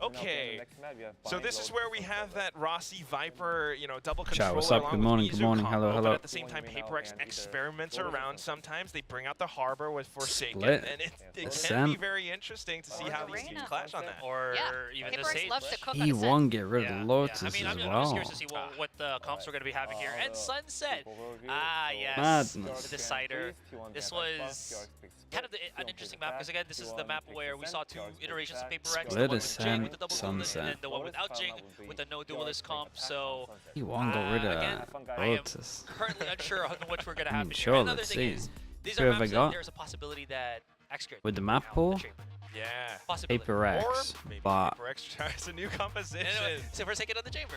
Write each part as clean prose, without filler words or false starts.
Okay, so this is where we have that Rossi Viper, double controller. Chat, what's up? Good morning, good morning. Hello, hello. But at the same time, PaperX experiments around sometimes. They bring out the Harbor with Forsaken, Split. and it can be very interesting to see how these teams clash on that. Or even the Sage. E1 get rid of Lotus I mean, as I'm just well. curious to see what the comps we're going to be having here. And Sunset. Yes. Madness. The Decider. This was kind of an interesting map, because again, this is the map where we saw 2 iterations of PaperX. The one with Jing with the double duelist, and then the one without Jing with the no duelist comp. So E1 got rid again, of I am Lotus. currently unsure on which we're going to have. Sure, Another let's thing see. is, these Who are have I maps that got? there's a possibility that X-Grid With the map pool? Yeah. possibility. PaperX, Or maybe but PaperX tries a new composition. Anyway, so we're taking on the chamber.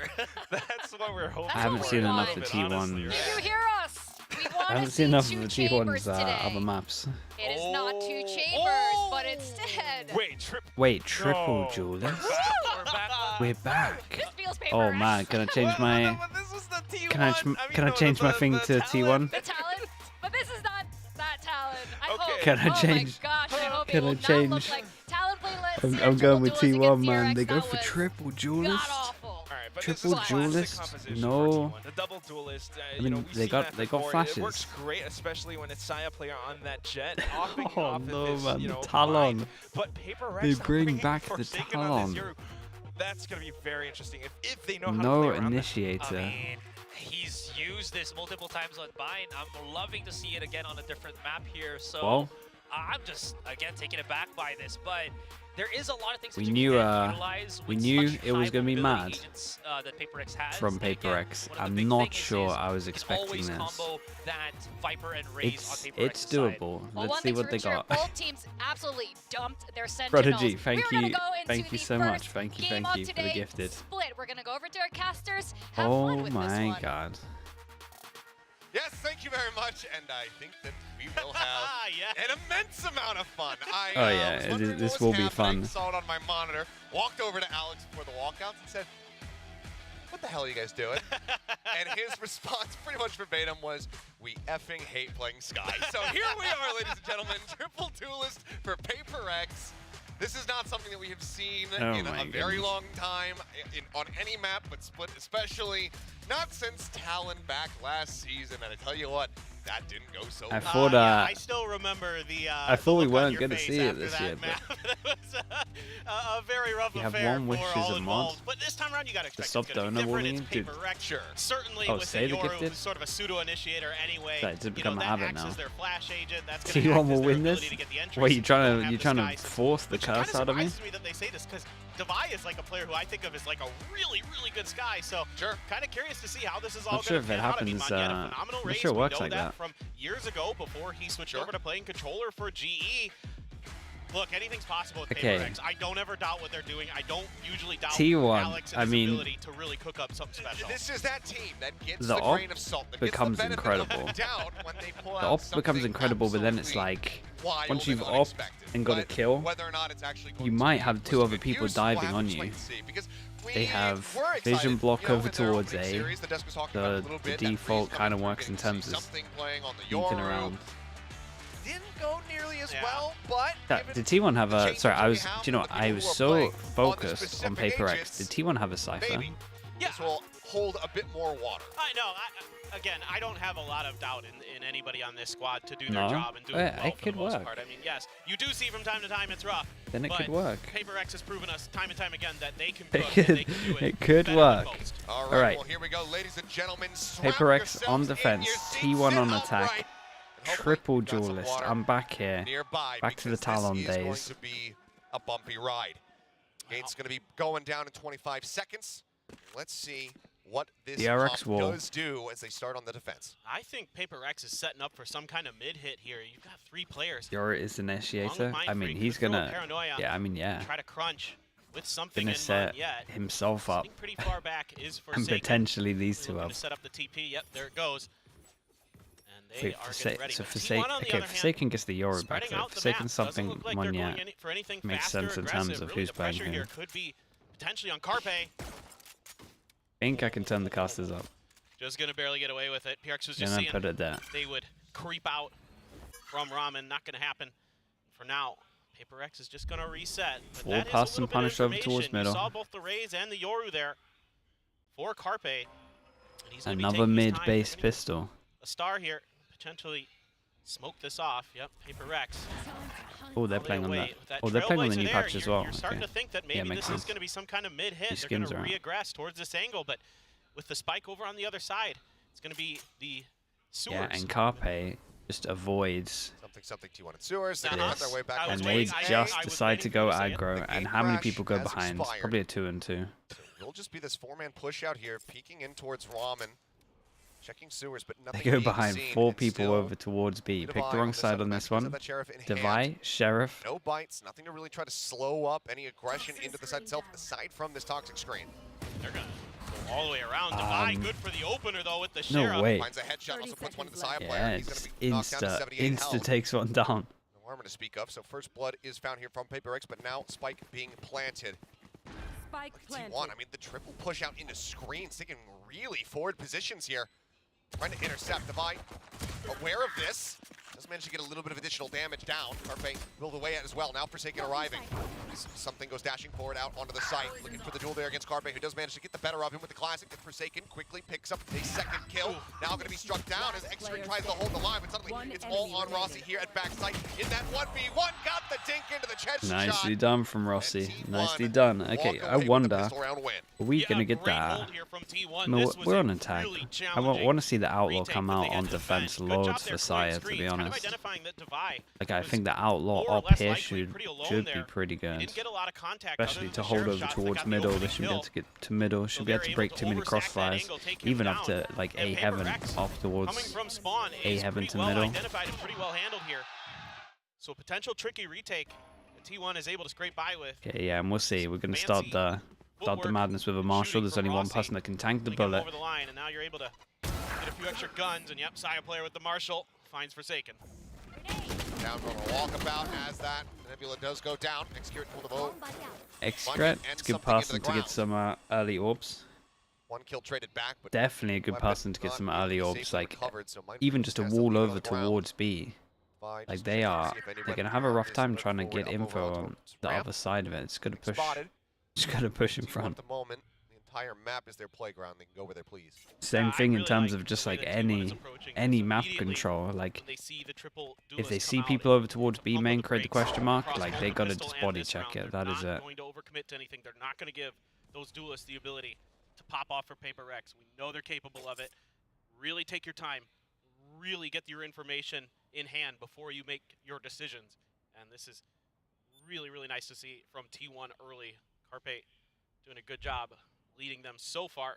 That's what we're hoping. I haven't what seen we enough want. of T1s. Did you hear us? We want I haven't to seen see enough two of the chambers T1s today. other maps. It is not 2 chambers, but instead. Wait, Triple No. Duelist? We're back. We're back. This feels paper. Oh man, can I change my can I change my thing to T1? The talent, but this is not that talent. I Okay. hope. Can I Oh change? my gosh, I hope Can it will I not change? look like talent playlist. I'm going with Triple T1, duelist man. against They go DRX, for that triple was duelist. god-awful. Triple duelist? No. The double duelist. I mean, they got flashes. It works great, especially when it's Saya player on that jet. Hopping Oh, off no, of this, man, the bind. Talon. But PaperX, They bring bringing back the Forsaken on Talon. this, that's gonna be very interesting if they know how to No play around that. initiator. I mean, he's used this multiple times on Bind. I'm loving to see it again on a different map here. So Well, I'm just, again, taken aback by this. But there is a lot of things We that you knew, can utilize we with knew such it was high gonna be mobility mad agents, that PaperX has. from And again, PaperX. one of the I'm big not things sure is I was you can expecting always this. combo that Viper and Raze It's on PaperX's side. doable. Well, Let's one see thing's what for they sure, got. both teams absolutely dumped their sentinels. Prodigy, thank We're gonna you, go into thank you the so much, first thank you game for of the today, gifted. Split. We're gonna go over to our casters. Have Oh fun with this my one. god. Yes, thank you very much, and I think that we will have an immense amount of fun. Oh, yeah, was wondering this what will was be happening, fun. Saw it on my monitor, walked over to Alex before the walkouts and said, "What the hell are you guys doing?" And his response, pretty much verbatim, was, "We effing hate playing Sky." So here we are, ladies and gentlemen, triple duelist for PaperX. This is not something that we have seen in a very long time on any map, but Split especially. Not since Talon back last season, and I tell you what, that didn't go so I well. thought I still remember the. I thought we look on weren't your gonna face see it after this that year, map. It was a very rough You have affair one wish for as all a mod. involved. But this time around, you got to expect sub it's going donor to be different. warning? It's Dude. PaperX. Sure. Certainly Oh, with say the Yoru, gifted? who's sort of a pseudo-initiator anyway. That did you become know, a that habit acts now. as their flash agent. That's going T1 to will win this? Wait, you trying to force the curse out of me? It surprises me that they say this because Devi is like a player who I think of as like a really, really good Sky. So Sure. kind of curious to see how this is all Not sure going if to it pan out. I mean, happens, Monyet, a phenomenal not race. sure it We works know like that that. from years ago before he switched over to playing controller for GE. Look, anything's possible with Okay. PaperX. I don't ever doubt what they're doing. I don't usually doubt T1, Alex and I his mean, ability to really cook up something special. This is that team that gets The the op grain of salt, that becomes gets the benefit incredible. of the doubt when they pull The out op becomes something incredible, but then it's absolutely like, wild once and you've opt unexpected. and got a But kill, whether or not it's actually going you to might be have put two to other good people use, we'll diving have on to you. wait and see, because They have we're vision excited, block you know, over in their towards opening A. series, the desk was talking about it a little The bit, that default Breeze kind of coming works in through, terms of something playing on the sneaking Yoru. around. Didn't go nearly as well, but Did T1 have a? Sorry, I was. Do you know what? the I people was who are so playing on the focused on specific PaperX. agents, Did T1 have a cipher? maybe this will hold a bit more water. I know. Again, I don't have a lot of doubt in anybody on this squad to do their No? job and do Yeah, it well it for could the most work. part. I mean, yes, you do see from time to time it's rough. Then it but could work. PaperX has proven us time and time again that they can It cook and could- they can do it. it could better than work. most. All right. Well, here we go, ladies and gentlemen. Strap PaperX on yourselves in defense, your seats, T1 sit on upright, attack, and hopefully triple you've got some duelist. water I'm back here. nearby, Back to the because Talon this is going days. to be a bumpy ride. Gate's going to be going down in 25 seconds. Let's see what this DRX comp wall. does do as they start on the defense. I think PaperX is setting up for some kind of mid-hit here. You've got 3 players. Yoru is initiator. Mind I mean, Freak he's could throw a gonna. Paranoia, Yeah, I mean, yeah. Try to crunch with something Gonna in set Monyet. himself up. Sitting pretty far back is And Forsaken. potentially these two Looking up. to set up the TP. Yep, there it goes. And they So are getting ready. so But Forsaken. T1 on the Okay, other hand, Forsaken gets the Yoru back spreading though. out the Forsaken map. Doesn't something look like they're Monyet. going for anything makes faster, sense in terms aggressive. of Really, who's the pressure playing here who. could be potentially on Carpe. I think I can turn the casters up. Just gonna barely get away with it. PRX was just Then I seeing put it there. they would creep out from Ramen. Not gonna happen for now. Paper X is just going to reset. But Full that is a pass little and bit of punish over towards information. You middle. saw both the Rays and the Yoru there for Carpe. And he's gonna be Another taking his time. mid-base They're gonna pistol. a star here, potentially smoke this off. Yep, Paper X. Oh, they're All playing on away that. with that Oh, they're playing on the Trailblazer new there. patch as well. You're starting Okay. to think that Yeah, maybe makes this is sense. going to be some kind of mid-hit. These They're going skins to are out. re-aggress towards this angle, but with the spike over on the other side, it's going to be the sewers. Yeah, and Carpe just avoids. Something T1 and sewers. They're This. gonna cut their way back. I was And towards they waiting. A. just I was decide to waiting go for you to say it. aggro. The And game how many crash people go has behind? expired. Probably a 2-2. So it'll just be this 4-man push out here, peeking in towards Ramen. Checking sewers, but nothing They go being behind seen, 4 and people still over towards B. Divide Pick the on wrong this side other on map this because of one. that Sheriff in hand. Divide, Sheriff. No bites, nothing to really try to slow up any aggression into the side itself, aside from this toxic screen. They're going to go all the way around. Divide, good for the opener, though, with the No Sheriff. way. Finds a headshot, also puts one to the side Yeah, player. He's it's going to be knocked down to 78 insta health. takes one down. No armor to speak of, so first blood is found here from Paper X, but now Spike being planted. Spike planted. T1, I mean, the triple push out into screens, taking really forward positions here. Trying to intercept. Divide, aware of this. Does manage to get a little bit of additional damage down. Carpe will away at as well. Now Forsaken arriving. Something goes dashing forward out onto the site. Looking for the duel there against Carpe, who does manage to get the better of him with the classic. And Forsaken quickly picks up a second kill. Now going to be struck down as X-String tries to hold the line, but suddenly it's all on Rossi here at backside. In that 1v1, got the dink into the chest Nicely shot. done from Rossi. T1 Nicely done. Okay, walk I away with the wonder, pistol round win. are we Yeah, going to get great that? hold here from T1. I mean, This was we're a on attack. really I want challenging to see the Outlaw retake, come but out they had on to defense defend. Good job loads there for clearing Saya, to be screens, kind of honest. identifying that Divide Like, I was think the Outlaw more or up less here likely should pretty alone be there. pretty He good. didn't get a lot of contact other Especially than to the hold Sheriff over shots that towards got the middle. They opening should be able kill. to get to middle. Should be able to break too many crossfires. Even up to like A heaven off Coming towards from spawn A is heaven pretty to well middle. identified and pretty well handled here. So potential tricky retake that T1 is able to scrape by with. Okay, yeah, and we'll see. We're gonna start the Footwork madness with a Marshall. shooting There's from only one Rossi. person that can tank the They get him bullet. over the line, and now you're able to get a few extra guns. And yep, Saya player with the Marshall finds Forsaken. Down from a walkabout as that Nebula does go down. Execute pull the vote. Excret, it's good passing to get some early orbs. One kill traded back, but Definitely a good weapon passing to get not some really early orbs. safely Like recovered, so Mindfreak even just a has to wall leave it on over the ground. towards B. Fine, Like just they checking to are, see if they're anyone gonna have a rough is time looking trying to forward get up info over on towards the ramp. other side of it. It's gonna push. Spotted. Just gotta push in T1 front. At the moment, the entire map is their playground. They can go where they please. Same I thing in really terms like of just the way like that T1 is approaching any this. map Immediately control. Like when they see the triple if duelist they come see out people and over towards B pump main, with the create the brakes, question mark. cross Like both they the gotta pistol just and body this check round. it. They're That is not it. going to overcommit to anything. They're not going to give those duelists the ability to pop off for Paper X. We know they're capable of it. Really take your time. Really get your information in hand before you make your decisions. And this is really, really nice to see from T1 early. Carpe doing a good job leading them so far.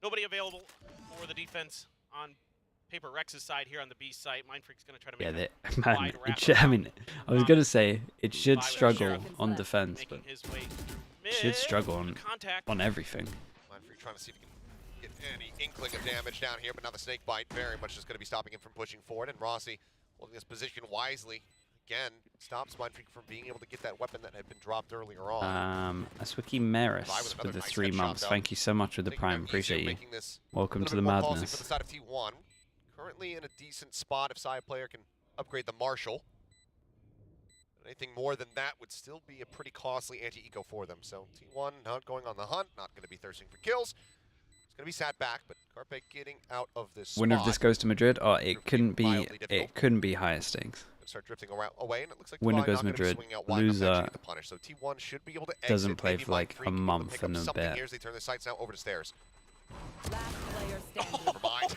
Nobody available for the defense on Paper Rex's side here on the B site. Mindfreak's going to try to make Yeah, a man. wide It should, I mean, I was gonna say it should By with struggle Sheriff on defense, making but his way through it should mid. struggle on Contact. everything. Mindfreak trying to see if he can get any inkling of damage down here, but now the snake bite very much just going to be stopping him from pushing forward. And Rossi holding this position wisely. Again, stops Mindfreak from being able to get that weapon that had been dropped earlier on. Aswiki Maris Divide with with another the nice 3 headshot, months. though. Thank you so much for the Making prime. them easier, Appreciate you. making this Welcome a to little the bit more ballsy madness. for the side of T1. Currently in a decent spot if Sai player can upgrade the Marshall. Anything more than that would still be a pretty costly anti-eco for them. So T1 not going on the hunt, not going to be thirsting for kills. It's going to be sat back, but Carpe getting out of this spot. Winner of this goes to Madrid. Oh, Proved it couldn't be. mildly difficult. It couldn't be higher stakes. Start drifting around away, and it looks like Winner Divide goes not gonna be Madrid. swinging out wide enough to Loser actually get the punish. So T1 should be able to exit. doesn't play Maybe for like Mindfreak a able to month pick and up a something bit. here as they turn their sights now over to stairs. Last player standing. Never mind.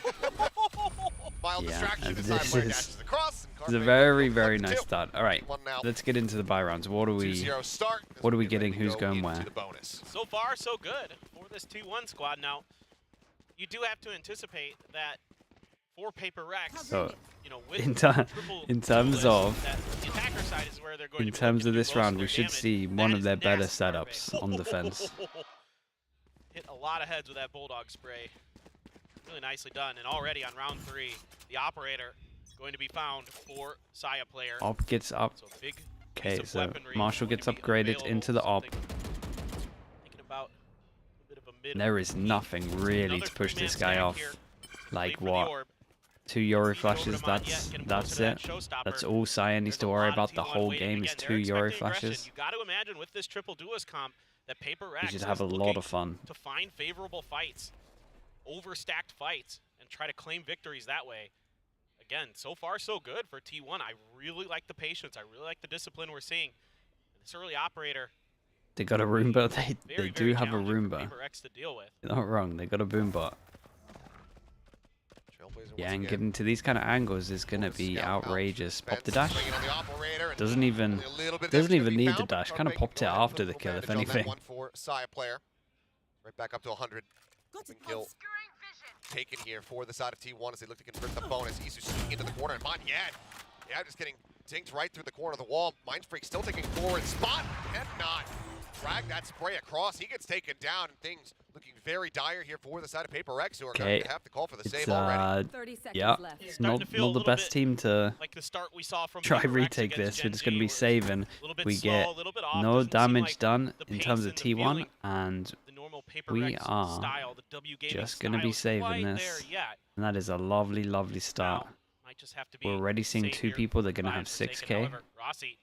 Mild Yeah, distraction and as Sai this player is- dashes across. And It's a Carpe very, goes very up to nice two. start. All right, One now. let's get into the buy rounds. What are we? 2-0 start. as What are we get ready getting? to Who's go going into where? the bonus. So far, so good for this T1 squad. Now, you do have to anticipate that for Paper Rex, So, you know, with in triple terms duelists, of- that the attacker side is where they're going in to be terms looking of to do this most round, of we their should damage. see That one of is their better nasty, Carpe. setups on defense. Hit a lot of heads with that Bulldog spray. Really nicely done. And already on round 3, the operator going to be found for Saya player. Op gets up. So big Okay, piece of so weaponry Marshall going gets to be upgraded available, into the op. something- Thinking about a bit of a mid There is nothing really Another to push this three-man guy stack off. here. Like Wait for the what? orb. 2 Yori flashes. That's it. That's all Cyan needs to worry about the whole game is 2 Yori flashes. You got to imagine with this triple duelist comp that Paper We Rex should have a is lot of fun. to find favorable fights, overstacked fights, and try to claim victories that way. Again, so far so good for T1. I really like the patience. I really like the discipline we're seeing. This early operator. They got a Roomba. They do have a challenging for Roomba. Paper Rex to deal with. You're not wrong. They got a Boombot. Yeah, and getting to these kind of angles is gonna be outrageous. Pop the dash. Doesn't even need the dash. Kind of popped it after the kill, if anything. One for Saya player. Right back up to 100. Kill taken here for the side of T1 as they look to convert the bonus. Isu swinging into the corner, and yeah, just getting dinked right through the corner of the wall. Mindfreak still taking forward. Spot and not. Drag that spray across. He gets taken down, and things looking very dire here for the side of Paper Rex, who are going to have to call for the save already. 30 seconds Yeah, left. it's not the best team to Like the start we saw from try Paper Rex retake against this. We're Gen just going to G, be where saving. a little bit We slow, get a little bit off. no Doesn't seem damage like done the in pace terms of and the T1, feeling, and the normal Paper we Rex are style, the W gaming just going to be style is saving quite this. there yet. And that is a lovely, lovely start. Now, might just have to be We're already seeing safe 2 here. people. They're going to Fine have Forsaken, 6k. however, Rossi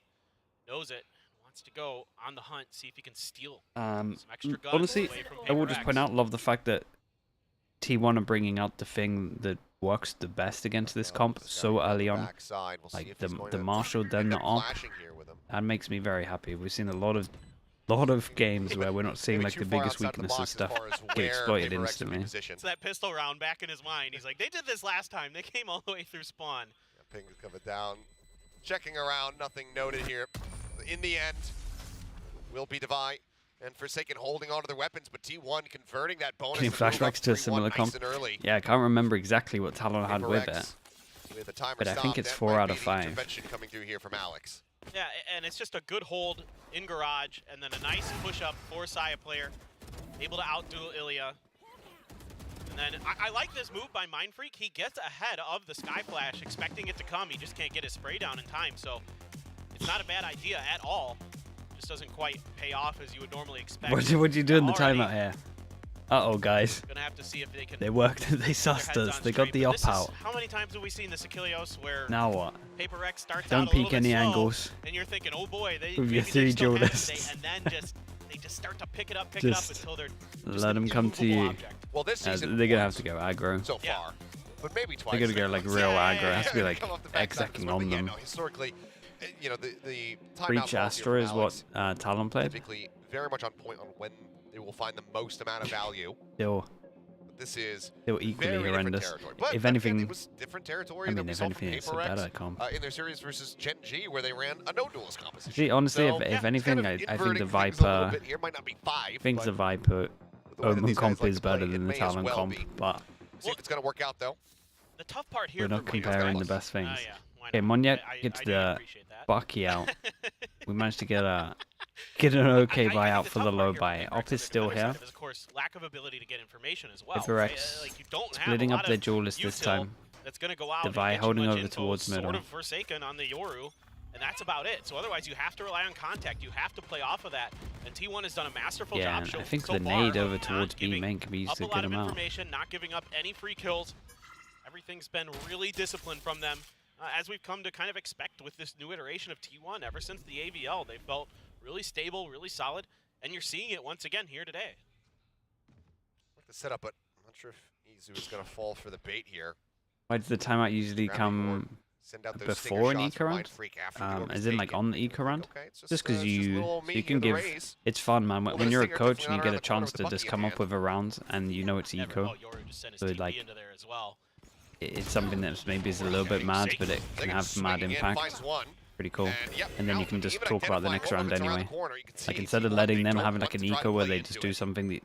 knows it. Wants to go on the hunt, see if he can steal some extra guns Honestly, away from I will Paper just Rex. point out, love the fact that T1 are bringing out the thing that works the best against this comp so early on. Like the Marshall, then the Op. That makes me very happy. We've seen a lot of games where we're not seeing like the biggest weaknesses stuff get exploited instantly. It's that pistol round back in his mind. He's like, they did this last time. They came all the way through spawn. Ping is coming down. Checking around, nothing noted here. In the end, will be Devi and Forsaken holding onto their weapons, but T1 converting that bonus. Getting flashbacks to a similar comp. Yeah, I can't remember exactly what Talon had with it, but I think it's 4 out of 5. Coming through here from Alex. Yeah, and it's just a good hold in garage, and then a nice push-up for Saya player. Able to outduel Ilya. And then I like this move by Mindfreak. He gets ahead of the Sky Flash, expecting it to come. He just can't get his spray down in time, so it's not a bad idea at all. Just doesn't quite pay off as you would normally expect. What'd you do in the timeout here? Uh-oh, guys. Gonna have to see if they can. They worked. They sussed us. They got the op out. How many times have we seen this Achilleos where now what? Paper Rex starts Don't out a peek little any bit slow, angles. and you're thinking, oh boy, they With your maybe 3 they still have duelists. it, and then they just start to pick it up until they're just let an them come to you. immovable object. Well, this season they're gonna have to go aggro. so far, but maybe twice. They're gonna go like real aggro. It has to be like Come off the backside of this execing one, on but yeah, them. no, historically, you know, the timeout Breach balls here Astra from is Alex, what Talon played. typically very much on point on when they will find the most amount of value. Still This is equally very different horrendous. territory. But If then anything, it was different territory I that mean, we if saw anything, from it's a Paper Rex, better comp. in their series versus Gen G, where they ran a no duelist composition. See, honestly, So, if yeah, it's anything, kind of I think the inverting things a little Viper, bit here. Might not be 5, I think but the Viper the way that Omen these guys comp like is to play, better it than the may as Talon well comp, be. but See if it's going to work out, though. The tough part here we're not for me- comparing the best things. yeah, why Okay, not? Monyet I gets do the appreciate that. Bucky out. We managed to get an okay I buy think out the for tough the part low here for buy. Paper Op Rex is the still other here. side is, of course, lack of ability to get information as well. Paper right? Rex Like, you don't have splitting a up lot their of duelist this util time. That's going to go out and Devi get you holding much over info, towards sort middle. of Forsaken on the Yoru, and that's about it. So otherwise, you have to rely on contact. You have to play off of that. And T1 has done a masterful Yeah, job. and I showing think so the far nade of over not towards B giving main can be used up to a get lot of him out. information, not giving up any free kills. Everything's been really disciplined from them, as we've come to kind of expect with this new iteration of T1. Ever since the AVL, they felt really stable, really solid, and you're seeing it once again here today. Like the setup, but I'm not sure if Izu is going to fall for the bait here. Why does the timeout usually come Send out those before an stinger shots eco from round? Mindfreak after the orb is As in like taken. on the eco round? Okay, it's Just because it's just a you little me you can in the give race. it's fun, man. Well, When the you're a stinger coach definitely and you not get around a the corner chance with the to just bucky come in up with a round and you know it's eco. Oh, Yoru just sent his So, TP like, into there as well. It's something that maybe is a little bit mad, but it can have mad impact. Pretty cool. And then you can just talk about the next round anyway. Like instead of letting them having like an eco where they just do something that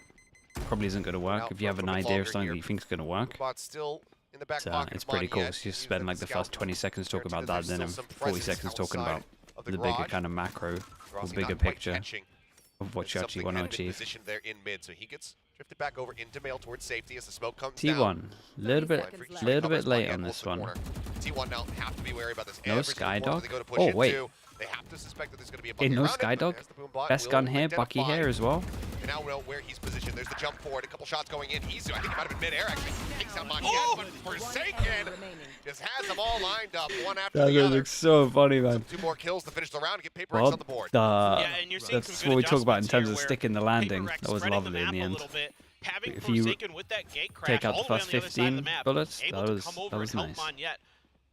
probably isn't going to work, if you have an idea of something that you think is going to work, it's pretty cool. So you spend like the first 20 seconds talking about that, then 40 seconds talking about the bigger kind of macro or bigger picture of what you actually want to achieve. Position there in mid, so he gets drifted back over into mail towards safety as the smoke comes T1, down. little bit late on this one. T1 now have to be wary about this. No Every single corner Skydog? they go to push Oh, wait. into, they have to suspect that there's going to be a Okay, bucky no around it, but Skydog. there's the boom bot, Best will gun here, Bucky identify here as well. And now we know where he's positioned. There's the jump forward. A couple shots going in. Izu, I think he might have been mid-air actually. Takes out Montiel, but Forsaken just has them all lined up, one after That the other. looks so funny, man. 2 more kills to finish the round and get Paper Rex on the board. Yeah, and you're seeing That's some what good we talk about in adjustments terms of here sticking the where landing. Paper Rex That was spreading lovely the in the map a end. little bit, having If you Forsaken with that gate crash take out the all way first on other side of 15 map, bullets, able that to was come over and help nice. Monyet.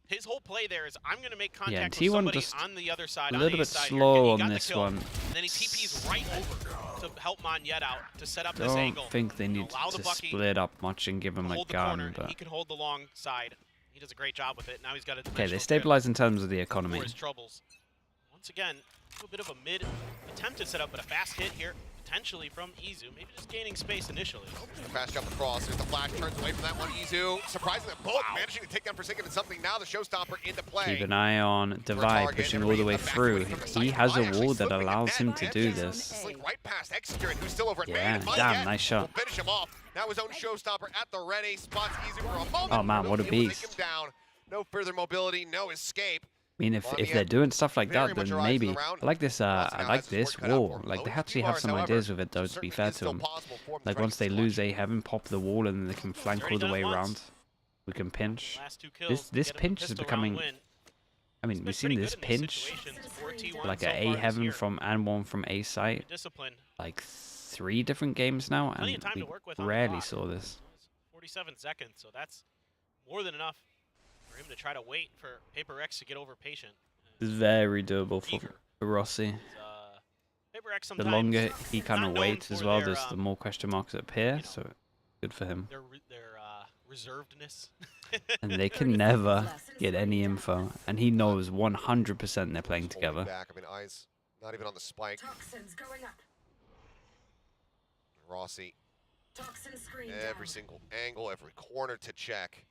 His whole play there is I'm going to make Yeah, contact and with T1 somebody just on the other side, a on little the bit side slow here. He on got the this kill, one. And then he TP's right over to help Monyet out to set up this Don't angle. think they need Allow the to Bucky split up much and give him a hold the gun, corner. but He can hold the long side. He does a great job with it. Now he's got a okay, they dimensional stabilize in terms of the grip economy. for his troubles. Once again, a little bit of a mid attempted setup, but a fast hit here. Potentially from Izu, maybe just gaining space initially. Fast jump across. There's the flash. Turns away from that one. Izu, surprisingly, both managing to take down Forsaken and something. Now the showstopper into play. Keep an eye on Divide pushing all the way through. He has a wall that allows him to do this. Slink right past Execurant, who's still over at Yeah, main. damn, nice shot. Will finish him off. Now his own showstopper at the ready. Spots Izu for a moment. Oh man, what a Able to take beast. him down. No further mobility, no escape. I mean, if they're doing stuff like Very that, much then arrives in maybe the round. I like this. Rossi I now like has his this work cut out wall. for him. Like they Low actually HP have bars, some however, ideas with it, though. To be certainly fair is to still them. possible for him to Like try once to they get lose some A7, pop the wall, and then they can flank all the way around. We can pinch. Last 2 kills, This get him a pinch is pistol becoming. round win. I mean, Been we've pretty seen this good in these pinch, situations for T1 like so a far A this heaven year. from and one from A site, Discipline. like 3 different games now, Plenty and of time we to work with on the rarely clock. saw this. 47 seconds, so that's more than enough for him to try to wait for Paper X to get over patient. It's very doable for Eager. Paper X The sometimes longer he kind not of known waits as for well, their, the more question marks appear. you know, So good for him. their reservedness. And they can never get any info, and he knows 100% they're playing holding together. back. I mean, eyes not even on the spike. Toxins going up. Rossi, Toxin screen every single angle, every corner to check.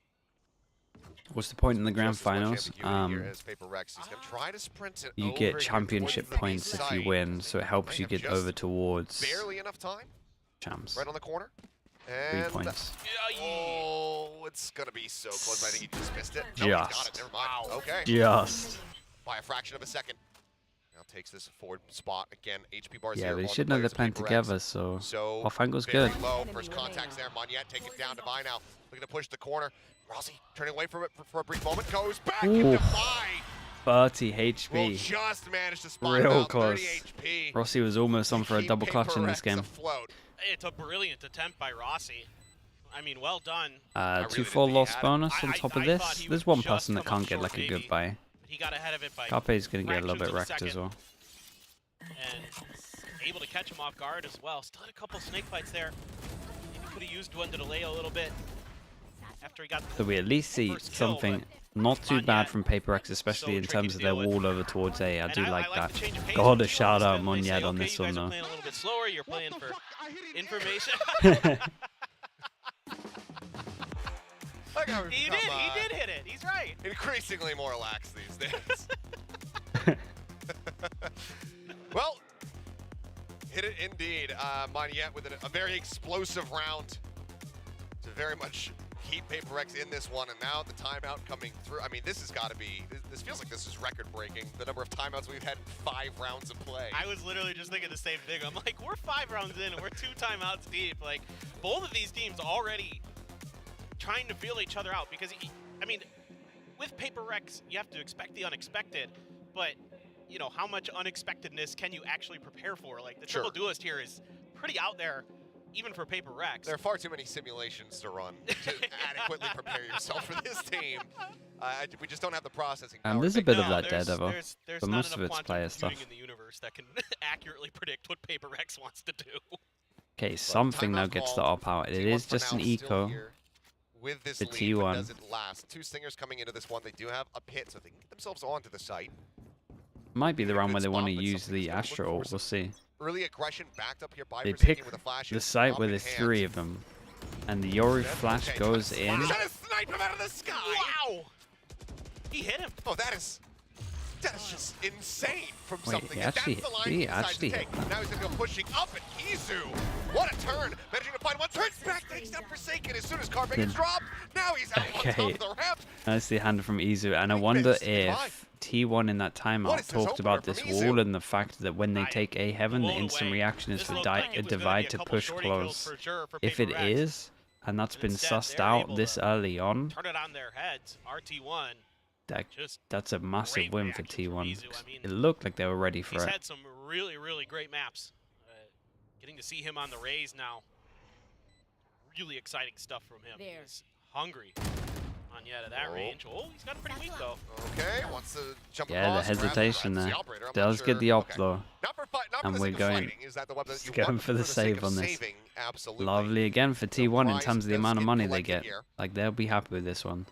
What's the point in the grand Just as much finals? ambiguity here as Paper Rex. He's gonna try to sprint it You over get here championship towards the points if you site. win, so it helps Might you have get just over towards Barely enough time. champs. Right on the corner. 3 And points. oh, it's gonna be so close. I think he just missed it. No, he's got it. Just. Never mind. Okay. Just. By a fraction of a second. Now takes this forward spot again. HP bars Yeah, here. they on should the know they're players of playing Paper Rex. together, so So off angle's very good. low. First contacts there. Monyet take it down to Vi now. Looking to push the corner. Rossi turning away from it for a brief moment. Goes back into Vi. 30 Will HP. just manage to spot Real him out. close. 30 HP. Rossi was almost on for a Keep double clutch in Paper this Rex game. afloat. It's a brilliant attempt by Rossi. I mean, well done. really 2 didn't full think he loss had it. bonus on I top thought of he this. would There's one just person that come can't up get short, like a maybe. good buy. But he got ahead of it by Carpe's gonna get a little bit fractions of wrecked a as second. well. And able to catch him off guard as well. Still had a couple snake fights there. Maybe could have used one to delay a little bit after he got So we at least see first kill, something but not too bad Monyet, from Paper X, especially so in tricky terms to of their deal with. wall over towards A. I And do like the that. change of pace God, with a T1 shout out because they say, Monyet on okay, this you one guys are though. playing a little bit slower. You're playing for information. Like how we've He become, did hit it. He's right. increasingly more lax these days. Well, hit it indeed. Monyet with a very explosive round to very much keep Paper X in this one, and now the timeout coming through. I mean, this has got to be, this feels like this is record-breaking, the number of timeouts we've had in 5 rounds of play. I was literally just thinking the same thing. I'm like, we're 5 rounds in and we're 2 timeouts deep. Like, both of these teams already trying to feel each other out because, I mean, with Paper Rex, you have to expect the unexpected, but, you know, how much unexpectedness can you actually prepare for? Like, the triple duelist here is pretty out there, even for Paper Rex. There are far too many simulations to run to adequately prepare yourself for this team. We just don't have the processing power. There's to a bit make of that Daredevil, There's but not most of enough it's quantum player computing stuff. in the universe that can accurately predict what Paper Rex wants to do. Okay, something now timeout gets the called. op out. It T1 is for just an now still eco. here with this The lead, but T1. does it last? 2 Stingers coming into this one. They do have a pit, so they can get themselves onto the site. Might be the round where they want to spot, but use something's the gonna look Astro for ult. We'll see. Early aggression backed up here by They Forsaken pick with a flash. the site up where in there's hand. 3 of them, and the Yori flash Okay, goes trying in. to snipe him out of the sky. Wow! He hit him. Oh, that is That is just insane from Wait, something. he And actually- that's the line did he decides actually to hit take. that? Now he's going to go pushing up, and Izu, what a turn. Managing to find one, turns back, takes that Forsaken. As soon as Carbane's dropped, now he's out on top of the ramp. Nicely handed from Izu, and I wonder if T1 in that timeout talked about this wall and the fact that when they take A heaven, the instant reaction is for Divide to push close. If it is, and that's been sussed out this early on, Turn it on their heads. RT1. that's a massive win for reaction T1. from Izu. I mean, It looked like they were ready for He's it. had some really, really great maps. Getting to see him on the Rays now. Really exciting stuff from him. He's hungry on yet at that range. Oh, he's got a pretty weak though. Okay, wants to jump Yeah, the across, grab hesitation the there. operator. I'm Does not get sure. the op Okay. though. Not for And the we're sake of going- fighting. Is that the weapon that you going want for the sake save of on this. saving? Absolutely. Lovely again for T1 in prize terms of the does amount of get money they collected get. here. Like, they'll be happy with this one.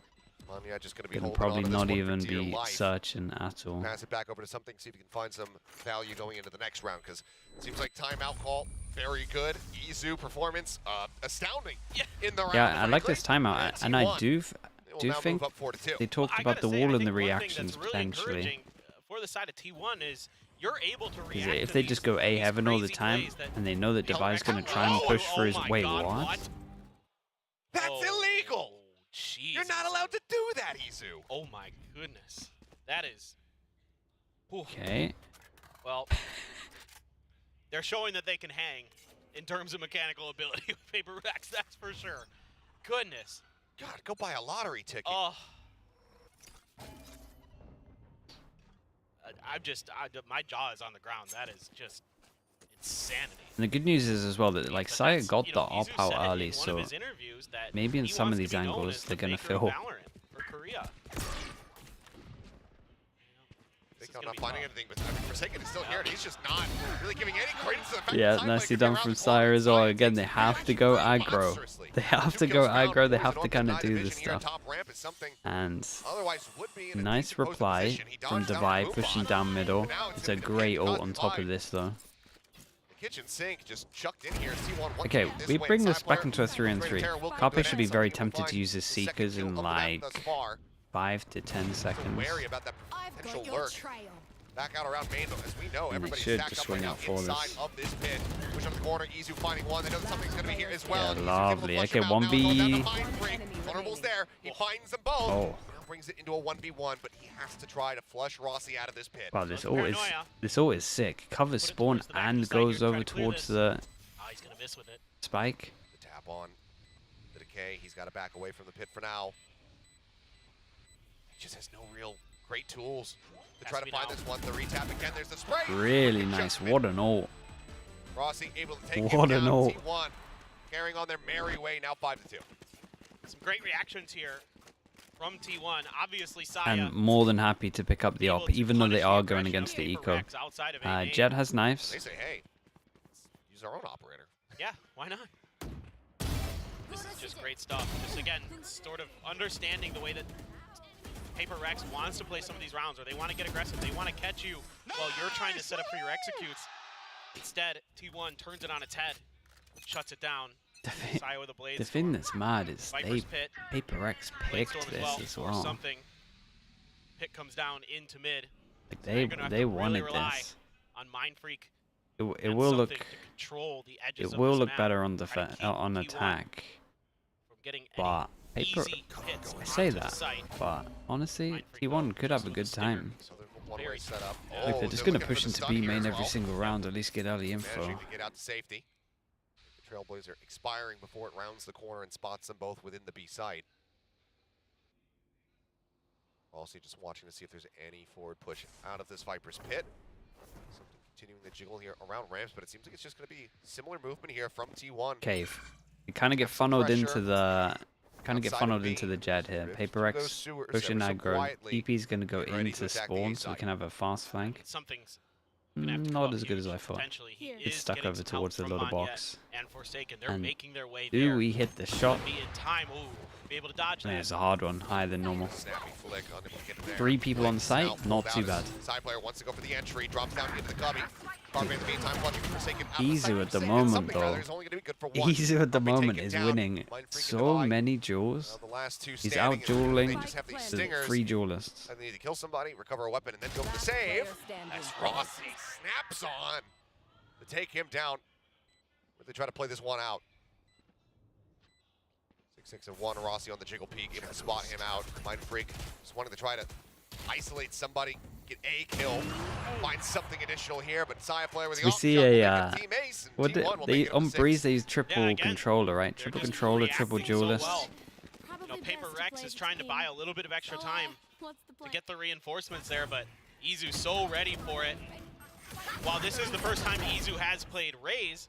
Manya just going to be Gonna holding probably on to this not one for even dear be life. searching at all. Pass it back over to something, see if you can find some value going into the next round, because it seems like timeout call, very good. Izu performance, astounding in the round. Yeah, I like frankly. this timeout, and I T1 do will do now think move up 4-2. they talked I about gotta the say, wall I and the think one thing reactions that's really potentially. encouraging, for the side of T1 is you're able to Is react if to they these- just go A these heaven all the crazy time, plays that and they know that Divi's going to try and Oh, push for his. my Wait, God, what? That's Oh, illegal. jeez, You're not Izu. allowed to do that, Izu. Oh my goodness, that is. Whew. Okay. Well, they're showing that they can hang in terms of mechanical ability with Paper Rex, that's for sure. Goodness. God, go buy a lottery ticket. Oh. My jaw is on the ground. That is just insanity. And the good news is as well that like But Saya that's, got you the know, op Izu out said it in early, one of so his interviews that maybe in he some of wants to these be known angles as the they're going to maker of fill. Valorant for Korea. Big not finding anything, but I mean, Forsaken is still here, and he's just not really giving any credence to the fact Yeah, that Side nicely Blade could be done around from the corner. Sire as well. Side Again, they takes have to go advantage aggro. monstrously. They have 2 to go kills found, aggro. They moves have on to kind of Deny do Division this here. stuff. Top ramp is something And otherwise would be in a nice decent opposing reply position. He from dodged down Divide the pushing move down on. middle. And now It's a gonna be great ult cut on top of Divide. this though. The kitchen sink just chucked in here. T1 Okay, this we way. bring this Side back player, into a 3-on-3. Terror will Carpe come should in. be very Something will tempted find to use his the second Seekers kill in of the map like thus far. 5 to 10 seconds. Wary about that potential lurk. Back out around main, though, as we know, And they everybody's should stacked just up right swing now out for inside this. of this pit. Push up the corner, Izu finding one. They know that something's going to be here as well. Yeah, and Izu's able to lovely. flush Okay, him out. Now he's going down 1v. to Mind Freak. Vulnerable's there. He finds them both. Oh. Now brings it into a 1v1, but he has to try to flush Rossi out of this pit. Wow, this Paranoia. ult is sick. Covers Put it spawn towards the back of and the site here, goes try over to clear towards this. the Oh, he's gonna miss with it. spike. The tap on the decay. He's got to back away from the pit for now. He just has no real great tools to Has try to to be find now. this one. The retap again. There's the spray. Really Just nice. missed. What an ult. Rossi able to take What him an down. ult. T1 carrying on their merry way, now 5-2. Some great reactions here from T1. Obviously, Saya. And more than happy to pick up the able op, to even though they punish are the going aggression against of the Paper eco. Rex outside of A-main. Jet has They knives. say, hey, let's use our own operator. Yeah, why not? This is just great stuff. Just again, sort of understanding the way that Paper Rex wants to play some of these rounds, or they want to get aggressive. They want to catch you while you're trying to set up for your executes. Instead, T1 turns it on its head, shuts it down. Saya with a blade The thing that's mad is Viper's Pit. Paper X Blade picked Storm this as or well. something. Pit comes down into mid. Like They're gonna have they to really wanted rely this. on Mind Freak. It and will look something to control the edges it of will this look map, better on try to keep on T1 attack. from getting But any Paper easy hits I say onto the that, site. but honestly Mind Freak T1 could have a good time. So they're one-way setup. Like they're just gonna push into B main every single single round, at least get early info. Managing to get out to safety. The Trailblazer expiring before it rounds the corner and spots them both within the B site. Also just watching to see if there's any forward push out of this Viper's pit. Something continuing the jiggle here around ramps, but it seems like it's just going to be similar movement here from T1. Cave. You kind of get funneled into the into the Jet here. Paper X pushing aggro. EP's gonna go into spawn, so we can have a fast flank. Something's gonna have to Not come as up good as here. I thought. Potentially, he It's is stuck getting over some towards the help from loader Manya box. and Forsaken. They're And making their way do there. we hit the shot? Be in time. Ooh, be able to dodge that. It's a hard one, higher than normal. Snappy flick, unable to get in there. 3 people on Flicks site, out, not pulled too out bad. as Side player wants to go for the entry, drops down into the cubby. Carpe in the meantime, clutching Forsaken out Easy the at the side. moment, Something rather though. is only going to be good good for one. Izu at the Humphrey moment taken is down. winning Mind freak in the so bye. many duels. Now the last two He's standing, out dueling they just have these the stingers. 3 duelists. And they need to kill somebody, recover a weapon, and then go for the save. As Rossi snaps on to take him down. But they try to play this one out. 6-6 and 1. Rossi on the jiggle peak, able to spot him out. Mind freak just wanting to try to isolate somebody, get a kill, find something additional here. But Saya player with the We off see shot will make a it team ace, and what team one will they make it up on to Breeze 6. they use triple again, controller, right? they're Triple just controller, triple reacting so duelist. well. You know, Paper Rex is trying to buy a little bit of extra time to get the reinforcements there, but Izu's so ready for it. While this is the first time Izu has played Raze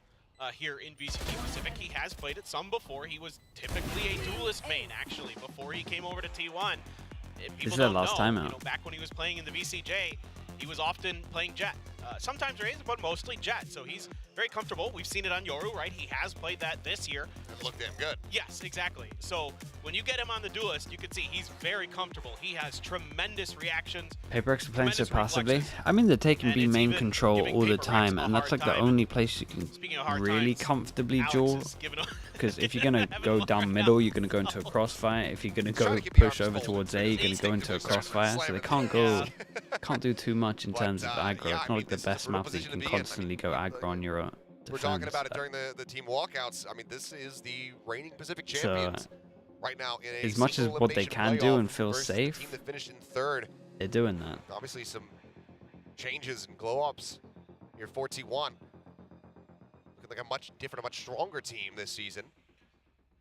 here in VCT Pacific, he has played it some before. He was typically a duelist main, actually, before he came over to T1. This is their last time out. You know, back when he was playing in the VCJ, he was often playing Jet. Sometimes Raze, but mostly Jet, so he's very comfortable. We've seen it on Yoru, right? He has played that this year. It looked damn good. Yes, exactly. So when you get him on the duelist, you can see he's very comfortable. He has tremendous reactions. Paper Rex are playing so tremendous passively. reflexes. I mean, they're taking And B it's main even control giving all the Paper Rex time, a and that's hard like the time. only place you can Speaking of hard really times, comfortably Alex duel. is giving him- Because if you're gonna go down middle, you're gonna go into a crossfire. If you're gonna go Trying to keep the push arms over folded. towards A, you're gonna go into a crossfire. So they can't go, can't do too much in terms of aggro. yeah, It's I not mean, like the this is a best brutal map that you position to can be in. I constantly go aggro on your own. We're talking about it during the team walkouts. I mean, this is the reigning Pacific champions right now in a as much as single what they elimination can do playoff and feel versus the safe, team that finished in third. They're doing that. Obviously, some changes and glow-ups here for T1. Looking like a much different, a much stronger team this season.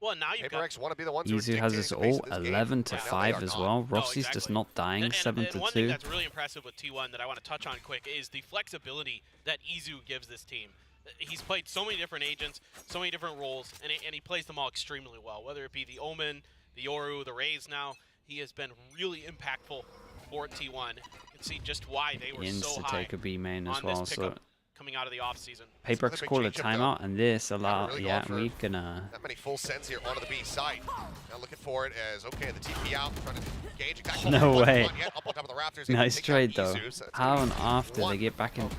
Well, now you've Paper got... X want to be the ones who are Izu has dictating this the pace ult of this game. 11 to Right now, they 5 are as not. well. No, Rossi's just exactly. not dying, 7 and to one thing 2. that's really impressive with T1 that I want to touch on quick is the flexibility that Izu gives this team. He's played so many different agents, so many different roles, and he plays them all extremely well. Whether it be the Omen, the Yoru, the Raze now, he has been really impactful for T1. You can see just why they were He so to high take a B main as on well. this So pickup coming out of the offseason. Paper X call a timeout, and this allow. really Yeah, going we for gonna. Not many full sends here onto the B site. Now looking for it as, okay, the TP out, trying to engage. No way. Up on top of the rafters, Nice trade though. Izu, so it's How gonna and be after one they get back in?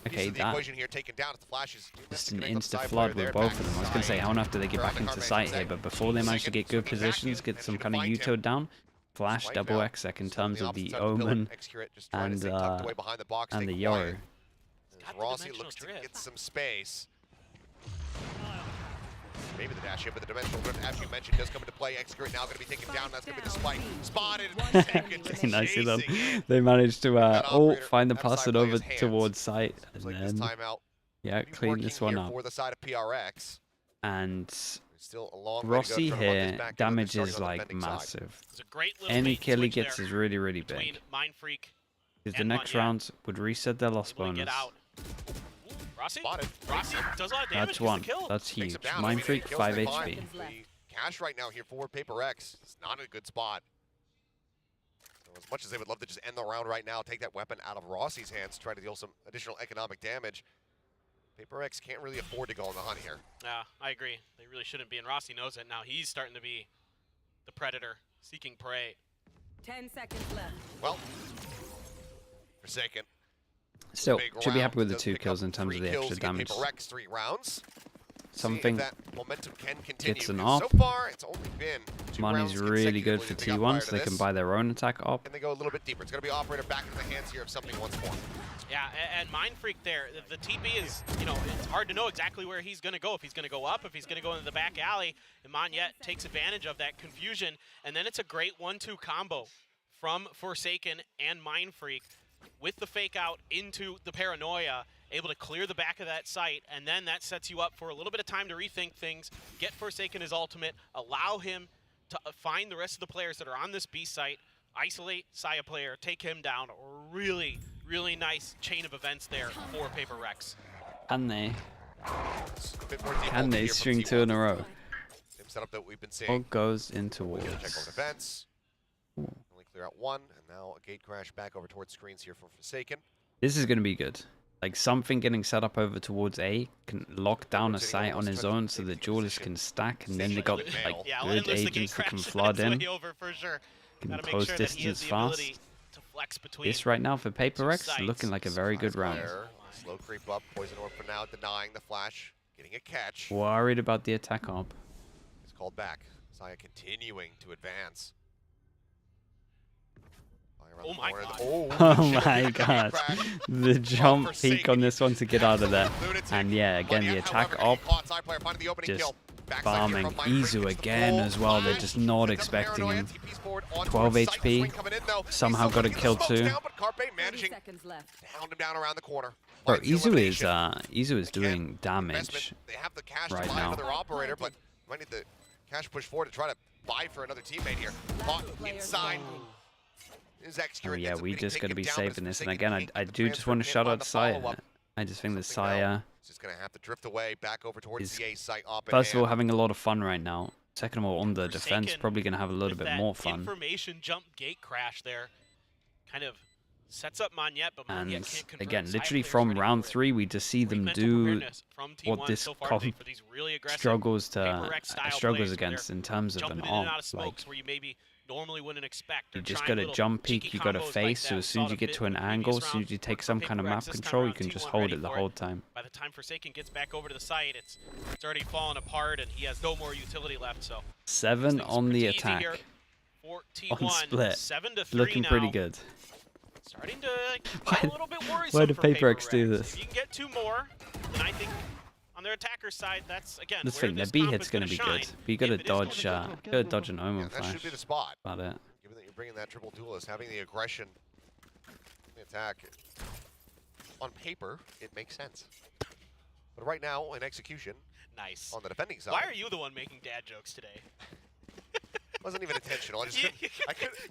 Okay, piece of the that equation here taken down as the flashes. just an insta flood with both of them. I was gonna say how and after they get back into sight here, but before they manage to get good positions, get some kind of U-turn down, flash double X-Sec in terms of the Omen and the Yoru. Rossi looks to get some space. Maybe the dash in, but the dimensional drift, as you mentioned, does come into play. Excurate now going to be taken down. That's going to be the spike. Spotted. Nice of them. They managed to find the pass it over towards sight, and then yeah, clean this one up. For the side of PRX. And still a long Rossi here, damage is like massive. Any kill he gets is really, really big. Because the next round would reset their loss bonus. Rossi does a lot of damage. That's one. That's huge. Mind Freak, 5 HP. Cash right now here for Paper X. It's not a good spot. So as much as they would love to just end the round right now, take that weapon out of Rossi's hands, try to deal some additional economic damage. Paper X can't really afford to go on the hunt here. Yeah, I agree. They really shouldn't be, and Rossi knows it now. He's starting to be the predator, seeking prey. 10 seconds left. Well, Forsaken. Still, should be happy with the 2 kills in terms of the extra damage. Paper X 3 rounds. Something that momentum can continue. gets an op. So far, it's only been 2 Money's rounds really good for consecutively T1, so they can buy their own attack op. And they go a little bit deeper. It's going to be operator back into the hands here of something once more. Yeah, and Mind Freak there, the TP is, you know, it's hard to know exactly where he's going to go. If he's going to go up, if he's going to go into the back alley, and Monyet takes advantage of that confusion, and then it's a great 1-2 combo from Forsaken and Mind Freak with the fake out into the Paranoia, able to clear the back of that site, and then that sets you up for a little bit of time to rethink things, get Forsaken his ultimate, allow him to find the rest of the players that are on this B site, isolate Saya player, take him down. Really, really nice chain of events there for Paper Rex. Can they string 2 in a row? Same setup that we've been seeing. What goes into Check walls? over defense. Only clear out 1, and now a gate crash back over towards screens here from Forsaken. This is going to be good. Like something getting set up over towards A can lock down a site on his own so the duelists can stack, and then they got like good agents that can flood in, can close distance fast. This right now for Paper X looking like a very good round. Slow creep up, Poison Orb for now, denying the flash. getting a catch. Worried about the attack op. It's called back. Saya continuing to advance. Oh my god. Oh my god. The jump peak on this one to get out of there. And yeah, again, the attack op just farming. Izu again as well. They're just not expecting him. 12 HP. Somehow got a kill too. Bro, Izu is doing damage right now. But might need the cash push forward to try to buy for another teammate here. Caught inside. Oh yeah, we just got to be safe in this. And again, I do just want to shout out Saya. I just think that Saya is going to have to drift away back over towards the A site. First of all, having a lot of fun right now. Second of all, on the defense, probably going to have a little bit more fun. Information jump gate crash there kind of sets up Monyet, but Monyet can't convert. Again, literally from round 3, we just see them do what this comp struggles against in terms of an op. Like, normally wouldn't expect. You just got to jump peek, you got to face, so as soon as you get to an angle, as soon as you take some kind of map control, you can just hold it the whole time. By the time Forsaken gets back over to the site, it's already fallen apart and he has no more utility left, so. 7 on the attack. On split. Looking pretty good. Starting to get a little bit worrisome. Why did PaperX do this? If you can get 2 more, then I think on their attacker side, that's again. This thing, their B hit's gonna be good. But you gotta dodge, an Omen Flash. That should be the spot. About it. Given that you're bringing that triple duelist, having the aggression, the attack. On paper, it makes sense. But right now, in execution, nice on the defending side. Why are you the one making dad jokes today? Wasn't even intentional. I just couldn't.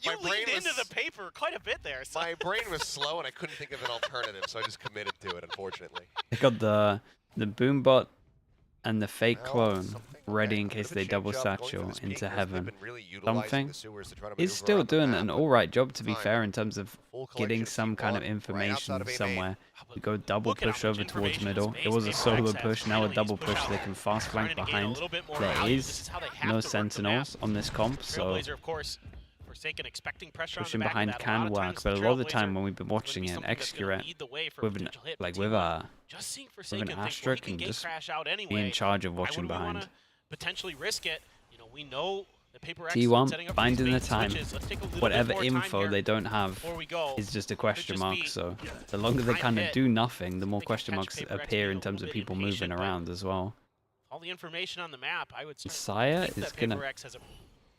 You leaned into the paper quite a bit there. So. My brain was slow, and I couldn't think of an alternative, so I just committed to it. Unfortunately. They got the Boombot and the fake clone ready in case they double satchel into heaven. Something is still doing an alright job, to be fair, in terms of getting some kind of information somewhere. We go double push over towards middle. It was a solo push, now a double push. They can fast flank behind. There is no sentinels on this comp, so pushing behind can work. But a lot of the time when we've been watching it, Excurate with an asterisk and just be in charge of watching behind. Potentially risk it. You know, we know the PaperX T1 finding the time. Whatever info they don't have is just a question mark. So the longer they kind of do nothing, the more question marks appear in terms of people moving around as well. All the information on the map, I would say. Saya is gonna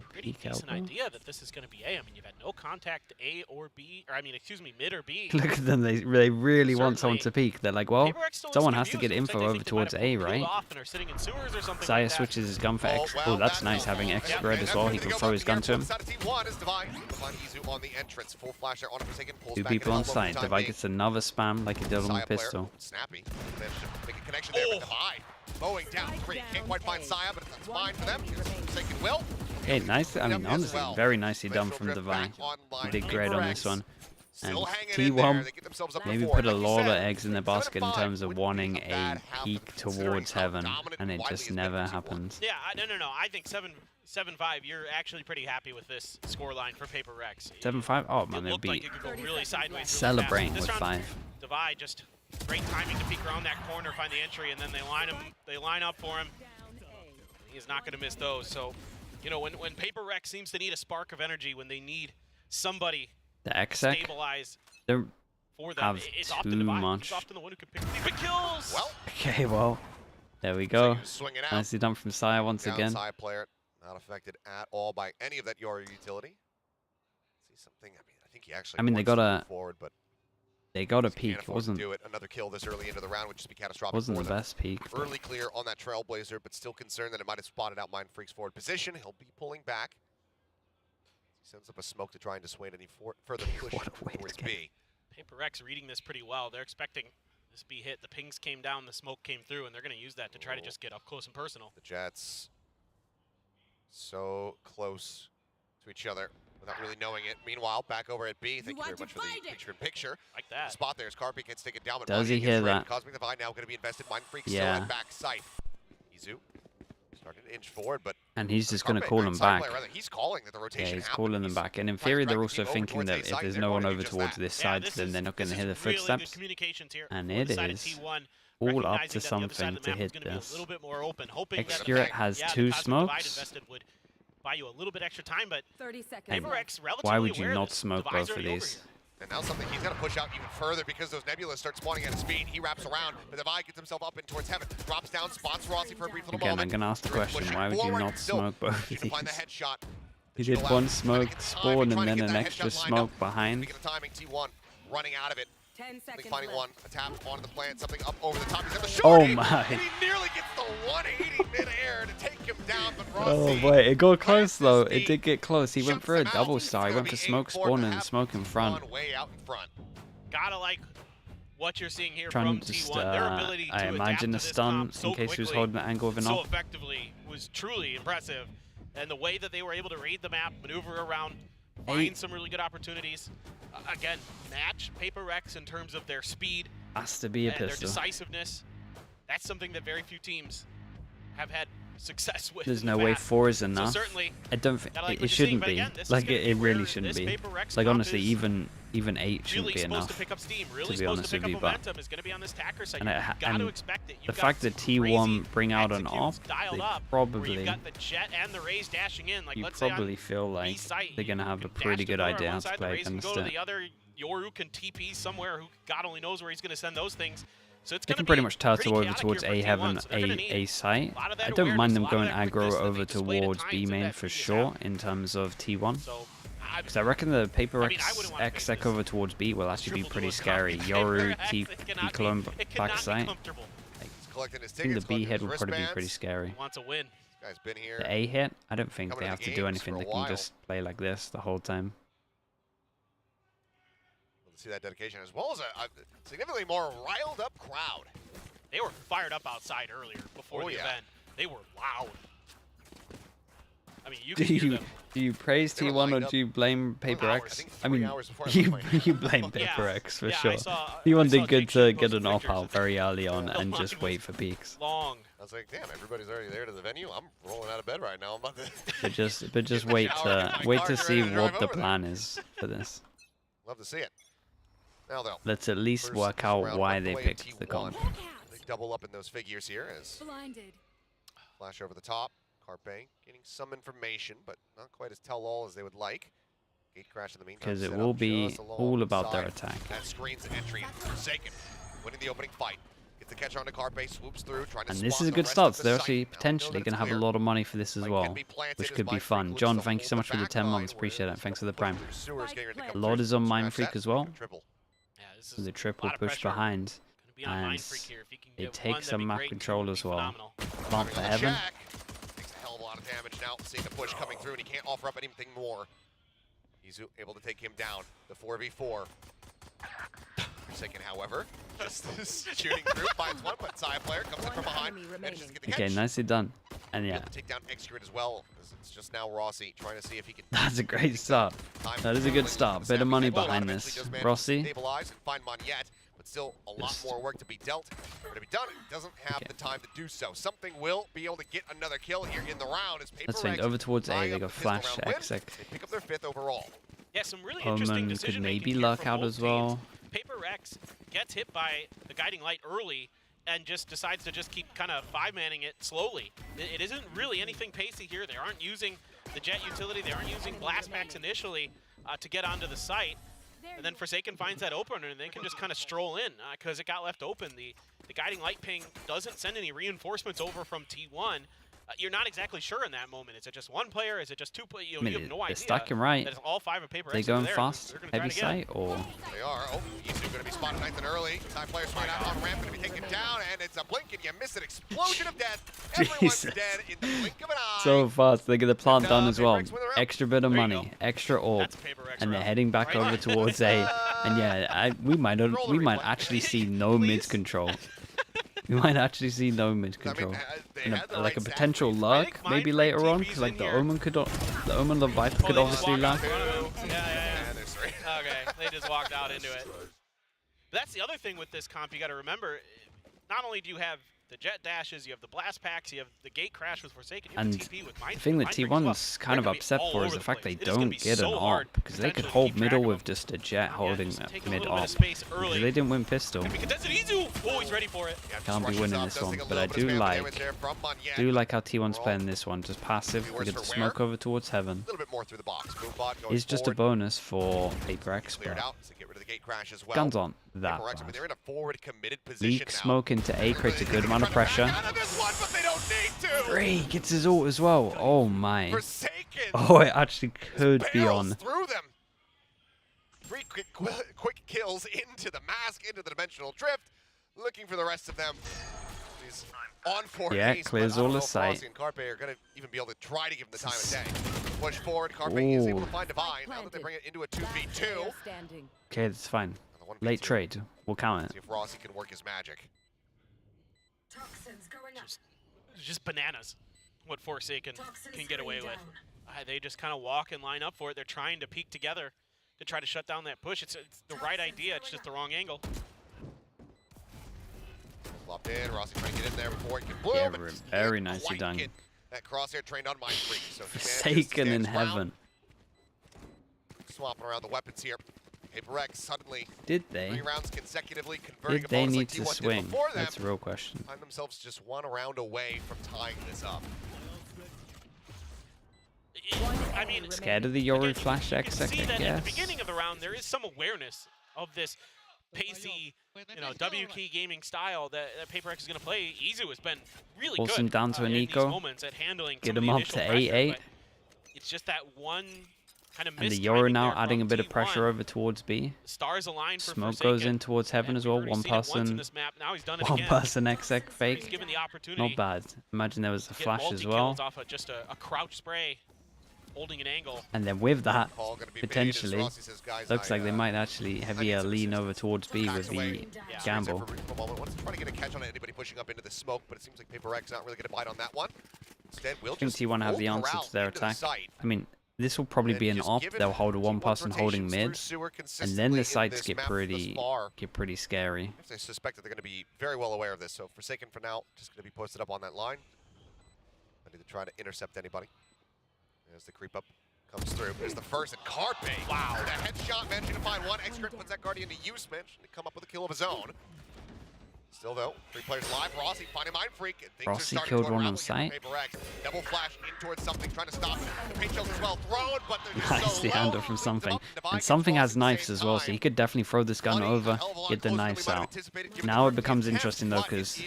pretty decent idea that this is going to be A. I mean, you've had no contact A or B, or I mean, excuse me, mid or B. Look at them. They really want someone to peek. They're like, well, someone has to get info over towards A, right? Saya switches his gun for X. Oh, that's nice having X spread as well. He can throw his gun to him. 2 people on site. Divide gets another spam like he did on the pistol. Snappy. Make a connection there with Divide. Mowing down 3. Can't quite find Saya, but that's fine for them. Forsaken will. Okay, nice. I mean, honestly, very nicely done from Divine. He did great on this one. And T1 maybe put a lot of eggs in their basket in terms of wanting a peek towards heaven, and it just never happened. Yeah, no. I think 7-5. You're actually pretty happy with this scoreline for PaperX. 7-5. Oh man, they'd be celebrating with 5. Divide just great timing to peek around that corner, find the entry, and then they line up for him. He's not going to miss those. So, you know, when PaperX seems to need a spark of energy, when they need somebody the to stabilize for them, it's often Divide. He's often the one who can pick kills. Well, okay, well, there we go. Nicely done from Saya once again. Side player not affected at all by any of that Yoru utility. See something. I mean, I think he actually. I mean, they got a forward, but. They got a peek. It wasn't. Another kill this early into the round would just be catastrophic. Wasn't the best peek. Early clear on that Trailblazer, but still concerned that it might have spotted out Mind Freak's forward position. He'll be pulling back. He sends up a smoke to try and dissuade any further push towards B. PaperX reading this pretty well. They're expecting this B hit. The pings came down, the smoke came through, and they're going to use that to try to just get up close and personal. The Jets so close to each other. Without really knowing it. Meanwhile, back over at B. Thank you very much for the picture-in-picture. Like that. The spot there is Carpy gets taken down. But does he hear that? Cosmic Divide now going to be invested. Mind Freak still yeah. at back sight. Izu starting to inch forward, but and he's just going to call them back. He's calling that the rotation. Yeah, he's calling them back. And in theory, they're also thinking that if there's no one over towards this side, then they're not going to hear the footsteps. And it is. all up recognizing to that the other side something of the to map is hit gonna be a this. little bit more open, hoping that Xcurate has yeah, 2 the Cosmic Divide smokes. invested would buy you a little bit extra time, but 30 seconds. Hey, Paper X relatively why would you aware not that smoke Divide's both of already over these? here. And now something he's got to push out even further because those nebulas start spawning at speed. He wraps around, but Divide gets himself up and towards heaven. Drops down, spots Rossi for a brief little Again, moment. I'm going to ask the question, why would you not smoke both of You can find the these? headshot. He did one smoked spawn and then an extra smoke behind. Speaking of timing, T1 running out of it. 10 seconds Finding left. one, a tap onto the plant, something up over the top. He's got the Oh shorty, my. And he nearly gets the 180 mid-air to take him down, but Oh Rossi boy, it got close plants though. his It feet, did get close. He went shuts for a them out. double It's star. He gonna went be for smoke 8-4 spawn to and have smoke in front. T1 way out in front. Gotta like what you're seeing here Trying from to just, T1. Their ability I to imagine a adapt to this stun comp so in case he was quickly, holding the angle of an so off. effectively was truly impressive. And the way that they were able to read the map, maneuver around, find some really good opportunities. Again, match Paper Rex in terms of their speed Has to be a and their pistol. decisiveness. That's something that very few teams have had success with. There's in no the way past. 4 is So enough. certainly, I don't think gotta like it what you're seeing, shouldn't but be. again, this is Like gonna it be really where shouldn't this be. Paper Rex Like comp honestly, is even 8 shouldn't really be supposed enough. to pick up steam, really to be supposed honest to pick with up you, but- momentum is going to be on this tacker side. And You've it got to and expect it. You've the got fact that crazy T1 bring out an executes op, dialed they up, where probably you've got the Jet and the Raze dashing in. Like, you let's say probably on feel like B site, they're gonna you have a can pretty dash good the door on idea one how to side, the play Raze can against go to it. the other. Yoru can TP somewhere who God only knows where he's going to send those things. So it's They going to can be pretty much turtle pretty over chaotic towards here A for heaven, T1, so they're gonna need A site. a lot of I that don't mind awareness, them a lot going of that aggro quickness that over they displayed at towards times B in main that for previous sure half. in terms of T1. So Because I reckon the Paper I mean, I X wouldn't wanna face exec this. over towards B will actually be triple pretty duelist scary. comp. Yoru, Paper X, T it cannot clone be- it cannot be backside. comfortable. He's collecting his I think tickets, the B collecting head his will probably be pretty wristbands. scary. Wants a win. This guy's been here. The A hit, I don't think Coming they to have the to do games anything. for a They can while. just play like this the whole time. We'll see that dedication as well as a significantly more riled up crowd. They were fired up outside earlier before the event. They were loud. I mean, you Do can hear you them. do you praise They were T1 lined or up do you blame Paper hours, I X? think I mean, 3 hours before the you fight. you blame Yeah. Paper X for Yeah, sure. I saw T1 did good Jake to post get some an op pictures. out very early on The and line just wait was for peaks. long. I was like, damn, everybody's already there to the venue. I'm rolling out of bed right now. I'm about to But just the wait shower, get my wait car, to get see ready to what drive the over there. plan is for this. love to see it. Now though, Let's at least first work out round why up they way picked the T1. comp. They double up in those figures here as Blinded. flash over the top. Carpe getting some information, but not quite as tell-all as they would like. Gate crash in the meantime. Because it set will up be just along all the about their side. attack. That screens entry. Forsaken winning the opening fight. Gets the catch onto Carpe, swoops through, trying to And this spot is a the good rest start, of so the they're site. actually Now we know potentially that going to it's have a clear. lot of money for this as Fight well, can be planted which as could be Mind fun. Freak John, looks to thank you so hold much for the back 10 line, months. Appreciate it. whereas Thanks for the the prime. pursuers getting ready to A come lot through. is on Scratch Mind Freak that, as well. Triple. Yeah, this The is triple a lot of push pressure. behind. Gonna be on Mind And Freak here. If he can it get takes one, some that'd be map great. control Two would as be well. phenomenal. Plant for On the heaven. check. Takes a hell of a lot of damage now, seeing the push coming through, and he can't offer up anything more. He's able to take him down. The 4v4. Forsaken, however, just shooting through, finds one, but side player comes in from behind, manages to get the catch. Okay, nicely done. And yeah, Able to take down Xcurate as well. It's just now Rossi trying to see if he can. that's a great start. That is a good start. Bit of money behind this. Rossi. Stabilize and find Monette, but still a lot Just- more work to be dealt. Or to be done, it doesn't have the time to do so. Something will be able to get another kill here in the round as Paper Let's think Rex over towards A. tying They up got the pistol flash, round win. exec. They pick up their 5th overall. Yeah, some really interesting Omen could decision maybe making luck out both as well. teams. Paper Rex gets hit by the guiding light early and just decides to just keep kind of 5-manning it slowly. It isn't really anything pacey here. They aren't using the jet utility. They aren't using blast packs initially to get onto the site. And then Forsaken finds that opener, and they can just kind of stroll in because it got left open. The guiding light ping doesn't send any reinforcements over from T1. You're not exactly sure in that moment. Is it just one player? Is it just two players? You, I mean, you have no they're idea. stuck and right. That is all 5 of Paper They X going over there. fast, They're gonna try heavy it again. sight, or They are. Oh, Isu going to be spotted nice and early. Side player straight out on ramp, going to be taken down, and it's a blink and you miss an explosion of death. Everyone's Jesus. dead in the blink of an eye. so fast. They get the plant done as Paper well. Rex win the round. Extra bit of There you money, go. extra orb, That's a Paper X and they're round. heading back Right over on. towards A. And yeah, we might actually see no mid Please. control. We might actually see no mid I mean, control. they And had the like a right stats, potential but lurk, think maybe Mind later Freak on, TV's because like in the here. Omen the Omen, the Viper could they just obviously walked out lurk. in front of him. Yeah. And there's 3. Okay, they just walked out into it. But that's the other thing with this comp you got to remember. Not only do you have the jet dashes, you have the blast packs, you have the gate crash with Forsaken, you have And the TP with the thing that T1's kind of upset for is the fact they don't get an AWP, because they could hold middle with just a jet holding mid AWP, because they didn't win pistol. Oh, he's ready for it. Can't be winning this one, but I do like how T1's playing this one, just passive. We get the smoke over towards heaven. A little bit more through the box. It's just a bonus for Paper X, but guns on that. They're in a forward committed position Leak smoke into A creates a good amount of pressure. Free gets his ult as well. Oh my. Oh, it actually could be on. Through them. 3 quick kills into the mask, into the dimensional drift. Looking for the rest of them. He's on for yeah, clears all the sight. And Carpe are going to even be able to try to give him the time of day. Push forward. Carpe is able to find Divine. Now that they bring it into a 2v2. Okay, that's fine. Late trade. We'll count it. See if Rossi can work his magic. Just bananas what Forsaken can get away with. They just kind of walk and line up for it. They're trying to peek together to try to shut down that push. It's the right idea. It's just the wrong angle. Flopped in. Rossi trying to get in there before it can bloom. Yeah, very nicely done. That crosshair trained on Mind Freak. So Forsaken in heaven. Swapping around the weapons here. Paper X suddenly. Did they? 3 rounds consecutively converting. Did they need to swing? That's a real question. Find themselves just 1 round away from tying this up. I mean, scared of the Yoru Flash X, I guess. At the beginning of the round, there is some awareness of this pacey, W key gaming style that Paper X is going to play. Izu has been really Force good him down to an eco. At handling get him up to 8-8. It's just that one kind of and the Yoru now adding a bit of pressure over towards B. Stars aligned for Smoke goes in towards heaven as well. One person XX fake. Not bad. Imagine there was a flash as well. Off of just a crouch spray. Holding an angle. And then with that, potentially, looks like they might actually heavier lean over towards B with the gamble. Trying to get a catch on anybody pushing up into the smoke, but it seems like Paper X not really going to bite on that one. Instead, I think T1 have the answer to their attack. I mean, this will probably be an op. They'll hold a 1 person holding mid, and then the sites get pretty scary. I suspect that they're going to be very well aware of this. So Forsaken for now, just going to be posted up on that line. Ready to try to intercept anybody. As the creep up comes through. There's the first and Carpe. Wow. That headshot managing to find one. X-Crit puts that Guardian to use. Managing to come up with a kill of his own. Still though, 3 players alive. Rossi finding Mind Freak. And things Rossi are killed one on site. Double flash in towards something, trying to stop it. The paint shells as well thrown, but they're just nice, so the handle from something. And something has knives as well, so he could definitely throw this gun over, get the knives out. Now it becomes interesting though, because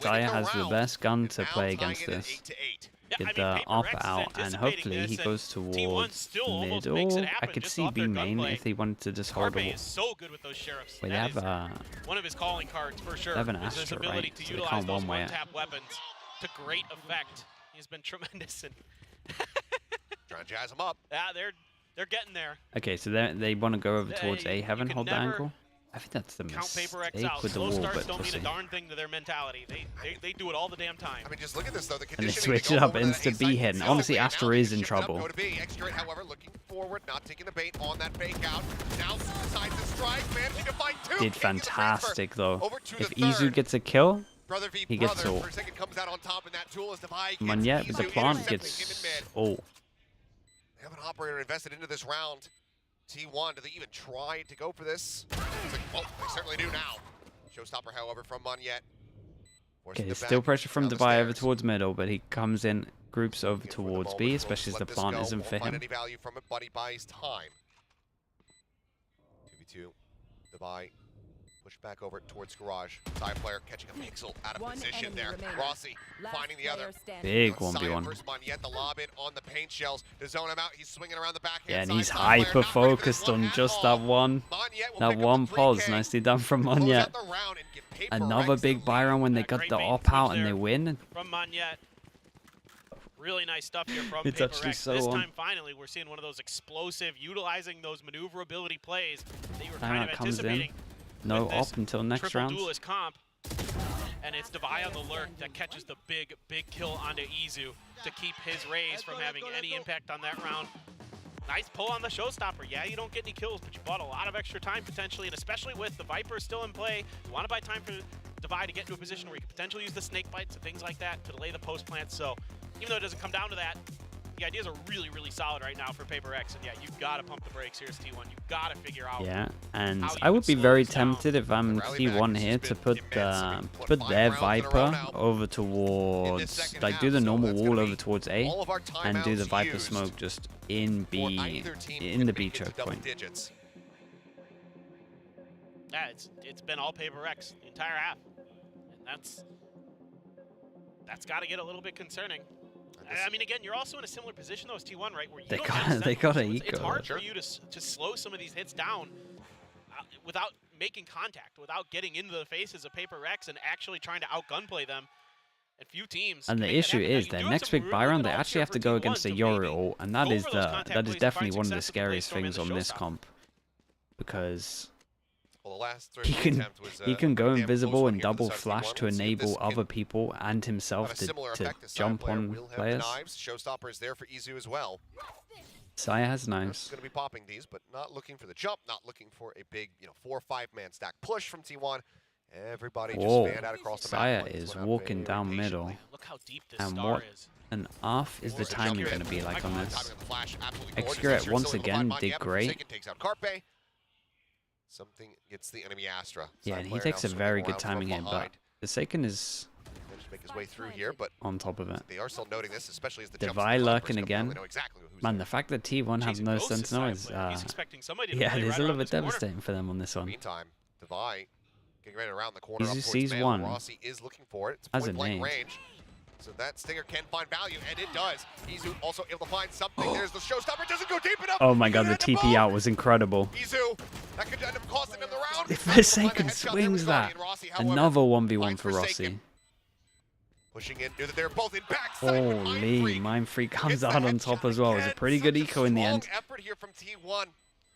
Zaya has the best gun to play against this. Get the op out, and hopefully he goes towards mid, or I could see B main if he wanted to just hold a wall. Wait, they have one of his calling cards for sure. They have an Astra, right? So they can't one-way it. Weapons to great effect. He's been tremendous. And trying to jazz him up. Yeah, they're getting there. Okay, so they want to go over towards A heaven, hold the angle. I think that's the mistake with the wall, but don't we'll mean see. a darn thing to their mentality. They do it all the damn time. I mean, just look at this though. The and they switch it up insta B hidden. Honestly, Astra is in trouble. X-Crit, however, looking forward, not taking the bait on that fake out. Now decides to strike, managing to find 2. Did fantastic though. If Izu gets a kill, he gets all. Monyet with the plant gets all. They have an operator invested into this round. T1, do they even try to go for this? It's like, well, they certainly do now. Showstopper, however, from Monyet. Okay, still pressure from Dubai over towards middle, but he comes in groups over towards B, especially as the plant isn't for him. Any value from it, but he buys time. 2v2, Dubai. Push back over towards Garage. Side player catching a pixel out of position there. Rossi finding the other. Big 1v1. The lob in on the paint shells to zone him out. He's swinging around the backhand. Yeah, and he's hyper focused on just that one pause. Nicely done from Monyet. Another big buy round when they got the op out and they win. From Monyet. Really nice stuff here from It's actually so This time, finally, we're seeing one of those explosive, utilizing those maneuverability plays that you were kind of anticipating. No op until next round. Duelist comp, and it's Divai on the lurk that catches the big kill onto Izu to keep his raise from having any impact on that round. Nice pull on the showstopper. Yeah, you don't get any kills, but you bought a lot of extra time potentially, and especially with the Viper still in play, you want to buy time for Divide to get into a position where you can potentially use the snake bites and things like that to delay the post plants. So even though it doesn't come down to that, the ideas are really, really solid right now for Paper X. And yeah, you've got to pump the brakes here as T1. You've got to figure out. Yeah, and I would be very tempted if I'm T1 here to put their Viper over towards, like do the normal wall over towards A and do the Viper smoke just in B, in the B choke point. Yeah, it's been all Paper X the entire half, and that's got to get a little bit concerning. I mean, again, you're also in a similar position though as T1, right? Where you they got a eco. It's hard for you to slow some of these hits down without making contact, without getting into the faces of Paper X and actually trying to out-gunplay them. And few teams. And the issue is their next big buy round, they actually have to go against the Yoru ult, and that is definitely one of the scariest things on this comp, because he can go invisible and double flash to enable other people and himself to jump on players. Showstopper is there for Izu as well. Saya has knives. Going to be popping these, but not looking for the jump, not looking for a big, 4 or 5 man stack push from T1. Everybody just fanned out across the Saya is walking down middle. Look how deep this and star what is. an off is the timing going to be like on this? Xgret once again did great. Takes out Carpe. Something gets the enemy Astra. Yeah, and he takes a very good timing here, but the Forsaken is make his way through here, but on top of it. They are still noting this, especially as the Divide lurking again. Exactly Man, the fact that T1 has no Sentinel is yeah, it is a little bit devastating for them on this one. Meantime, Divide getting ready around the corner. Izu sees one. Rossi is looking for it. It's as a point blank nade. range. So that Stinger can find value, and it does. Izu also able to find something. There's the showstopper. It doesn't go deep enough. Oh my god, the TP out was incredible. Izu, that could end up costing him the round. The Forsaken swings that. Another 1v1 for Rossi. Pushing in, knew that they were both in backside. Holy, Mind Freak comes out on top as well. It was a pretty good eco in the end. Effort here from T1.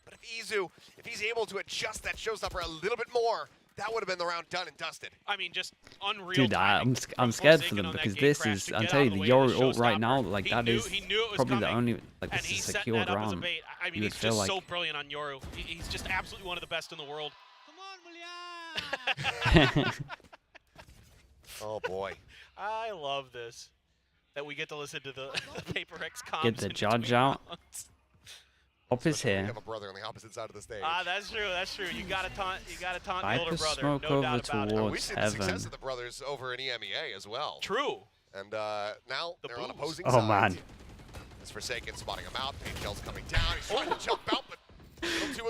But if Izu, if he's able to adjust that showstopper a little bit more, that would have been the round done and dusted. I mean, just unreal. Dude, I'm scared for them because this is, I'm telling you, the Yoru ult right now, like that is probably the only, like this is a secured round. I mean, he's just so brilliant on Yoru. He's just absolutely one of the best in the world. Come on, William! Oh boy. I love this. That we get to listen to the Paper X comms. Get the judge out. Op is here. You have a brother on the opposite side of the stage. That's true. That's true. You gotta taunt the Viper older brother. smoke No over doubt about it. towards We've seen the success of the brothers over in EMEA as well. True. And now they're on opposing oh sides. Man. It's Forsaken spotting him out. Pain Shell's coming down. He's trying to jump out, but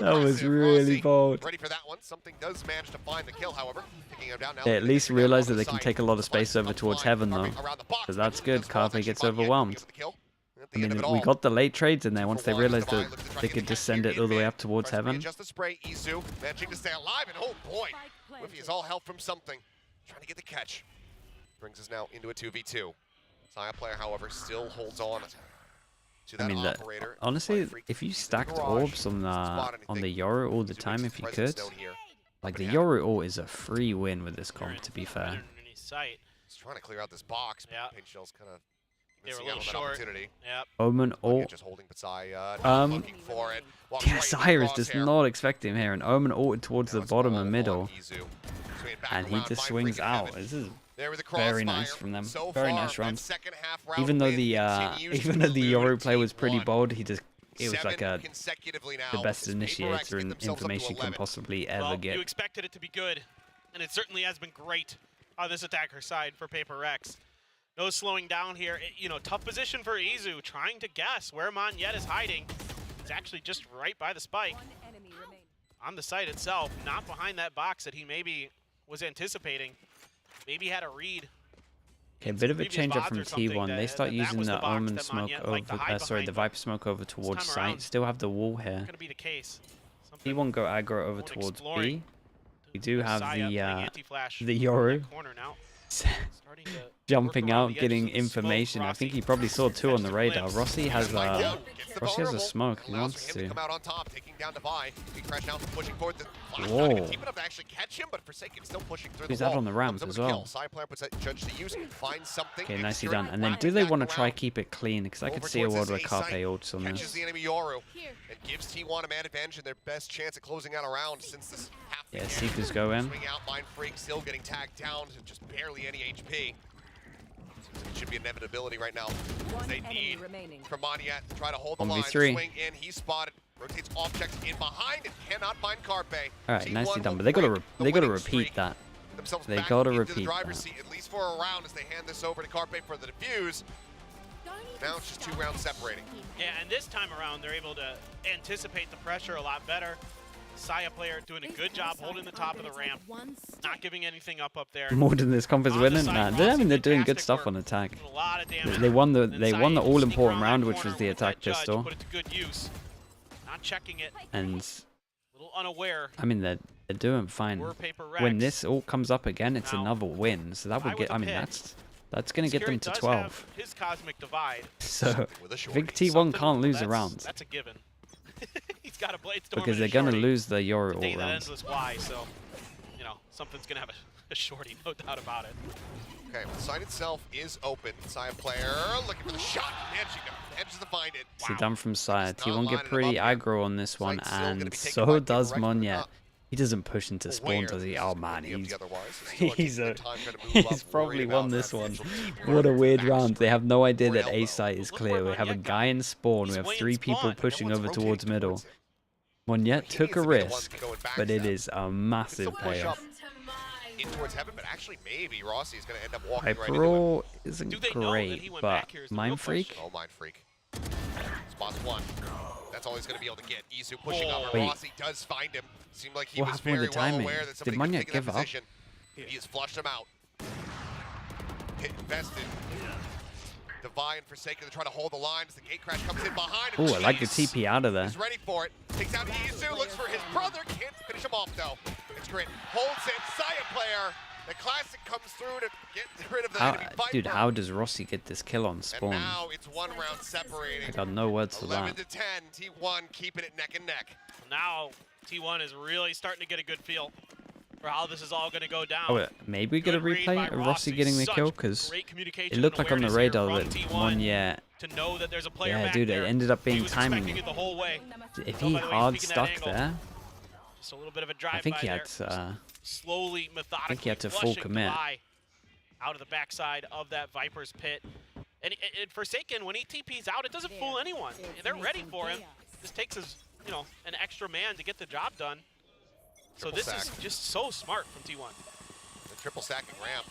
that was really bold. Ready for that one. Something does manage to find the kill, however. Picking him down now. They at least realize that they can take a lot of space over towards heaven, though. So that's good. Carpe gets overwhelmed. I mean, we got the late trades in there once they realized that they could just send it all the way up towards heaven. Just the spray, Izu managing to stay alive, and oh boy, Whiffy is all help from something. Trying to get the catch. Brings us now into a 2v2. Saya player, however, still holds on. I mean, honestly, if you stacked orbs on the Yoru all the time, if you could, like the Yoru ult is a free win with this comp, to be fair. He's trying to clear out this box, but Pain Shell's kind of missing out on that opportunity. Omen ult. Just holding Batsai, looking for it. Yeah, Cyrus does not expect him here, and Omen ulted towards the bottom and middle, and he just swings out. This is very nice from them. Very nice runs. Even though the Yoru play was pretty bold, it was like the best initiator and information you can possibly ever get. You expected it to be good, and it certainly has been great on this attacker side for Paper X. No slowing down here. Tough position for Izu, trying to guess where Monyet is hiding. He's actually just right by the spike on the site itself, not behind that box that he maybe was anticipating. Maybe had a read. Okay, a bit of a change up from T1. They start using the Omen smoke over, the Viper smoke over towards site. Still have the wall here. Gonna be the case. T1 go aggro over towards B. We do have the Yoru. Starting to jumping around out, the getting edges of the smoke. information. I think Rossi he probably saw gets 2 on a the radar. glimpse. Rossi has a Vulnerable. smoke. He Allows wants for him to. come out on top, taking down Devi. Big crash now, pushing forward. The flash Whoa. not even deep enough to actually catch him, but Forsaken still pushing through He's the wall. out on the ramp Comes as up with a well. kill. Side player puts that judge to use, finds something. Okay, nicely Extra. done. And then Back do they want to around. try keep it clean? Because I could Over see a towards world this where A Carpe site. ults on Catches this. the enemy Yoru Here. and gives T1 a man advantage and their best chance at closing out a round since this half Yeah, began. Seekers go in. Swing out, Mind Freak still getting tagged down to just barely any HP. Seems like it should be inevitability right now. One They enemy need remaining. Kermaniat to try to hold the 1v3. line. Swing in, he's spotted, rotates objects in behind and cannot find Carpe. All right, T1 nicely done. will But they gotta break the they gotta winning repeat streak. that. Themselves They back gotta into repeat the driver's that. seat, at least for a round, as they hand this over to Carpe for the defuse. Now it's just 2 rounds separating. Yeah, and this time around, they're able to anticipate the pressure a lot better. Saya player doing a good job holding the top of the ramp, not giving anything up there. More than this comp is On the winning. side, Nah, Rossi, I mean they're doing good fantastic stuff work. on attack. Doing a lot of damage. They won the Then they won the Saya all sneak important around round, that which was corner the with that attack judge, pistol. Put it to good use. Not checking it. And A little unaware. I mean they're doing fine. We're paper When Rex. this all comes up again, it's Now, another win. So that Devi would with get. I a mean pick. that's gonna get them Security to does 12. have his cosmic divide. So With a I shorty. think T1 Something- can't lose the that's- rounds That's a given. He's got a blade storm because and they're a gonna shorty. lose the Yoru The all day that rounds. ends was why, so you know something's gonna have a shorty, no doubt about it. Okay, well, the site itself is open. Saya player looking for the shot. Manages to find it. See done from side. It's T1 not get lining pretty them up aggro on this one, Site's still gonna and be taken so by does Direct, but Monyet. not He doesn't push into spawn, aware does he? this Oh is gonna man, be empty he's otherwise. So still are he's taking a their time trying to move he's up, probably worried won about this that one. potential team What a where weird back round. They have no idea or that A elbow. site is Look clear. where We have a Monyet guy in spawn. We He's have way in 3 people spawn. pushing Everyone's over towards rotating middle. towards it. Monyet He took needs a to be the one risk, going back but to it that. is a massive Still push payoff. up in towards heaven, but actually maybe Rossi is going to end up walking right into it. Hyperroll Do isn't they know that he great, went but back here is the real Mind Freak. question. Oh, Mind Freak. Spots 1. That's all he's going to be able to get. Izu pushing up, and Wait. Rossi does find him. Seemed like he What was happened with very the well timing? aware that Did somebody Monyet could take give that up? position. He has flushed him out. Hit invested. Devi and Forsaken to try to hold the line as the gate crash comes in behind him. Oh, I like the Jeez. TP out of there. He's ready for it. Takes out Izu, looks for his brother, can't finish him off though. It's Grit, holds it, Saya player. The classic comes through to get rid of the enemy Viper. Dude, how does Rossi get this kill on And spawn? now it's 1 round separating. I got no words for 11 that. to 10, T1 keeping it neck and neck. Now T1 is really starting to get a good feel for how this is all going to go down. Oh, maybe we get a Good read by replay of Rossi getting the Such kill because great communication it looked and like on the awareness here radar from that T1 Monyet. to know that there's a player Yeah, back dude, there. it ended up He being was timing. expecting it the whole way. If Oh, he by the way, hard peeking that stuck angle. there, Just a little bit of a drive I think by he there. had to. Slowly, methodically he had to full flushing commit. Devi out of the backside of that Viper's pit. And Forsaken, when he TP's out, it doesn't fool anyone. They're ready for him. This takes us, an extra man to get the job done. So Triple this sack. is just so smart from T1. The triple stacking ramp.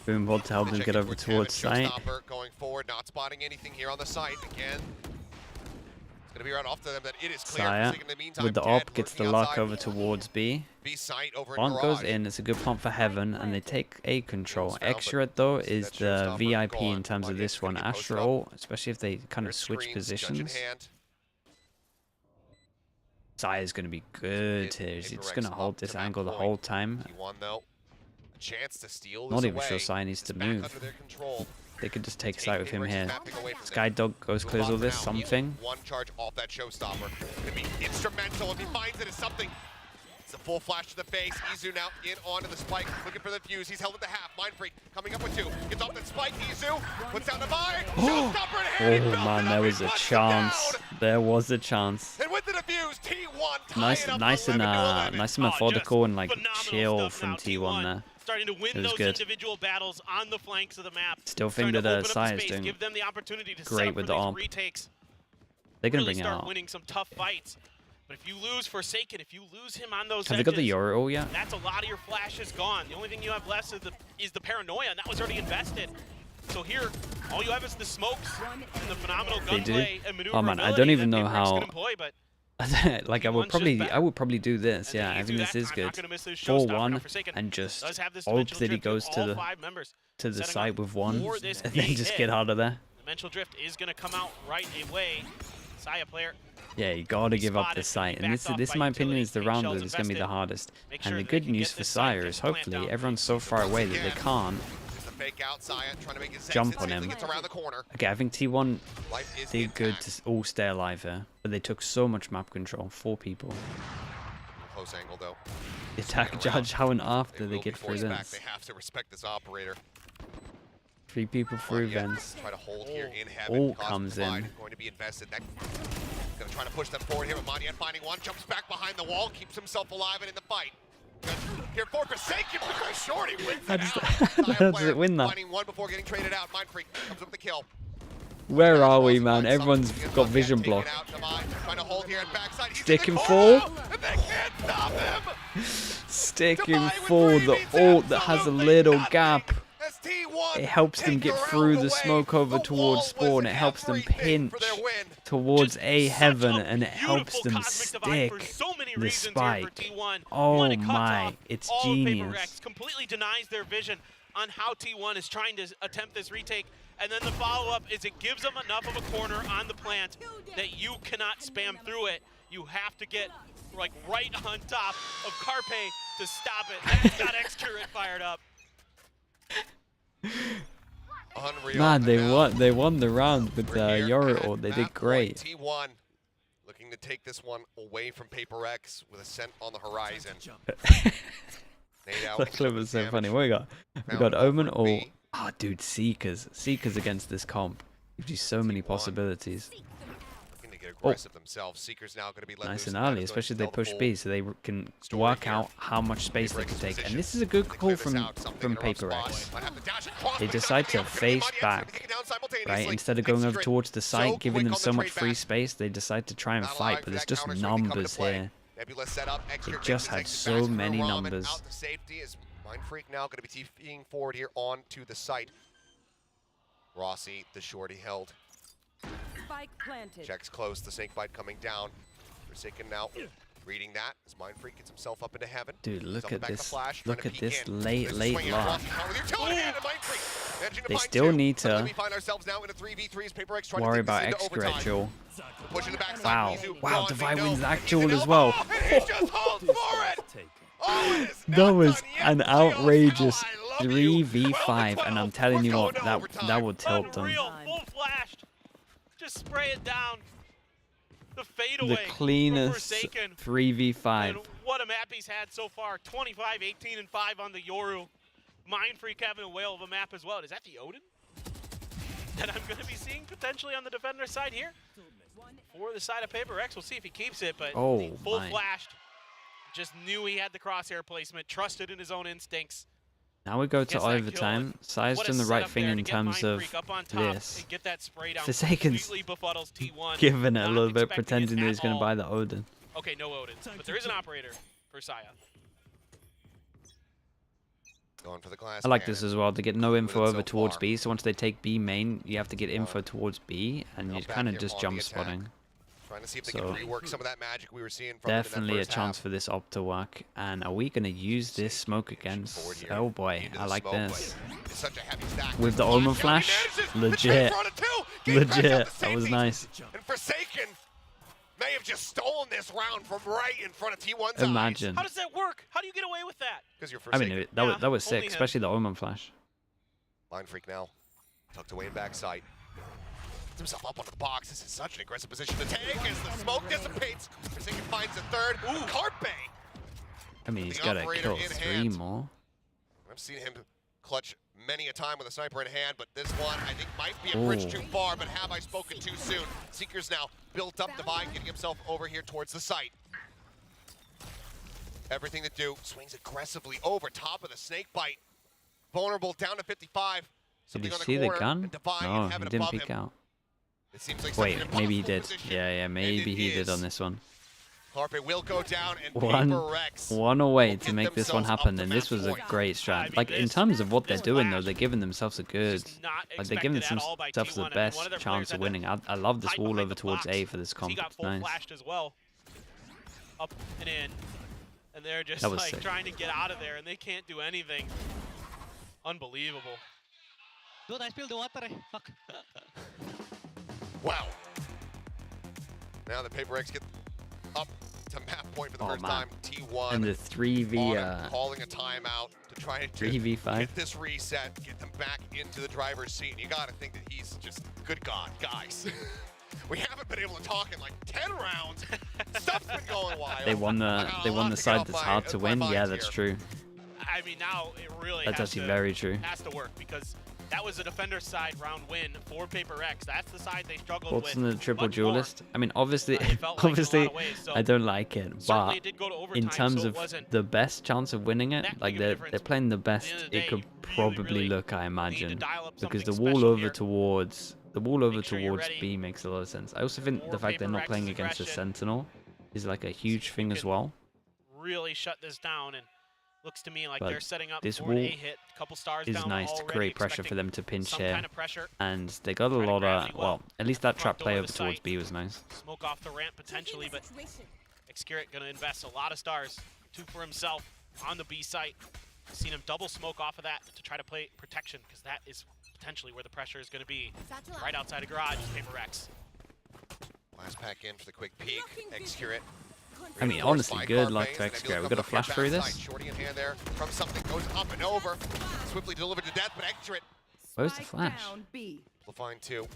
Boom bot to help them Check get in over Kevin, towards site. Showstopper going forward, not spotting anything here on the site. Again, it's going to be right off to them that it is clear. Saya In the meantime, with the dead, op gets the lurking lock outside. over towards B. B site over in Plant goes garage. in, it's a good plant for Heaven, and they take A control. Almost found, but Extra though see is that the showstopper VIP gone. in terms of Monyet's this one. gonna get posted Astra up. ult, especially if they kind Their of switch screens, judge in positions. hand. Saya's going to be good here. He's just going to hold this angle the whole time. T1 though, a chance to steal Not this even sure away. Saya needs It's to back move. under their control. They could just take Take sight with him Abrams here. mapping away from them. Skydog goes Move clears on all for this, now. He's something. One charge off that showstopper. Could be instrumental if he finds it as something. It's a full flash to the face. Izu now in onto the spike, looking for the fuse. He's held at the half. Mind Freak coming up with 2. Gets off that spike. Izu puts down the buy. Showstopper in hand. He Oh belts man, it up. there He was a puts it chance. down. There was a chance. And with the defuse, T1 tie Nice, it up nice and 11-11. nice and Oh, methodical just and like phenomenal chill stuff from now. T1 there. Starting to win It was those good. individual battles on the flanks of the map. Still Starting think to that open up the Saya's space, doing give them the opportunity to great set up with for the these AWP. retakes. They're gonna Really bring it start out. winning some tough fights. But if you lose Forsaken, if you lose him on those Have they got the edges, Yoru ult yet? that's a lot of your flashes gone. The only thing you have left is the paranoia, and that was already invested. So here, all you have is the smokes and the phenomenal They do? gunplay and maneuverability Oh man, I don't even that know Paper Rex how. can employ, but Like I T1's would just probably, back. I would probably do this. And Yeah, then I you think do this that, is I'm good. not gonna miss this showstopper. Now 4-1 Forsaken and just does have this hope dimensional that he drift with goes to all the 5 members to the setting side up with 1 for this and then big just hit. get out of there. Dimensional drift is going to come out right away. Saya player. Yeah, you gotta give up Spotted, the site, backed and this, off in by my opinion, utility. is the Pink round shells that is gonna be the invested. hardest. Make And sure the that good they can news get for this side Sire is plant hopefully down. everyone's so far away that they can't fake out, Saya, trying to make his jump on him. Gets around the corner. Okay, I think T1 Life did good to all stay alive here, but they took so much map control. 4 people. Close angle though. The attack judge, how and after they get through this. They have to respect this operator. 3 people through vents. Try to hold here in heaven. All comes in. Going to be invested. Gonna try to push them forward here, but Madian finding one, jumps back behind the wall, keeps himself alive and in the fight. Here for Forsaken, because Shorty wins it out. How does it win that? Finding one before getting traded out. Mindfreak comes up with the kill. Where are we, man? Everyone's got vision block. Stick him full. Stick him full. The ult that has a little gap. It helps them get through the smoke over towards spawn. It helps them pinch towards A heaven, and it helps them stick the spike. Oh my, it's genius. Completely denies their vision on how T1 is trying to attempt this retake. And then the follow-up is it gives them enough of a corner on the plant that you cannot spam through it. You have to get like right on top of Carpe to stop it. That's got X-Current fired up. Unreal. Man, they won the round with Yoru ult. They did great. T1 looking to take this one away from Paper X with Ascent on the horizon. That clip was so funny. What we got? We got Omen ult. Ah, dude, Seekers against this comp gives you so many possibilities. Looking to get aggressive themselves. Seekers now going to be nice and early, especially if they push B, so they can work out how much space they can take. And this is a good call from Paper X. They decide to face back, right? Instead of going over towards the site, giving them so much free space, they decide to try and fight. But there's just numbers here. They just have so many numbers. Mindfreak now going to be TPing forward here on to the site. Rossi, the shorty held. Spike planted. Checks close, the snake bite coming down. Forsaken now reading that as Mindfreak gets himself up into heaven. Dude, look at this. Look at this late lock. They still need to worry about extra actual. Wow. Wow, Divine wins the actual as well. That was an outrageous 3v5, and I'm telling you what, that would tilt them. Full flashed. Just spray it down. The fadeaway. The cleanest 3v5. And what a map he's had so far. 25, 18, and 5 on the Yoru. Mindfreak having a whale of a map as well. Is that the Odin that I'm going to be seeing potentially on the defender side here? For the side of Paper X, we'll see if he keeps it, but full flashed. Just knew he had the crosshair placement, trusted in his own instincts. Now we go to overtime. Sai's done the right thing in terms of this. Forsaken's giving it a little bit, pretending that he's going to buy the Odin. Okay, no Odin, but there is an operator for Saya. Going for the glass. I like this as well. They get no info over towards B, so once they take B main, you have to get info towards B, and you're kind of just jump spotting. Trying to see if they can rework some of that magic we were seeing from definitely a chance for this op to work. And are we going to use this smoke against? Oh boy, I like this. With the Omen flash, legit. Legit, that was nice. And Forsaken may have just stolen this round from right in front of T1's Imagine. How does that work? How do you get away with that? Because you're Forsaken. I mean, that was sick, especially the Omen flash. Mindfreak now, tucked away in backside. Himself up onto the box. This is such an aggressive position to take as the smoke dissipates. Forsaken finds a third. Ooh, Carpe! I mean, he's got to kill 3 more. I've seen him clutch many a time with a sniper in hand, but this one I think might be a bridge too far, but have I spoken too soon? Seekers now built up Divine, getting himself over here towards the site. Everything to do, swings aggressively over top of the snake bite. Vulnerable down to 55. Did you see the gun? No, he didn't peek out. It seems like wait, maybe he did. Yeah, maybe he did on this one. Carpe will go down and one away to make this one happen, and this was a great strat. Like, in terms of what they're doing, though, they're giving themselves a good... Like, they're giving themselves the best chance of winning. I love this wall over towards A for this comp. It's nice. As well. Up and in. And they're just, like, trying to get out of there, and they can't do anything. Unbelievable. Dude, I spilled the water. Fuck. Wow. Now the Paper X get up to map point for the first time. T1 and the 3v calling a timeout to try to 3v5 get this reset, get them back into the driver's seat. And you got to think that he's just, good God, guys. We haven't been able to talk in like 10 rounds. Stuff's been going wild. They won the side that's hard to win. Yeah, that's true. I mean, now it really That's actually very true. has to work, because that was a defender side round win for Paper X. That's the side they struggled Thoughts with. on the triple much duelist? I mean, obviously, it felt like in a obviously, lot of ways, so I don't like it, certainly but it did go to overtime, in terms so it of wasn't the best chance of winning it, that like big of a they're difference. playing the best At the end of the it day, could you probably really look, I need to imagine, dial up because the something wall special over here. towards Make sure you're ready. B makes a lot of sense. I also think More the fact they're Paper not playing X's against a aggression. sentinel is like a huge thing as can well. really shut this down, and looks to me like But they're setting up this for an wall A-hit. Couple stars Is down nice to already, create pressure for expecting them to pinch some here, kind of pressure. and they got a Try to lot grab of, me well. well, at least that Front trap play door over to towards sight. B was nice. Smoke off the ramp potentially, but Xcurate gonna invest a lot of stars. 2 for himself on the B site. Seen him double smoke off of that to try to play protection, because that is potentially where the pressure is gonna be. Right outside of garage, Paper X. Last pack in for the quick peek. Xcurate. I mean, honestly, good luck to Xcurate. We got a flash through this. Shorty in hand there. From something goes up and over. Swiftly delivered to death, but Xcurate Where's the Spike flash? down B. will find 2.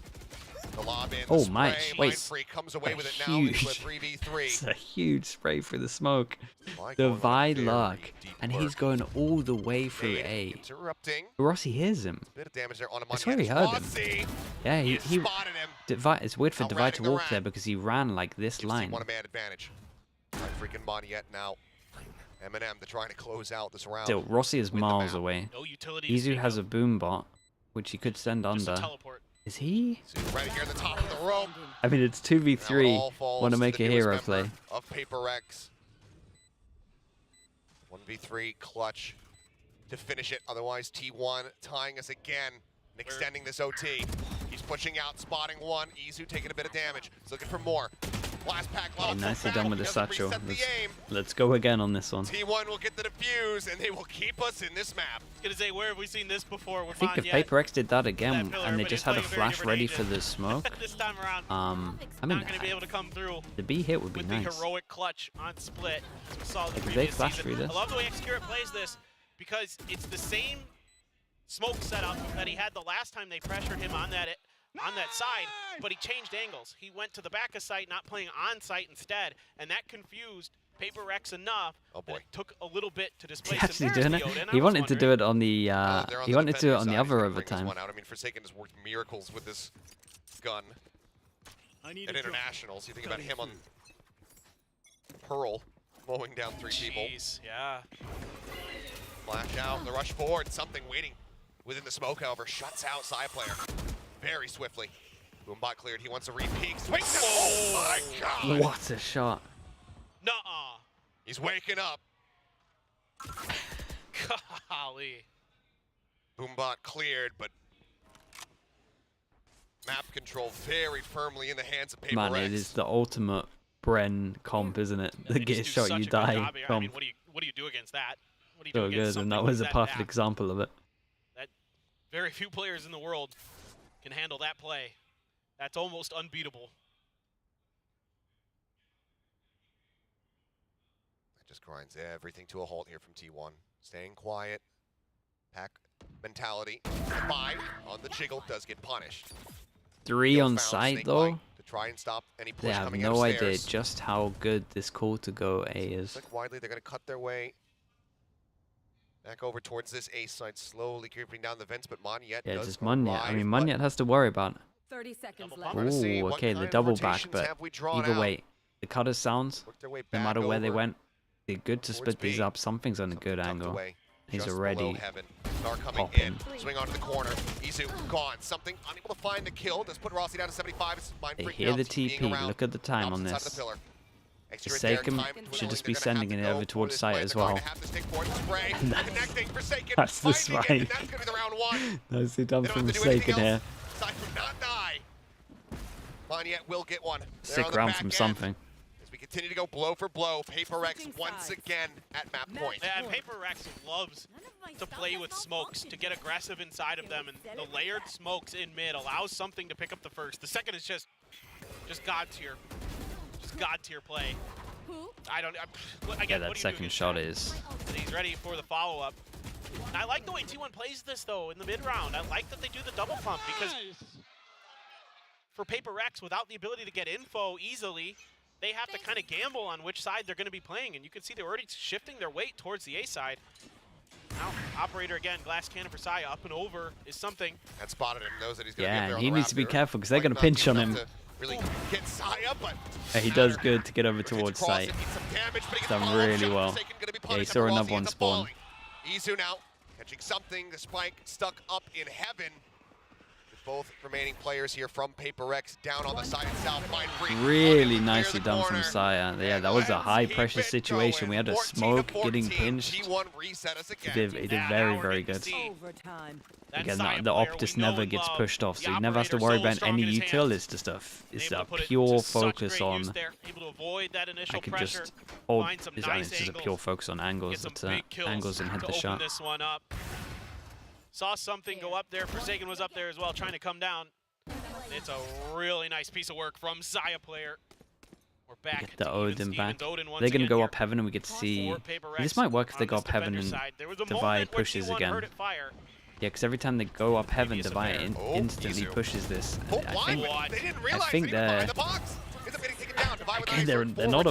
The lob in. Oh, the my, spray. wait. Mindfree comes away A with it now into a huge- 3v3. It's a huge spray through the smoke. Spy going on a Divide very luck, deep and lurk. he's going all the way through Nade A. interrupting. Rossi hears him. Bit of damage there on a I swear he heard him. Yeah, he spotted him. It's weird for Divide to Outratting the walk rat. there because he ran like this Gives line. T1 a man advantage. Not freaking Moniette now. Eminem to trying to close out this round. Still, Rossi is Win the miles map. away. No utility. to Izu speak has a of. boom bot, which he could send Just a under. teleport. Is he? So right here at the top of the rope. I mean, it's Now it 2v3. all falls Want to to make the a newest hero member play. Of Paper X. 1v3 clutch to finish it. Otherwise, T1 tying us again and extending this OT. He's pushing out, spotting one. Izu taking a bit of damage. He's looking for more. Last pack Okay, lost. nicely done with the Doesn't satchel. reset the aim. Let's go again on this one. T1 will get the defuse, and they will keep us in this map. I was gonna say, where have we seen this before? I think if Paper X did that again, pillar, and they but just he's had a playing a very flash ready different for the smoke, this time around, I mean, not gonna be able to come through the B hit would be with nice. the heroic clutch on split. As we saw in the Like, if they previous flash season. through this. I love the way Xcurate plays this, because it's the same smoke setup that he had the last time they pressured him on that side, but he changed angles. He went to the back of sight, not playing on site instead, and that confused Paper X enough that it took a little bit to displace He's actually him. doing it. He wanted to do it on the. They're on He the wanted to do it defender on the side. other He's gonna bring this overtime. one out. I mean, Forsaken has worked miracles with this gun at internationals. You think about him on Pearl, mowing down 3 people. Jeez, yeah. Flash out, the rush forward, something waiting within the smoke, however, shuts out side player very swiftly. Boombot cleared, he wants a re-peek. Swings it! Oh my god! What a shot! Nuh-uh. He's waking up. Golly. Boombot cleared, but map control very firmly in the hands of Paper Man, X. it is the ultimate Bren comp, isn't it? Yeah, The they get just do shot, such you a good die job here. I mean, comp. what do you do against that? What do you do So against good, something and that was a that perfect bad? example of it. That very few players in the world can handle that play. That's almost unbeatable. That just grinds everything to a halt here from T1. Staying quiet. Pack mentality. 5 on the jiggle does get punished. 3 Still on found site Snake though. Bite to try and stop any push They have coming no idea upstairs. just how good this call to go A is. Looks like widely they're going to cut their way back over towards this A side, slowly creeping down the vents, but Moniette Yeah, does just Moniette. I arrive, mean, but Moniette has to worry about it. 30 seconds Double left. bump. We're gonna see Ooh, what okay, kind the of double back, rotations but have we drawn either out. way, the cutter sounds, Work their way no back matter where they over went, they're good to towards split these B. up. Something's on a Something good tucked angle. away, He's just already below heaven. Star coming popping. in, swing onto the corner. Izu gone. Something unable to find the kill. Does put Rossi down to 75. It's mind They freaking hear out, the being TP. around Look at the time on opposite side of this. the pillar. Xcurate Forsaken there, time should just they're be gonna have sending to it go over for towards this site play, as but they're well. gonna have to stick for it. Spray, And that's- connecting. Forsaken that's the finding it, spike. and that's gonna be the round 1. Nicely done They don't from have to do anything Forsaken here. else aside from not die. Moniette will get one. They're Sick on the round back from end. something. As we continue to go blow for blow, Paper X Switching once sides. again at map point. Yeah, and Paper X loves to play with smokes, to get aggressive inside of them, and the layered smokes in mid allows something to pick up the first. The second is just God tier. Just God tier play. Again, Yeah, that second shot is. And he's ready for the follow-up. I like the way T1 plays this, though, in the mid-round. I like that they do the double pump, because for Paper Rex, without the ability to get info easily, they have to kind of gamble on which side they're going to be playing. And you can see they're already shifting their weight towards the A side. Now, Operator again, glass cannon for Saya, up and over is something. And spotted him, knows that he's going to Yeah, get there he on the needs to be Raptor. careful because they're going to pinch on him. Really get Saya, but Yeah, he does good to get over towards cross sight. it, needs some damage, but he gets Done follow-up really shot. well. Forsaken gonna be Yeah, he punished, saw and another Rossi one ends up spawn. falling. Izu now catching something. The spike stuck up in heaven. With both remaining players here from Paper Rex down on the side itself. Really nicely done from Saya. Yeah, that was a high pressure situation. We had a smoke getting pinched. T1 reset us again. He did very, very good. Overtime. Again, the Optus never gets pushed off, so he never has to worry about any util. It's just a pure focus on. I could just hold. It's just a pure focus on angles. Angles and hit the shot. This one up. Saw something go up there. Forsaken was up there as well, trying to come down. It's a really nice piece of work from Saya player. We're back. Get the Odin back. They're gonna go up heaven, and we get to see. This might work if they go up heaven and Divide pushes again. Yeah, because every time they go up heaven, Divide instantly pushes this. I think they're. Okay, they're not.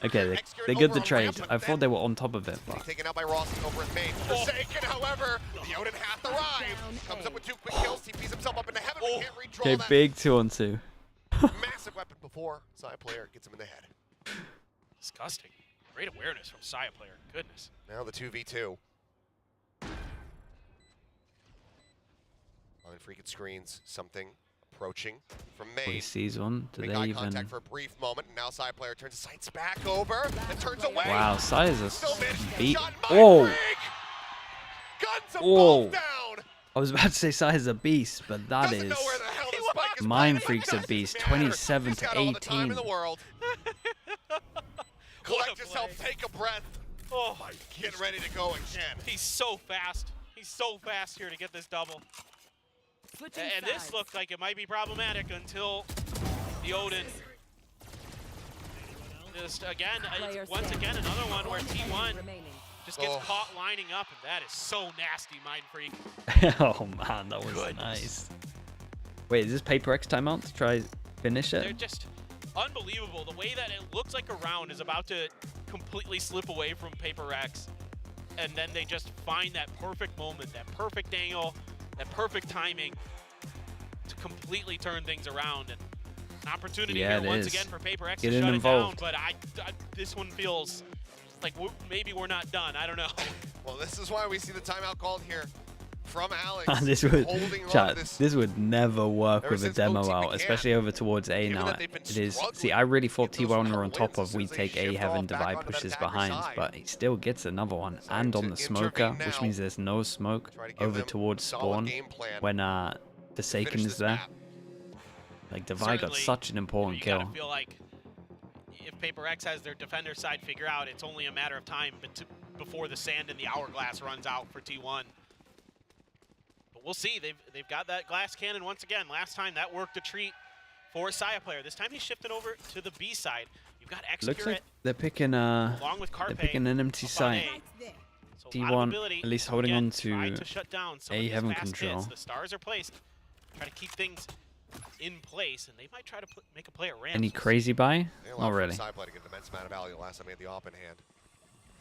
Okay, they get the trade. I thought they were on top of it, but. Taken out by Rossi over his main. Forsaken, however, the Odin hath arrived. Comes up with 2 quick kills. He pees himself up into heaven. We can't redraw Okay, that. big 2-on-2. Massive weapon before Saya player gets him in the head. Disgusting. Great awareness from Saya player. Goodness. Now the 2v2. On freaking screens, something approaching from He Main. sees one. Do Make they eye even? contact for a brief moment, and now Saya player turns his sights back over and turns away. Wow, Saya's a Still managed to beat. get shot. Oh! Mind freak! Guns them Whoa. both down. I was about to say Saya's a beast, but that Doesn't is. know where the hell the spike is Mind pointing. Freak's a Doesn't beast. matter. 27 He's to got all the time 18. in the world. Collect yourself, play. take a breath. Oh, Get ready to go again. he's so fast. He's so fast here to get this double. Switching And this sides. looked like it might be problematic until the Odin. Just again, once again, another one where T1 Remaining. just gets caught lining up, and that is so nasty, Mind Freak. Oh man, that was nice. Wait, is this Paper X timeout to try finish They're it? just unbelievable. The way that it looks like a round is about to completely slip away from Paper X, and then they just find that perfect moment, that perfect angle, that perfect timing to completely turn things around. And an opportunity Yeah, here it once is. again for Paper X Get to it shut involved. it down, but this one feels like maybe we're not done. I don't know. Well, this is why we see the timeout called here from Alex. This would, holding on chat, to this would never work Ever with a since demo OT out, began. especially over towards A Given now. that they've been It is. See, struggling I really thought to get those T1 were final on top wins of we as they take A, shift Heaven, off back Divide onto that pushes attacker behind, side. but he still gets another one. Decided And on to the smoker, intervene which now. means there's no smoke Try to give over them towards solid spawn game plan when to Forsaken finish is this there. map. Like, Divide got Certainly, such an important you kill. gotta feel like if Paper X has their defender side figure out, it's only a matter of time before the sand in the hourglass runs out for T1. But we'll see. They've got that glass cannon once again. Last time that worked a treat for a Saya player. This time he's shifted over to the B side. You've got Looks X-Curate like they're picking along with Carpe. they're picking an empty up on site. A. So a lot of T1 ability. at least holding Again, on try to shut down some A of these Heaven fast control. hits. The stars are placed. Try to keep things in place, and they might try to make a play at Rams. Any crazy buy? They allowed Not for the really. side play to get an immense amount of value last time he had the op in hand.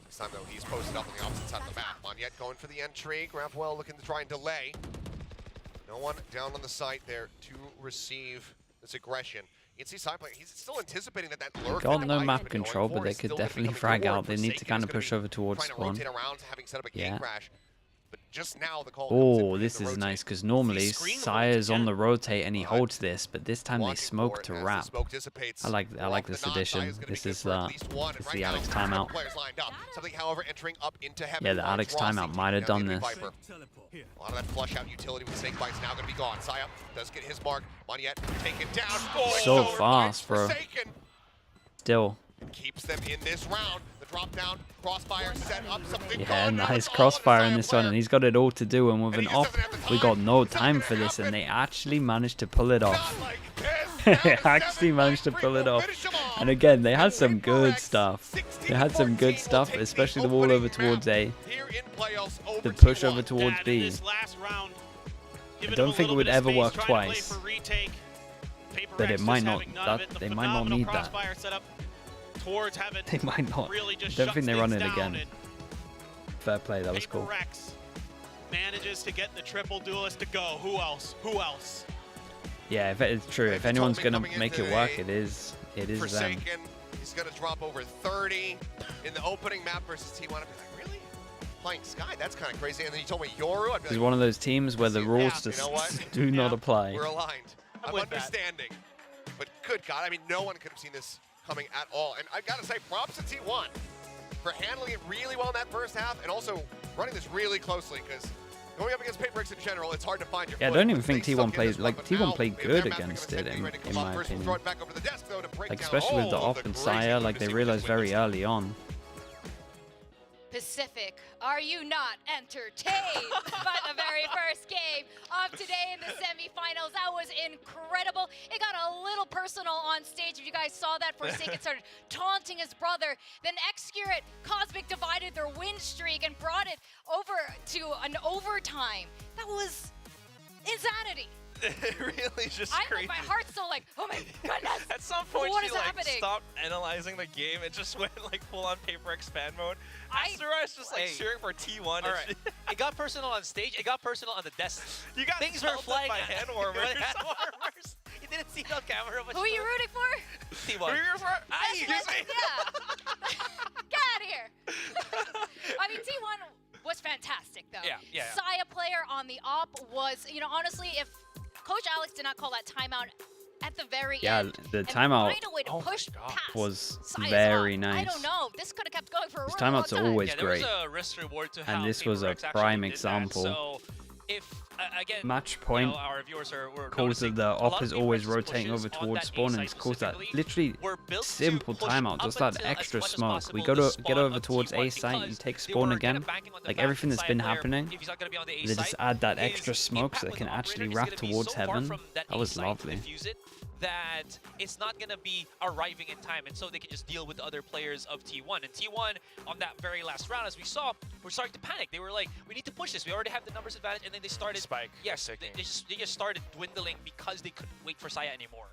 This time, though, he's posted up on the opposite side of the map. Monyet going for the entry. Grafwell looking to try and delay. No one down on the site there to receive this aggression. You can see side play. He's still anticipating that lurk. Got that no Divide map has been going control, for but they is could still gonna be definitely coming frag forward. out. They need to Forsaken kind is of gonna push be over towards trying to spawn. rotate around, having set up a gate Yeah. crash. But just now the call comes in Oh, for this the is rotate. nice because normally screen Saya's on again. the rotate and he But holds this, but this time they Watching smoke for to it as the wrap. smoke dissipates. I like We're off this the nod. addition. Saya's gonna be This good is for at least one. And it's right the now, Alex two timeout. players lined up. Something, however, entering up into heaven. Yeah, the finds Alex Rossi timeout taking might have down done the this. Viper. A lot of that flush out utility with Snake Bite's now going to be gone. Saya does get his mark. Monyet taken down. So Quick fast, bro. Forsaken. Still, Keeps them in this round. The drop down, crossfire set up something. yeah, going. Now nice it's all on crossfire the in Saya this one, player. and he's got it all to do. And with And an he just off, doesn't have the we got time. no It's not time gonna for this, and happen. they actually managed to pull it off. Not like this. They actually managed to pull it off. Finish him off. And again, they had some good stuff. They had some good stuff, especially the wall over towards A. The push over towards B. I don't think it would ever work twice. But it might not. They might not need that. They might not. I don't think they run it again. Fair play, that was cool. Manages to get the triple duelist to go. Who else? Who else? Yeah, if it's true. If anyone's gonna make it work, it is them. Forsaken. He's gonna drop over 30 in the opening map versus T1. I'd be like, really? Playing Sky? That's kind of crazy. And then you told me Yoru. I'd be It's like, one of those teams where the rules just do not apply. We're aligned. I'm understanding. But good God, I mean, no one could have seen this coming at all. And I gotta say, props to T1 for handling it really well in that first half and also running this really closely, because going up against Paper X in general, it's hard to find your Yeah, I foot. don't even think They T1 sunk in played this like one, but T1 now played maybe good their map against picks it are ready to in come my up. First, we'll opinion. throw it back over to the desk, though, to break Like down especially with the all op the and crazy Sire, like they lunacy realized with this very early on. Pacific, are you not entertained by the very first game of today in the semifinals? That was incredible. It got a little personal on stage. If you guys saw that, Forsaken started taunting his brother. Then Xcurate, Cosmic divided their win streak and brought it over to an overtime. That was insanity. It really just crazy. My heart's still like, oh my goodness. At some point, what she is like happening? stopped analyzing the game. It just went like full on Paper X fan mode. Asteroid's just like cheering for T1. All right. It got personal on stage. It got personal on the desk. You got things were flying by hand warmers. You didn't see it on camera. Who are you rooting for? T1. Who are you rooting for? Yeah. Get out of here. I mean, T1 was fantastic, though. Yeah. Saya player on the op was, you know, honestly, if Coach Alex did not call that timeout at the very end, The and timeout find a way to push past was Saya's very op, nice. I don't know. This could have kept going for a His really long timeouts are time. always there great. was a risk reward to how And this Paper was a Rex actually prime did that. example. So if again, Match point our viewers were cause noticing of the a lot op of is Paper always Rex's rotating pushes over on towards that spawn, A and site cause that specifically literally were built to simple push timeout, up just that until as extra much as smoke. We possible go the to get spawn over of towards A T1 site and because take they spawn were again. kinda banking on the Like fact everything that that's been Saya player, happening, if he's not gonna be on the A they just site, add that his extra smoke impact so they with can the actually operator is wrap gonna be towards so far heaven. from that That A was site to lovely. defuse it that it's not going to be arriving in time, and so they can just deal with the other players of T1. And T1, on that very last round, as we saw, were starting to panic. They were like, we need to push this. We already have the numbers advantage, and then they started... Spike. Yes, they just started dwindling because they couldn't wait for Saya anymore.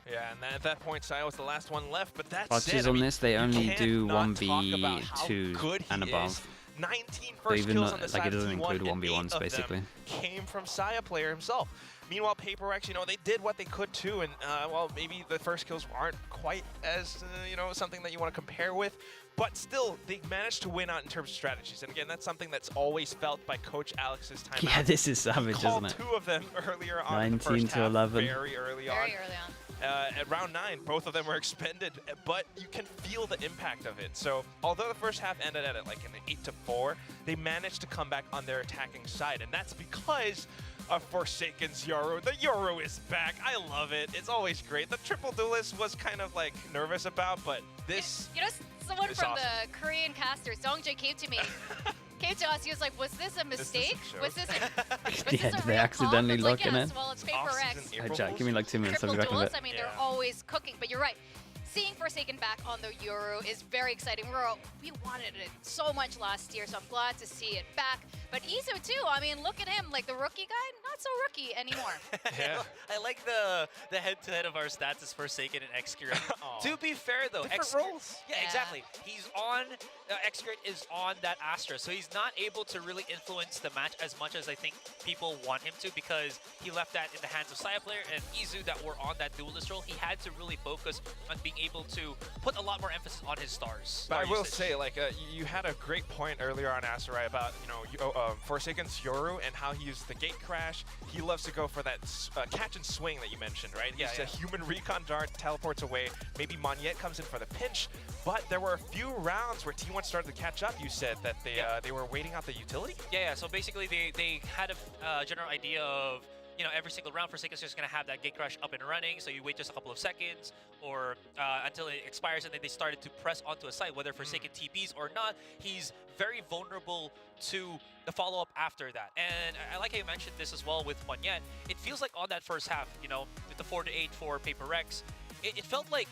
Yeah, and at that point, Saya was the last one left, but that's Clutches it. on this, they only you do can't not talk about how 1v2 good and he above. is. 19 So first even kills though, on the like side it doesn't of T1, include and 1v1s 8 basically. of them came from Saya player himself. Meanwhile, Paper X, you know, they did what they could too, and well, maybe the first kills aren't quite as, you know, something that you want to compare with, but still, they managed to win out in terms of strategies. And again, that's something that's always felt by Coach Alex's time. Yeah, this is savage, Called isn't it? 2 of them earlier on. 19 in the first to half, 11. Very early on. Very early on. At round 9, both of them were expended, but you can feel the impact of it. So, although the first half ended at like an 8-4, they managed to come back on their attacking side, and that's because of Forsaken's Yoru. The Yoru is back. I love it. It's always great. The triple duelist was kind of like nervous about, but this. You know, someone is from awesome. the Korean caster, Songjae, came to me. Came to us, he was like, was this a mistake? Was this a Yeah, did they accidentally comp? look It's like, in yes, it? well, it's Paper X. Off-season Hey, Jack, give me like 2 minutes. I'll be Triple back in a duelists, bit. I mean, they're always cooking, but you're right. Seeing Forsaken back on the Yoru is very exciting. We wanted it so much last year, so I'm glad to see it back. But Izu too, I mean, look at him, like the rookie guy, not so rookie anymore. Yeah. I like the head-to-head of our stats is Forsaken and Xcurate. To be fair, though, Different roles. Yeah, Yeah. exactly. He's on, Xcurate is on that Astra, so he's not able to really influence the match as much as I think people want him to, because he left that in the hands of Saya player and Izu that were on that duelist role. He had to really focus on being able to put a lot more emphasis on his stars. But I will usage. say, like, you had a great point earlier on Asarai about, you know, Forsaken's Yoru and how he used the gate crash. He loves to go for that catch and swing that you mentioned, right? Yeah, He's yeah. a human recon dart, teleports away. Maybe Monyet comes in for the pinch, but there were a few rounds where T1 started to catch up. You said that they were waiting out the utility? Yeah, so basically they had a general idea of, you know, every single round Forsaken's just going to have that gate crash up and running, so you wait just a couple of seconds or until it expires, and then they started to press onto a site, whether Forsaken TPs or not. He's very vulnerable to the follow-up after that. And I like how you mentioned this as well with Monyet. It feels like on that first half, you know, with the 4-8 for Paper Rex, it felt like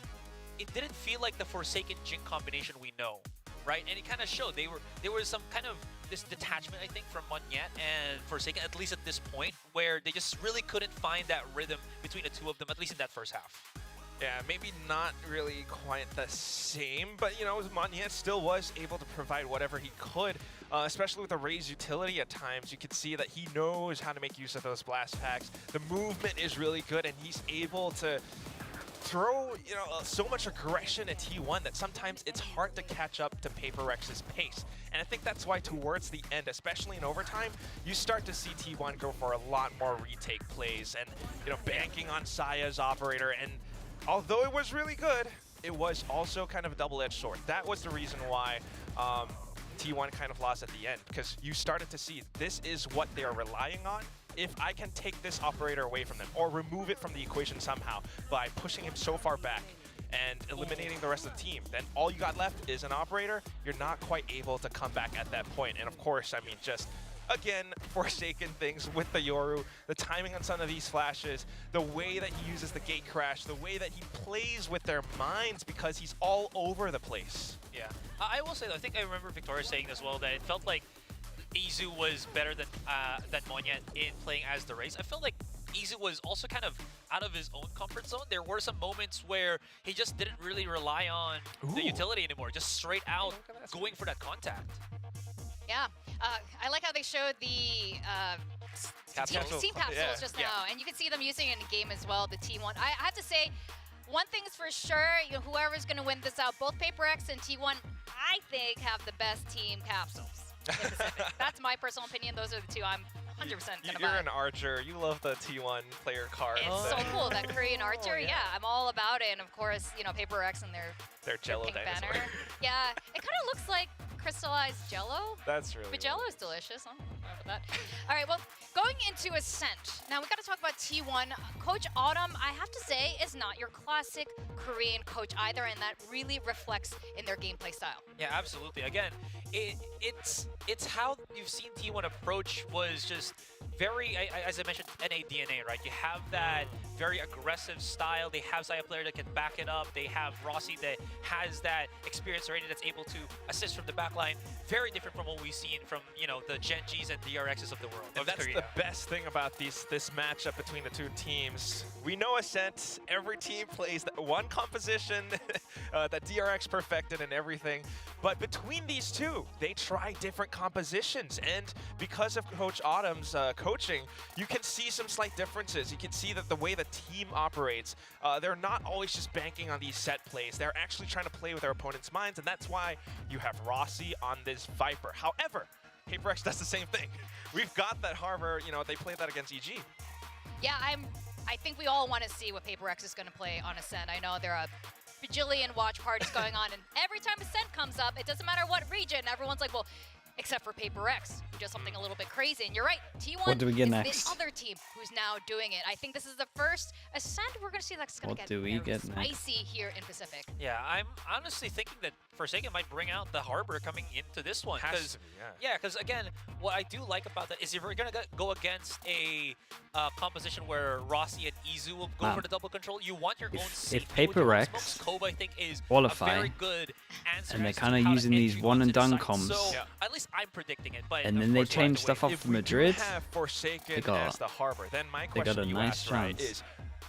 it didn't feel like the Forsaken Jhin combination we know, right? And it kind of showed there was some kind of this detachment, I think, from Monyet and Forsaken, at least at this point, where they just really couldn't find that rhythm between the two of them, at least in that first half. Yeah, maybe not really quite the same, but, you know, Monyet still was able to provide whatever he could, especially with the Raze utility at times. You can see that he knows how to make use of those blast packs. The movement is really good, and he's able to throw, you know, so much aggression at T1 that sometimes it's hard to catch up to Paper Rex's pace. And I think that's why towards the end, especially in overtime, you start to see T1 go for a lot more retake plays and, you know, banking on Saya's operator. And although it was really good, it was also kind of a double-edged sword. That was the reason why T1 kind of lost at the end, because you started to see this is what they're relying on. If I can take this operator away from them or remove it from the equation somehow by pushing him so far back and eliminating the rest of the team, then all you got left is an operator. You're not quite able to come back at that point. And of course, I mean, just again, Forsaken things with the Yoru, the timing on some of these flashes, the way that he uses the gate crash, the way that he plays with their minds, because he's all over the place. Yeah, I will say, I think I remember Victoria saying as well that it felt like Izu was better than Monyet in playing as the Raze. I felt like Izu was also kind of out of his own comfort zone. There were some moments where he just didn't really rely on the utility anymore, just straight out going for that contact. Yeah, I like how they showed the team capsules just now, and you can see them using it in the game as well, the T1. I have to say, one thing's for sure, you know, whoever's going to win this out, both Paper X and T1, I think have the best team capsules. That's my personal opinion. Those are the two I'm 100% gonna buy. You're an archer. You love the T1 player cards. It's so cool, that Korean archer. Yeah, I'm all about it. And of course, you know, Paper X and their Jello pink dinosaur. banner. Yeah, it kind of looks like crystallized Jello. That's really But Jello is delicious. I'm about that. All right, well, going into Ascent. Now we got to talk about T1. Coach Autumn, I have to say, is not your classic Korean coach either, and that really reflects in their gameplay style. Yeah, absolutely. Again, it's how you've seen T1 approach was just very, as I mentioned, NA DNA, right? You have that very aggressive style. They have Saya player that can back it up. They have Rossi that has that experience already that's able to assist from the backline. Very different from what we've seen from, you know, the Gen Gs and DRXs of the world. And that's the best thing about this matchup between the two teams. We know Ascent, every team plays one composition that DRX perfected and everything. But between these two, they try different compositions. And because of Coach Autumn's coaching, you can see some slight differences. You can see that the way the team operates, they're not always just banking on these set plays. They're actually trying to play with their opponent's minds, and that's why you have Rossi on this Viper. However, Paper X does the same thing. We've got that Harbor, you know, they played that against EG. Yeah, I think we all want to see what Paper X is going to play on Ascent. I know there are a bajillion watch parties going on, and every time Ascent comes up, it doesn't matter what region, everyone's like, well, except for Paper X, who does something a little bit crazy. And you're right, T1 what do we get is next? the other team who's now doing it. I think this is the first Ascent we're going to see that's going to get spicy here in Pacific. Yeah, I'm honestly thinking that Forsaken might bring out the Harbor coming into this one. Has to be, yeah, because again, what I do like about that is if we're going to go against a composition where Rossi and Izu will go for the double control, you want your own safe. If Paper X Kobe, I think, is qualify, a very good answer, and they're kind of using these one and done comms, so at least I'm predicting it. But and then they change stuff up for Madrid. If we have Forsaken as the Harbor, then my they got question a you nice asked, chance. right, is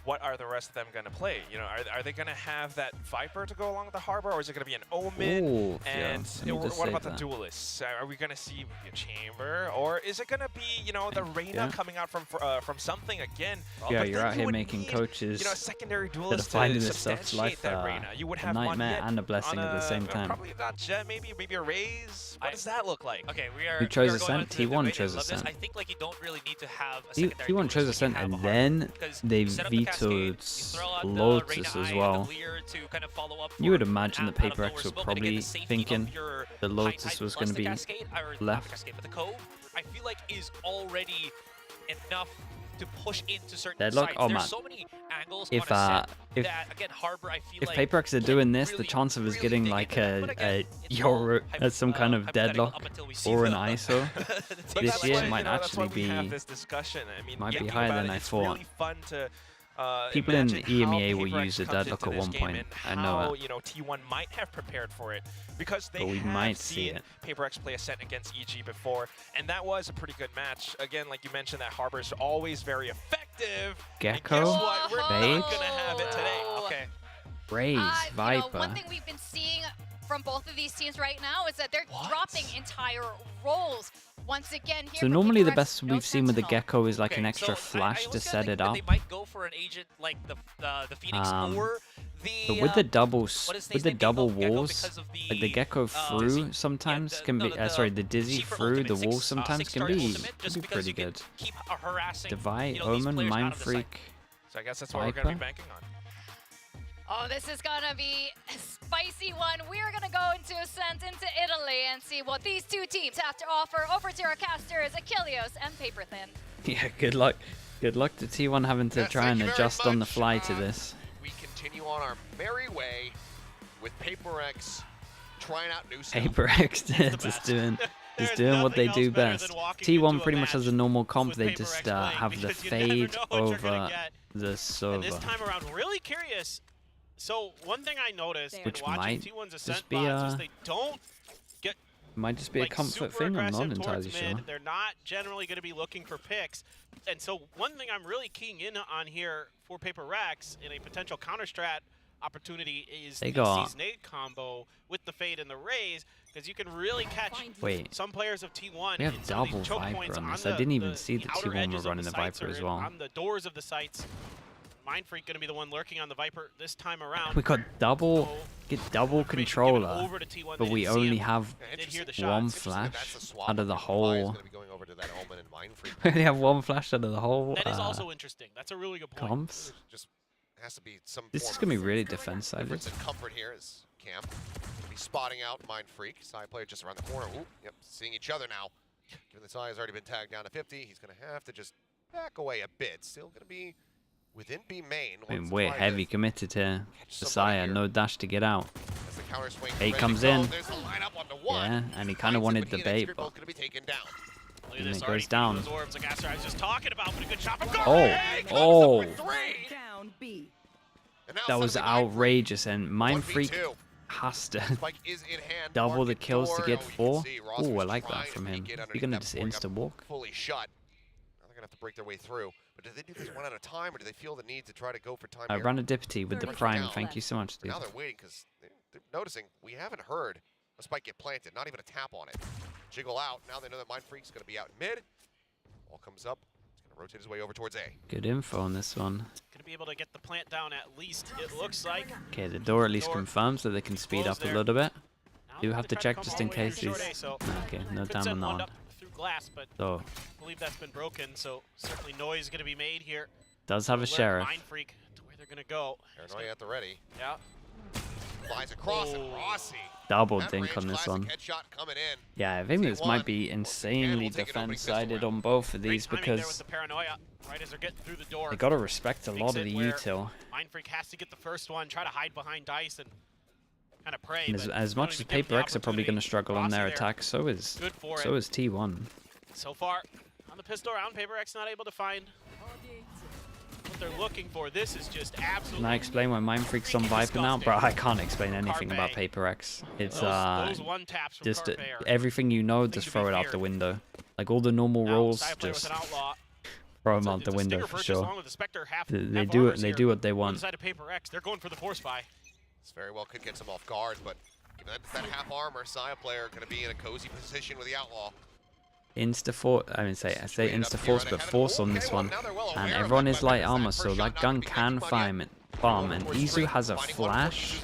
what are the rest of them going to play? You know, are they going to have that Viper to go along with the Harbor, or is it going to be an Omen? Ooh, and yeah, what about the Duelists? Are we going to see a Chamber, or is it going to be, you know, the Reyna coming out from something again? Yeah, but you're out here making coaches, you know, a secondary that are duelist finding to this stuff like that Reyna. You would have a nightmare Monyet and a blessing at the same time. Probably not Jet, maybe a Raze. What does that look like? Okay, we are. Who chose we are going Ascent? on to the T1 debate. chose I love this. Ascent. I think like you don't really need to have a secondary. T1 chose Ascent, and then they vetoed Lotus as well. You would imagine that Paper X were probably thinking the Lotus was going to be left. But the Cove, I feel like, is already enough to push into certain Deadlock? sides. Oh, There's man. so many angles If on if that, again, Harbor, I feel if like Paper X are doing this, the really, chance of us really getting dig like into that. But again, it's Yoru all as some kind of hypothetical deadlock up until we see or an the- ISO But this that's year why, might you know, that's why actually we have be this discussion. I mean, might be thinking higher about than it, I it's thought. really fun to People in imagine EMEA how will Paper X use a comes deadlock into at this one game point. and I know how, it. you know, T1 might have prepared for it because they But we have might see seen it. Paper X play Ascent against EG before, and that was a pretty good match. Again, like you mentioned, that Harbor's always very effective. Gecko? And guess what? We're not Fade? gonna have it today. Okay. Raise, You know, Viper. one thing we've been seeing from both of these teams right now is that they're What? dropping entire roles. Once again, here So from normally the Paper X, best no we've seen with the Sentinel. Gecko is like an Okay, extra so flash I to was set gonna it think up. that they might go for an agent like the Phoenix or the. But with the double, what is with his the name? double Gecko walls, because of like the Gecko through Dizzy. sometimes Yeah, can be, sorry, the Dizzy Cheaper through the ultimate, wall six- sometimes six can star be, ultimate, just because pretty you can good. keep harassing, Divide, these Omen, players Mind out of the site. Freak. So I guess that's what we're gonna be Viper? banking on. Oh, this is gonna be a spicy one. We're gonna go into Ascent into Italy and see what these two teams have to offer. Over to our casters, Achilles and Paperthin. Yeah, good luck. Good luck to T1 having to Yes, try thank and you very adjust on the much. fly to this. We continue on our merry way with Paper X trying out new stuff. Paper X the just best. doing There's what they nothing do else better best. than walking T1 into a pretty much has a match normal comp. with They Paper just X playing have the because you never fade know what you're gonna over get. the And server. this time around, really curious. So one thing I noticed when Which watching might T1's just Ascent be, bots is they don't get Might just be a like comfort super thing. I'm aggressive not entirely towards sure. mid. They're not generally going to be looking for picks. And so one thing I'm really keying in on here for Paper Rex in a potential counter strat opportunity is They the got- Seize Nade combo with the fade and the raise, because you can really catch Wait, some players of T1 we have in some of double these choke Viper points on this. the, I didn't even see the outer T1 were edges of running the sites Viper as or well. on the doors of the sites. Mind Freak going to be the one lurking on the Viper this time around. we got double, So, get double information given controller, over to T1, but they we didn't see only him. have They didn't hear the one shots. flash That's the swap out of the Fly is whole. gonna be going over to that Omen and Mind Freak. We only have one flash out of the whole. That is also interesting. That's a really good point. comps. Just has to be some This form is gonna be of really defense sided. difference in comfort here as Camp be spotting out Mind Freak. Side player just around the corner. Ooh, yep, seeing each other now. Given that Sai has already been tagged down to 50, he's going to have to just back away a bit. Still going to be within B main. I mean, Wants to we're try to heavy committed here. catch somebody Messiah, here. no dash to get out. As the counter swing Bait ready to comes go. in. There's the lineup 1-to-1. Yeah, and he kind of Finds it, wanted but the he and bait, Execute but both going to be taken down. Look at And this, it already goes down. those orbs like Aster I was just talking about, but a good shot from Oh, Garvey. oh. Down B. And now that was suddenly Mind Freak, outrageous. And Mind 1v2. Freak has to Spike is in hand. double the Market kills to door. get Oh, you can 4. see Ross Oh, I was like trying that to from peek him. in You're underneath gonna that just before he got insta walk. fully shut. Now they're gonna have to break their way through. But do they do this one at a time, or do they feel the need to try to go for time I here? ran a Dippity with the 30 prime. seconds Thank left. you so much, But dude. now they're waiting because they're noticing we haven't heard a spike get planted. Not even a tap on it. Jiggle out. Now they know that Mind Freak's gonna be out in mid. Ball comes up. He's gonna rotate his way over towards A. Good info on this one. Gonna be able to get the plant down at least, it looks like. Okay, the door at least Door confirmed so they can speed closed up a there. little bit. Now Do have they to try check come just all in the way case through short these. A, so Okay, no could time send on one that up one. through glass, but So, I believe that's been broken, so certainly noise gonna be made here. does have a Alert sheriff. Mind Freak to where they're gonna go. He's Paranoia at the ready. Yeah. Flies across and Oh. Rossi. Double That dink range on this classic one. headshot coming in. Yeah, I think this T1, might be once again, insanely will take an opening defense pistol sided round. on both of Great these timing there with because the paranoia, right as they're getting through the door. they gotta respect a Makes lot of it the where util. Mind Freak has to get the first one, try to hide behind Dice and kind of pray. And as, but as don't much as even give Paper the X are probably opportunity. gonna struggle on Rossi their there, attack, so is Good for it. T1. So far, on the pistol round, Paper X not able to find what they're looking for. This is just absolutely. Can I explain why Mind Freak's on freaking Viper now? Bro, disgusting. I can't explain anything about Carpe. Paper X. It's those one taps from just Carpe are everything you know, thing just to be throw it out feared. the window. Like all the normal now rules, side player with just an outlaw. throw It's them a- out the it's a window stinger for purchase sure. along with the Spectre, half They half do armors they here do what they on the want. side of Paper X. They're going for the Force Buy. This very well could get some off guard, but given that half armor, Saya player going to be in a cozy position with the outlaw. Insta force, I say insta force, but force on this one, and everyone is light armor, so that gun can farm and Izu has a flash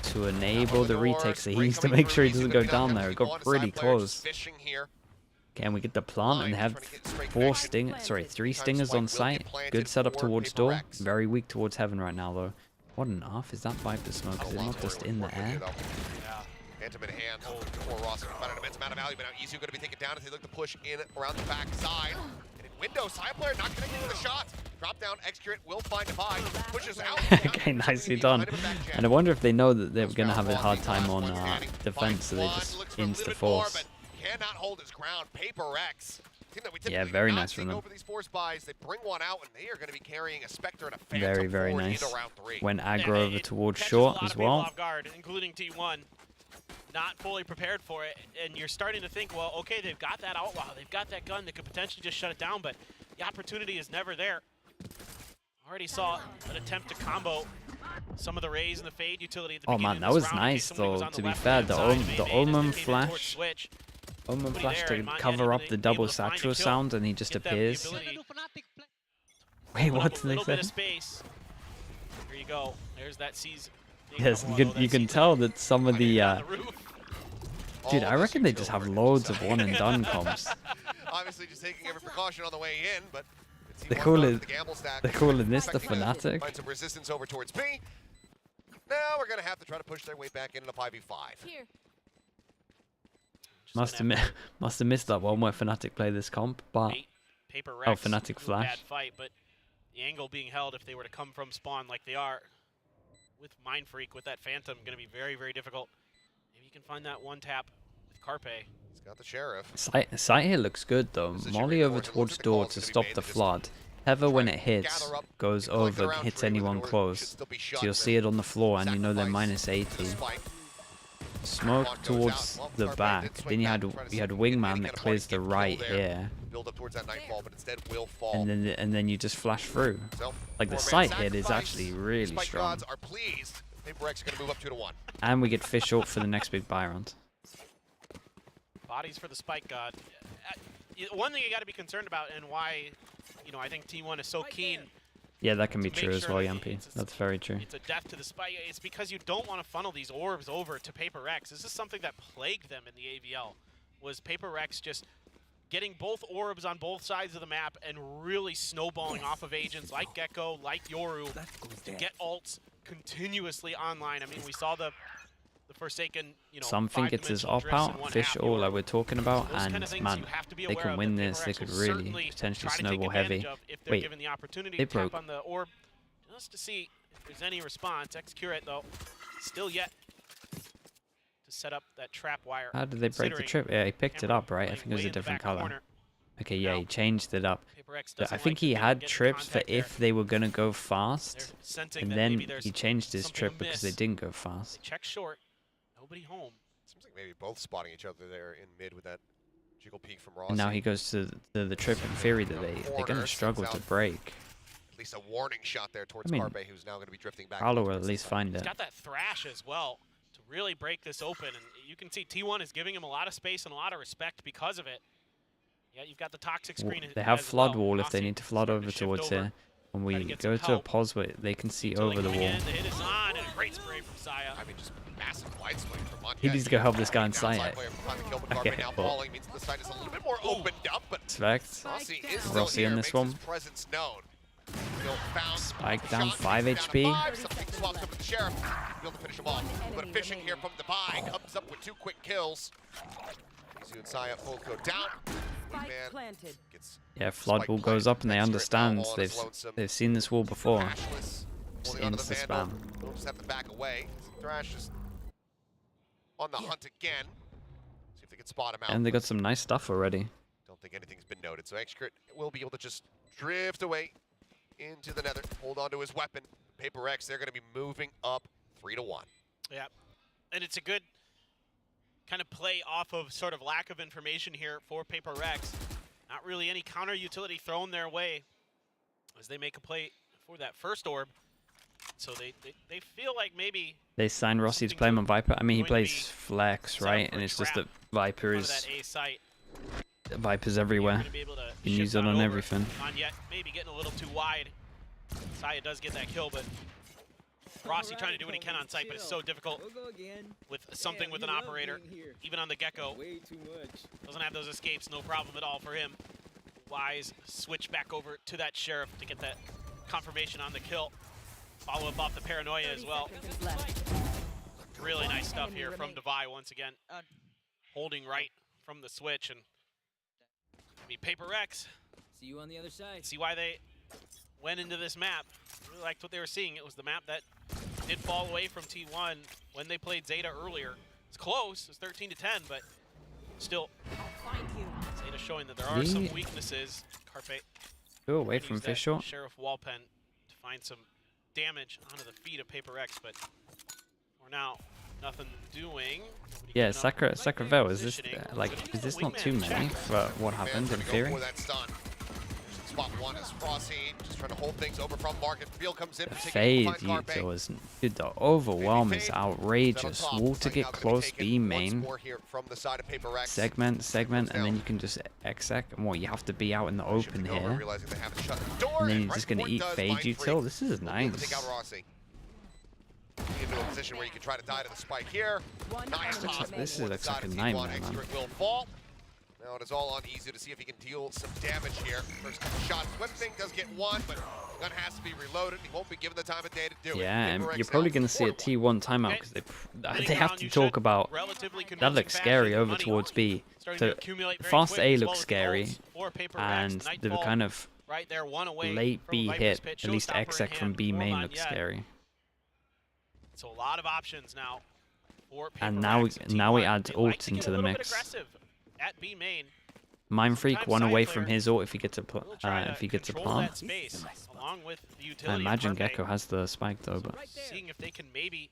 to enable the retake, so he needs to make sure he doesn't go down there. It got pretty close. Okay, and we get the plant, and they have 3 stingers on site. Good setup towards door. Very weak towards heaven right now, though. What on earth is that Viper smoke? Is it not just in the air? Yeah. Phantom in hand for Ross. Can find an immense amount of value, but now Izu going to be taken down as they look to push in around the back side. And in window, Saya player not connecting to the shot. Drop down, Excurate will find Divide. Pushes out. Okay, nicely done. And I wonder if they know that they're going to have a hard time on defense, so they just insta force. Cannot hold his ground. Paper X team that we Yeah, typically very not nice from seeing them. over these force buys. They bring one out, and they are going to be carrying a Spectre and a Phantom Very, very forward nice. into round 3. Went aggro Yeah, over it towards catches short a lot as of people well. off guard, including T1. Not fully prepared for it, and you're starting to think, well, okay, they've got that outlaw, they've got that gun that could potentially just shut it down, but the opportunity is never there. Already saw an attempt to combo some of the rays and the fade utility at the Oh beginning man, of that this was round in nice case somebody was though. on To be left-hand fair, the side and Omen came in towards flash, switch. Omen Nobody flash there, to and Manya cover up able the to double find a satchel kill, sound, and he just get them the appears. ability Wait, open what up did a they little bit say? of space. Here you go. There's that season. Yes, you can tell that some of the dude, I reckon they just have loads of one and done comps. Obviously, just taking every precaution on the way in, but They're calling this the Fnatic. Find some resistance over towards B. Now we're gonna have to try to push their way back into the 5v5. Here. Must have missed that one where Fnatic play this comp, but Paper oh, Rex, Fnatic bad flash. fight, but the angle being held if they were to come from spawn like they are with Mind Freak, with that Phantom, going to be very, very difficult. Maybe you can find that one tap with Carpe. He's got the Sheriff. Sight here looks good though. Molly over towards door to stop the flood. Heather, when it hits, goes over, hits anyone close. So you'll see it on the floor, and you know they're minus 80. Smoke towards the back. Then you had Wingman that clears the right here, Build up towards that Nightfall, but instead will fall. and then you just flash through. Like the sight hit is actually really strong. Gods are pleased. Paper Rex are going to move up 2-1. And we get fish up for the next big buy round. Bodies for the Spike God. One thing you got to be concerned about, and why, I think T1 is so keen. Yeah, that can be to true make as sure well, that Yampy. That's very true. It's a death to the Spike. It's because you don't want to funnel these orbs over to Paper Rex. This is something that plagued them in the AVL, was Paper Rex just getting both orbs on both sides of the map and really snowballing off of agents like Gecko, like Yoru, to get ults continuously online. I mean, we saw the Forsaken, Some think it's his op out, fish all like we're talking about, and man, they can win this. They could really potentially snowball heavy. Wait, they broke. On the orb just to see if there's any response. X-Curate though, still yet to set up that trap wire. How did they break the trip? Yeah, he picked it up, right? I think it was a different color. Okay, yeah, he changed it up. But I think he had trips for if they were gonna go fast, and then he changed his trip because they didn't go fast. Check short. Nobody home. Seems like maybe both spotting each other there in mid with that jiggle peek from Ross. And now he goes to the trip in theory that they're gonna struggle to break. At least a warning shot there towards Carpe, who's now going to be drifting back. Carlo will at least find it. He's got that thrash as well to really break this open, and you can see T1 is giving him a lot of space and a lot of respect because of it. Yeah, you've got the toxic screen. They have flood wall if they need to flood over towards here. When we go to a pause where they can see over the wall. The hit is on, and a great spray from Saya. I mean, just massive wide swing from Montez. He needs to go help this guy inside it. Okay, now falling means the side is a little bit more opened up, but Rossi on this one. Presence known. Spike down 5 HP. Something swaps up with the Sheriff. Be able to finish him off. But fishing here from the buy comes up with 2 quick kills. Izu and Saya both go down. Yeah, flood wall goes up and they understand. They've seen this wall before. Just insta spam. They'll just have to back away. Thrash is on the hunt again. See if they can spot him out. And they got some nice stuff already. Don't think anything's been noted. So X-Crit will be able to just drift away into the nether, hold on to his weapon. Paper X, they're going to be moving up 3-1. Yeah, and it's a good kind of play off of sort of lack of information here for Paper Rex. Not really any counter utility thrown their way as they make a play for that first orb. So they feel like maybe they signed Rossi to play him on Viper. I mean, he plays Flex, right? And it's just that Viper is Viper's everywhere. You can use it on everything. On yet, maybe getting a little too wide. Saya does get that kill, but Rossi trying to do what he can on site, but it's so difficult with something with an operator. Even on the Gecko, doesn't have those escapes, no problem at all for him. Wise switch back over to that Sheriff to get that confirmation on the kill. Follow up off the Paranoia as well. Really nice stuff here from Devi once again. Holding right from the switch, and I mean, Paper Rex. See you on the other side. See why they went into this map. Really liked what they were seeing. It was the map that did fall away from T1 when they played Zeta earlier. It's close. It's 13-10, but still, I'll find you. Zeta of showing that there are some weaknesses. Carpe Go away can from use that fish short. Sheriff Wallpen to find some damage onto the feet of Paper X, but for now, nothing doing. Nobody Yeah, giving up Sacraville, is this positioning. like, is this not Wingman too many check. for what happened in theory? Before that's done. Spot one is Frosty, just trying to hold things over from Market. Field comes in. The taking fade finds Carpe. util is, dude, the overwhelm is outrageous. Set on top. Wall to Site get now gonna be close, taken B once main, more here from the side of Paper X. segment, and then you can just exec. Well, you have to be out in the open Shifting over, here. realizing they haven't shut the door, And then you're right just going to before he eat does, fade Mind util. Freak This is will be able to take out nice. Rossi. Into a position where you can try to die to the spike here. One Nice enemy top. remaining. This Forward looks like side a of T1. nightmare, man. Execute will fall. Now it is all on Izu to see if he can deal some damage here. First couple shots. Whip thing does get one, but gun has to be reloaded. He won't be given the time of day to do it. Yeah, and Paper X you're now probably going to see a 4-1. T1 timeout Okay. because they have to talk about. That looks scary over towards B. The fast A looks scary, and the kind of right there, one away late from B Viper's hit, pitch. at least Showstopper in exec from hand. B Well, main not looks yet. scary. So a lot of options now for And Paper now X we- now we T1. add They ult like to get into a the little bit mix. aggressive at B main. Mind Freak Sometimes one side away from player his ult if he gets a will try to if he gets a control plant. that space, along with the I utility of imagine Carpe, Gecko has the spike though, but seeing if they can maybe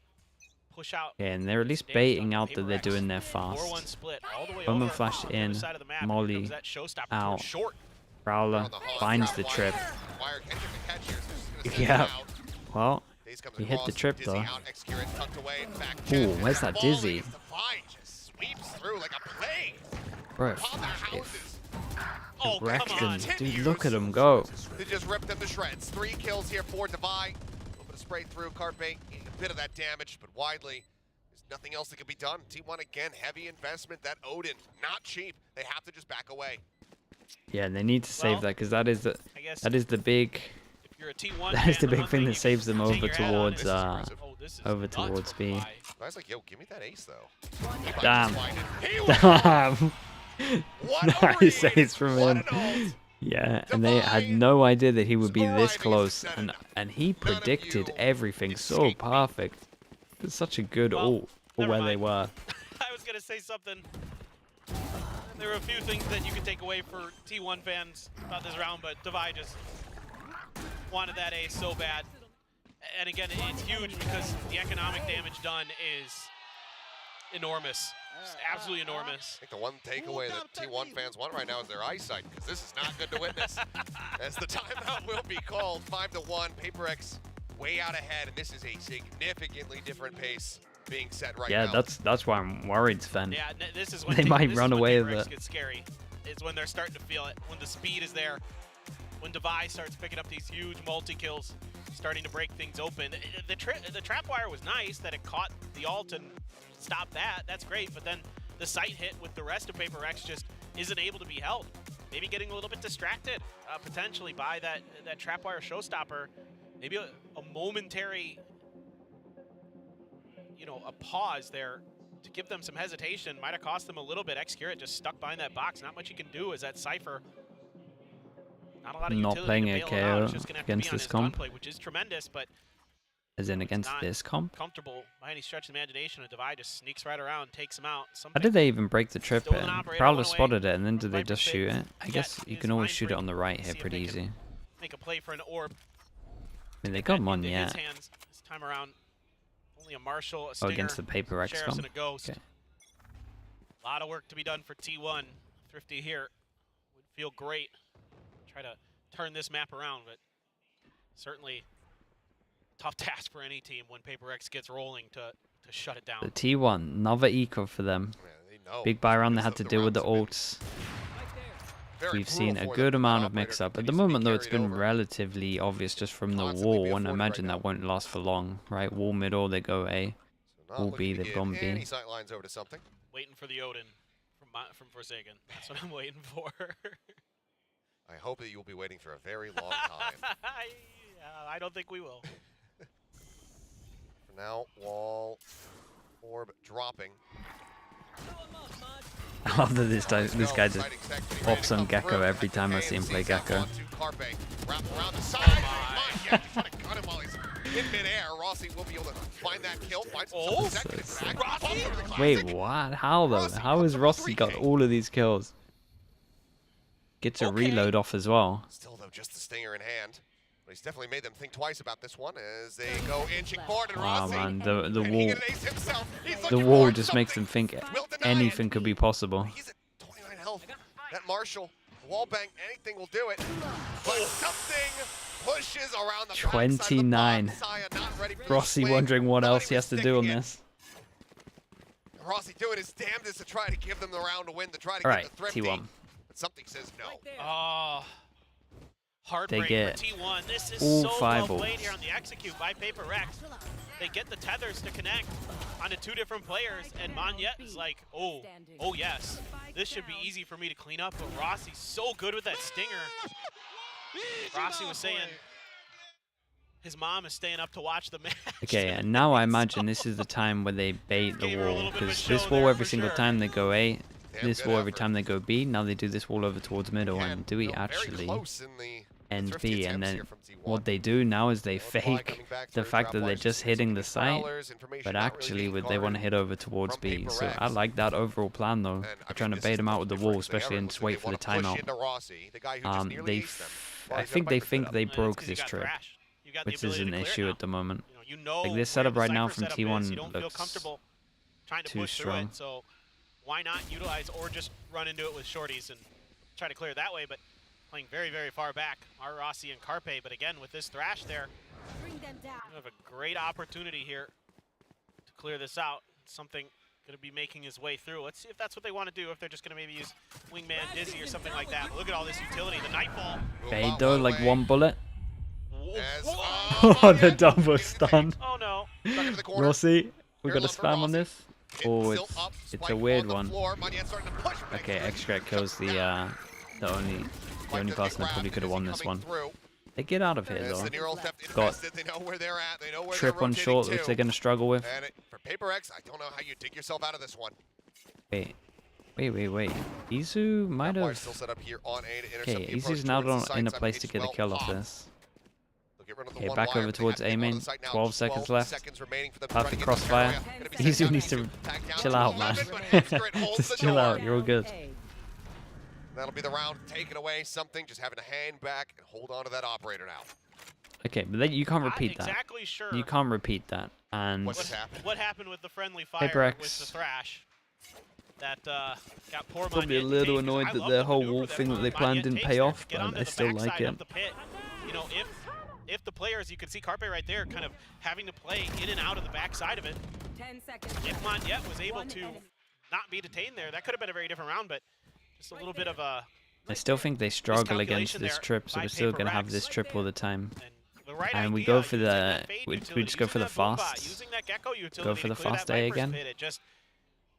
push out. yeah, and they're at least damage baiting on out Paper that they're X. doing their 4-1 fast. split all the way Bowman over flash on the in, other side of the map. Here Molly comes that showstopper out. towards short. Prowler On the hog, finds grab the wire. trip. Wire can get the catch here, so just gonna send Yeah. it out. Well, Daze comes he hit the across, trip, Dizzy though. out, Execute tucked away, back Ooh, check, where's and that falling Dizzy? as Divine just sweeps through like a plague. bro, Upon their if houses. Oh, come wrecked on. him, dude, look at him go. They just ripped them to shreds. 3 kills here for Divine. A little bit of spray through. Carpe getting a bit of that damage, but widely, there's nothing else that can be done. T1 again, heavy investment. That Odin, not cheap. They have to just back away. Yeah, and they need to save Well, that because that is the I guess big if you're a T1 that is fan, the big one thing you that can saves them hang over your hat on towards is- oh, this is over nuts towards for B. Vi. I was like, yo, give me that ace, though. Damn. He was Damn. What a Nice read. ace from What him. an ult. Yeah, and they had Divine no idea that he would be this scoring close, is and he predicted you everything so escape me. perfect. It's such a good Well, ult for never where they mind. were. I was going to say something. There are a few things that you can take away for T1 fans about this round, but Devi just wanted that ace so bad. And again, it's huge because the economic damage done is enormous. Just absolutely enormous. I think the one takeaway that T1 fans want right now is their eyesight, because this is not good to witness. As the timeout will be called, 5-1, Paper X way out ahead, and this is a significantly different pace being set right Yeah, now. that's why I'm worried, Sven. Yeah, this is when They might this is run when away Paper with X it. gets scary. It's when they're starting to feel it. When the speed is there. When Devi starts picking up these huge multi-kills, starting to break things open. The trap wire was nice that it caught the ult and stopped that. That's great, but then the sight hit with the rest of Paper X just isn't able to be held. Maybe getting a little bit distracted, potentially, by that trapwire showstopper. Maybe a momentary, a pause there to give them some hesitation. Might have cost them a little bit. Xcurate just stuck behind that box. Not much you can do as that Cypher. Not a lot of Not utility playing to a bail him out. KO It's just gonna have to against be on this his comp. gunplay, which is tremendous, but As in against not this comp. comfortable by any stretch of the imagination. A Devi just sneaks right around, takes him out. How did they even break the trip Stolen in? operator, Prowler one away. spotted it, and then did they Viper just shoot picks. it? I Jet guess you is can always Mind shoot it Freak. on the right See here if pretty they can easy. Make a play for an orb. I mean, they got him on into his yet. hands this time around. Only a Marshall, a Oh, Stinger, against the Paper X Sheriffs, comp. and a Ghost. Okay. A lot of work to be done for T1. Thrifty here would feel great. Try to turn this map around, but certainly tough task for any team when Paper X gets rolling to shut it The down. T1, another eco for them. Yeah, they know. Big buy round, they had Because to deal with the rounds have been ults. very We've seen brutal a for good them. amount That of mix operator up. At the continues to be moment, though, it's carried been over. relatively obvious just from the Constantly wall, be and I afforded right imagine now. that won't last for long, right? Wall middle, they go A. So not Will looking be, to they've give gone B. any sight lines over to something. Waiting for the Odin from Forsaken. That's what I'm waiting for. I hope that you'll be waiting for a very long time. I don't think we will. For now, wall, orb dropping. I love that this guy just Exciting sec, getting ready pops to on come Gecko through. every time I Okay, see him and play sees that Gecko. onto Carpe. Wrap around the side. Yeah, he's trying to cut him while he's in midair. Rossi will be able to find that kill, find some Oh, second so attack. Wait, what? How though? Rossi How has comes with Rossi got 3K. all of these kills? Gets a reload off as well. Still, though, just the stinger in hand. But he's definitely made them think twice about this one as they go inching forward. And Wow, Rossi, man, the and he wall, can ace himself. He's the looking wall for just makes them think Will deny anything it. could be possible. He's at 29 health. That Marshall, wall bang, anything will do it. But something pushes around the 29. Rossi wondering what else he has to do on this. Rossi doing his damnedest to try to give them the round to win, to try to All get right, the thrifty. T1. But something says no. Oh, heartbreak get for T1. This is all so 5 well played ults. here on the execute by Paper Rex. They get the tethers to connect onto 2 different players, and Monyet is like, oh yes, this should be easy for me to clean up. But Rossi's so good with that stinger. Rossi was saying his mom is staying up to watch the match. Okay, and now I imagine this is the time where they bait the Gave her a wall, little bit of a because show this wall there every for single sure. time they go A, Damn this good wall every effort. time they go B. Now they do this wall over towards middle, and do we Very actually close in the end thrifty B? And attempts then here from T1. what they do now is they Multiply fake coming back the through, fact that drop they're wires, just hitting the some site, prowlers, information but not really actually being they want to guarded hit over towards from B. Paper So I Rex. like that overall plan though. And, They're I trying mean, to bait them out with the wall, difference they especially, ever and looks just like wait they for the wanna push timeout. into Rossi, the guy who just nearly aced them. Well, I he's got think a they bike think fit they up. It's broke 'cause you this got trip, Thrash. You got the which is ability an to clear it issue now. at the moment. You know Like, this where setup the right now Cypher from setup T1 is. You don't feel looks comfortable trying to too push through strong. it, so why not utilize or just run into it with shorties and try to clear it that way? But playing very, very far back are Rossi and Carpe. But again, with this Thrash there, Bring them down. you have a great opportunity here to clear this out. Something going to be making his way through. Let's see if that's what they want to do, if they're just going to maybe use Wingman Dizzy or something like that. But look at all this utility. The Nightfall. Bait though, like one bullet. As, Oh, the double stun. Oh no. Stuck into the corner. Rossi, we Here got a love for spam on Rossi. this. Hit Oh, Silt up, it's spike a weird on the one. floor. Monyet starting to push back Okay, through. Extract kills the only Spike doesn't person that grab probably could have won as this he one. coming through. They get out of here As though. the neural theft Got invested, they know where they're at. They know where Trip they're on rotating short, to. which they're gonna struggle with. And for Paper X, I don't know how you dig yourself out of this one. Wait. Izu might Wire have. still set up here on A to intercept Okay, the approach Izu's now towards the in a sights. place to get a H12 kill off off. this. They'll get rid of the Okay, one back wire, over but they towards have to get A main. on the site now. 12 seconds left. Seconds remaining for them to try Perfect to get to this crossfire. area. Gonna be Izu seven needs to seconds. Back down chill to out, man. 11, but Exgrid holds Just the chill door. out. You're all good. A. That'll be the round taken away. Something just having to hang back and hold on to that operator now. Okay, but then you can't Not repeat that. exactly sure You can't repeat that. And What's happened? what happened with the friendly fire Paper with X. the Thrash. That got poor probably a Monyet little taken. annoyed I that love their the whole maneuver wall thing that they Monyet planned didn't takes pay there off, to get but onto I the still like backside it. of the pit. You know, if the players, you can see Carpe right there, kind of having to play in and out of the backside of it. 10 seconds. If left. Monyet was able One to enemy. not be detained there, that could have been a very different round, but just a little bit of a I still think they struggle against miscalculation this there trip, so by we're still Paper gonna have Rex. this trip all the time. the right And we idea, go for using the- that fade we utility, just go for using the that boom fast. bot, using that Gecko utility Go for to the clear that fast A Viper's again. pit. It just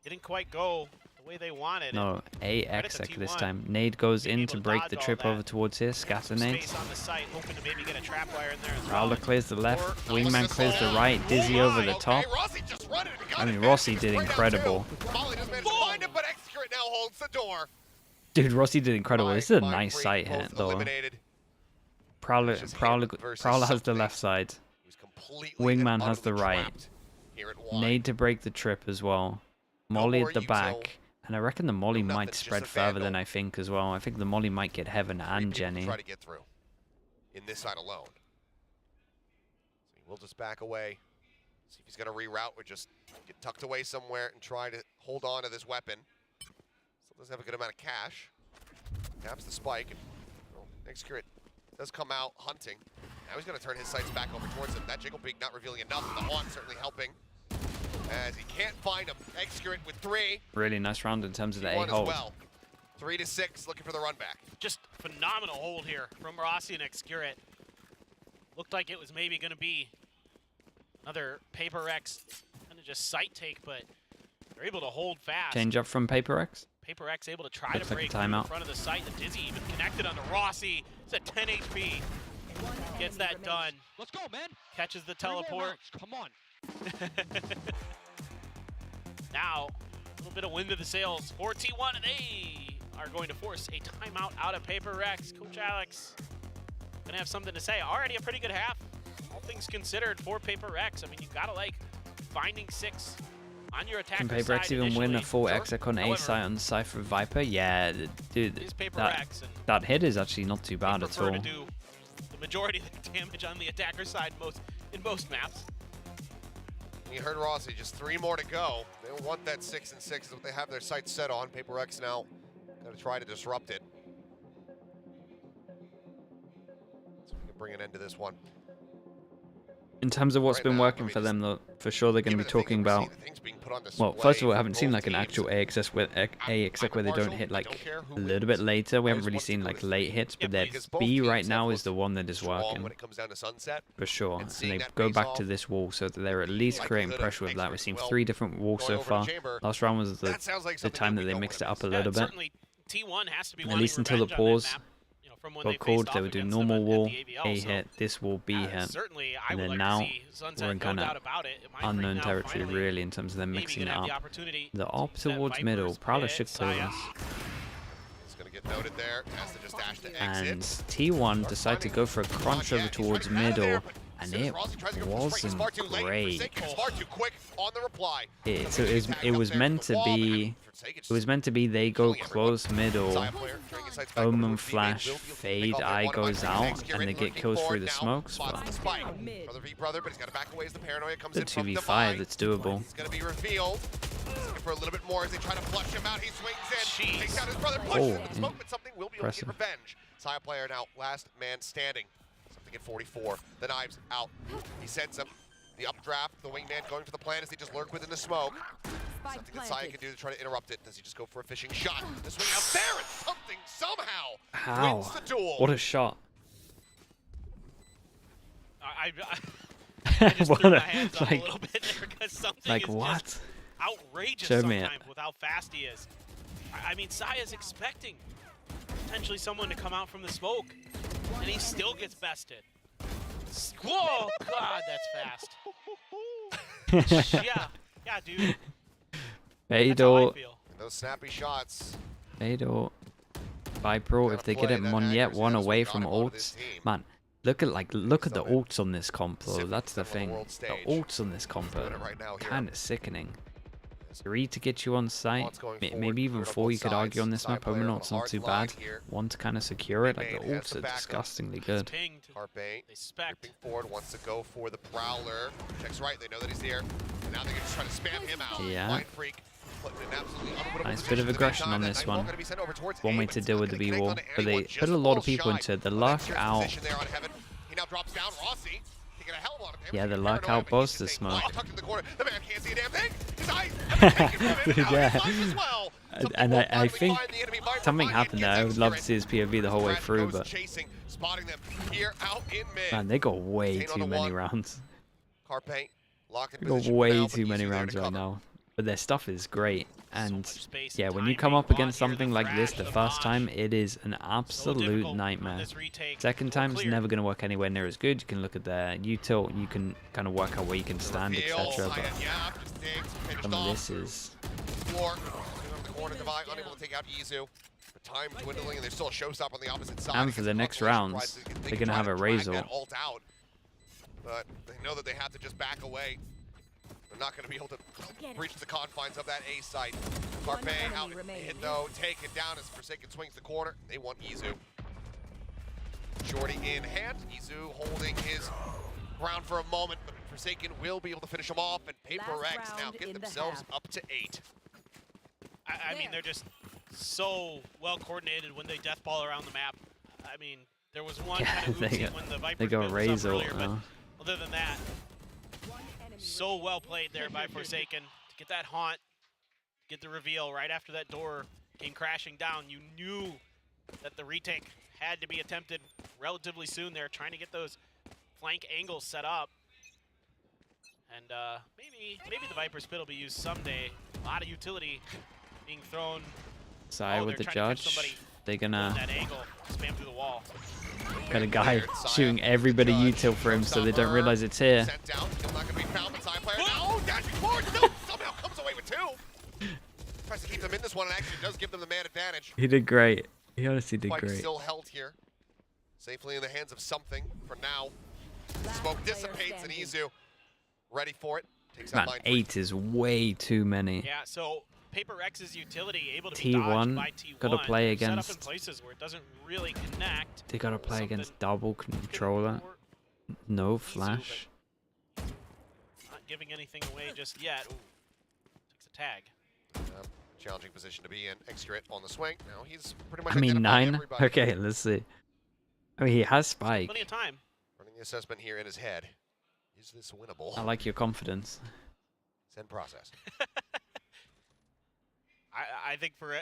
didn't quite go the way they wanted. No, Credit AX to this T1 time. Nade goes being in able to to break dodge the all trip that. over towards here. Scatter nades. Space on the site, hoping to maybe get a trap wire in there as well. Prowler clears the left. Or- Wingman clears the right. Dizzy over the top. Okay, Rossi just run it and got I mean, it back. Rossi It's did right out incredible. too. Molly just managed to find him, but Exgrid now holds the door. Dude, Rossi did incredible. This is a Mind nice Freak sight both hit, though. eliminated. Prowler Just him versus has the something. left side. He was completely Wingman and has the utterly right. trapped here at Y. Nade to break the trip as well. Molly more at the util. back. And I reckon the Molly No might nothing, just spread a further than vandal. I think as well. I think the Molly might get Heaven Three and people Jenny. try to get through in this side alone. So he will just back away. See if he's going to reroute or just get tucked away somewhere and try to hold on to this weapon. Still doesn't have a good amount of cash. Taps the spike. And, well, Exgrid does come out hunting. Now he's going to turn his sights back over towards him. That Jiggle Beak not revealing enough. The Haunt certainly helping. As he can't find him. Exgrid with 3. Really nice round in terms of the A T1 as hold. well. 3 to 6, looking for the run back. Just phenomenal hold here from Rossi and Exgrid. Looked like it was maybe going to be another Paper X kind of just sight take, but they're able to hold fast. Change up from Paper X. Paper X able to try Looks to like a break through in timeout. front of the site. The Dizzy even connected onto Rossi. It's at 10 HP. Gets that done. Let's go, man. Catches the 3 more teleport. rounds. Come on. Now, a little bit of wind to the sails for T1, and they are going to force a timeout out of Paper Rex. Coach Alex gonna have something to say. Already a pretty good half, all things considered, for Paper Rex. I mean, you gotta like finding 6 On your attacker Can Paper X side even win a initially, full exec on A However, site on Cypher Viper? Yeah, dude, It is Paper that, X, and that hit is actually not too bad they at prefer all. to do the majority of the damage on the attacker side in most maps. You heard Rossi, just 3 more to go. They want that 6 and 6 is what they have their sights set on. Paper X now going to try to disrupt it. So we can bring an end to this one. In terms of what's Right been now, working I mean, for them, though, for sure they're going to be talking about. Well, first of all, I haven't seen like an actual A exec where they don't hit like a little bit later. We haven't really seen like late hits, but their B right now is the one that is working for sure. And they go back to this wall so that they're at least creating pressure with that. We've seen 3 different walls so far. Last round was the time that they mixed it up a little bit. Certainly T1 has to be At least until the wanting revenge on that pause map, you know, from when got they called, faced they off would do against them normal at wall, the AVL, A so, hit, this wall, B hit. certainly, I And would then like now to see Sunset, we're in no kind doubt of about it. Mindfreak unknown now territory finally really in terms of them maybe mixing gonna it have the up. opportunity The op to set towards middle, Vipers Prowler with should kill Saya. us. It's going to get noted there. Has to just dash to exit. And T1 decide to go for a crunch over towards middle, and it wasn't great. It was meant to be. It was meant to be they go close middle, Omen flash, fade, eye goes out, and they get kills through the smokes. But the 2v5, it's doable. He's going to be revealed. Looking for a little bit more as they try to flush him out. He swings in, takes out his brother, pushes the smoke, but something will be able to get revenge. Saya player now, last man standing. Something at 44. The knives out. He sends him. The updraft, the wingman going for the plan as they just lurk within the smoke. Something that Saya can do to try to interrupt it. Does he just go for a fishing shot? The swing out there, and something somehow wins the duel. What a shot. I just threw my hands up like, a little bit there because something like is what? just outrageous Show me sometimes with how fast he is. I mean, Saya's expecting potentially someone to come out from the smoke, and he still gets bested. Whoa, God, that's fast. yeah, dude. That's how I Fador, feel. Those snappy shots. Fador, Vipro, if they get it one away from ults, man. Look at the ults on this comp though. That's the thing. The ults on this comp are kind of sickening. 3 to get you on site, maybe even 4 you could argue on this map. Omen ult's not too bad. 1 to kind of secure it. Like the ults are disgustingly good. Carpe, Respect. forward, wants to go for the Prowler. Checks right, they know that he's there. And now they're going to try to spam him out. Yeah. Mindfreak, put in an absolutely unwinnable Nice bit of position. aggression on this one. One way to deal with the B wall, but they put a lot of people into the luck out. He now drops down. Rossi taking a hell of a lot of damage. Yeah, the luck out boss the smoke. Tucked in the corner. The man can't see a damn thing. His eyes have been taken from him. Now Yeah. he's lost as well. And I Finally think find the enemy. Mindfreak something finally happened there. gets I would love to into see his POV the whole way Brad through, goes but chasing, spotting them here out in mid. man, they got way 10 on too the many one. rounds. Carpe, locked in They got position way now, but too Isu many there to rounds right cover. now. But their stuff is great. And much space yeah, and when you time come being up against bought here, something the like this crash, the the first botch. time, it is an So absolute difficult on nightmare. this retake. Second Full time's clear. never going to work anywhere near as good. You can look at their util, you can kind of work out where you can stand, Reveal, etc. Saya, But yeah, just digs, finished some of off. this is Floor, over the corner, Divine, unable to take out Isu. The time dwindling, and there's still a showstop on the opposite side. And for the next rounds, they're going to have a Razor. But they know that they have to just back away. They're not going to be able to breach the confines of that A site. Carpe out hit though, taken down as Forsaken swings the corner. They want Izu. Shorty in hand. Izu holding his ground for a moment, but Forsaken will be able to finish him off, and Paper Last X now round get in the themselves half. up to 8. I mean, they're just so well coordinated when they deathball around the map. I mean, there was one Yeah, kind of they oopsie got- when the Vipers they got built this up Razor. earlier, but other than that, so well played there by Forsaken to get that haunt, get the reveal right after that door came crashing down. You knew that the retake had to be attempted relatively soon. They're trying to get those flank angles set up. And maybe the Viper Spit will be used someday. A lot of utility being thrown. Side Oh, with the they're trying to catch judge. somebody They're in gonna that angle, spam through the wall. got a guy shooting everybody util for him so they don't realize it's here. Sent down, still not going to be found, but side player now, dashing forward, still somehow comes away with 2. Tries to keep them in this one and actually does give them the man advantage. He did great. He honestly did Fight great. still held here. Safely in the hands of something for now. Smoke dissipates and Izu ready for it. Takes Man, out Mind 8 is way too many. Yeah, so Paper Rex's utility able to be T1, dodged by T1. gotta play Set up in against- places where it doesn't really connect. They gotta play Something against double controller. more No Mizu, flash. but Not giving anything away just yet. Ooh, takes a tag. Challenging position to be in. Xcrit on the swing. Now he's pretty much I mean, identified 9? everybody. Okay, let's see. I mean, he has Spike. Plenty of time. Running the assessment here in his head. Is this winnable? I like your confidence. Send process. I think for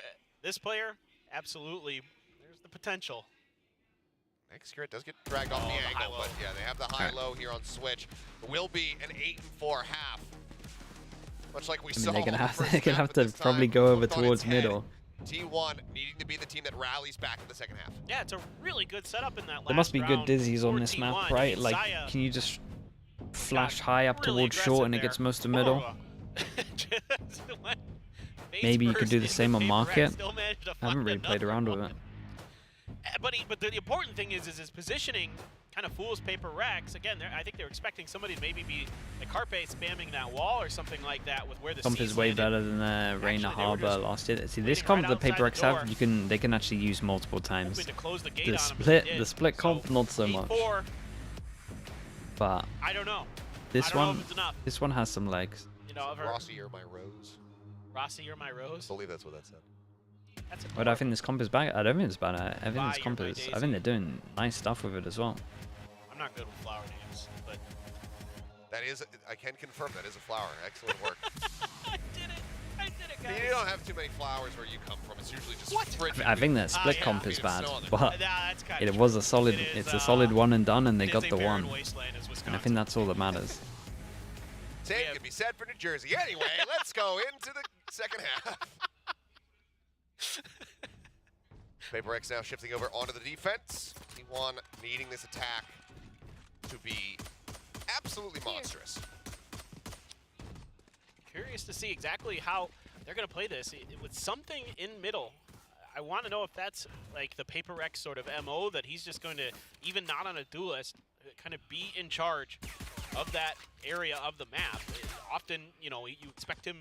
this player, absolutely, there's the potential. Xcrit does get dragged off Oh, the the angle, high-low. but yeah, they have the high-low here on Switch. It will be an 8-4 half. Much like we I mean, saw they're gonna on the have first they're gonna half, have but to this probably time go over flipped on its towards head. middle. T1 needing to be the team that rallies back in the second half. Yeah, it's a really good setup in that last There must be good round dizzies on for this T1. map, I right? mean, Like, Zaya can you just flash high up really towards short and it aggressive gets there. most of middle? Just went face Maybe you could first do the into same on Paper market. Rex, still managed to I haven't find really played another around with one. it. But the important thing is his positioning kind of fools Paper Rex. Again, I think they're expecting somebody to maybe be like Carpe spamming that wall or something like that with where the Comp C's is way landed. better than Reina Actually, they were Harbor just last year. See, this waiting comp right the outside Paper the X have, door. they can actually use multiple times. Hoping to close the gate The on him, but split, they the did. split comp, So, not so much. 8-4, But I don't know. this I don't know one, if it's enough. this one has some legs. You know, Rossi, you're my rose. Rossi, you're my rose. I believe that's what that said. That's But I think this comp is bad. I don't think it's bad. I think Bye, this comp you're my is. I daisy. think they're doing nice stuff with it as well. I'm not good with flower names, but That is, I can confirm that is a flower. Excellent work. I did it. I did it, guys. You don't have too many flowers where you come from. It's usually just frigid. I think that split yeah. comp is It's bad, snow on the but That's kind it was a solid. It's a solid one and done, and they got the one. And I think that's all that matters. Same can be said for New Jersey. Anyway, let's go into the second half. Paper X now shifting over onto the defense. T1 needing this attack to be absolutely monstrous. Curious to see exactly how they're going to play this. With something in middle, I want to know if that's like the Paper Rex sort of MO, that he's just going to, even not on a duelist, kind of be in charge of that area of the map. Often, you know, you expect him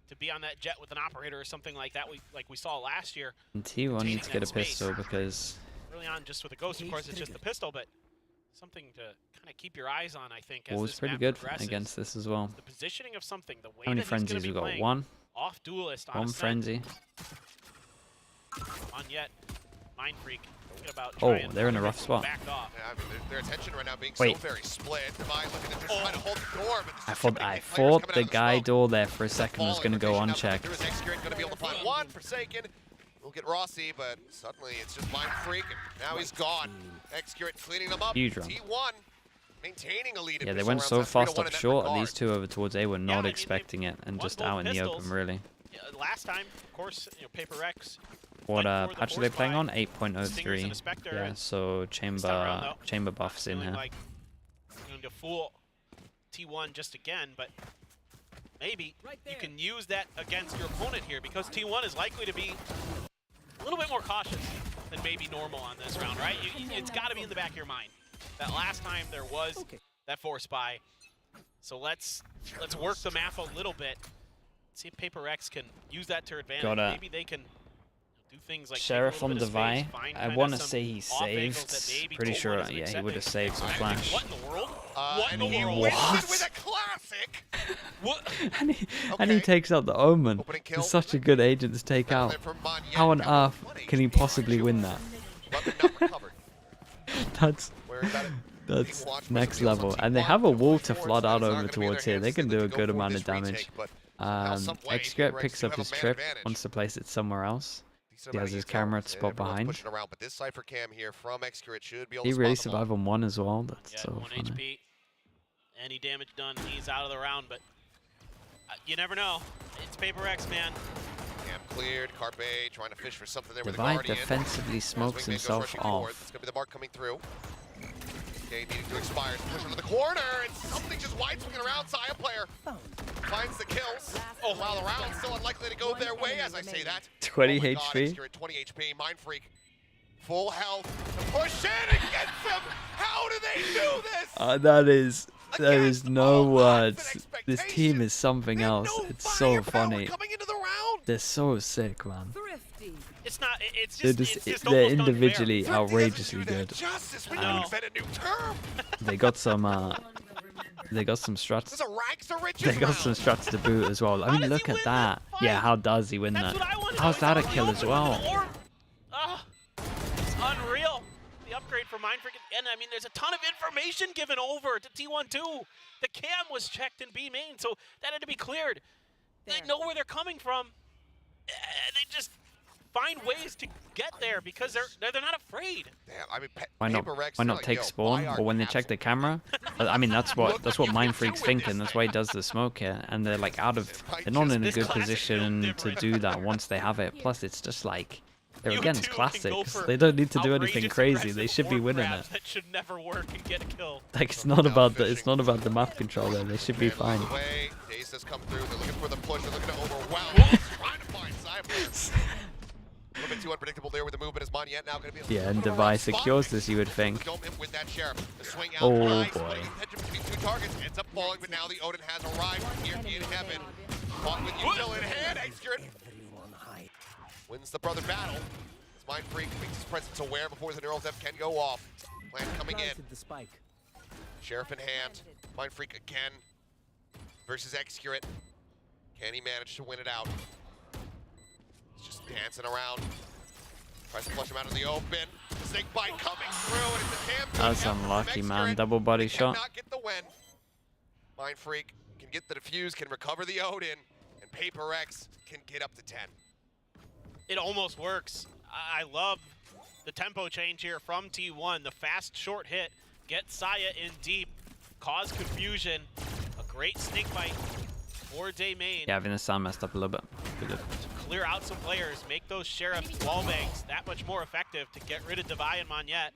to be on that jet with an operator or something like that, like we saw last year. And T1 needs to get a pistol because Early on, just with a ghost, of course, it's just the pistol, but something to kind of keep your eyes on, I think, as Wall's this pretty map good progresses. against this as well. The positioning of something, the way How many that he's gonna frenzies be we got? playing One. off duelist on One Ascent, frenzy. on yet Mind Freak. Thinking about Oh, trying they're in a rough spot. backed off. Yeah, I mean, their attention right now being Wait. so very split. Divine looking to just try to hold the door, but I there's thought too many I players thought coming the out of guy smoke. door there for a second was going to go unchecked. There is Xcrit going to be able to find one. Forsaken will get Rossi, but suddenly it's just Mind Freak, and now he's gone. Xcrit cleaning them up. Huge run. T1 maintaining a lead. in Yeah, they pistol went rounds. so That's 3-1 fast in up that short, and regard. these two over towards A were I not mean, expecting it and won just both out in the pistols. open, really. Yeah, last time, of course, you know, Paper X. What went for the patch are they force playing buy. on? Stingers 8.03. and a Spectre, Yeah, and so time around, though, chamber buffs in feeling here. like going to fool T1 just again, but maybe you can use that against your opponent here, because T1 is likely to be a little bit more cautious than maybe normal on this round, right? It's got to be in the back of your mind that last time there was that force buy. So let's work the map a little bit. See if Paper X can use that to advantage. Got a Maybe they can do things like Sheriff take a on little bit of Devi. space, find I kinda want to some say he off angles that saved. maybe Pretty T1 sure, isn't yeah, he would have accepting. saved some I flash. think, what in the world? What in and the he world? wins What? it with a classic. What? and he Okay. takes out the Omen. Opening kill. It's such a good agent to take out. From Monyen. How on Got earth 1 can he HP. possibly win that? Weapon not recovered. That's Where is that? that's Watch for next some deals on level. And they T1. have a wall Forward to forwards, flood that out is not over gonna be in towards their here. They hands. can do a They go good for amount this of damage. retake, but somehow, some way, Xcrit Paper X picks do up have his a man trip, advantage. wants to place it somewhere else. Decent He amount has of his util. camera spot Everyone's behind. pushing around, but this Cypher Cam here from Xcrit should be able He to really spot them all. survived on one as well. That's Yeah, so 1 funny. HP. Any damage done, he's out of the round, but you never know. It's Paper X, man. Cam cleared. Carpe trying to fish for something there with the Divide Guardian. defensively smokes Wingman goes himself rushing forward. off. It's going to be the mark coming through. Okay, needing to expire. Push into the corner, and something just wide swinging around. Zaya player finds the kills. Oh, wow, the round's still unlikely to go their way as I say that. 20 oh my God, HP. Xcrit, 20 HP. Mind Freak. Full health. The push in and gets him. How do they do this? That is There again. is no Oh, that's words. an This team is something They have else. no It's so firepower funny. coming into the round. They're so sick, man. Thrifty. It's not. It's They're just. just It's just they're almost unfair. individually Thrifty doesn't outrageously do that good. justice. We And- need to invent a new term. They got some struts. This is a rags to riches They got round. some struts to boot as well. I How mean, does look he at win that. that Yeah, fight? how does he win That's that? what I want to How's know. that a He's kill out as in the well? open with an orb. It's unreal. The upgrade for Mindfreak, and I mean, there's a ton of information given over to T1 too. The cam was checked in B main, so that had to be cleared. They know where they're coming from. They just find ways to get there because they're not afraid. Damn, I mean, Why not? Paper Rex, Why they're not like, take yo, spawn? buy our Or when they check the camera? I mean, that's what Mindfreak's thinking. That's why he does the smoke here, and they're like out of. They're not in a This good classic position built to different. do that once they have it. Plus, it's just like they're You against two can go classics. for They don't need to do anything outrageous crazy. They aggressive should be orb winning grabs it. That should never work and get a kill. Like it's not about the the map controller. They should be fine. Away. Daze has come through. They're looking for the push. They're looking to overwhelm. Trying to find Cyber. A little bit too unpredictable there with the movement. Is Monyet now going to be? Yeah, and Device secures this, you would think. Don't hit with that sheriff. The swing out. Oh, nice, boy. but he's hedging between two targets. Ends up falling, but now the Odin has arrived here in heaven. Caught with Util in hand. Execute. Wins the brother battle. As Mindfreak makes his presence aware before the neural depth can go off. Plan coming in. The spike. Sheriff in hand. Mindfreak again versus Execute. Can he manage to win it out? He's just dancing around. Tries to flush him out in the open. Snake bite coming through, and it's a cam. That's unlucky, man. Double body shot. Cannot get the win. Mindfreak can get the defuse, can recover the Odin, and Paper X can get up to 10. It almost works. I love the tempo change here from T1. The fast short hit, get Saya in deep, cause confusion. A great snake bite for Day Main. Yeah, I think the sound messed up a little bit. Could've- Clear out some players, make those Sheriff wallbangs that much more effective to get rid of Devi and Monyet.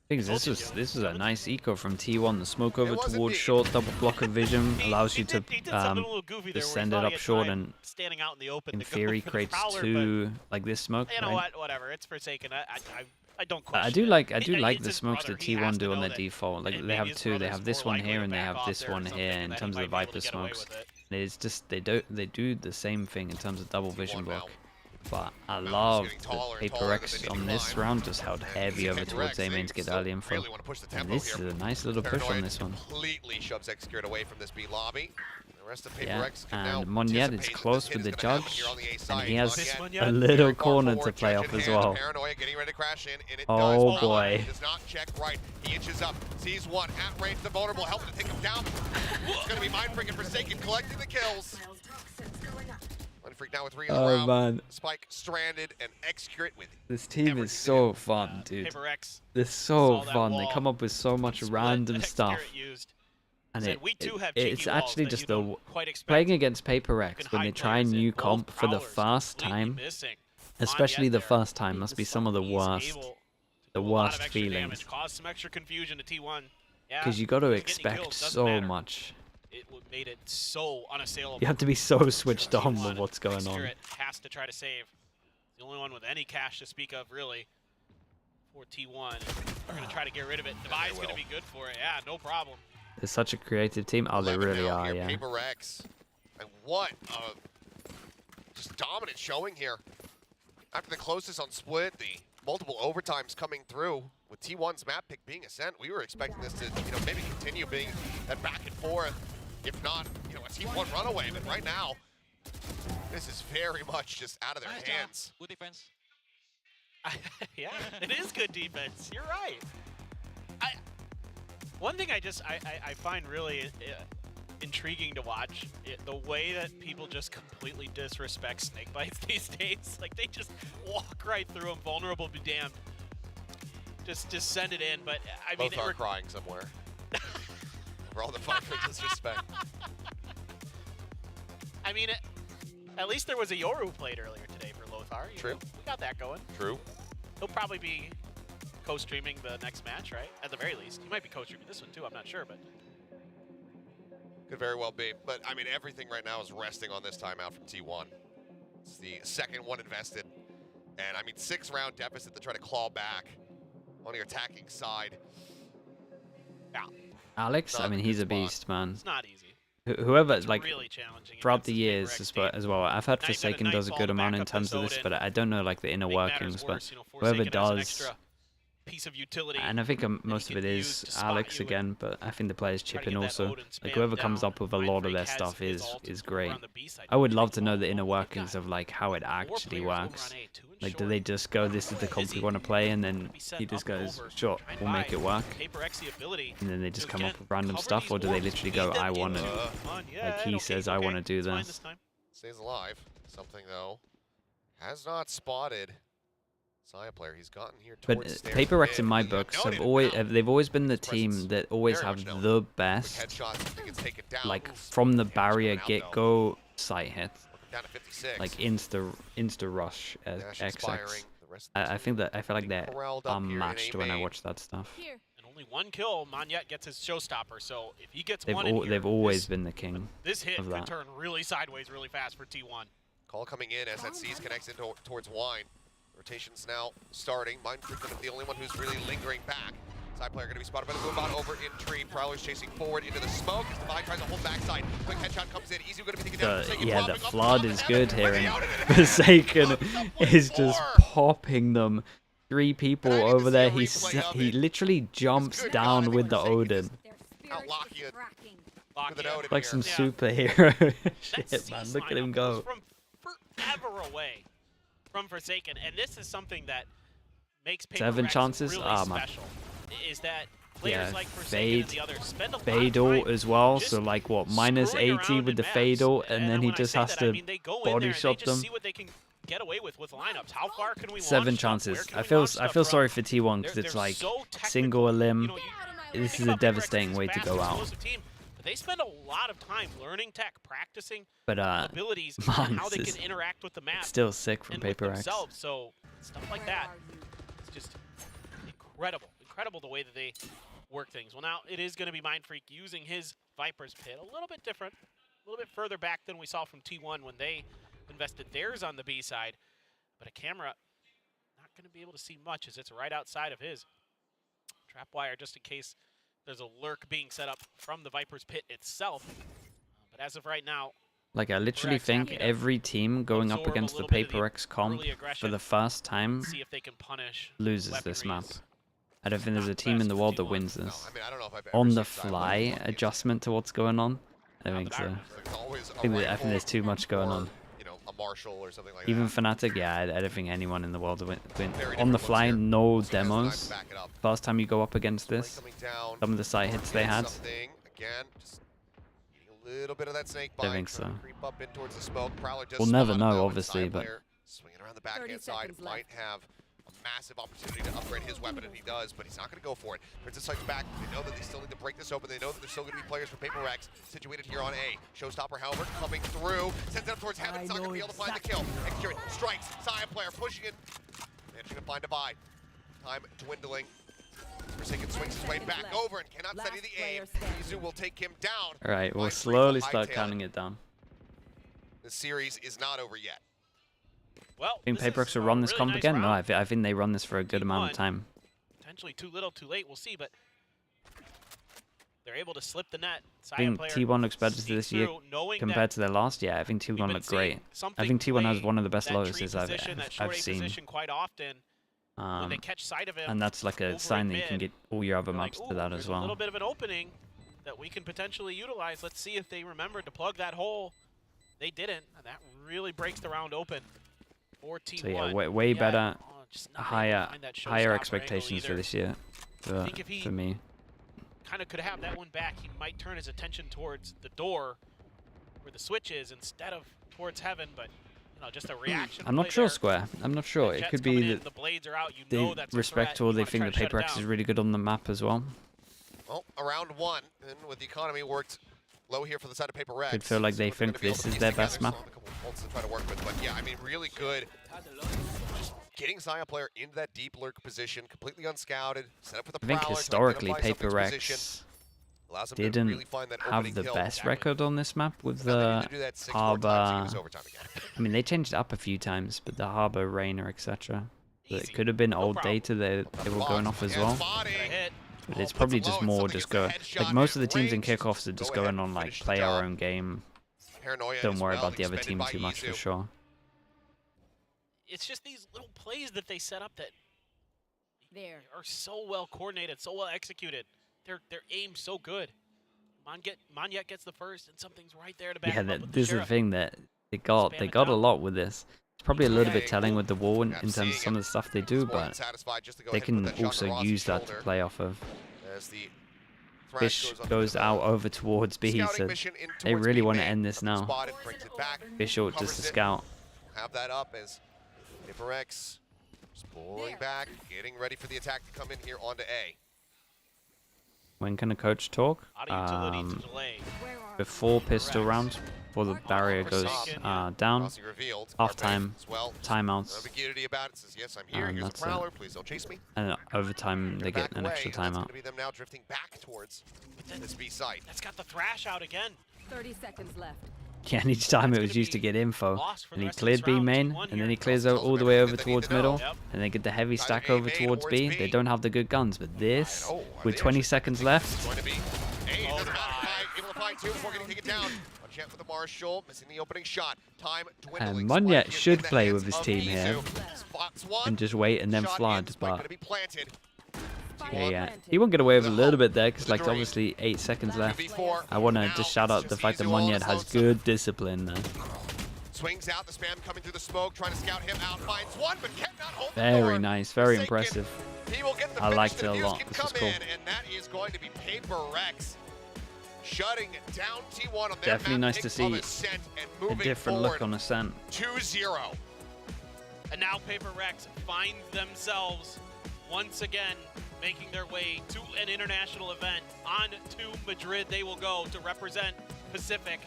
This was a nice eco from T1. The smoke over It was towards indeed. short, double block of vision allows you to He did something a little goofy there just where he send it thought he up had short time and standing out in the open in to go theory for the creates prowler, two like this smoke. but you know right? what? Whatever. It's Forsaken. I don't question I do it. like It's the his smokes brother. that He has T1 to do on know their that default. Like they maybe have his two. They brother's have this more one likely here to and they back have off this there or one something, here and in then he terms of the might be able to Viper get away smokes. with it. It's just they do the same thing in terms of double vision T1 block. now. But I Mountain's love getting the taller and Paper taller, X but they on need this climb. round just held heavy over Paper towards X, A they main to get still early info. really want to push the And tempo this is here. a nice little push on Paranoid this one. completely shoves Execute away from this B lobby. The rest of Paper Yeah, X can now and Monyet is anticipate that close this with the hit is gonna happen judge, here on the A and side. he has This Monyet one, yeah. a very little far corner to forward, play judge off in as hand. well. Paranoia getting ready to crash in, and it Oh, does. boy. Does not check right. He inches up, sees one at range, the vulnerable, helping to take him down. It's going to be Mindfreak and Forsaken collecting the kills. Mindfreak now with 3 in the Oh round. man, Spike stranded and Execute with this team everything is to so do. fun, dude. Paper X They're so saw that fun. They wall come up with so much split random that stuff, Execute used. and Said, we too have it's cheeky walls actually that just you the don't quite expect. playing against Paper You X can when they hide try a players in. new Both comp for the prowlers first completely time, missing. especially Monyet the there. first time, must be some of the He's worst. able to The do a lot of worst extra feelings. damage, cause some extra confusion to T1. Yeah, Because you got to he was getting expect kills, doesn't so matter. much. It made it so unassailable. You have to be so switched on T1 with what's going on. Execute has to try to save. The only one with any cash to speak of, really, for T1. They're going to try to get rid of it. Devi's going to be good for it. Yeah, no problem. They're such a creative team. Oh, they 11 really now are, here, yeah. Paper X. And what a just dominant showing here. After the closest on split, the multiple overtimes coming through, with T1's map pick being Ascent, we were expecting this to, maybe continue being that back and forth, if not, a T1 runaway. But right now, this is very much just out of their hands. Good defense. Yeah, it is good defense. You're right. One thing I find really intriguing to watch, the way that people just completely disrespect snake bites these days. Like, they just walk right through them, vulnerable be damned. Just send it in, but I mean... Both are crying somewhere. For all the Viper disrespect. I mean, at least there was a Yoru who played earlier today for Lothar. True. We got that going. True. He'll probably be co-streaming the next match, right? At the very least. He might be co-streaming this one too, I'm not sure, but... Could very well be. But, I mean, everything right now is resting on this timeout from T1. It's the second one invested. And, I mean, 6-round deficit to try to claw back on the attacking side. Yeah. Alex, I mean, he's a beast, man. It's not easy. Whoever, It's like, really challenging throughout the against years Paper X as well, I've heard Now you've got a Forsaken does a Nightfall good to amount back in up terms of this this, Odin. but I don't know, like, the inner Make matters workings. But worse, you know, whoever Forsaken has an does, extra piece of utility and I think most of can it use is to spot Alex you and again, but I think the players try chip to in get that also. Odin Like, spam whoever comes down. up with a Mind lot of Freak their has stuff his is ult great. on the B side. I would They've love to know got the inner four workings of, like, how it actually players over works. on A, 2 and Like, do short. they just go, this is the comp we want to play, and then he just goes, sure, we'll make it work, Paper X the ability and then they just to, come up again, with random cover stuff, these or do they orbs, literally lead go, them I want into to, fun. Yeah, like he okay, says, I okay, want to do it's fine this. time. Stays alive. Something, though, has not spotted Saya player. He's gotten here But towards stairs Paper Rex in mid. my They've books have noted him always now. they've always been the Presence team that always very have much known. the Quick best, headshot. I think it's taken down. like, Oof. from the Damage barrier coming out, get though. go sight hits, Looking down to 56. like insta rush Dash XX. expiring. The rest of the I team feel like they're corralled up here in unmatched A when I main. watch that stuff. Here. And only one kill, Monyet gets his showstopper. So if he gets They've one in here, they've always this, been the king. this hit of could that. turn really sideways really fast for T1. Call coming in as that C's connects in towards Wine. Rotations now starting. Mind Freak the only one who's really lingering back. Side player going to be spotted by the Boombot over in tree. Prowler's chasing forward into the smoke as Divide tries to hold backside. Quick headshot comes in. Easy going to be taken down. Forsaken Yeah, the dropping off flood top of is heaven. good here, With the and out of it. Forsaken Up is just 1-4. popping them. 3 people I need to over see there. a replay of He it. literally jumps good down God, with the Forsaken Odin. is Their spirit Outlock is you. cracking. With an Odin Like here. some Yeah. superhero That shit, man. C's Look at him lineup go. was from forever away from Forsaken, and this is something that makes Paper 7 Rex chances? really Ah, man. special. Is that players Yeah, like Forsaken fade- and the others spend a lot Fade of ult time as well, just so like what, minus screwing 80 around with in the maps. fade ult, and then he when I just say has that, to I mean, they go in body there shot and they just them. see what they can get away with lineups. How far can we 7 launch stuff? Where chances. can I we feel launch stuff from? sorry for T1 because They're it's like so technical. single a limb. You know, This think is a about Paper Rex as devastating this way to fast, go out. explosive team, but they spend a lot of time learning tech, practicing But abilities, man, and how they this can interact with the map still sick from and with Paper X. themselves. So stuff like that, it's just incredible the way that they work things. Well, now it is going to be Mind Freak using his Viper's Pit, a little bit different, a little bit further back than we saw from T1 when they invested theirs on the B side. But a camera not going to be able to see much as it's right outside of his trap wire, just in case there's a lurk being set up from the Viper's Pit itself. But as of right now, Like, I literally Rex think happy to every team going up absorb a against the little bit of the Paper X comp early for aggression, the first time see if they can punish loses this map. weaponries. I don't think there's a Not team in best the for world that T1. wins No, this. I mean, I don't know if I've ever On seen the Saya play fly one game. adjustment to what's going on. I Now think that so. There's always a I think rifle there's too much going or, on. You know, a Marshall or something like Even that. Fnatic, yeah, I don't think anyone in the world will win. Very On the different fly, looks here. no C's has the knife to demos. back it up. First time you go up against Spray this, coming down. some of the side hits they Get had. something. Again, just eating a little bit of that snake I bite. think trying to so. Creep up in towards the smoke. Prowler does We'll never spot him, know, though, and obviously, Side but- player swinging around the 30 backhand side seconds might left. have a massive opportunity to upgrade his weapon, and he does, but he's not going to go for it. Princess Sight's back. They know that they still need to break this open. They know that there's still going to be players for Paper Rex situated here on A. Showstopper, however, coming through. Sends it up towards Heaven. It's not going to be able to find the kill. Execute. Strikes. Saya player pushing it. Managing to find Divide. Time dwindling. Forsaken swings his way back left. over and cannot Last steady the aim. player standing. Izu will take him down. Alright, we'll Mind Freak will slowly start hightail counting it. it down. The series is not over yet. Well, I think this Paper is X will a run this really comp nice again? No, round. I think they run this for a good amount of T1. time. Potentially too little, too late. We'll see, but they're able to slip the net. I think player T1 looks better sneaks this year through, knowing compared that to their last year. I think we've T1 been look seeing great. I something think T1 has play one of the best that tree lotuses I've position, that short A seen. position quite often. When they catch sight of him, And that's like over a sign in that you can mid, get all your other they're like, maps to "Ooh, that there's as a little well. bit of an opening that we can potentially utilize. Let's see if they remember to plug that hole. They didn't, and that really breaks the round open for T1. So yeah, way better, just not able to find that higher showstopper expectations for angle this year. I think if he- For me. kind of could have that one back, he might turn his attention towards the door where the switch is instead of towards Heaven, but you know, just a reaction. I'm not play sure, there. Square. I'm not sure. The it Jet's could coming be in, that the blades are out, you they know that's a respect threat, or you they wanna think try the to shut Paper it X is down. really good on the map as well. Well, around one, and with the economy worked low here for the side of Paper Rex. Could feel like they so they're gonna think be able this to is piece their together, best map. still have a couple of bolts to try to work with, but yeah, I mean, really good. Just getting Saya player into that deep lurk position, completely unscouted, set up with a I think prowler to historically identify Paper something's position, Rex allows him to didn't really find that have opening the kill. best record on this map with Now they need the to do that 6 more times to give us Harbor. overtime again. I mean, they changed it up a few times, but the Harbor, Rainer, etc. So Easy. it could have been No old problem. data they were going off as Yeah, well. spotting. Got a hit. But it's probably just more just go, like most of the teams in kickoffs are just going on like play our own game. Don't worry about the other team too much for sure. It's just these little plays that they set up that There. are so well coordinated, so well executed. Their aim's so good. Monyet gets the first, and something's right there to back him up with this is the thing that they got a lot with this. It's probably a little bit telling with the wall in terms of some of the stuff they do, but they can also use that to play off of. Fish goes out over towards B, so they really want to end this now. Fish short just to scout. Have that up as VaporX just pulling back, getting ready for the attack to come in here onto A. When can a coach talk? Before pistol rounds, before the barrier goes down. Half-time, timeouts, and that's it. And overtime, they get an extra timeout. That's got the thrash out again. 30 seconds left. Yeah, and each time it was used to get info. And he cleared B main, and then he clears all the way over towards middle, and they get the heavy stack over towards B. They don't have the good guns, but this, with 20 seconds left, and Monyet should play with his team here, and just wait and then flood, but yeah, he won't get away with a little bit there, because like obviously 8 seconds left. I want to just shout out the fact that Monyet has good discipline there. Swings out the spam coming through the smoke, trying to scout him out, finds one, but cannot hold the Very door. nice, very impressive. He will get the I finish. liked The it a Fuse lot. can This come is cool. in, and that is going to be VaporX shutting down T1 on their Definitely map, nice to see a different look on Ascent. 2-0. And now VaporX find themselves once again making their way to an international event. On to Madrid they will go to represent Pacific.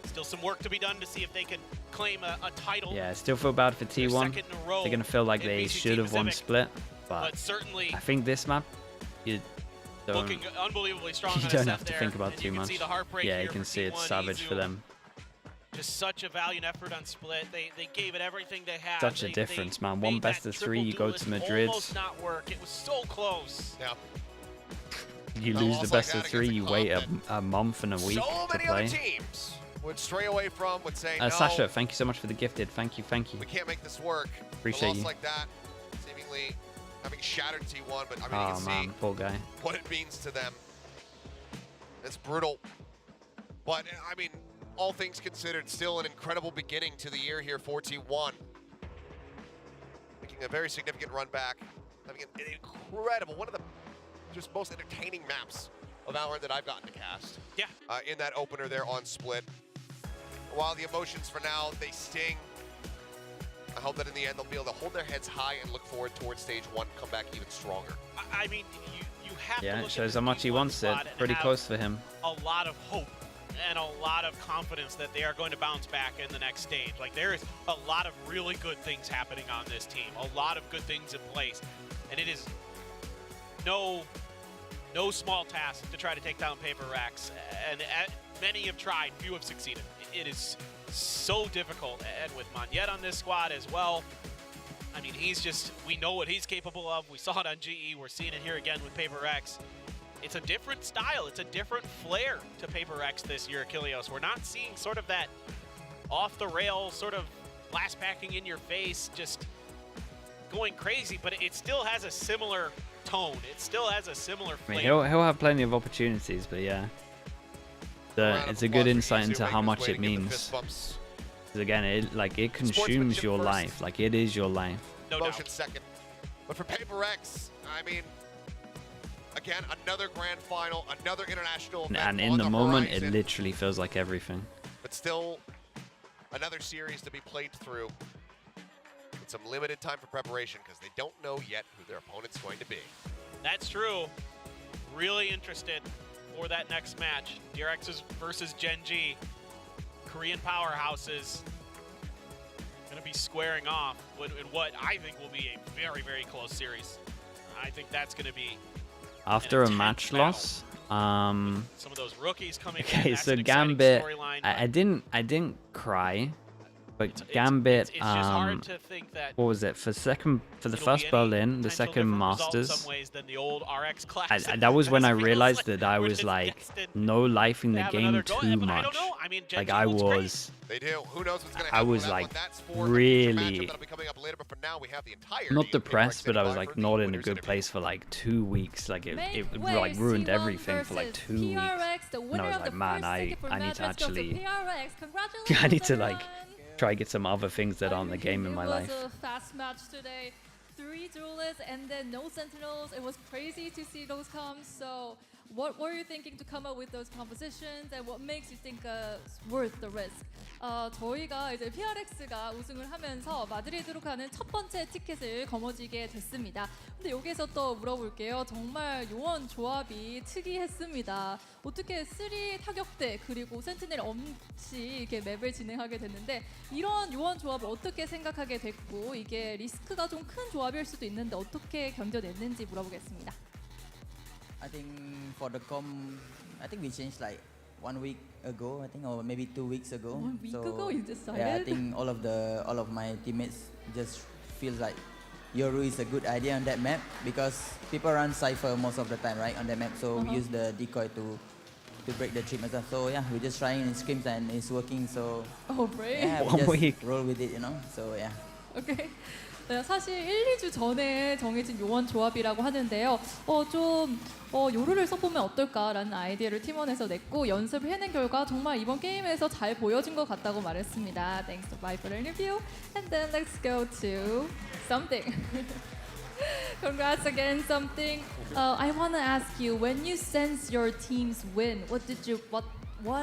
Still some work to be done to see if they can claim a title. Yeah, I still feel bad for T1. They're going to feel like they should have won split, but certainly I think this map, you don't, looking unbelievably strong. you don't have to think about too much. Yeah, you can see it's T1 savage for them. Just such a valiant effort on split. They gave it everything they had. Such a difference, man. One best of 3, you go to Madrid. Almost not work. It was so close. Yeah. You lose the best of 3, you wait a month and a week So to many other play. teams would stray away from, would say, no, Sasha, thank you so much for the gifted. Thank you, thank you. we can't make this work. Appreciate a loss you. like that, seemingly having shattered T1, but I mean, you Oh can man, see poor guy. what it means to them. It's brutal. But, I mean, all things considered, still an incredible beginning to the year here for T1. Making a very significant run back. Having an incredible, one of the just most entertaining maps of Valorant that I've gotten to cast. Yeah. In that opener there on Split. While the emotions for now, they sting. I hope that in the end they'll be able to hold their heads high and look forward towards stage 1, come back even stronger. I mean, you have to Yeah, look it at shows the how much he T1 wants it. squad and Pretty have close for him. a lot of hope and a lot of confidence that they are going to bounce back in the next stage. Like, there is a lot of really good things happening on this team, a lot of good things in place, and it is no small task to try to take down VaporX, and many have tried, few have succeeded. It is so difficult, and with Monyet on this squad as well, I mean, we know what he's capable of. We saw it on GE, we're seeing it here again with VaporX. It's a different style, it's a different flair to VaporX this year, Achilleos. We're not seeing sort of that off-the-rail sort of blast packing in your face, just going crazy, but it still has a similar tone. It still has a similar I mean, flavor. he'll have plenty of opportunities, but yeah. It's a good insight into how much it means. Because again, it consumes your life. Like, it is your life. No Motion doubt. second. But for VaporX, I mean, again, another grand final, another international event And in on the moment, horizon, it literally feels like everything. but still another series to be played through with some limited time for preparation because they don't know yet who their opponent's going to be. That's true. Really interested for that next match. DRX versus Gen G. Korean powerhouses going to be squaring off in what I think will be a very, very close series. I think that's going to be After a intense match battle. loss, Some of those rookies coming in. okay, That's so an exciting Gambit, storyline, I but didn't cry, But It's Gambit, just hard to think that what was it for the it'll first be any Berlin, the potential second different result in Masters? some ways than the old RX Classic. That was when This I feels realized like that I we're was just like destined no lifing to the have game another go. too But I much. don't know. I mean, Gen Like 2 I looks great. was. They do. Who knows what's going to I happen was with that like one. That's for the really matchup that'll be coming up later, but for now we have the entire not depressed, but I was like not in a good place for like 2 weeks. Like it like ruined everything for like 2 weeks. And I was like, man, I need to actually, I need to like try get some other things that aren't the game in my life. It was a fast match today. 3 duelists and then no sentinels. It was crazy to see those comps. So what were you thinking to come up with those compositions and what makes you think it's worth the risk? 저희가 이제 PRX가 우승을 하면서 마드리드로 가는 첫 번째 티켓을 거머쥐게 됐습니다. 근데 여기서 또 물어볼게요. 정말 요원 조합이 특이했습니다. 어떻게 3 타격대 그리고 센티넬 없이 이렇게 맵을 진행하게 됐는데 이런 요원 조합을 어떻게 생각하게 됐고 이게 리스크가 좀 큰 조합일 수도 있는데 어떻게 견뎌냈는지 물어보겠습니다. I think for the I think we changed like 1 week ago, I think, or maybe 2 weeks ago. 1 week so, ago you decided? Yeah, I think all of my teammates just feels like Yoru is a good idea on that map because people run Cypher most of the time, right, on that map. So we use the decoy to break the trip and stuff. So yeah, we're just trying in scrims and it's working. So brave. yeah, we 1 just week. roll with it, you know. So yeah. 오케이. 네, 사실 1, 2주 전에 정해진 요원 조합이라고 하는데요. 요루를 써보면 어떨까라는 아이디어를 팀원에서 냈고 연습을 해낸 결과 정말 이번 게임에서 잘 보여준 것 같다고 말했습니다. Thanks to Bye for the interview. And then let's go to something. Congrats again, something. I want to ask you, when you sense your team's win, what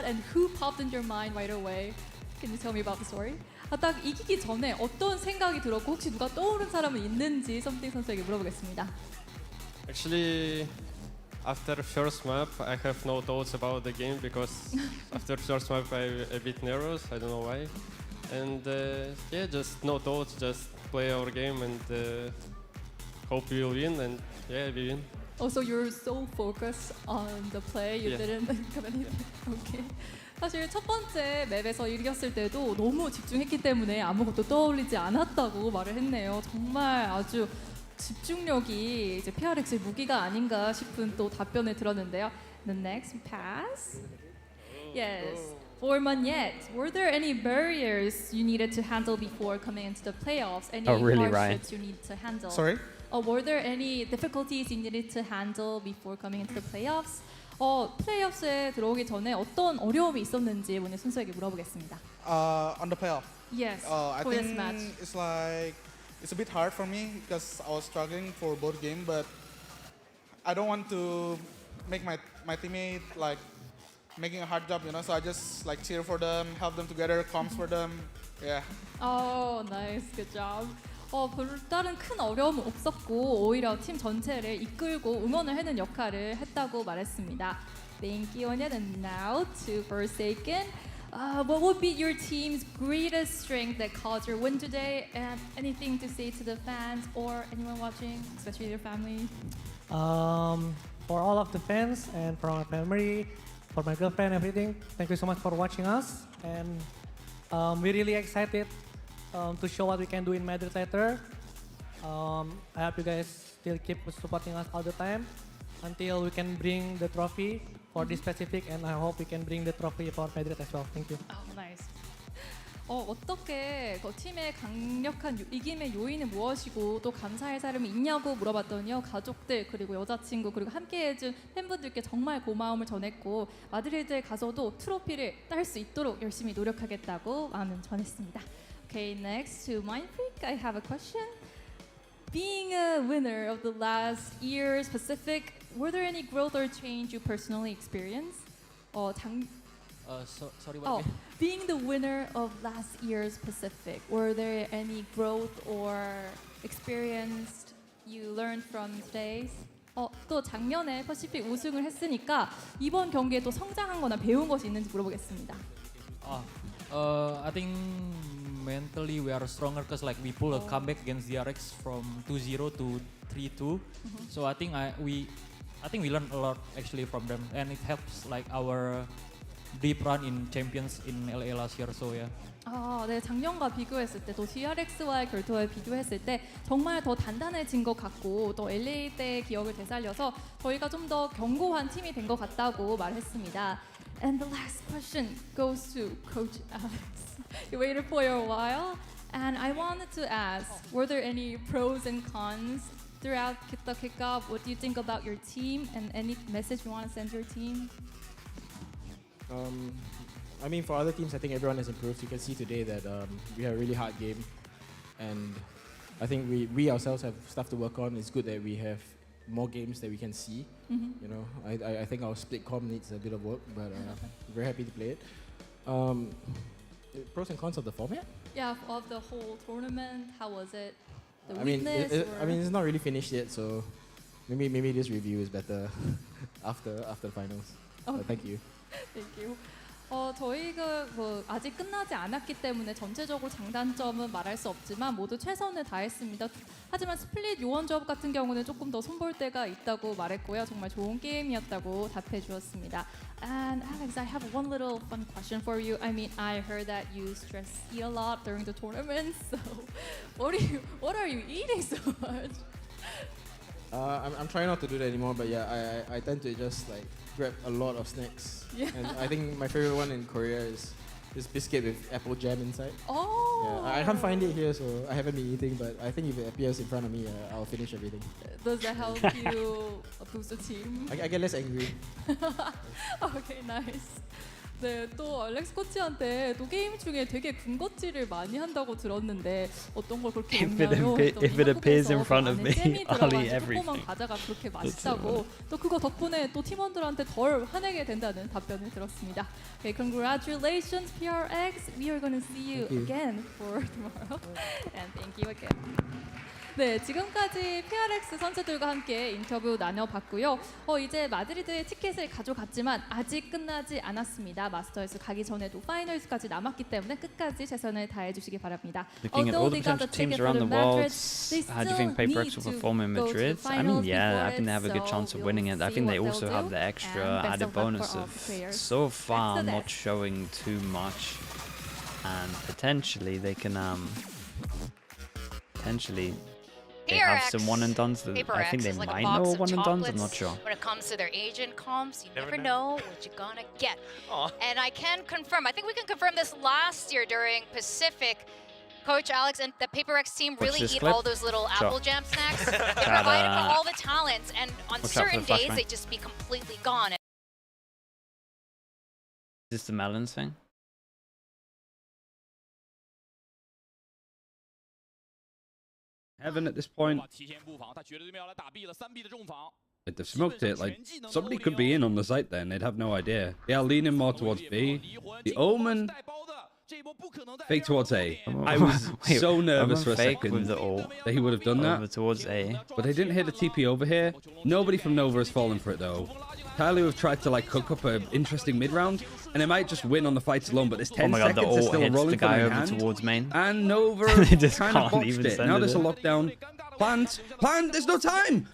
and who popped in your mind right away? Can you tell me about the story? 딱 이기기 전에 어떤 생각이 들었고 혹시 누가 떠오른 사람은 있는지 썸띵 선수에게 물어보겠습니다. Actually, after first map, I have no thoughts about the game because after first map I'm a bit nervous. I don't know why, and yeah, just no thoughts, just play our game and hope we will win. And yeah, we win. So you're so focused on the play, you didn't think of anything. Okay. 사실 첫 번째 맵에서 이겼을 때도 너무 집중했기 때문에 아무것도 떠올리지 않았다고 말을 했네요. 정말 아주 집중력이 이제 PRX의 무기가 아닌가 싶은 또 답변을 들었는데요. The next pass. Yes. For Monyet, were there any barriers you needed to handle before coming into the playoffs? Any really, hardships you need to handle? Sorry? Were there any difficulties you needed to handle before coming into the playoffs? 플레이오프에 들어오기 전에 어떤 어려움이 있었는지 오늘 순서에게 물어보겠습니다. On the playoff. Yes. I for think this match. it's a bit hard for me because I was struggling for both games, but I don't want to make my teammate like making a hard job, you know. So I just like cheer for them, help them together, comms for them. Yeah. Oh, nice. Good job. 별다른 큰 어려움은 없었고 오히려 팀 전체를 이끌고 응원을 해는 역할을 했다고 말했습니다. Thank you, Onyet. And now to Forsaken. What would be your team's greatest strength that caused your win today? And anything to say to the fans or anyone watching, especially your family? For all of the fans and for my family, for my girlfriend, everything, thank you so much for watching us. And we're really excited to show what we can do in Madrid later. I hope you guys still keep supporting us all the time until we can bring the trophy for this specific, and I hope we can bring the trophy for Madrid as well. Thank you. Oh, nice. 어떻게 팀의 강력한 이김의 요인은 무엇이고 또 감사할 사람이 있냐고 물어봤더니요. 가족들 그리고 여자친구 그리고 함께해준 팬분들께 정말 고마움을 전했고 마드리드에 가서도 트로피를 딸 수 있도록 열심히 노력하겠다고 마음을 전했습니다. Okay, next to Mindfreak, I have a question. Being a winner of the last year's Pacific, were there any growth or change you personally experienced? Sorry, what? Being the winner of last year's Pacific, were there any growth or experience you learned from today's? 또 작년에 퍼시픽 우승을 했으니까 이번 경기에 또 성장한 거나 배운 것이 있는지 물어보겠습니다. I think mentally we are stronger because like we pull a comeback against DRX from 2-0 to 3-2. So I think we learned a lot actually from them, and it helps like our deep run in champions in LA last year. So yeah. 네, 작년과 비교했을 때, 또 DRX와의 결투와 비교했을 때 정말 더 단단해진 것 같고 또 LA 때의 기억을 되살려서 저희가 좀 더 견고한 팀이 된 것 같다고 말했습니다. And the last question goes to Coach Alex. You waited for a while, and I wanted to ask, were there any pros and cons throughout the kickoff? What do you think about your team, and any message you want to send to your team? I mean, for other teams, I think everyone has improved. You can see today that we have a really hard game, and I think we ourselves have stuff to work on. It's good that we have more games that we can see. You know, I think our split comm needs a bit of work, but very happy to play it. Pros and cons of the format? Yeah, of the whole tournament, how was it? The I mean, weakness, I mean, it's not really finished yet, so maybe this review is better after the finals. Thank you. Thank you. 저희가 아직 끝나지 않았기 때문에 전체적으로 장단점은 말할 수 없지만 모두 최선을 다했습니다. 하지만 스플릿 요원조합 같은 경우는 조금 더 손볼 때가 있다고 말했고요. 정말 좋은 게임이었다고 답해 주었습니다. And Alex, I have one little fun question for you. I mean, I heard that you stress eat a lot during the tournament. So, what are you eating so much? I'm trying not to do that anymore, but yeah, I tend to just like grab a lot of snacks. Yeah. And I think my favorite one in Korea is this biscuit with apple jam inside. Oh! Yeah, I can't find it here, so I haven't been eating, but I think if it appears in front of me, I'll finish everything. Does that help you boost the team? I get less angry. Okay, nice. 네, 또 알렉스 코치한테 또 게임 중에 되게 군것질을 많이 한다고 들었는데 어떤 걸 그렇게 먹나요? If it appears in front of me, I'll eat everything. 조그만 과자가 그렇게 맛있다고 또 그거 덕분에 또 팀원들한테 덜 화내게 된다는 답변을 들었습니다. Okay, congratulations PRX. We are going to see you again for tomorrow. And thank you again. 네, 지금까지 PRX 선수들과 함께 인터뷰 나눠봤고요. 이제 마드리드의 티켓을 가져갔지만 아직 끝나지 않았습니다. 마스터스 가기 전에도 파이널스까지 남았기 때문에 끝까지 최선을 다해주시기 바랍니다. Looking at all the potential teams around the world, how do you think PaperX will perform in Madrid? I mean, yeah, I think they have a good chance of winning it. I think they also have the extra added bonus of so far not showing too much, and potentially they can they have some one and dones that I think they might know one and dones. I'm not sure. When it comes to their agent comps, you never know what you're gonna get. And I can confirm, I think we can confirm this last year during Pacific. Coach Alex and the PaperX team really eat all those little apple jam snacks. They provide it for all the talents, and on certain days they just be completely gone. Is this the melons thing? Heaven at this point. Like they've smoked it. Like somebody could be in on the site then. They'd have no idea. They are leaning more towards B. The Omen fake towards A. I was so nervous for a second that he would have done that. Towards A. But they didn't hit the TP over here. Nobody from Nova has fallen for it though. Kylie have tried to like cook up an interesting mid round, and they might just win on the fights alone. But there's 10 seconds. There's still a rolling guy in over hand. towards main. And Nova just kind of botched it. Now there's a lockdown. Plant. There's no time.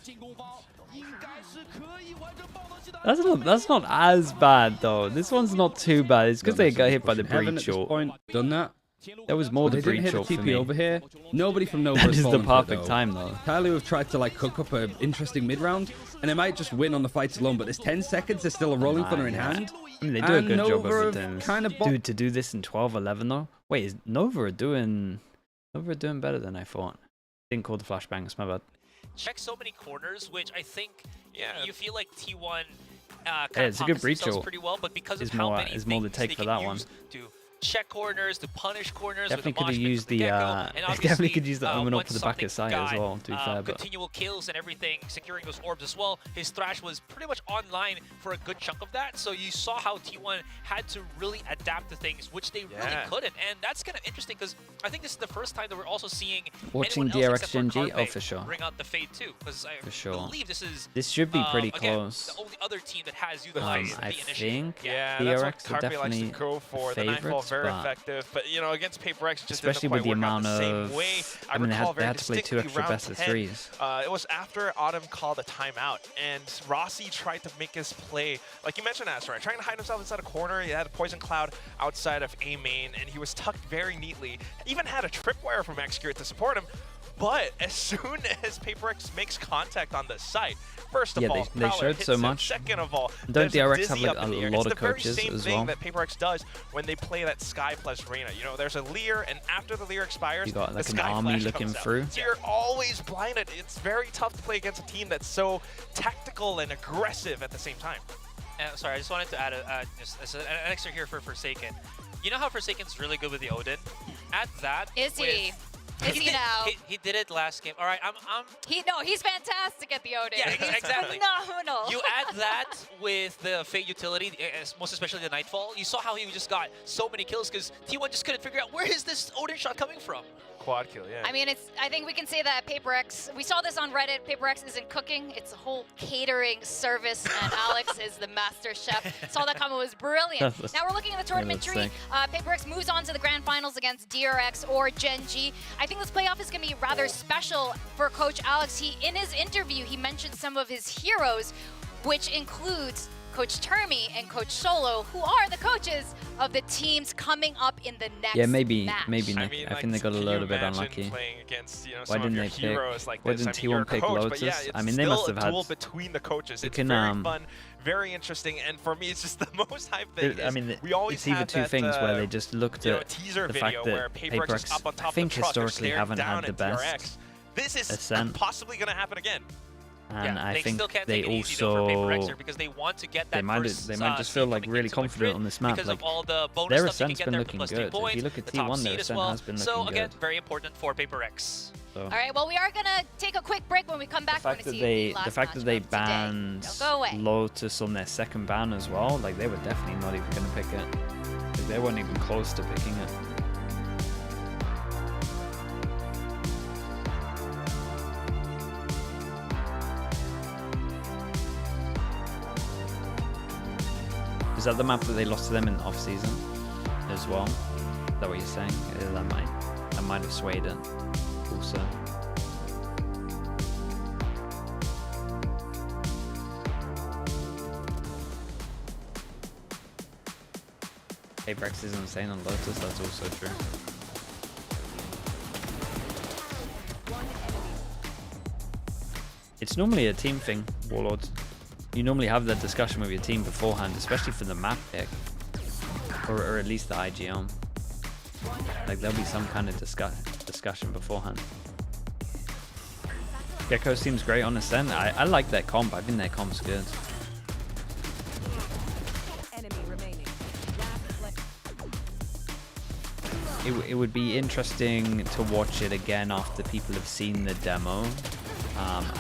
That's not as bad though. This one's not too bad. It's because they got hit by the breach short. Done that. There was more the breach short for me. Over here. Nobody from Nova That has is the fallen for it, perfect though. time though. Kylie have tried to like cook up an interesting mid round, and they might just win on the fights alone. But there's 10 seconds. There's still a rolling thunder in hand. I mean, they do a good job of it. Kind of Dude, to do this in 12-11 though. Wait, is Nova doing better than I thought? Didn't call the flashbangs. My bad. Check so many corners, which I think you feel like T1 it's a good breach themselves pretty well, but because of how many is more to take for that one. To check corners, to punish corners. Definitely could have used the definitely could use the Omen up to the back of side as well. To be fair, but continual kills and everything, securing those orbs as well. His thrash was pretty much online for a good chunk of that. So you saw how T1 had to really adapt to things, which they really couldn't, and that's kind of interesting because I think this is the first time that we're also seeing watching DRX Gen G. Oh, for sure. Bring out the Fade too, because I believe this should be pretty again, close. the only other team that has used the Fade. I think yeah, DRX that's what are Carpe likes to definitely go for. The 9-12 very effective. But, you know, against Paper X, just especially didn't with quite the work out amount the same of, way. I mean, they recall had to play 2 extra round best of 10, 3s. It was after Autumn called a timeout, and Rossi tried to make his play, like you mentioned, Asteroid, trying to hide himself inside a corner. He had a Poison Cloud outside of A main, and he was tucked very neatly. Even had a tripwire from Execute to support him. But as soon as Paper X makes contact on the site, first of all, they showed so much. Second of all, don't DRX have Dizzy like up in the a air. lot It's of the very coaches same as thing well? that Paper X does when they play that Sky plus Reyna. You know, there's a Leer, and after the Leer expires, You got like the an Sky army Flash looking comes out. through. So you're always blinded. It's very tough to play against a team that's so tactical and aggressive at the same time. Sorry, I just wanted to add just an extra here for Forsaken. You know how Forsaken's really good with the Odin? Add that. Is he? Is he now? He did it last game. All right, he's fantastic at the Odin. Yeah, He's exactly. phenomenal. You add that with the Fate utility, most especially the Nightfall. You saw how he just got so many kills because T1 just couldn't figure out where is this Odin shot coming from. Quad kill, yeah. I mean, I think we can say that Paper X, we saw this on Reddit, Paper X isn't cooking, it's a whole catering service, and Alex is the master chef. Saw that comment was brilliant. Now we're looking at the tournament tree. Paper X moves on to the grand finals against DRX or Gen G. I think this playoff is going to be rather special for Coach Alex. In his interview, he mentioned some of his heroes, which includes Coach Termi and Coach Solo, who are the coaches of the teams coming up in the next match. Maybe Nick. I mean, I think they got a little bit unlucky. Against, you know, Why didn't they pick? Why didn't T1 pick Lotus? Yeah, I mean, they must have had. Duel between the coaches. It's can, very fun, very interesting, and for me, it's just the most hype thing. I mean, we always it's either two things where they just looked at teaser the video fact where that Paper X is up on top I think of the truck, historically they're haven't down had the at best This is ascent. possibly going to happen again. And I they think still can't they take it easy though for Paper X also here because they want to get that they might first, they might just feel like really confident on this map. because Like of all the bonus their stuff you ascent's can been get there, looking plus 3 good. points, If you look at the top T1, their seed as ascent well. has been So looking again, good. very important for Paper X. So All right, well, we are going to take a quick break. When we come back, we're going to see the fact that they banned Don't go away. Lotus on their second ban as well, like they were definitely not even going to pick it. Like, they weren't even close to picking it. Is that the map that they lost to them in the off-season as well? Is that what you're saying? That might have swayed it also. Brex is insane on Lotus, that's also true. It's normally a team thing, Warlords. You normally have that discussion with your team beforehand, especially for the map pick. Or at least the IGM. Like there'll be some kind of discussion beforehand. Gecko seems great on Ascent. I like their comp, I think their comp's good. It would be interesting to watch it again after people have seen the demo,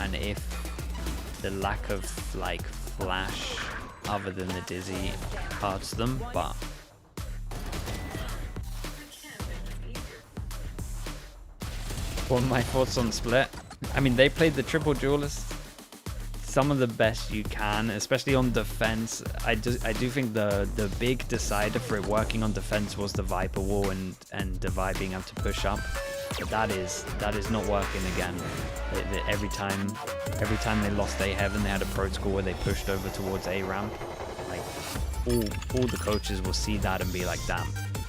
and if the lack of like flash other than the Dizzy hurts them, but what are my thoughts on Split? I mean, they played the triple duelist, some of the best you can, especially on defense. I do think the big decider for it working on defense was the Viper wall and Divide being able to push up. But that is not working again. Every time they lost A Heaven, they had a protocol where they pushed over towards A ramp. Like all the coaches will see that and be like, damn,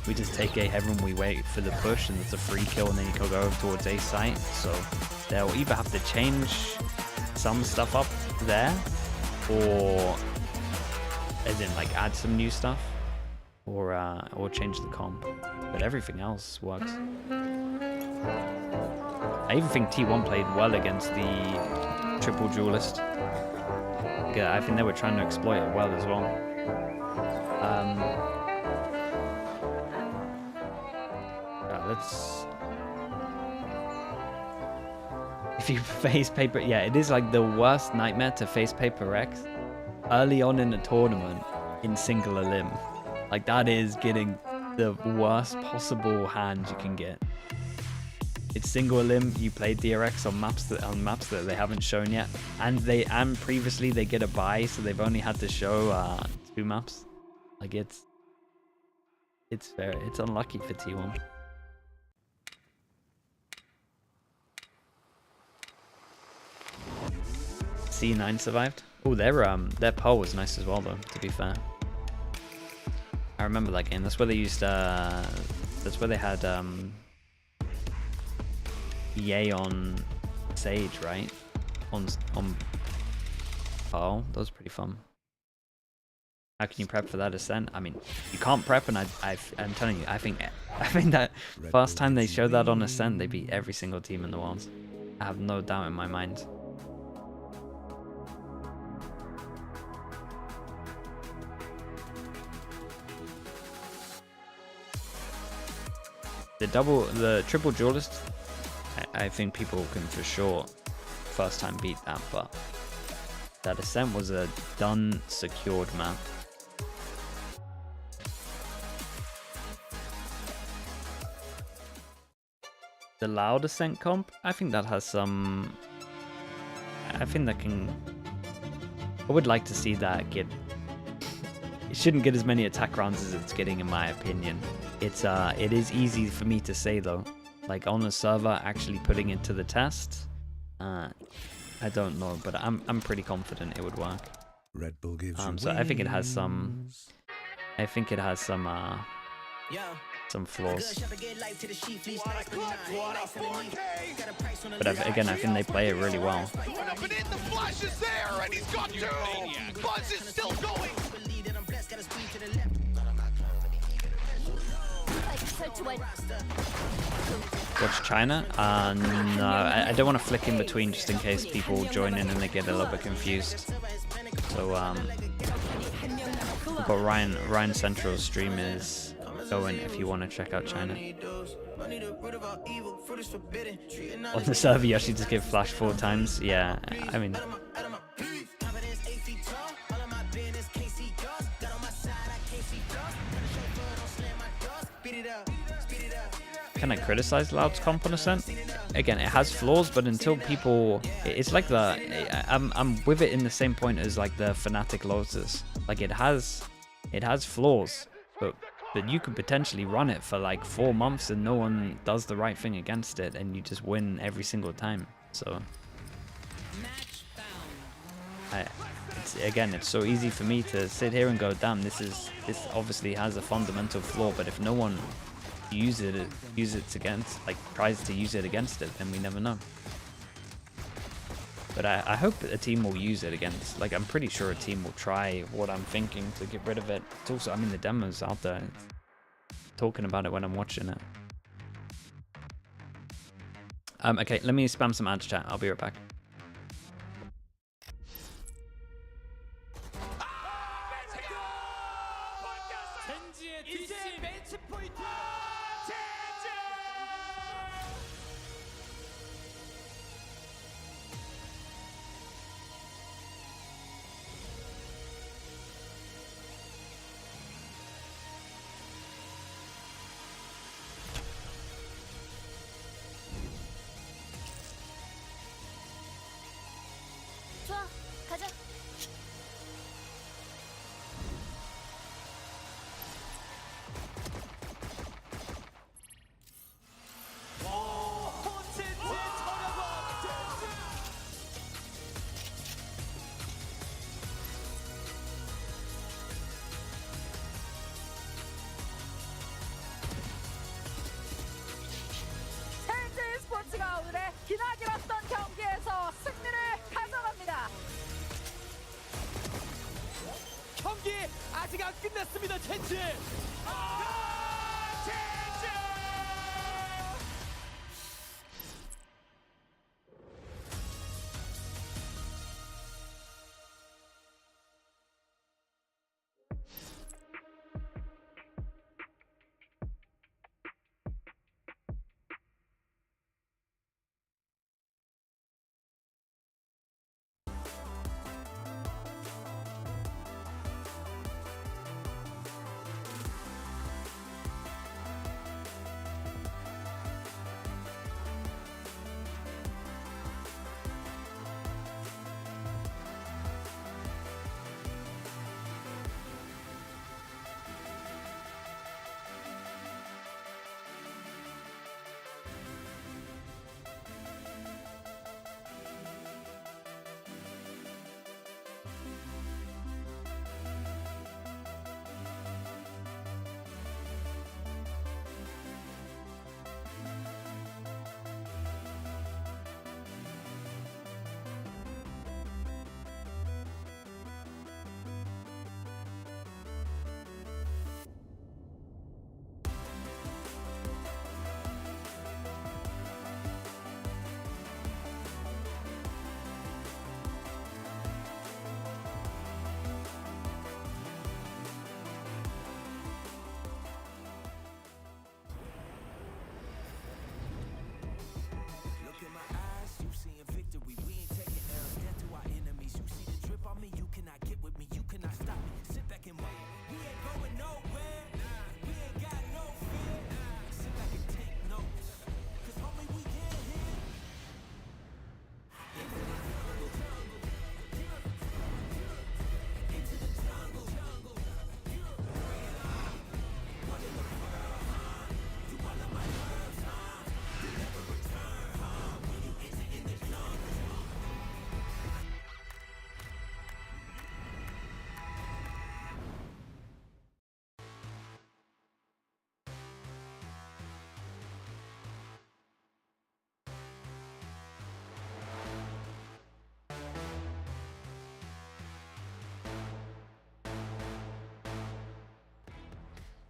we just take A Heaven, we wait for the push, and it's a free kill, and then you can go over towards A site. So they'll either have to change some stuff up there, or as in like add some new stuff, or change the comp. But everything else works. I even think T1 played well against the triple duelist. Yeah, I think they were trying to exploit it well as well. Let's. If you face Paper, yeah, it is like the worst nightmare to face Paper X early on in a tournament in single elim. Like that is getting the worst possible hand you can get. It's single elim. You play DRX on maps that they haven't shown yet, and previously they get a buy, so they've only had to show 2 maps. Like it's It's unlucky for T1. C9 survived. Oh, their pole was nice as well, though. To be fair, I remember that game. That's where they used. That's where they had EA on Sage, right? On pole. That was pretty fun. How can you prep for that ascent? I mean, you can't prep, and I'm telling you, I think that first time they showed that on ascent, they beat every single team in the world. I have no doubt in my mind. The triple duelist, I think people can for sure first time beat that, but that ascent was a done, secured map. The loud ascent comp, I think that has some. I think that can. I would like to see that get. It shouldn't get as many attack rounds as it's getting, in my opinion. It is easy for me to say though. Like on a server, actually putting it to the test, I don't know, but I'm pretty confident it would work. Red Bull gives you so I think it has some. I think it has some flaws. But again, I think they play it really well. Flash is there, and he's got two. Buzz is still going. Watch China? No, I don't want to flick in between just in case people join in and they get a little bit confused. So we've got Ryan Central's stream is going if you want to check out China. On the server, you actually just give flash 4 times. Yeah, I mean. Can I criticize Loud's comp on Ascent? Again, it has flaws, but until people, it's like I'm with it in the same point as like the Fnatic Lotus. Like it has flaws, but you could potentially run it for like 4 months and no one does the right thing against it, and you just win every single time. So, it's so easy for me to sit here and go, damn, this obviously has a fundamental flaw, but if no one use it against, like tries to use it against it, then we never know. But I hope a team will use it against, like I'm pretty sure a team will try what I'm thinking to get rid of it. It's also, I mean, the demo's out there talking about it when I'm watching it. Okay, let me spam some ads chat. I'll be right back. 좋아, 가자. 첸지 스포츠가 오늘의 기나긴 경기에서 승리를 가져갑니다. 경기 아직 안 끝났습니다, 첸지.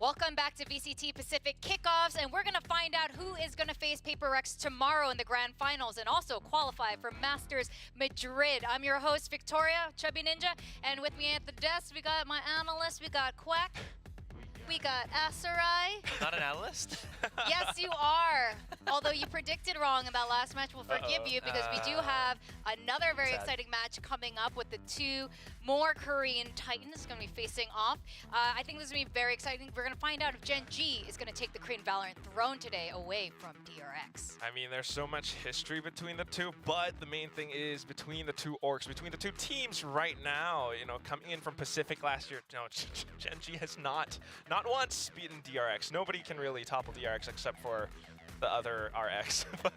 Welcome back to VCT Pacific Kickoffs, and we're going to find out who is going to face Paper Rex tomorrow in the grand finals and also qualify for Masters Madrid. I'm your host, Victoria, Chubby Ninja, and with me at the desk, we got my analyst, we got Quack, we got Asarai. Not an analyst? Yes, you are. Although you predicted wrong in that last match, we'll forgive you because we do have another very exciting match coming up with the two more Korean Titans going to be facing off. I think this is going to be very exciting. We're going to find out if Gen G is going to take the Korean Valorant throne today away from DRX. I mean, there's so much history between the two, but the main thing is between the two orgs, between the two teams right now, you know, coming in from Pacific last year, you know, Gen G has not once beaten DRX. Nobody can really topple DRX except for the other RX. But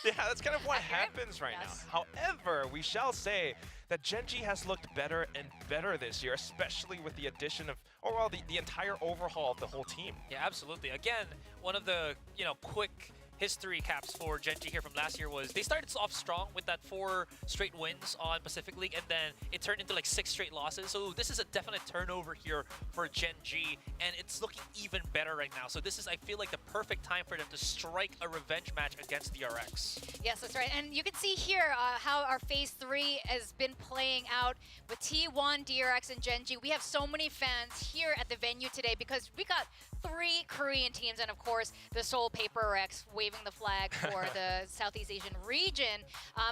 yeah, that's kind of what happens right now. However, we shall say that Gen G has looked better and better this year, especially with the addition of, or well, the entire overhaul of the whole team. Yeah, absolutely. Again, one of the, you know, quick history caps for Gen G here from last year was they started off strong with that 4 straight wins on Pacific League, and then it turned into like 6 straight losses. So this is a definite turnover here for Gen G, and it's looking even better right now. So this is, I feel like, the perfect time for them to strike a revenge match against DRX. Yes, that's right. And you can see here how our Phase 3 has been playing out with T1, DRX, and Gen G. We have so many fans here at the venue today because we got 3 Korean teams and, of course, the Seoul Paper Rex waving the flag for the Southeast Asian region.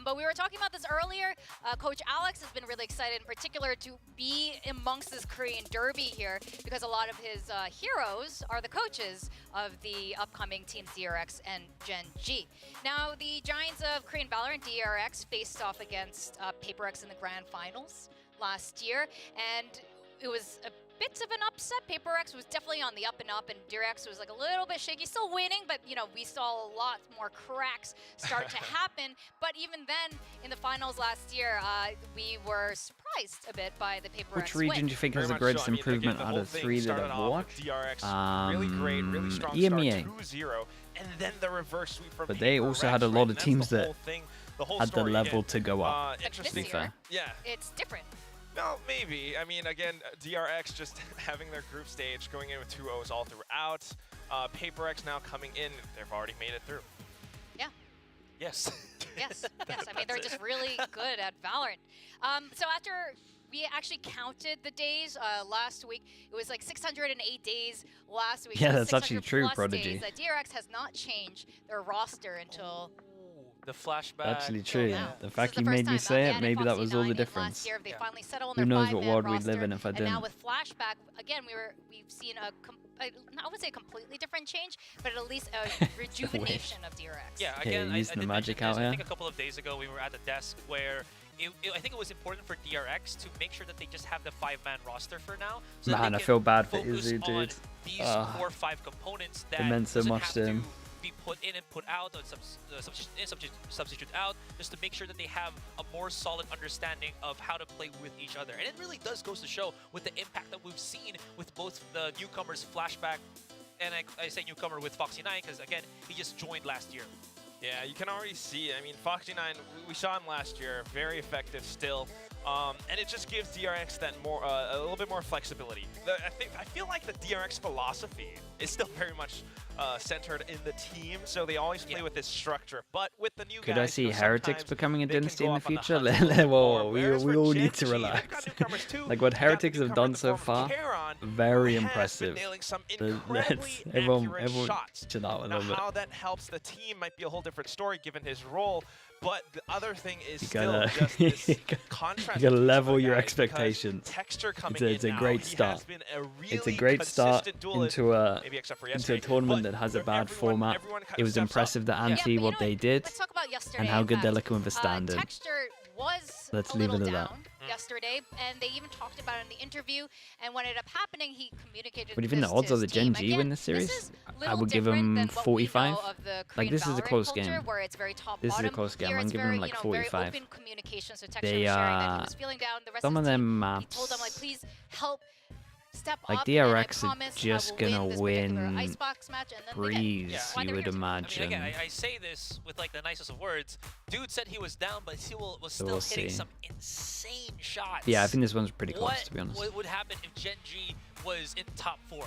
But we were talking about this earlier. Coach Alex has been really excited in particular to be amongst this Korean derby here because a lot of his heroes are the coaches of the upcoming teams DRX and Gen G. Now, the Giants of Korean Valorant, DRX, faced off against Paper Rex in the grand finals last year, and it was a bit of an upset. Paper Rex was definitely on the up and up, and DRX was like a little bit shaky, still winning, but you know, we saw a lot more cracks start to happen. But even then, in the finals last year, we were surprised a bit by the Paper Rex Which region win. do you think has the greatest improvement out of 3 that I've watched? Really great, really strong EMEA. start, 2-0, and then the reverse sweep from But they also had a lot of teams that had the level to go up. Interesting. To be fair. Yeah. It's different. No, maybe. I mean, again, DRX just having their group stage, going in with 2-0s all throughout. Paper X now coming in, they've already made it through. Yeah. Yes. Yes. I mean, they're just really good at Valorant. So after we actually counted the days last week, it was like 608 days last week. Yeah, that's actually true, Prodigy. DRX has not changed their roster until... The flashback. Actually true. Yeah. The fact you made me say it, maybe that was all the difference. Year, they finally settled Who on their knows what 5-man world we'd roster, live in if I and didn't. now with flashback, again, we've seen I wouldn't say a completely different change, but at least a rejuvenation of DRX. Yeah, again, I using the did magic mention out this, I here. think a couple of days ago we were at the desk where I think it was important for DRX to make sure that they just have the 5-man roster for now. So Man, I they feel can bad for focus Izu, on dude. These 4 or 5 components that It meant so doesn't much have to him. be put in and put out, or substitute out, just to make sure that they have a more solid understanding of how to play with each other. And it really does goes to show with the impact that we've seen with both the newcomers Flashback, and I say newcomer with Foxy9 because again, he just joined last year. Yeah, you can already see. I mean, Foxy9, we saw him last year, very effective still. And it just gives DRX that more, a little bit more flexibility. I feel like the DRX philosophy is still very much centered in the team, so they always play with this structure. But with the new Could guys, I see you know, Heretics sometimes becoming a they can dynasty go in the off on future? hunt a little bit more. Whoa, we Whereas for all Gen need to G, relax. they've got newcomers too. Like what They've got Heretics the have newcomer done so in the form of far, Heron, very who has been impressive. nailing some The- incredibly everyone accurate shots. chill out a Now, little bit. how that helps the team might be a whole different story given his role. But the other thing is You still gotta, just this you contrast. gotta between level some of the your guys, expectations. because Texture coming It's a in now, great he start. has been a really It's a great start consistent duelist, into a maybe except for into a yesterday, tournament but that has a where bad format. everyone kind It of was steps up. impressive that Yeah, Anti but what they did Let's talk about yesterday. and how in good they're fact. looking with the standard. Texture was Let's a leave little it at that. down yesterday, and they even talked about it in the interview. And what ended up happening, he communicated. What do you think this the odds to are his that Gen team. G Again, win this series? is I little would give different them than what we know 45. of the Like Korean this is a Valorant close culture, game. Where it's very top This is a bottom. close game. Here I'm it's giving very, them like very 45. open communication. So Texture They was sharing that he was feeling down. The rest some of of his them team, he told them like, maps. please help. Step Like up, DRX and I are promise just I will gonna this win particular Icebox match, and then they did. breeze, Yeah, you would I mean, imagine. again, I say this with like the nicest of words. Dude said he was down, but he was So still we'll hitting see. some insane shots. Yeah, I think this one's pretty close, What to be honest. would happen if Gen G was in top 4,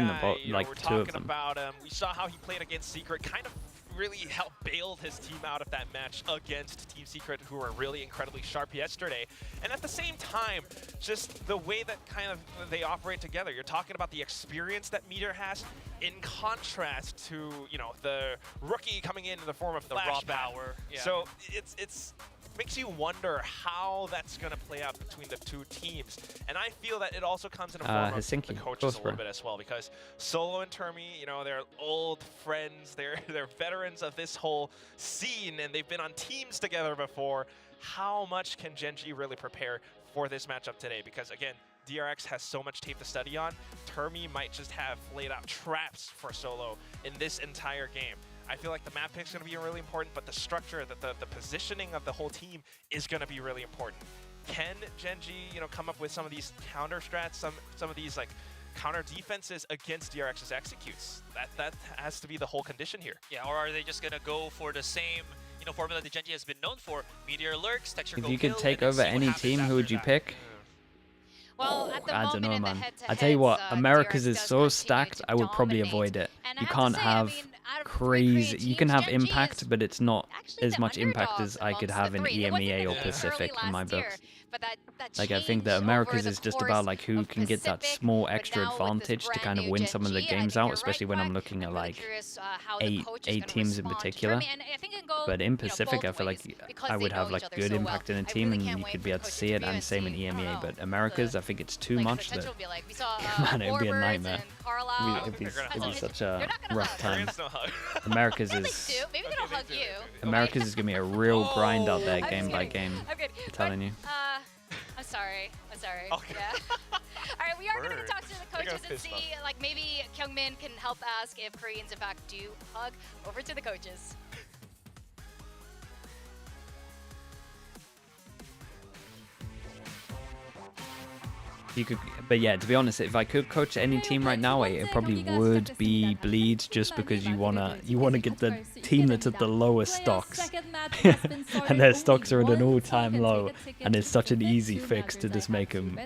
picking the guy, like we're two of talking them. about him. We saw how he played against Secret, kind of really helped bailed his team out of that match against Team Secret, who were really incredibly sharp yesterday. And at the same time, just the way that kind of they operate together. You're talking about the experience that Meteor has in contrast to, you know, the rookie coming in the form of The raw Flashback. power. Yeah. So it's makes you wonder how that's going to play out between the two teams. And I feel that it also comes in a form of Helsinki, the coaches a little Crossbro. bit as well, because Solo and Termi, you know, they're old friends, they're veterans of this whole scene, and they've been on teams together before. How much can Gen G really prepare for this matchup today? Because again, DRX has so much tape to study on, Termi might just have laid out traps for Solo in this entire game. I feel like the map pick is going to be really important, but the structure, the positioning of the whole team is going to be really important. Can Gen.G, come up with some of these counter strats, some of these like counter defenses against DRX's executes? That has to be the whole condition here. Yeah, or are they just gonna go for the same formula that Gen.G has been known for? Meteor lurks, texture If go you could kill, take and then over see what any happens team, who after would you that. pick? Well, at the I don't moment know, in the man. head-to-heads, I tell you what, America's DRX is does so continue stacked, to I would probably dominate. avoid it. And You I have can't to say, I have mean, out of the 3 crazy. Korean You can teams, have Gen.G impact, is but it's not actually as the much impact underdogs as I could amongst have the in three. It wasn't EMEA or early Pacific in my last year, books. but that Like, I think that changed America's over is the just about course like who of can get that Pacific, small but extra now with this advantage to brand kind of new win some of the Gen.G, I games think out, you're especially right, when I'm Quack. looking at I'm really like curious how the coach is eight gonna teams in respond to particular. Termi, and I think it can go, But in Pacific, both I feel ways, like because I they would know have each like other good so impact well. in a I team, really and can't you wait could for be the able to coach see it, interview and and same in see, EMEA. But America's, I think it's too like, much. potential That will be like, we saw man, it would be a Warbirds nightmare. and Carlisle. It'd be Hasn't such a They're not gonna rough hug. time. Koreans don't hug. America's Maybe is they do. Maybe they don't hug you. America's is gonna be a real grind out there, I'm game just by kidding. game. I'm kidding. I'm telling you. I'm sorry. Okay. Yeah. All right, we are going to Word. talk to the I got coaches and fist see, bump. like, maybe Kyungmin can help ask if Koreans, in fact, do hug. Over to the coaches. You could, but yeah, to be honest, if I could coach any team right now, it probably would be Bleed, just because you wanna get the team that's at the lowest stocks, and their stocks are at an all-time low, and it's such an easy fix to just make them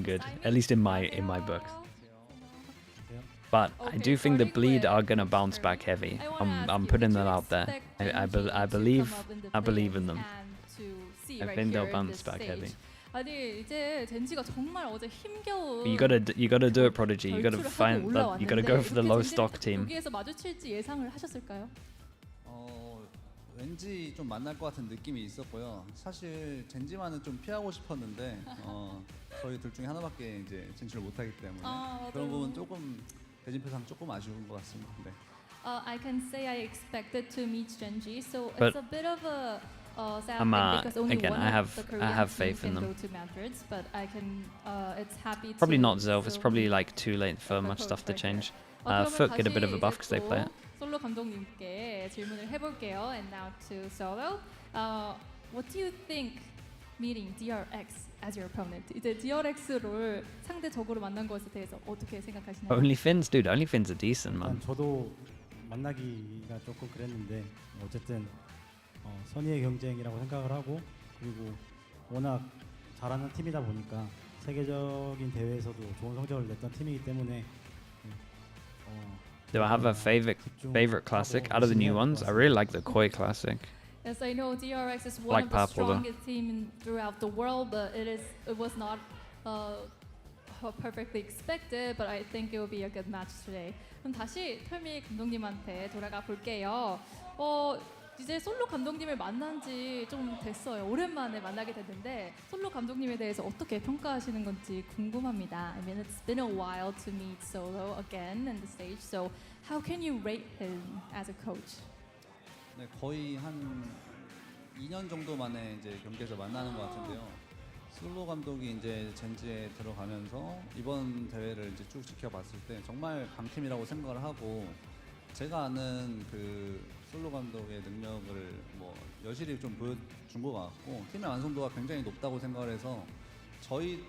good, at least in my books. But I do think the Bleed are gonna bounce back heavy. I'm putting that out there. I believe in them. I think they'll bounce back heavy. 아니 이제 젠지가 정말 어제 힘겨운 You gotta do it, Prodigy. You gotta find that. You gotta go for the low stock team. 여기에서 마주칠지 예상을 하셨을까요? 왠지 좀 만날 것 같은 느낌이 있었고요. 사실 젠지만은 좀 피하고 싶었는데 저희 둘 중에 하나밖에 이제 진출을 못하기 때문에 그런 부분 조금 대진표상 조금 아쉬운 것 같습니다. 네. I can say I expected to meet Gen.G, so But it's a bit of a sad I'm, thing because only again, one I of have- the I Korean have team faith in can them. go to Madrid, but I can. It's happy. Probably to not Zelf. It's still probably meet like too late for much coach stuff to right change. there. Foot 그러면 get a bit of a 다시 buff because they 이제 play it. 또 솔로 감독님께 질문을 해볼게요. And now to Solo. What do you think meeting DRX as your opponent? 이제 DRX를 상대적으로 만난 것에 대해서 어떻게 생각하시나요? Only Finns, dude. Only Finns are decent, man. 저도 만나기가 조금 그랬는데 어쨌든 선의의 경쟁이라고 생각을 하고 그리고 워낙 잘하는 팀이다 보니까 세계적인 대회에서도 좋은 성적을 냈던 팀이기 때문에 Do I have a favorite classic out of the new ones? I really like the Koi classic. Yes, I know DRX is one Like of the purple, though. strongest team throughout the world, but it was not perfectly expected, but I think it will be a good match today. 그럼 다시 털미 감독님한테 돌아가 볼게요. 이제 솔로 감독님을 만난 지 좀 됐어요. 오랜만에 만나게 됐는데 솔로 감독님에 대해서 어떻게 평가하시는 건지 궁금합니다. I mean, it's been a while to meet Solo again in the stage, so how can you rate him as a coach? 네, 거의 한 2년 정도 만에 이제 경기에서 만나는 것 같은데요. 솔로 감독이 이제 젠지에 들어가면서 이번 대회를 이제 쭉 지켜봤을 때 정말 강팀이라고 생각을 하고 제가 아는 그 솔로 감독의 능력을 뭐 여실히 좀 보여준 것 같고 팀의 완성도가 굉장히 높다고 생각을 해서 저희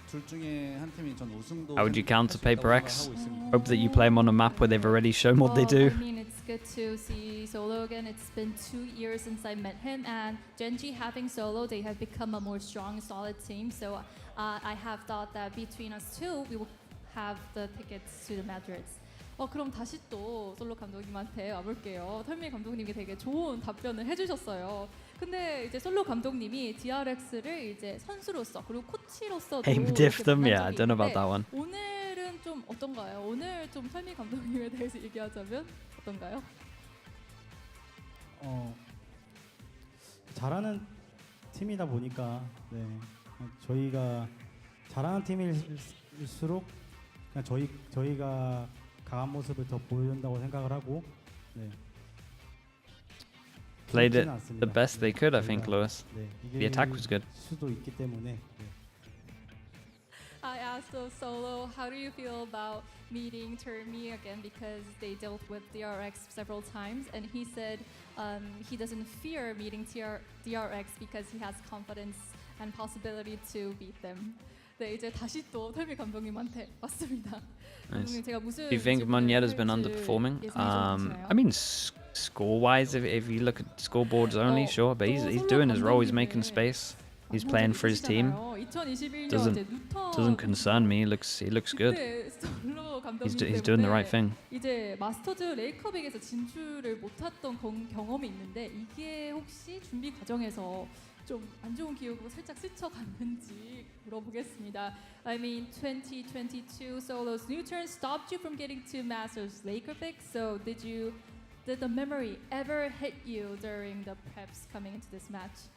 둘 중에 한 팀이 전 우승도 How would you counter 할 수 있다고 Paper X? 생각을 하고 있습니다. Hope that you play them on a map where they've already shown what they do. I mean, it's good to see Solo again. It's been 2 years since I met him, and Gen.G having Solo, they have become a more strong, solid team. So I have thought that between us two, we will have the tickets to the Madrids. 그럼 다시 또 솔로 감독님한테 와볼게요. 털미 감독님이 되게 좋은 답변을 해주셨어요. 근데 이제 솔로 감독님이 DRX를 이제 선수로서 그리고 코치로서도 Aim diff them, yeah. I don't know about that one. 오늘은 좀 어떤가요? 오늘 좀 털미 감독님에 대해서 얘기하자면 어떤가요? 잘하는 팀이다 보니까 저희가 잘하는 팀일수록 그냥 저희가 강한 모습을 더 보여준다고 생각을 하고 Played it the best they could, I think, Lewis. The attack was good. 수도 있기 때문에 I ask of Solo, how do you feel about meeting Termi again, because they dealt with DRX several times, and he said he doesn't fear meeting DRX because he has confidence and possibility to beat them. 네, 이제 다시 또 털미 감독님한테 왔습니다. Nice. 감독님, 제가 무슨 Do you think Monyetta's been underperforming? I mean, score-wise, if you look at scoreboards only, sure, but he's doing his role. He's making space. He's playing for his team. Doesn't concern me. He looks good. He's doing the right thing. 이제 마스터즈 레이커빅에서 진출을 못했던 경험이 있는데 이게 혹시 준비 과정에서 좀 안 좋은 기억으로 살짝 스쳐갔는지 물어보겠습니다. I mean, 2022 Solo's new turn stopped you from getting to Masters Laker pick. So did the memory ever hit you during the preps coming into this match?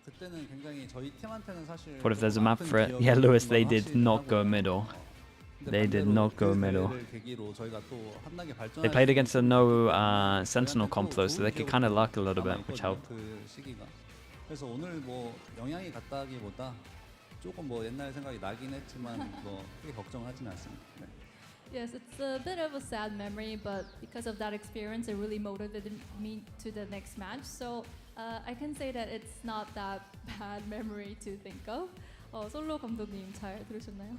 그때는 굉장히 저희 팀한테는 사실 What if there's a map for it? Yeah, Lewis, they did not go middle. They did not go middle. They played against a no Sentinel comp though, so they could kind of luck a little bit, which helped. 그래서 오늘 뭐 영향이 갔다기보다 조금 뭐 옛날 생각이 나긴 했지만 뭐 크게 걱정하지는 않습니다. 네. Yes, it's a bit of a sad memory, but because of that experience, it really motivated me to the next match. So I can say that it's not that bad memory to think of. 솔로 감독님 잘 들으셨나요?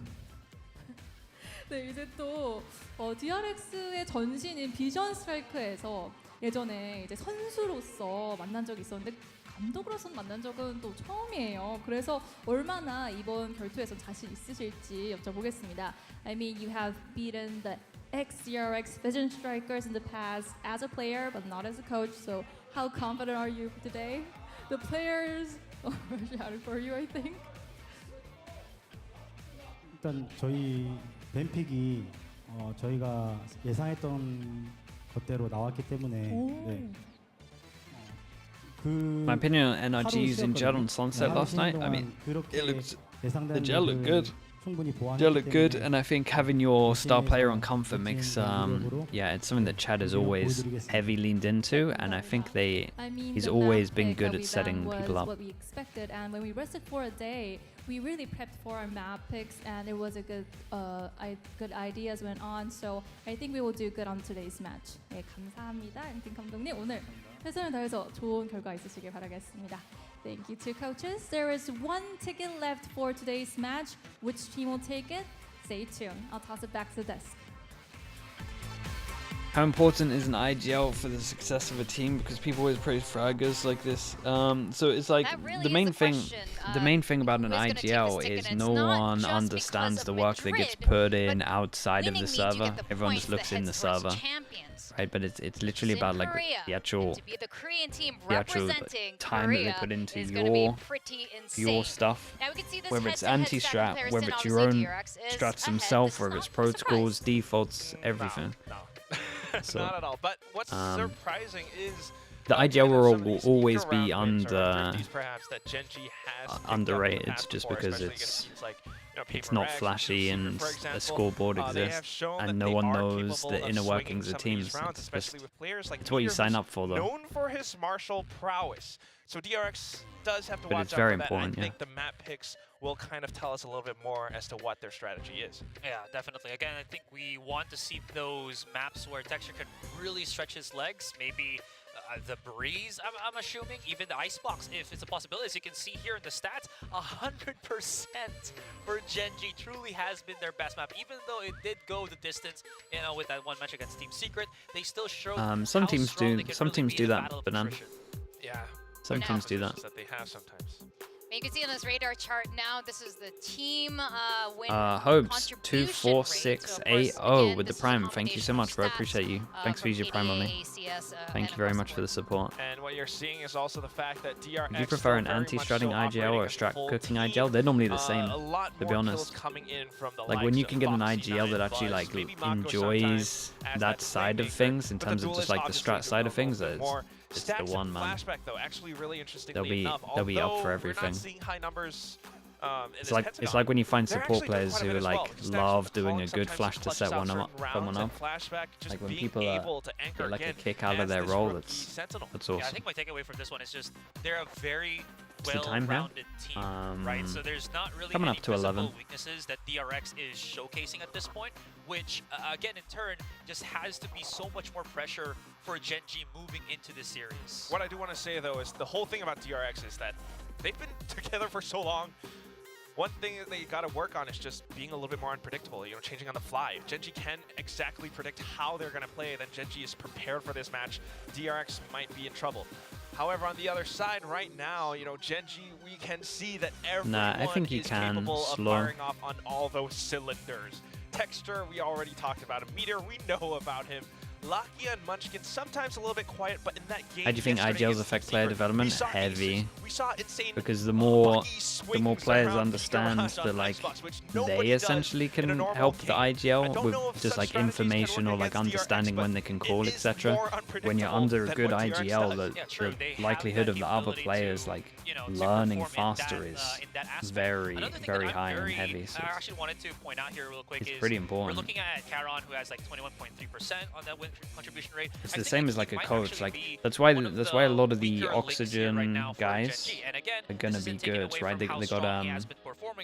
네, 이제 또 DRX의 전신인 비전 스트라이크에서 예전에 이제 선수로서 만난 적이 있었는데 감독으로서 만난 적은 또 처음이에요. 그래서 얼마나 이번 결투에서 자신 있으실지 여쭤보겠습니다. I mean, you have beaten the ex-DRX Vision Strikers in the past as a player, but not as a coach. So how confident are you today? The players are shouting for you, I think. 일단 저희 뱀픽이 저희가 예상했던 것대로 나왔기 때문에 네. My opinion on NRG using gel on Sunset last night, I mean, the gel looked good. Gel looked good, and I think having your star player on comfort makes, yeah, it's something that Chad has always heavy leaned into, and I think he's always been good at setting people up. What we expected, and when we rested for a day, we really prepped for our map picks, and it was a good ideas went on. So I think we will do good on today's match. 네, 감사합니다, 엔팀 감독님. 오늘 최선을 다해서 좋은 결과 있으시길 바라겠습니다. Thank you to coaches. There is one ticket left for today's match. Which team will take it? Stay tuned. I'll toss it back to the desk. How important is an IGL for the success of a team? Because people always praise fraggers like this. So it's like really the main thing about an IGL is no one understands the work that gets put in outside of the server. Everyone just looks in the server, right? But it's literally about like the actual time that they put into your stuff. Whether it's anti-strat, whether it's your own strats themselves, whether it's protocols, defaults, everything. So, not at all. But what's surprising is the IGL will always be perhaps that Genji has underrated just because it's not flashy and a scoreboard exists and no one knows the inner workings of teams. It's what you sign up for, though. Known for his martial prowess. So DRX does have to but watch it's very out for important, that. I think the map picks will kind of tell us a little bit more as to what their strategy is. Yeah, definitely. Again, I think we want to see those maps where Texture can really stretch his legs. Maybe the breeze, I'm assuming, even the icebox, if it's a possibility. As you can see here in the stats, 100% for Genji truly has been their best map. Even though it did go the distance, you know, with that one match against Team Secret, they still showed some teams do that, Banan. Yeah. Some teams do that. That they have sometimes. You can see on this radar chart now, this is the team win Hopes 24680 with the Prime. Thank you so much, bro. Appreciate you. Thanks for using your Prime on me. Thank you very much for the support. And what you're seeing is also the fact that DRX. Do you prefer an anti-stratting IGL or a strat cooking IGL? They're normally the same, to be honest. Like when you can get an IGL that actually like enjoys that side of things in terms of just like the strat side of things, it's the one, man. They'll be up for everything. It's like when you find support players who like love doing a good flash to set someone up. Like when people get like a kick out of their role, that's awesome. Yeah, I think my takeaway from this one is just they're a very well-rounded team, right? So there's not really coming any up to 11 weaknesses that DRX is showcasing at this point, which again in turn just has to be so much more pressure for Gen.G moving into this series. What I do want to say though is the whole thing about DRX is that they've been together for so long. One thing that they got to work on is just being a little bit more unpredictable, you know, changing on the fly. If Gen.G can exactly predict how they're going to play, then Gen.G is prepared for this match. DRX might be in trouble. However, on the other side, right now, you know, Gen.G, we can see that everyone is capable of firing off on all those cylinders. Texture, we already talked about him. Meteor, we know about him. Lakia and Munchkin, sometimes a little bit quiet, but in that game, how do you think IGLs affect player development? Heavy. We saw insane because the more players understand that like they essentially can help the IGL with just like information or like understanding when they can call, etc. When you're under a good IGL, the likelihood of the other players like learning faster is very high and heavy. So I actually wanted to point out here real quick it's pretty important. We're looking at Charon, who has like 21.3% on that win contribution rate. It's the same as like a coach. Like that's why a lot of the Oxygen guys are gonna be good, right? They got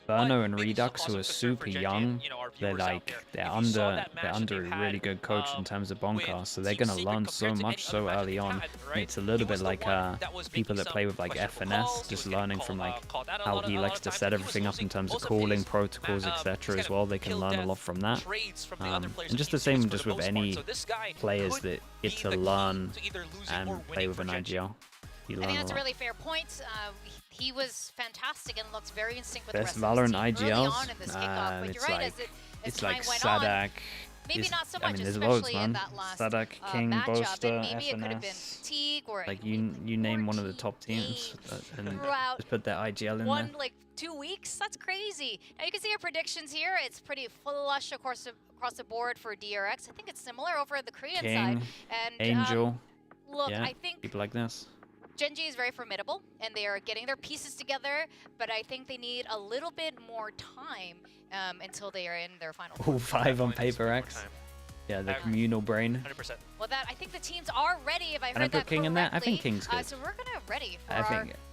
Burno and Redux who are super young. They're under a really good coach in terms of Bonkar, so they're gonna learn so much so early on. It's a little bit like people that play with like FNS, just learning from like how he likes to set everything up in terms of calling protocols, etc. as well. They can learn a lot from that. And just the same just with any players that get to learn and play with an IGL. I think that's a really fair point. He was fantastic and looks very in sync with the rest Valorant of the team early IGLs. on in this kickoff. But you're right, it's time like went Sadak. on, maybe not so I much, mean, there's especially loads, in man. that last Sadak, King, matchup. Boaster, And maybe it could have been FNS. Teague or Like you name one of the top teams and just put that IGL in there. like 2 weeks. That's crazy. Now you can see our predictions here. It's pretty flush, of course, across the board for DRX. I think it's similar over the Korean King, side. And Angel. look, yeah, I think people like this. Gen.G is very formidable, and they are getting their pieces together, but I think they need a little bit more time until they are in their final. All 5 on Paper X. Yeah, the communal brain. 100%. Well, that I think the teams are ready. If I Can I heard put that King in there? I think correctly. King's good. So we're gonna ready for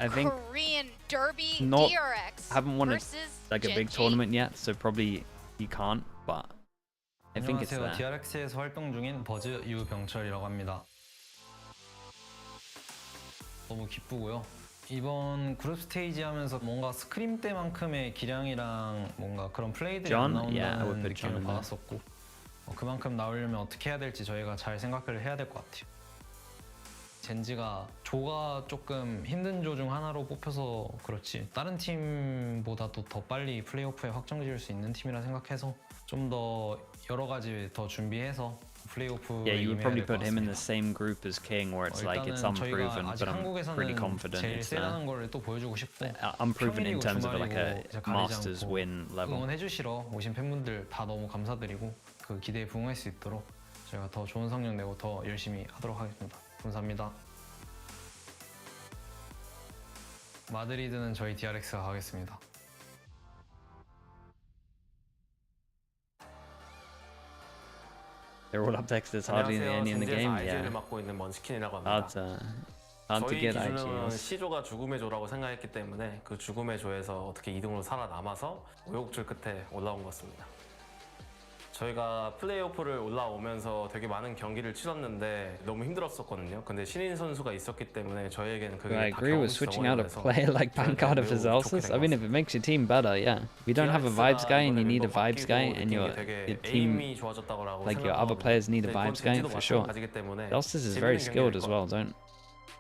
I think Korean Derby not DRX haven't won versus like a big Gen.G. tournament yet, so probably he can't. But I think it's 안녕하세요. there. DRX에서 활동 중인 버즈 유병철이라고 합니다. 너무 기쁘고요. 이번 그룹 스테이지 하면서 뭔가 스크림 때만큼의 기량이랑 뭔가 그런 플레이들이 안 나온다는 느낌을 받았었고 그만큼 나오려면 어떻게 해야 될지 저희가 잘 생각을 해야 될 것 같아요. 젠지가 조가 조금 힘든 조 중 하나로 뽑혀서 그렇지 다른 팀보다도 더 빨리 플레이오프에 확정 지을 수 있는 팀이라 생각해서 좀 더 여러 가지 더 준비해서 Yeah, you would probably put him in the same group as King, where it's like it's unproven, but I'm pretty confident it's unproven in terms of like a Masters win level. 응원해주시러 오신 팬분들 다 너무 감사드리고 그 기대에 부응할 수 있도록 저희가 더 좋은 성적 내고 더 열심히 하도록 하겠습니다. 감사합니다. 마드리드는 저희 DRX가 가겠습니다. They're all up next. There's hardly any in the game. Yeah. 맡고 있는 먼치킨이라고 합니다. Hard to 저희 get 기준으로는 IGLs. C조가 죽음의 조라고 생각했기 때문에 그 죽음의 조에서 어떻게 2등으로 살아남아서 우여곡절 끝에 올라온 것 같습니다. 저희가 플레이오프를 올라오면서 되게 많은 경기를 치렀는데 너무 힘들었었거든요. 근데 신인 선수가 있었기 때문에 저희에게는 그게 I 다 agree with switching out a player like Bankard of his Elsis. I mean, if it makes your team better, yeah. If you don't have a vibes guy and you need a vibes guy, and your team, like your other players need a vibes guy for sure. Elsis is very skilled as well.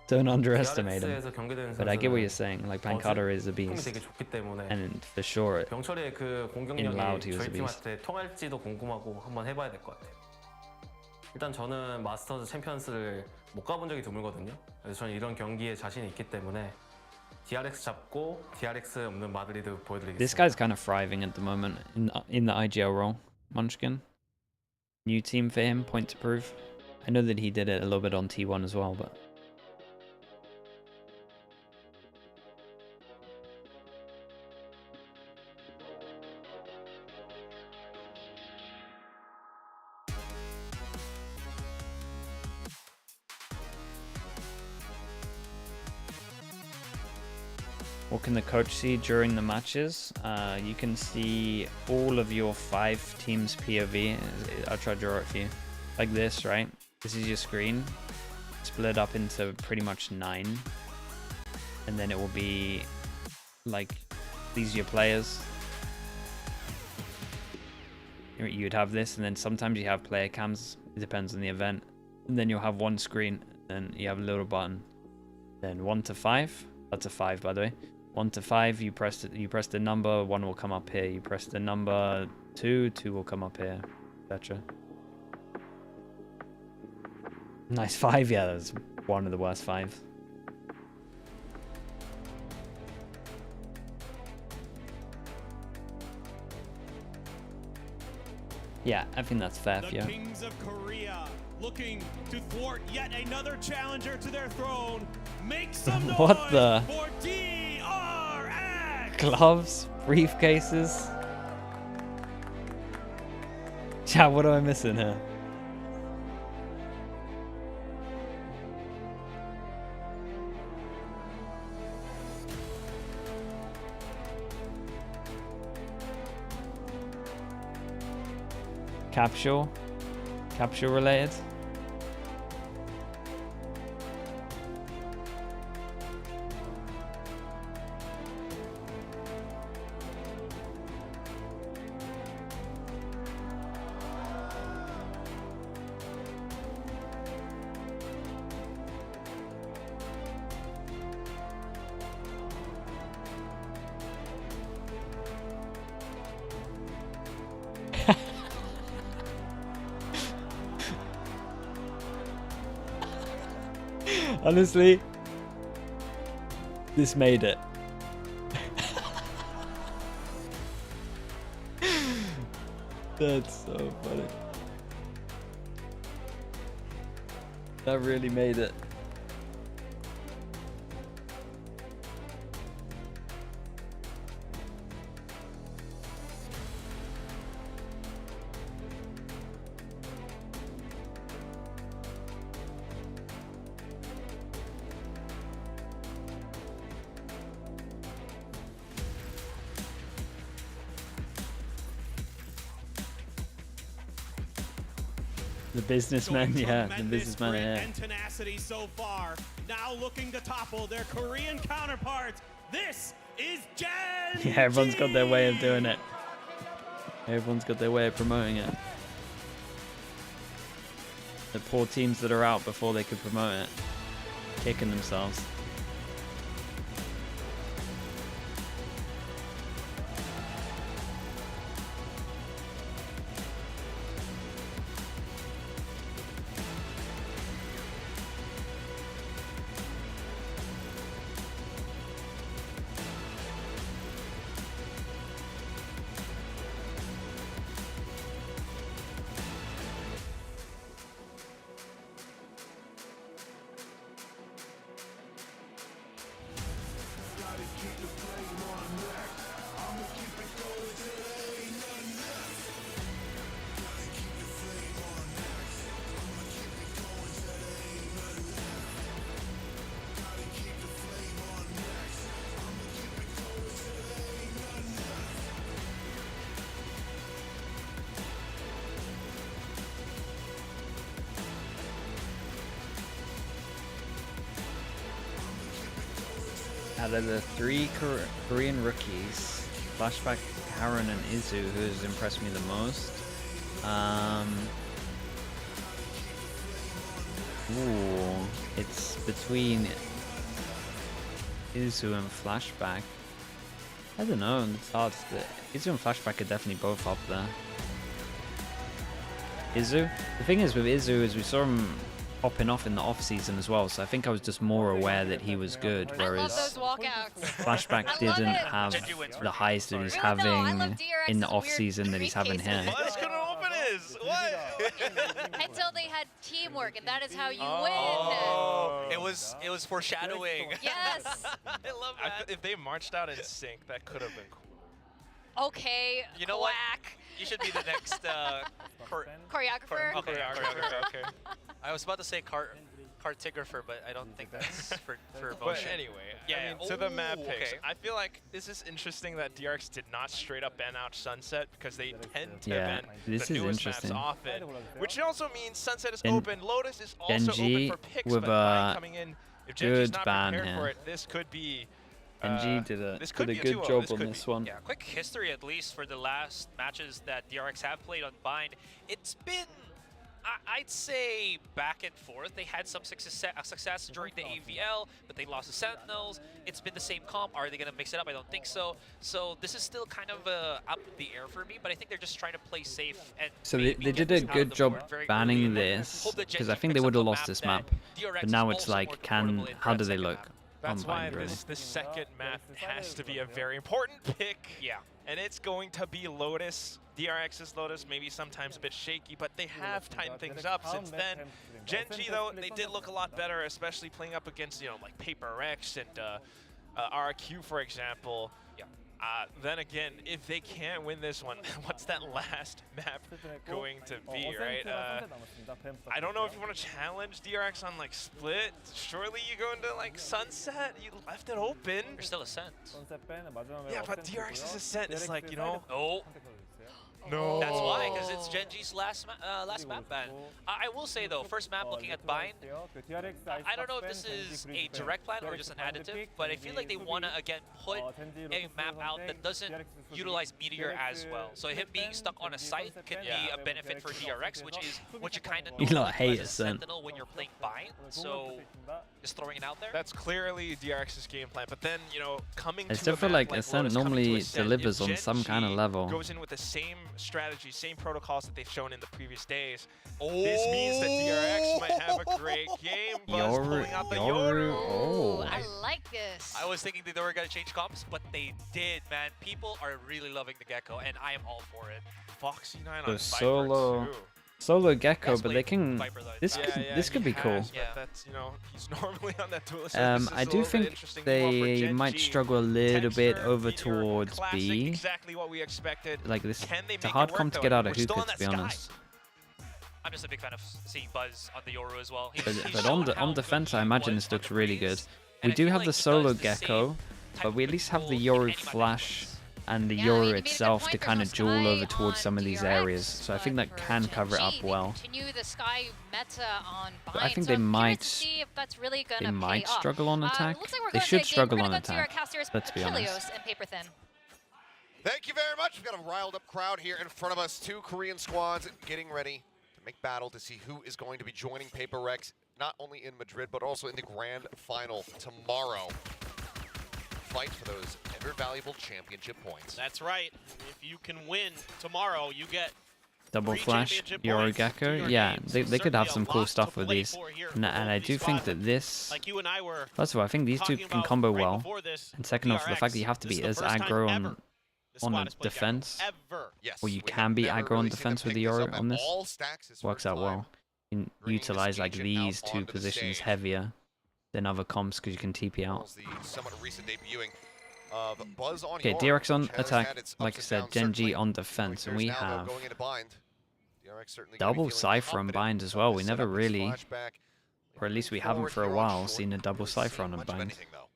Don't underestimate him. But I get what you're saying. Like Bankard is a beast, and for sure, 병철의 그 in Loud 공격력이 he was a 저희 beast. 팀한테 통할지도 궁금하고 한번 해봐야 될 것 같아요. 일단 저는 마스터즈 챔피언스를 못 가본 적이 드물거든요. 그래서 저는 이런 경기에 자신이 있기 때문에 DRX 잡고 DRX 없는 마드리드 보여드리겠습니다. This guy's kind of thriving at the moment in the IGL role. Munchkin, new team for him. Point to prove. I know that he did it a little bit on T1 as well, but. What can the coach see during the matches? You can see all of your 5 teams POV. I'll try to draw it for you. Like this, right? This is your screen. Split up into pretty much 9. And then it will be like, these are your players. You'd have this, and then sometimes you have player cams. It depends on the event. And then you'll have one screen, and you have a little button. Then 1 to 5. That's a 5, by the way. 1 to 5, you press the number, 1 will come up here. You press the number 2, 2 will come up here, etc. Nice 5, yeah, that's one of the worst 5. Yeah, I think that's fair, The yeah. Kings of Korea looking to thwart yet another challenger to their throne. Make some noise What the? for DRX! Gloves, briefcases. Chat, what am I missing here? Capsule related. Honestly, this made it. That's so funny. That really made it. The businessmen, yeah, the businessmen are here. And tenacity so far. Now looking to topple their Korean counterparts. This is Gen Yeah, everyone's got their way of doing it. Everyone's got their way of promoting it. The poor teams that are out before they could promote it, kicking themselves. Out of the 3 Korean rookies, Flashback, Karen, and Izu, who has impressed me the most. Ooh, it's between Izu and Flashback. I don't know, it's hard. Izu and Flashback are definitely both up there. Izu? The thing is with Izu is we saw him popping off in the off season as well, so I think I was just more aware that he was good, whereas Flashback didn't have the highs that he's having in the off season that he's having here. Let's go to open is. What? Until they had teamwork, and that is how you win. Oh, it was foreshadowing. Yes. I love that. If they marched out in sync, that could have been cool. Okay. You know what? You should be the next choreographer. Okay. I was about to say cartographer, but I don't think that's for But motion. anyway, Yeah, I mean, to the map Ooh, picks, okay. I feel like this is interesting that DRX did not straight up ban out Sunset because they tend to Yeah, ban this the is newest maps interesting. often, which also means Sunset is Gen- open. Lotus is also Genji open for picks, with but Vine a coming in. If Genji's good not ban prepared for here. it, this could be. NG did a this could good be a 2-0. job This on could this be. one. Yeah, quick history at least for the last matches that DRX have played on Bind. It's been, I'd say, back and forth. They had some success during the AVL, but they lost to Sentinels. It's been the same comp. Are they going to mix it up? I don't think so. So this is still kind of up in the air for me, but I think they're just trying to play safe. And So they maybe did get a this out of good the job board very banning early. this, Hope that because I Genji think they picks would up have a lost map this that map. DRX But is now it's also like, more comfortable in how for do that they second look map. That's on why Bind, really? this second map has to be a very important pick. Yeah. And it's going to be Lotus. DRX's Lotus, maybe sometimes a bit shaky, but they have tightened things up since then. Genji, though, they did look a lot better, especially playing up against, like Paper Rex and RQ, for example. Yeah. Then again, if they can't win this one, what's that last map going to be, right? I don't know if you want to challenge DRX on like Split. Surely you go into like Sunset. You left it open. There's still Ascent. Yeah, but DRX's Ascent is like, Oh. No. That's why, because it's Genji's last map ban. I will say though, first map looking at Bind, I don't know if this is a direct plan or just an additive, but I feel like they want to again put a map out that doesn't utilize Meteor as well. So him being stuck on a site can be a benefit for DRX, which is what you kind of You know lot hate as a Ascent. Sentinel when you're playing Bind. So just throwing it out there. That's clearly DRX's game plan, but then, coming It's to a different, map like Ascent Lotus, coming to normally Ascent, delivers if on some kind of Genji level. goes in with the same strategy, same protocols that they've shown in the previous days. This means that DRX might have a great game. Buzz pulling out the Yoru. Oh. I like this. I was thinking that they were going to change comps, but they did, man. People are really loving the Gecko, and I am all for it. Foxy 9 The on solo Viper, too. solo Gecko, That's but they played can. Viper, though. This could be cool. But that's, he's normally on that duelist. So this is I a do little bit think interesting. Meanwhile, for they might Genji, struggle a little bit Texture, over Meteor, towards classic, B. Exactly what we expected. Like this, Can they it's a make hard it work, comp to though? get out of We're still hookah, on to be that honest. I'm just a big fan of seeing Buzz on the Yoru as well. But on defense, I imagine this looks really good. We do have the solo Gecko, but we at least have the Yoru flash and the Yoru itself to kind of duel over towards some of these areas. So I think that can cover it up well. Continue the Sky meta on Bind. But I think so they I'm curious might. to see if that's really gonna They pay might off. struggle on attack. Looks like we're They going should to struggle We're on gonna go to our attack. casters, Let's be Achilleos honest. and Paper Thin. Thank you very much. We've got a riled up crowd here in front of us. 2 Korean squads getting ready to make battle to see who is going to be joining Paper Rex, not only in Madrid, but also in the grand final tomorrow. Fight for those ever valuable championship points. That's right. If you can win tomorrow, you get Double 3 flash, championship Yoru points to Gecko. your Yeah, name. they So could have certainly some a cool lot stuff to with play these. for here And for both I these do think squads. that this. Like you and I were First of all, I think these two talking can about combo right well. before this, And second off, the fact that you have to DRX, be this is as the first aggro time on this on squad a has played defense, ever. Yes, or you we can have be never aggro really on seen defense them with the pick this Yoru up at on this. all stacks this Works first out time. well. You can Bringing this utilize like agent out these two onto the positions stage. heavier than other comps because you can TP out. The somewhat recent debuting of Buzz on Okay, Yoru, DRX on which has attack, had its like ups I and said, downs, Genji certainly. on defense, and we Now, though, have going into bind. DRX certainly gonna be double feeling Cypher on confident Bind as about well. this We never setup, this really, flashback. or at least we Looking haven't forward for a here on while, short. seen a double Haven't Cypher on seen a much of Bind. anything, though.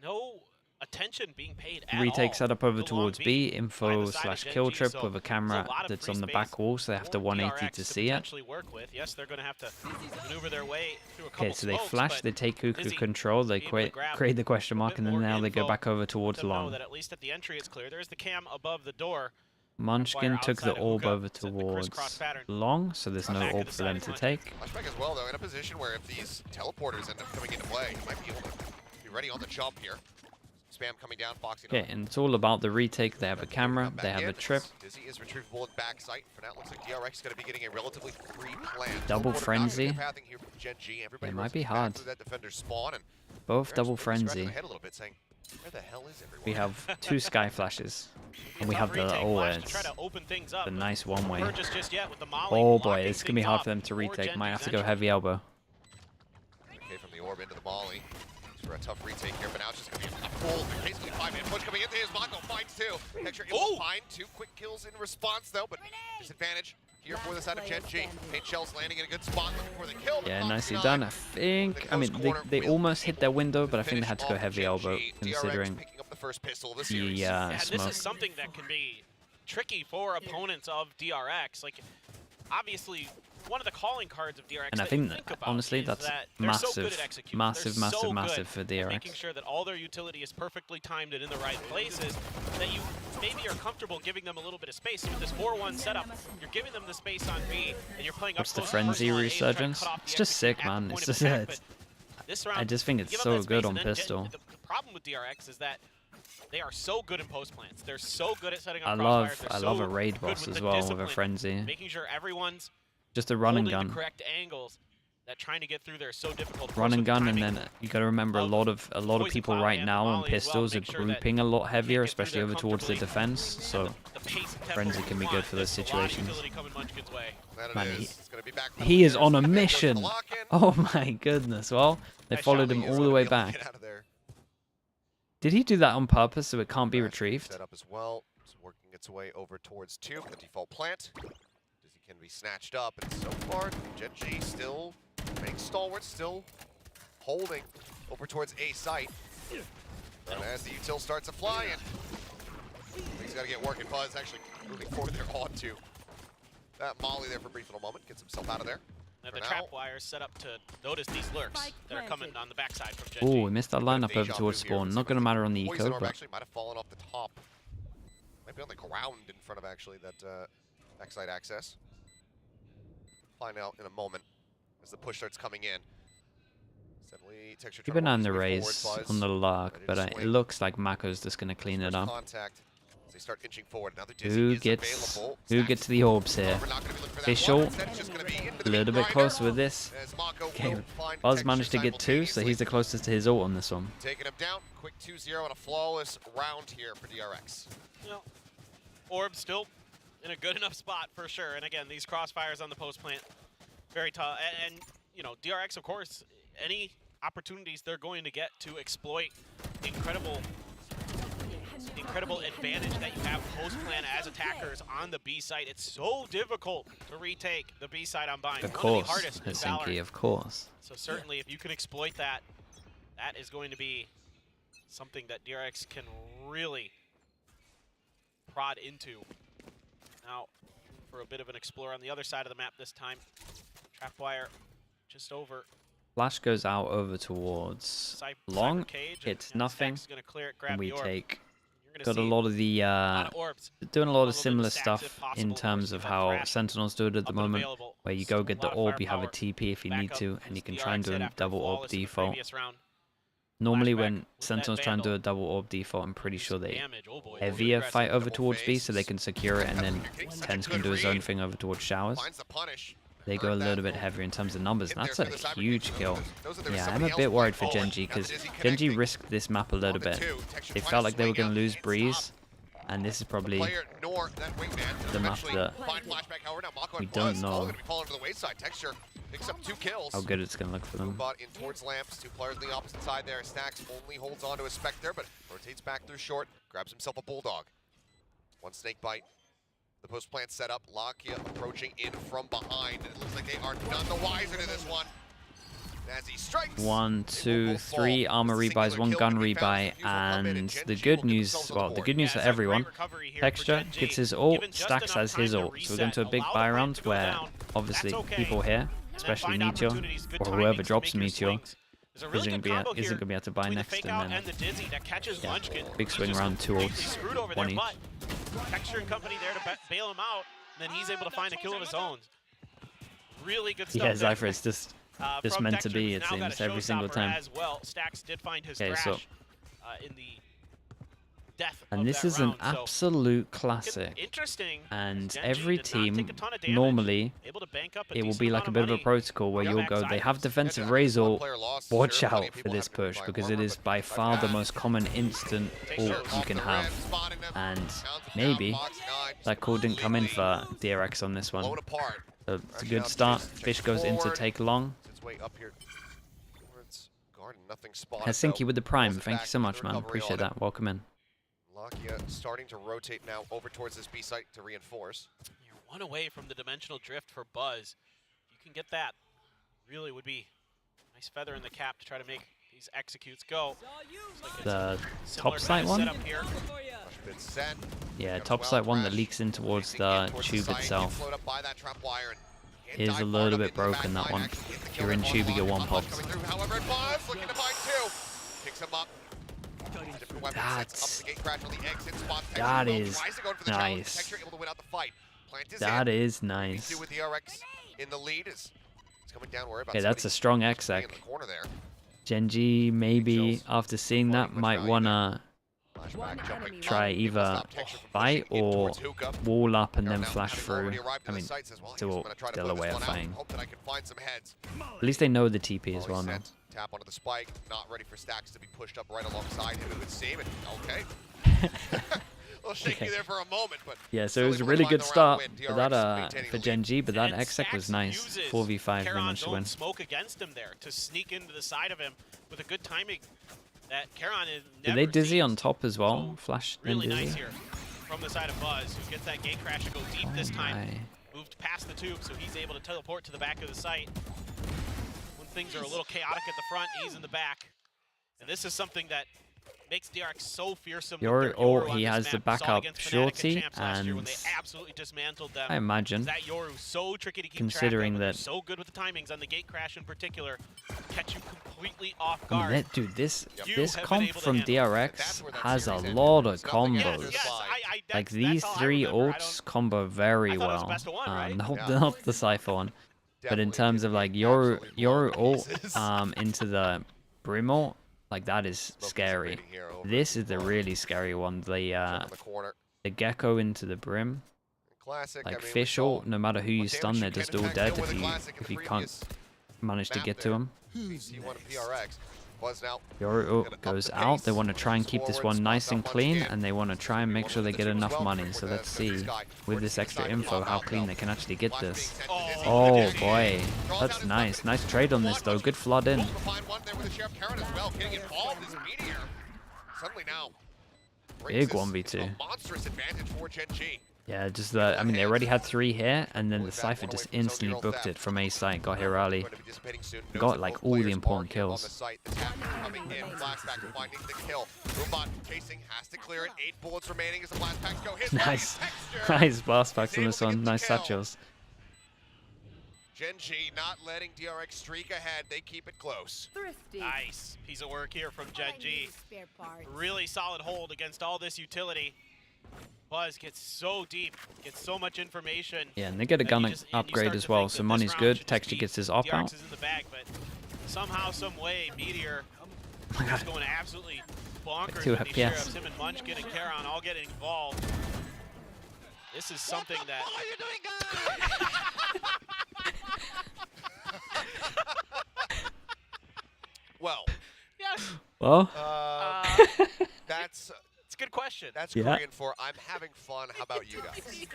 No attention being paid at Retake all. setup over Along towards B, B, by info the side slash of kill Genji, trip so with a there's camera a lot of that's free on the space back wall, so they have to for 180 DRX to see it. potentially work with. Yes, they're going to have to maneuver their way through a couple Okay, so they smokes, flash, but they take Cuckoo Dizzy control, they being able to grab create the question a mark, bit and then more now they go info, back over let towards them know long. that at least at the entry it's clear. There's the cam above the door. Munchkin Fire took the outside of orb hookah, over set the towards crisscross pattern. long, so there's no Back to orb the for them side to of take. Flashback as well, though, in a position where if these teleporters end up coming into play, he might be able to be ready on the jump here. Spam coming down, Foxy. Okay, and it's all about the retake. They have a camera, they have a trip. Dizzy is retrievable in backside. For now, it looks like DRX is going to be getting a relatively free plan. Double Teleporter not frenzy. gonna be pathing here from Genji. Everybody It might runs be back hard. to that defender spawn, and Both DRX double maybe scratching frenzy. their head a little bit, saying, where the hell is everyone? We have 2 sky flashes, and we have the the nice one way. Oh boy, it's gonna be hard for them to retake. Might have to go heavy elbow. Okay, from the orb into the molly. For a tough retake here, but now it's just going to be a full, basically 5-man push coming into his Mako finds 2. Texture able to find 2 quick kills in response though, but disadvantage here for the side of Gen G. Paint Shell's landing in a good spot, looking for the kill. Yeah, nicely done. I think, I mean, they almost hit their window, but I think they had to go heavy elbow, considering the And smoke. this is something that can be tricky for opponents of DRX. Like, obviously, one of the calling cards of DRX And I that you think, think about honestly, is that's that they're so good massive, at execution. massive, They're massive, so massive good for at DRX. making sure that all their utility is perfectly timed and in the right places, that you maybe are comfortable giving them a little bit of space. With this 4-1 setup, you're giving them the space on B, and you're playing What's up the close frenzy personal A to try to resurgence? cut off It's the just execute sick, at the man. point It's of just, attack, but this round, I just think you it's give up so that good space, on and then pistol. the problem with DRX is that they are so good in post plants. They're so good at setting up I crossfires. love They're a so raid good boss with as the well with a discipline, frenzy. making sure everyone's Just a run and holding the gun. correct angles. That trying to get through there is so difficult. Of Run course, and with the gun, and timing then you got to remember a lot of people right now on pistols are grouping a lot heavier, especially over towards the defense. So frenzy can be good for those situations. Man, he is on a mission. Oh my goodness! Well, they followed him all the way back. Did he do that on purpose so it can't be retrieved? Set up as well. It's working its way over towards 2. The default plant. Dizzy can be snatched up, and so far, Gen G still being stalwart, still holding over towards A site. And as the util starts to fly, and he's got to get working. Buzz actually moving forward there onto that molly there for a brief little moment. Gets himself out of there. Now the trap wire is set up to notice these lurks that are coming on the backside from Gen G. Oh, we missed that lineup over towards spawn. Not going to matter on the eco, but actually might have fallen off the top. Might be on the ground in front of actually that backside access. Find out in a moment as the push starts coming in. Suddenly, Texture keep an eye on the raise on the lark, but it looks like Mako's just going to clean it up. Contact. They start inching forward. Now the Who gets the orbs here? Official, a little bit closer with this. Okay, Buzz managed to get 2, so he's the closest to his ult on this one. Taking him down, quick 2-0 and a flawless round here for DRX. Well, Orb still in a good enough spot for sure. And again, these crossfires on the post plant, very tough. And you know, DRX, of course, any opportunities they're going to get to exploit incredible advantage that you have post-plan as attackers on the B site. It's so difficult to retake the B site on Bind. Of One of course, the hardest in Helsinki, Valorant. of course. So certainly, if you can exploit that, that is going to be something that DRX can really prod into. Now, for a bit of an explore on the other side of the map this time. Trapwire just over. Flash goes out over towards long. It's nothing, and we take. Got a lot of the doing a lot of similar stuff in terms of how Sentinels do it at the moment, where you go get the orb, you have a TP if you need to, and you can try and do a double orb default. Normally when Sentinels try and do a double orb default, I'm pretty sure they heavier fight over towards B so they can secure it, and then Tens can do his own thing over towards Showers. They go a little bit heavier in terms of numbers, and that's a huge kill. Yeah, I'm a bit worried for Gen G, because Gen G risked this map a little bit. They felt like they were going to lose Breeze, and this is probably the map that we don't know how good it's going to look for them. In towards Lamps, 2 players on the opposite side there. Stacks only holds on to a Spectre, but rotates back through short, grabs himself a Bulldog. 1 snake bite. The post plant set up, Lakia approaching in from behind, and it looks like they are none the wiser to this one. As he strikes, 1, 2, 3 armor rebuys, 1 gun rebuy, and the good news, well, the good news for everyone, Texture gets his ult, Stacks has his ult. So we're going to a big buy round where, obviously, people here, especially Meteor, or whoever drops Meteor, isn't going to be able to buy next, and then, yeah, big swing round, 2 ults, 1 each. Texture and company there to bail him out, and then he's able to find a kill of his own. Really good stuff. Yeah, Zypher is just meant to be, it seems, every single time. As well. Stacks did find his okay, so in the death and this is an absolute classic. And every team, normally, it will be like a bit of a protocol where you'll go, they have defensive raise ult, watch out for this push, because it is by far the most common instant ult you can have. And maybe that call didn't come in for DRX on this one. So it's a good start. Fish goes in to take long. Helsinki with the prime. Thank you so much, man. Appreciate that. Welcome in. Lakia starting to rotate now over towards this B site to reinforce. 1 away from the dimensional drift for Buzz. If you can get that, really would be a nice feather in the cap to try to make these executes go. Like the top side one? Yeah, top side one that leaks in towards the tube itself is a little bit broken, that one. If you're in tube, you get one popped. That is nice. That is nice. Okay, that's a strong X-Sec. Genji, maybe after seeing that, might wanna try either fight or wall up and then flash through. I mean, still a way of fighting. At least they know the TP as well now. Tap onto the spike, not ready for Stacks to be pushed up right alongside him. It would seem. Okay. A little shaky there for a moment, but yeah, so it was a really good start for that for Genji, but that X-Sec was nice. 4v5 they managed to win. Smoke against him there to sneak into the side of him with a good timing. That Karon is Did they dizzy on top as well? Flash really dizzy. nice here from the side of Buzz, who gets that gate crash to go deep this time. Moved past the tube, so he's able to teleport to the back of the site. When things are a little chaotic at the front, he's in the back. And this is something that makes DRX so fearsome. Yoru, he has the backup shorty, and they absolutely dismantled them. I imagine, that Yoru so tricky to keep considering track of, that, so good with the timings on the gate crash in particular, catch you completely off guard. I mean, dude, this comp from DRX has a lot of combos. Like these 3 ults combo very well. Not the Cypher one, but in terms of like Yoru ult into the Brim ult, like that is scary. This is the really scary one. The Gecko into the Brim. Like fish ult, no matter who you stun, they're just all dead if you can't manage to get to them. Yoru goes out. They want to try and keep this one nice and clean, and they want to try and make sure they get enough money. So let's see, with this extra info, how clean they can actually get this. Oh boy, that's nice. Nice trade on this though. Good flood in. Big 1v2. Yeah, just the, I mean, they already had 3 here, and then the Cypher just instantly booked it from A site, got here early. Got like all the important kills. Nice. Nice blast packs on this one. Nice satchels. Genji not letting DRX streak ahead. They keep it close. Nice piece of work here from Genji. Really solid hold against all this utility. Buzz gets so deep, gets so much information. Yeah, and they get a gun upgrade as well, so money's good. Texture gets his op out. DRX is in the bag, but somehow, some way, Meteor is going absolutely bonkers. 2 with these FPS. sheriffs. Him and Munchkin and Karon all getting involved. This is something that... Well. Yes. Well. That's... It's a good question. That's Korean for I'm having fun. How about you guys? Yes.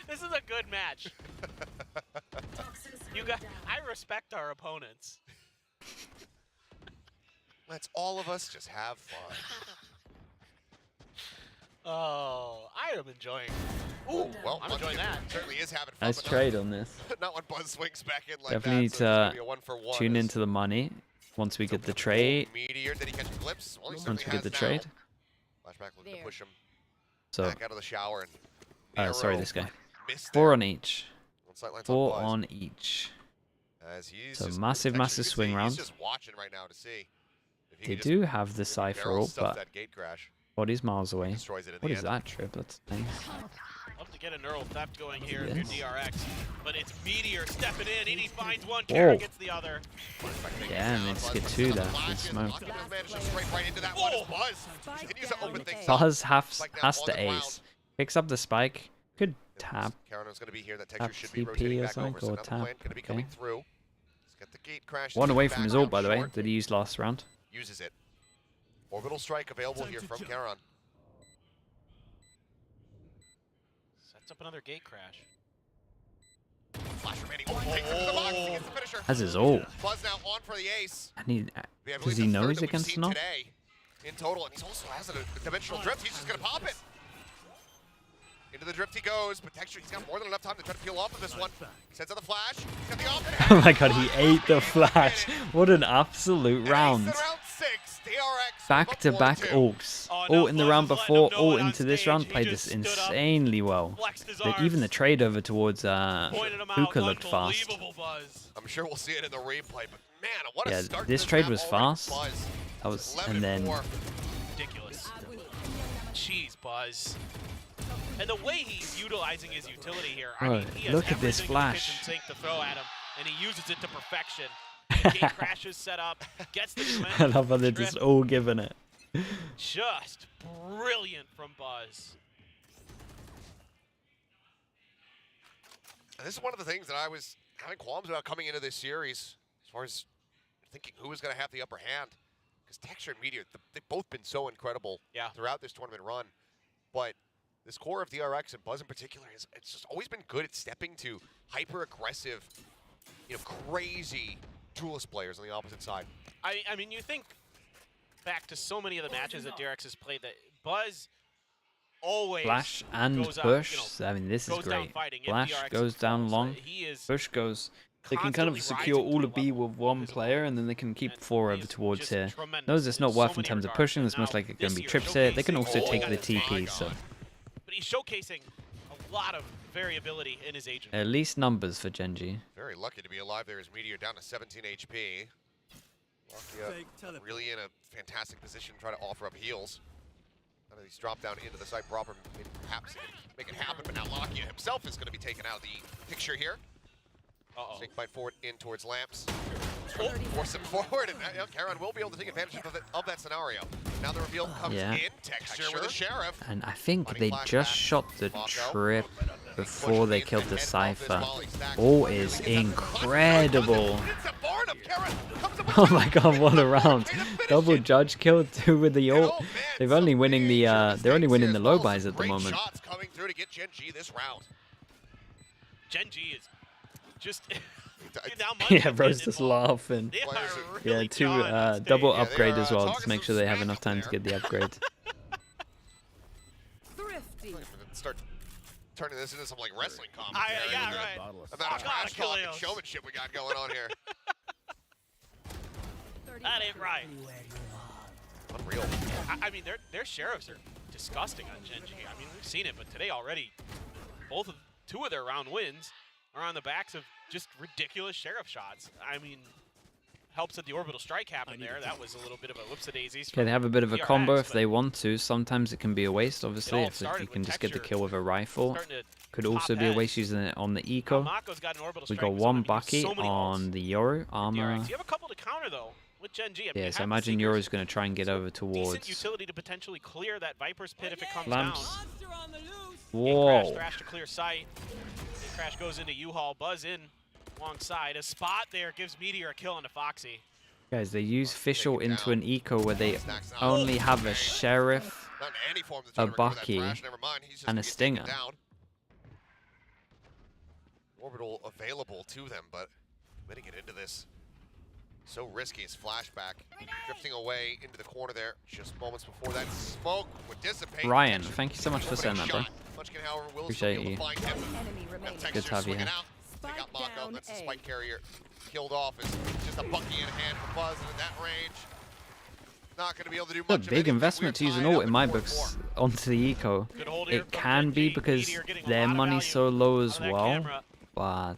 This is a good match. You guys, I respect our opponents. Let's all of us just have fun. Oh, I am enjoying. Ooh, well, I'm enjoying that. Certainly is having fun. Nice trade on this. Not when Buzz swings back in like Definitely need that, to tune into the money once we get the trade. Meteor, did he catch a glimpse? Well, Once we get the trade. Flashback looking to push him So, back out of the shower. And sorry, this guy. 4 on each. 4 on each. So massive, massive swing round. He's just watching right now to see if he They can do have the Cypher ult, stuff but that gate crash. body's miles away. Destroys it at What the is end. that trip? That's nice. Love to get a neural theft going here Yes. if you're DRX, but it's Meteor stepping in, and he finds one, Whoa. Karon gets the other. Yeah, and they just get 2 there with smoke. Buzz has to ace. Picks up the spike. Could tap. Karon's going to be here. That Tap texture should be TP rotating or back over. something, So or another tap. plant going to be coming through. He's got the gate crash. 1 away from back his ult, out by the way, short. that he used last round. Uses it. Orbital strike available here from Karon. Sets up another gate crash. Flash remaining. Oh, takes it to the box. He gets the finisher. Has his ult. Buzz now on for the ace. And he, We have does he the know third he's that we've against seen Snow? today in total, and he also has a dimensional drift. He's just going to pop it. Into the drift he goes, but Texture, he's got more than enough time to try to peel off of this one. Sends out the flash. He's got the off. Oh my god, he ate the flash. What an absolute round. Back-to-back ults. Ult in the round before, ult into this round. Played this insanely well. Even the trade over towards Hookah looked fast. I'm sure we'll see it in the replay, but man, what a start. This trade was fast. That was, and then ridiculous. Jeez, Buzz. And the way he's utilizing his utility here, I mean, he has look at this everything in the flash. kitchen sink to throw at him, and he uses it to perfection. Gate crashes set up, gets the I love how they're just all giving it. Just brilliant from Buzz. And this is one of the things that I was having qualms about coming into this series, as far as thinking who was going to have the upper hand. Because Texture and Meteor, they've both been so incredible throughout this tournament run. But this core of DRX and Buzz in particular, it's just always been good at stepping to hyper-aggressive, crazy duelist players on the opposite side. I mean, you think back to so many of the matches that DRX has played that Buzz always Flash and goes Bush. Out, I mean, this is great. Flash DRX goes down long. So Bush goes. They can kind of secure all of B with one player, and then they can keep 4 over towards here. Knows it's not worth in terms of pushing. It's most likely going to be trips here. They can also take the TP, so. But he's showcasing a lot of variability in his agent. At least numbers for Genji. Very lucky to be alive there as Meteor down to 17 HP. Lakia really in a fantastic position to try to offer up heals. None of these drop down into the site proper, maybe perhaps make it happen, but now Lakia himself is going to be taken out of the picture here. Snake bite forward in towards Lamps. Force him forward, and Karan will be able to take advantage of that scenario. Now the reveal comes in. Texture with the Sheriff. And I think they just shot the trip before they killed the Cypher. All is incredible. Oh my god, what a round. Double judge kill, 2 with the ult. They're only winning the low buys at the moment. Coming through to get Genji this round. Genji is just yeah, Rose just laughing. Yeah, 2 double upgrade as well to make sure they have enough time to get the upgrade. Start turning this into some like wrestling commentary. Yeah, right. About trash talk and showmanship we got going on here. That ain't right. Unreal. I mean, their sheriffs are disgusting on Genji. I mean, we've seen it, but today already, 2 of their round wins are on the backs of just ridiculous sheriff shots. I mean, helps that the orbital strike happened there. That was a little bit of a whoops-a-daisies. Okay, they have a bit of a combo if they want to. Sometimes it can be a waste, obviously, if you can just get the kill with a rifle. Could also be a waste using it on the eco. We got 1 Bucky on the Yoru armor. You have a couple to counter, though, with Genji. Yeah, so I imagine Yoru's going to try and get over towards... Decent utility to potentially clear that Viper's pit if it comes Lamps. down. Whoa. Thrash to clear sight. Crash goes into U-Haul. Buzz in alongside. A spot there gives Meteor a kill onto Foxy. Guys, they use Fischl into an eco where they only have a Sheriff, a Bucky, and a Stinger. Orbital available to them, but letting it into this so risky is flashback. Drifting away into the corner there just moments before that smoke would dissipate. Ryan, thank you so much for sending that, bro. Munchkin, however, will Appreciate you. Good to have you here. They got Mako, that's the spike carrier killed off. It's just a Bucky in hand for Buzz, and at that range, not going to be able to do much. A big investment to use an ult in my books onto the eco. It can be because their money's so low as well, but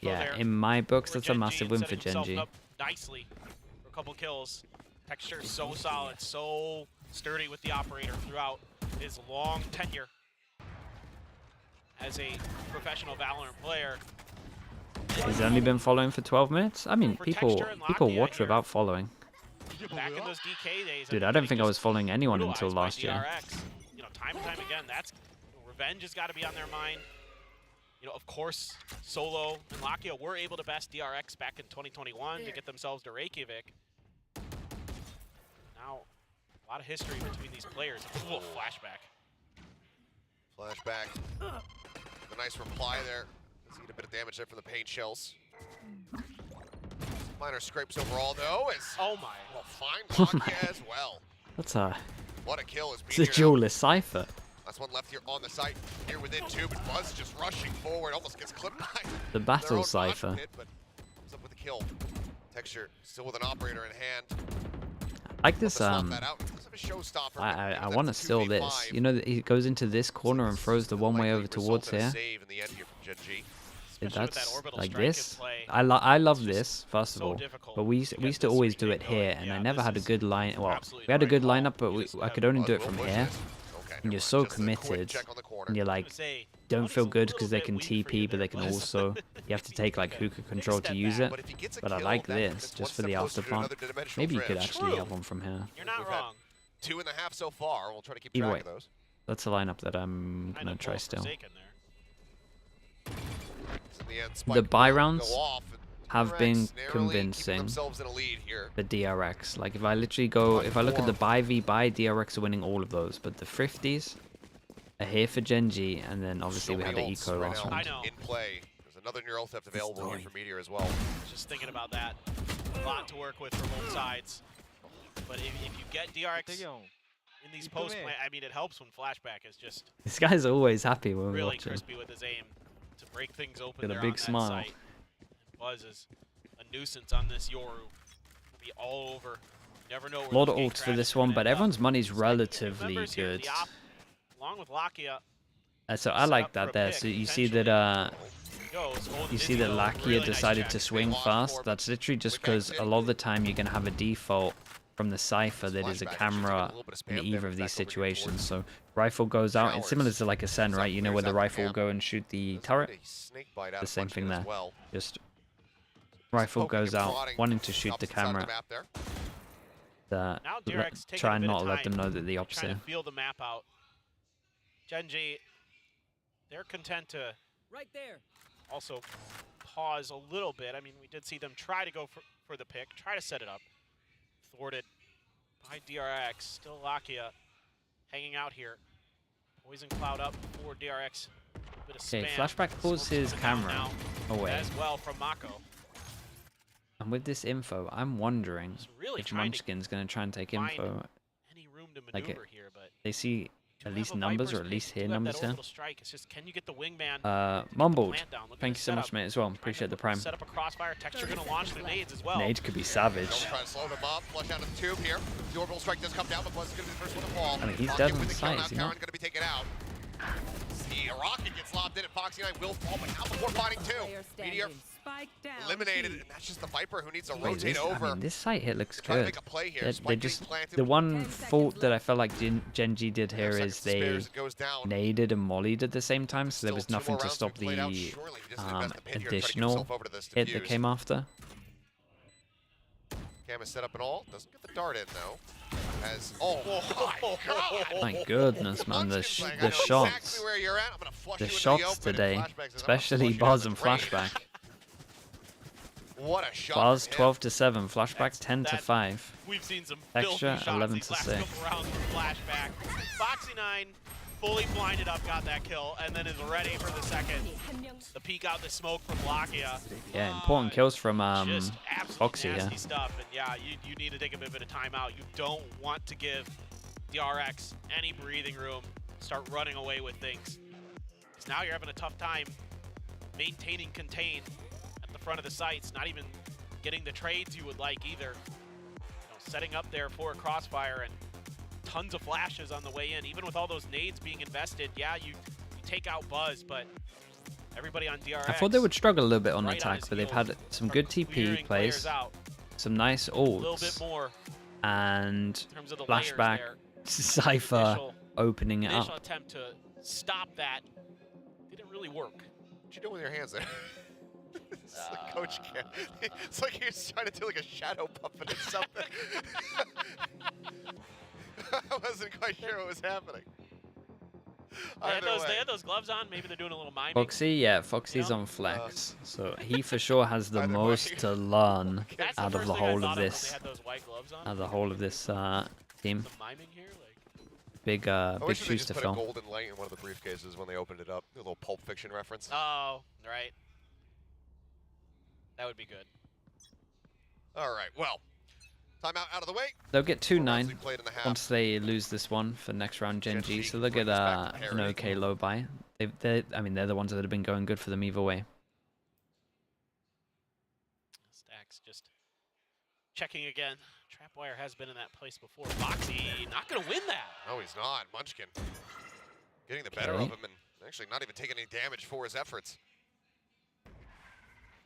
yeah, in my books, that's a massive win for Genji. Nicely for a couple kills. Texture so solid, so sturdy with the operator throughout his long tenure as a professional Valorant player. He's only been following for 12 minutes? I mean, people watch without following. Back in those DK days, Dude, I don't think I was following anyone until last year. You know, time and time again, that's revenge has got to be on their mind. You know, of course, Solo and Lakia were able to best DRX back in 2021 to get themselves to Reykjavik. Now, a lot of history between these players. Ooh, flashback. Flashback. A nice reply there. Let's get a bit of damage there from the paint shells. Minor scrapes overall, though, as will find Lakia as well. That's a... What a kill is It's a duelist Cypher. That's last one left here on the site. Here within 2, but Buzz just rushing forward, almost gets clipped by The battle Cypher. But comes up with a kill. Texture still with an operator in hand. Like this, I want to steal this. You know, that he goes into this corner and throws the one way over towards here. That's like this. I love this, first of all. But we used to always do it here, and I never had a good line. Well, we had a good lineup, but I could only do it from here. And you're so committed, and you're like, don't feel good because they can TP, but they can also, you have to take like hookah control to use it. But I like this just for the after part. Maybe you could actually have one from here. You're not wrong. 2.5 so far. We'll try to keep Either track way, of those. that's a lineup that I'm gonna try still. The buy rounds have been convincing the DRX. Like if I literally go, if I look at the buy v buy, DRX are winning all of those. But the 50s are here for Genji, and then obviously we had the eco last round. In play. There's another neural theft available here for Meteor as well. Just thinking about that. A lot to work with for both sides. But if you get DRX in these post play, I mean, it helps when Flashback is just This guy's always happy when we really watch him. crispy with his aim to break things open. Got a there big on that smile. site. Buzz is a nuisance on this Yoru. Will be all over. You never know where A lot of those gate ults for crashes this are one, gonna but end up. everyone's money's relatively Members here, good. the op, along with Lakia, So I like that there. So you see that you see that Lakia decided to swing fast. That's literally just because a lot of the time you're gonna have a default from the Cypher that is a camera in either of these situations. So rifle goes out. It's similar to like a Sen, right? You know where the rifle will go and shoot the turret. The same thing there. Just rifle goes out, wanting to shoot the camera. Try and not let them know that the opposite. Trying to feel the map out. Genji, they're content to also pause a little bit. I mean, we did see them try to go for the pick, try to set it up. Thwarted by DRX. Still Lakia hanging out here. Poison Cloud up for DRX. Bit of Okay, spam. Flashback pulls his camera away. As well from Mako. And with this info, I'm wondering really if trying to Munchkin's going to try and take info. Any room to Like maneuver here, but they see at least numbers, or at least hear numbers here. strike. It's just, can you get the wingman? Mumbled, plant down? Look at thank you this so much, setup. mate, as well. Appreciate the prime. Set up a crossfire. Texture gonna launch the nades as well. Nade could be savage. Try to slow him up. Flush out of the tube here. The orbital strike does come down, but Buzz is gonna be the first one to fall. I mean, he's Rocket dead on with the the kill side, now. is he not? Karen gonna be taken out. The rocket gets lobbed in, and Foxy9 will fall, but not before finding 2. Meteor eliminated, and that's just the Viper who needs to Wait, rotate this, over. I mean, this site hit looks Trying to good. make a play here. They Spike just getting planted. the one fault that I felt like Genji did here seconds is to they spare as it goes down. naded and mollied at the same time, so there was Still 2 nothing more to rounds stop to be played out. the Surely he just invest the pin here and try to get additional himself over to this hit that defuse. came after. Cam is set up and all. Doesn't get the dart in though. As oh my god! My goodness, man, the shots, Exactly where you're at. I'm gonna flush the you into shots the open, today, and Flashback says, especially "I'm gonna Buzz flush and you into the drain." Flashback. What a shot! Buzz from him. 12 to 7, Flashback 10 to 5. We've seen some Extra filthy shots 11 these to last 6. couple rounds from Flashback. Foxy9 fully blinded up, got that kill, and then is ready for the second. The peek out the smoke from Lakia. Yeah, important kills from Just absolutely Foxy, nasty yeah. stuff, and yeah, you need to take a bit of time out. You don't want to give DRX any breathing room. Start running away with things. Because now you're having a tough time maintaining contain at the front of the sites, not even getting the trades you would like either. You know, setting up there for a crossfire and tons of flashes on the way in. Even with all those nades being invested, yeah, you take out Buzz, but everybody on DRX. I thought they would struggle a little bit on right attack, his but they've heels had some good TP clearing plays, players out. some nice A little bit ults, more and in terms of the layers Flashback, there. Cypher Initial- opening it Initial up. attempt to stop that didn't really work. What you doing with your hands there? It's like Coach Cam. It's like he's trying to do like a shadow puppet or something. I wasn't quite sure what was happening. They had those gloves on. Maybe they're doing a little miming. Foxy, yeah, Foxy's on flex, so he for sure has the most to learn That's out the of first the thing I whole thought of when this, they had those white gloves on. out of the whole of this team. Some miming here, Big, I big wish they shoes just to put fill. a golden light in one of the briefcases when they opened it up. A little Pulp Fiction reference. Oh, right. That would be good. All right, well, Timeout out of the way. They'll get 2-9 once they lose this one for next round Gen G, so they'll get an okay low buy. I mean, they're the ones that have been going good for them either way. Stacks just checking again. Trapwire has been in that place before. Foxy not going to win that. No, he's not. Munchkin getting the better of him and actually not even taking any damage for his efforts.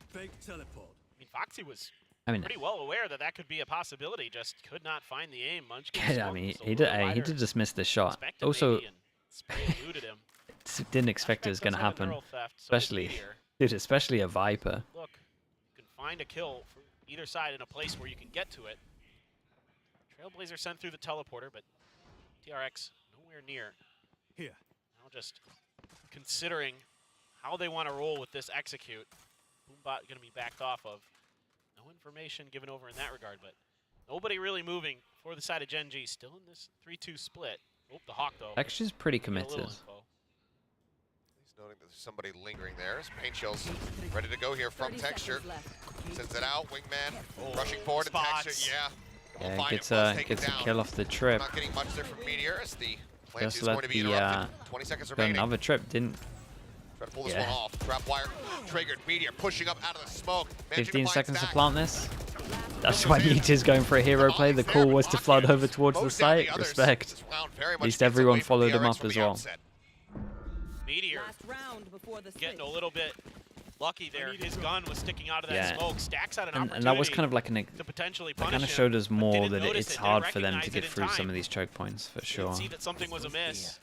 Fake teleport. I mean, Foxy was I pretty well aware that that could be a possibility, just could not find the aim. Munchkin Yeah, I mean, he did just miss the shot. Also, didn't expect it was going to happen, especially a Viper. Look, you can find a kill for either side in a place where you can get to it. Trailblazer sent through the teleporter, but TRX nowhere near. Here. Now just considering how they want to roll with this execute. Boombot going to be backed off of. No information given over in that regard, but nobody really moving for the side of Gen G. Still in this 3-2 split. Oh, the Hawk, though. Texture's pretty committed. He's noting that there's somebody lingering there. His paint shell's ready to go here from Texture. Sends it out. Wingman rushing forward to Texture. Yeah, gets a kill off the trip. Not getting much there from Meteor as the plant Just is going let to be the interrupted. 20 seconds remaining. another trip didn't. Try to pull this one off. Trapwire triggered. Meteor pushing up out of the smoke. 15 seconds to plant this. That's why Meteor's going for a hero play. The call was to flood over towards the site. Respect. At least everyone followed him up as well. Meteor getting a little bit lucky there. His gun was sticking out of that smoke. Stacks had an opportunity and that was kind of like to potentially that punish kind of him, showed us more but that didn't it's notice it, hard didn't for them to recognize get it in through some time. of these choke points for sure. Didn't see that something was amiss.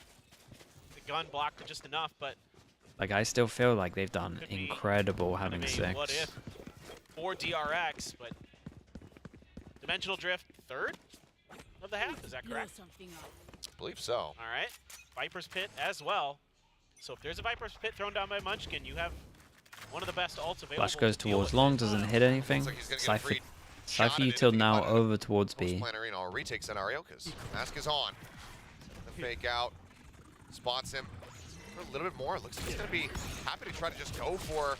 The gun blocked it just enough, but Like, I still feel like they've done incredible having 6. what if for DRX, but Dimensional Drift third of the half, is that correct? I believe so. All right, Viper's Pit as well. So if there's a Viper's Pit thrown down by Munchkin, you have one of the best ults available. Flash goes towards long, doesn't hit anything. Cypher util now over towards B. Arena retake scenario because Mask is on. The fake out spots him for a little bit more. Looks like he's going to be happy to try to just go for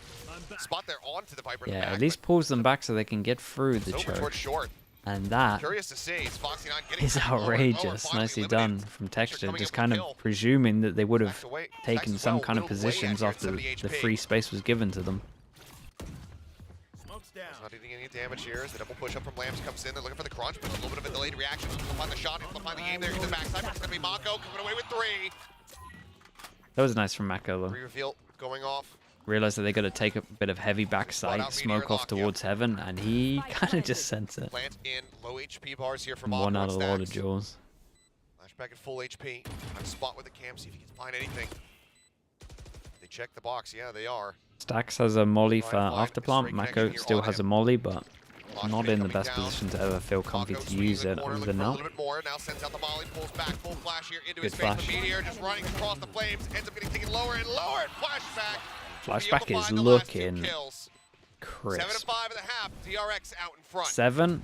spot there onto the Viper. Yeah, at least pulls them back so they can get through the choke. Short. And that Curious to see, is Foxy not getting is outrageous. Nicely done from Texture, just kind of presuming that they would have taken some kind of positions after the free space was given to them. Not doing any damage here as the double push up from Lambs comes in. They're looking for the crunch, but a little bit of a delayed reaction. He'll find the shot, he'll find the aim there. He's the backside, but it's going to be Mako coming away with 3. That was nice from Mako though. Re-reveal going off. Realized that they got to take a bit of heavy backside, smoke off towards heaven, and he kind of just sent it. Plant in low HP bars here from One out of a lot of jaws. Flashback at full HP. On spot with the cam, see if he can find anything. They check the box. Yeah, they are. Stacks has a molly for afterplant. Mako still has a molly, but not in the best position to ever feel comfy to use it other now. Now sends out the volley, pulls back, full flash here into Good his face. flash. The Meteor just running across the flames, ends up getting taken lower and lower. And flashback. Flashback is looking crisp. 7-5 at the half. DRX out in front. 7,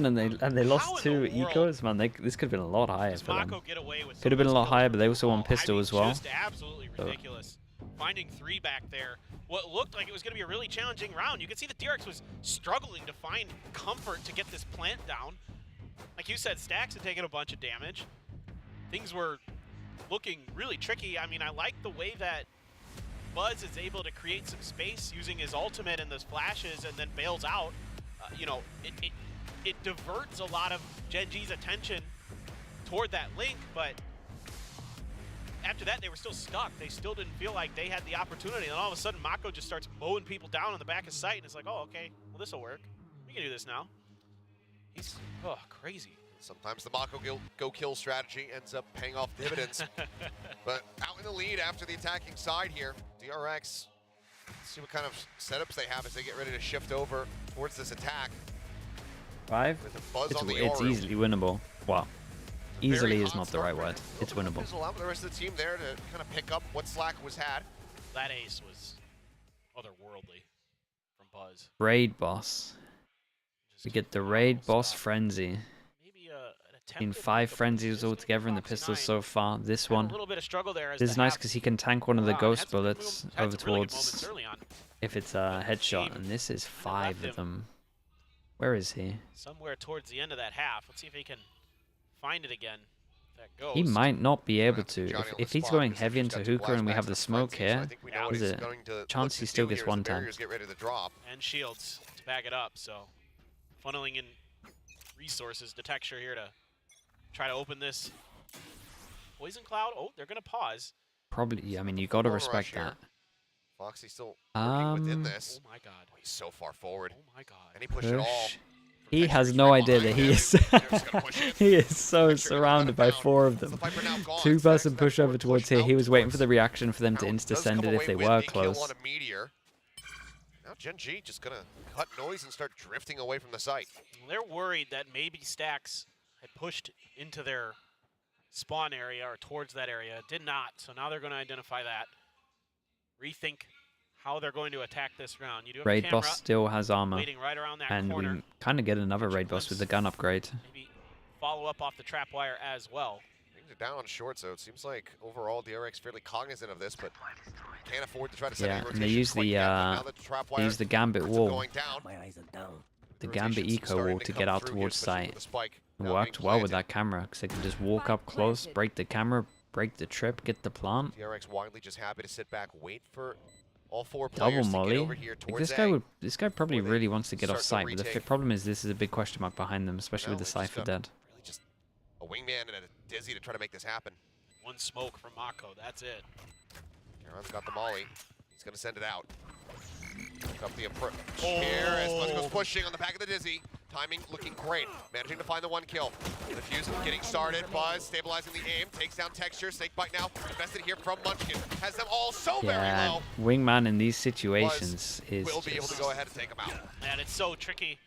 and they lost 2 ecos. Man, this could have been a lot higher for them. Could have been a lot higher, but they also won pistol as well. Just absolutely ridiculous. Finding 3 back there. What looked like it was going to be a really challenging round. You could see that DRX was struggling to find comfort to get this plant down. Like you said, Stacks had taken a bunch of damage. Things were looking really tricky. I mean, I like the way that Buzz is able to create some space using his ultimate and those flashes and then bails out. You know, it diverts a lot of Gen G's attention toward that link, but after that, they were still stuck. They still didn't feel like they had the opportunity. And all of a sudden, Mako just starts mowing people down on the back of sight, and it's like, oh, okay, well, this will work. We can do this now. He's, crazy. Sometimes the Mako go kill strategy ends up paying off dividends. But out in the lead after the attacking side here, DRX, let's see what kind of setups they have as they get ready to shift over towards this attack. 5? With a buzz on the It's aura. easily winnable. Well, easily is not the right word. It's winnable. There's a lot of the rest of the team there to kind of pick up what slack was had. That ace was otherworldly from Buzz. Raid boss. We get the raid boss frenzy. In 5 frenzies altogether in the pistols so far. This one is nice because he can tank one of the ghost bullets over towards if it's a headshot, and this is 5 of them. Where is he? Somewhere towards the end of that half. Let's see if he can find it again. That goes. He might not be able to. If he's going heavy into hookah and we have the smoke here, there's a chance he still gets one time. And shields to back it up. So funneling in resources to Texture here to try to open this poison cloud. Oh, they're going to pause. Probably, I mean, you got to respect that. Foxy still working within this. Oh my god. Oh, he's so far forward. Oh my god. And he pushed it all. He has no idea that he is he is so surrounded by 4 of them. 2-person pushover towards here. He was waiting for the reaction for them to insta-send it if they were close. Now Gen G just gonna cut noise and start drifting away from the site. They're worried that maybe Stacks had pushed into their spawn area or towards that area. Did not. So now they're going to identify that. Rethink how they're going to attack this round. You do have Raid a boss still has armor, waiting right around that and corner. we kind of get another raid boss with the gun upgrade. Maybe follow up off the trap wire as well. Things are down on short, so it seems like overall DRX fairly cognizant of this, but can't afford to try to set any And rotation they use the Gambit wall, the Gambit eco wall to get out towards site. It worked well with that camera because they can just walk up close, break the camera, break the trip, get the plant. DRX widely just happy to sit back, wait for all 4 Double players to get molly. over here Like towards this guy probably really wants to get off start site, the but the retake. problem is this is a big question mark behind them, especially with the Cypher dead. Really just a wingman and a Dizzy to try to make this happen. One smoke from Mako. That's it. Karon's got the molly. He's going to send it out. Look up the approach here as Buzz goes pushing on the back of the Dizzy. Timing looking great. Managing to find the 1 kill. The fuse getting started. Buzz stabilizing the aim. Takes down Texture. Snakebite now invested here from Munchkin. Has them all so very Yeah, low. wingman in these situations is Will be able to just go ahead and take him out. And it's so tricky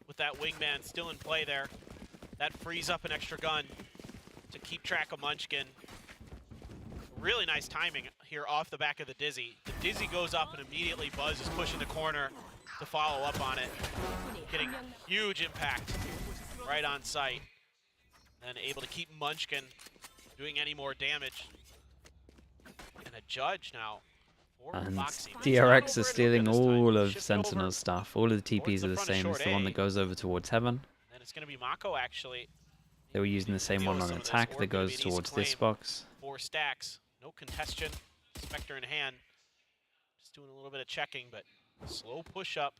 with that wingman still in play there. That frees up an extra gun to keep track of Munchkin. Really nice timing here off the back of the Dizzy. The Dizzy goes up and immediately Buzz is pushing the corner to follow up on it. Getting huge impact right on site. And able to keep Munchkin doing any more damage. And a judge now for And Foxy. DRX is stealing all of Sentinel's stuff. All of the TPs are the same as the one that goes over towards Heaven. And it's going to be Mako actually. They were using the same one on attack that goes towards this box. 4 stacks. No congestion. Spectre in hand. Just doing a little bit of checking, but slow push up.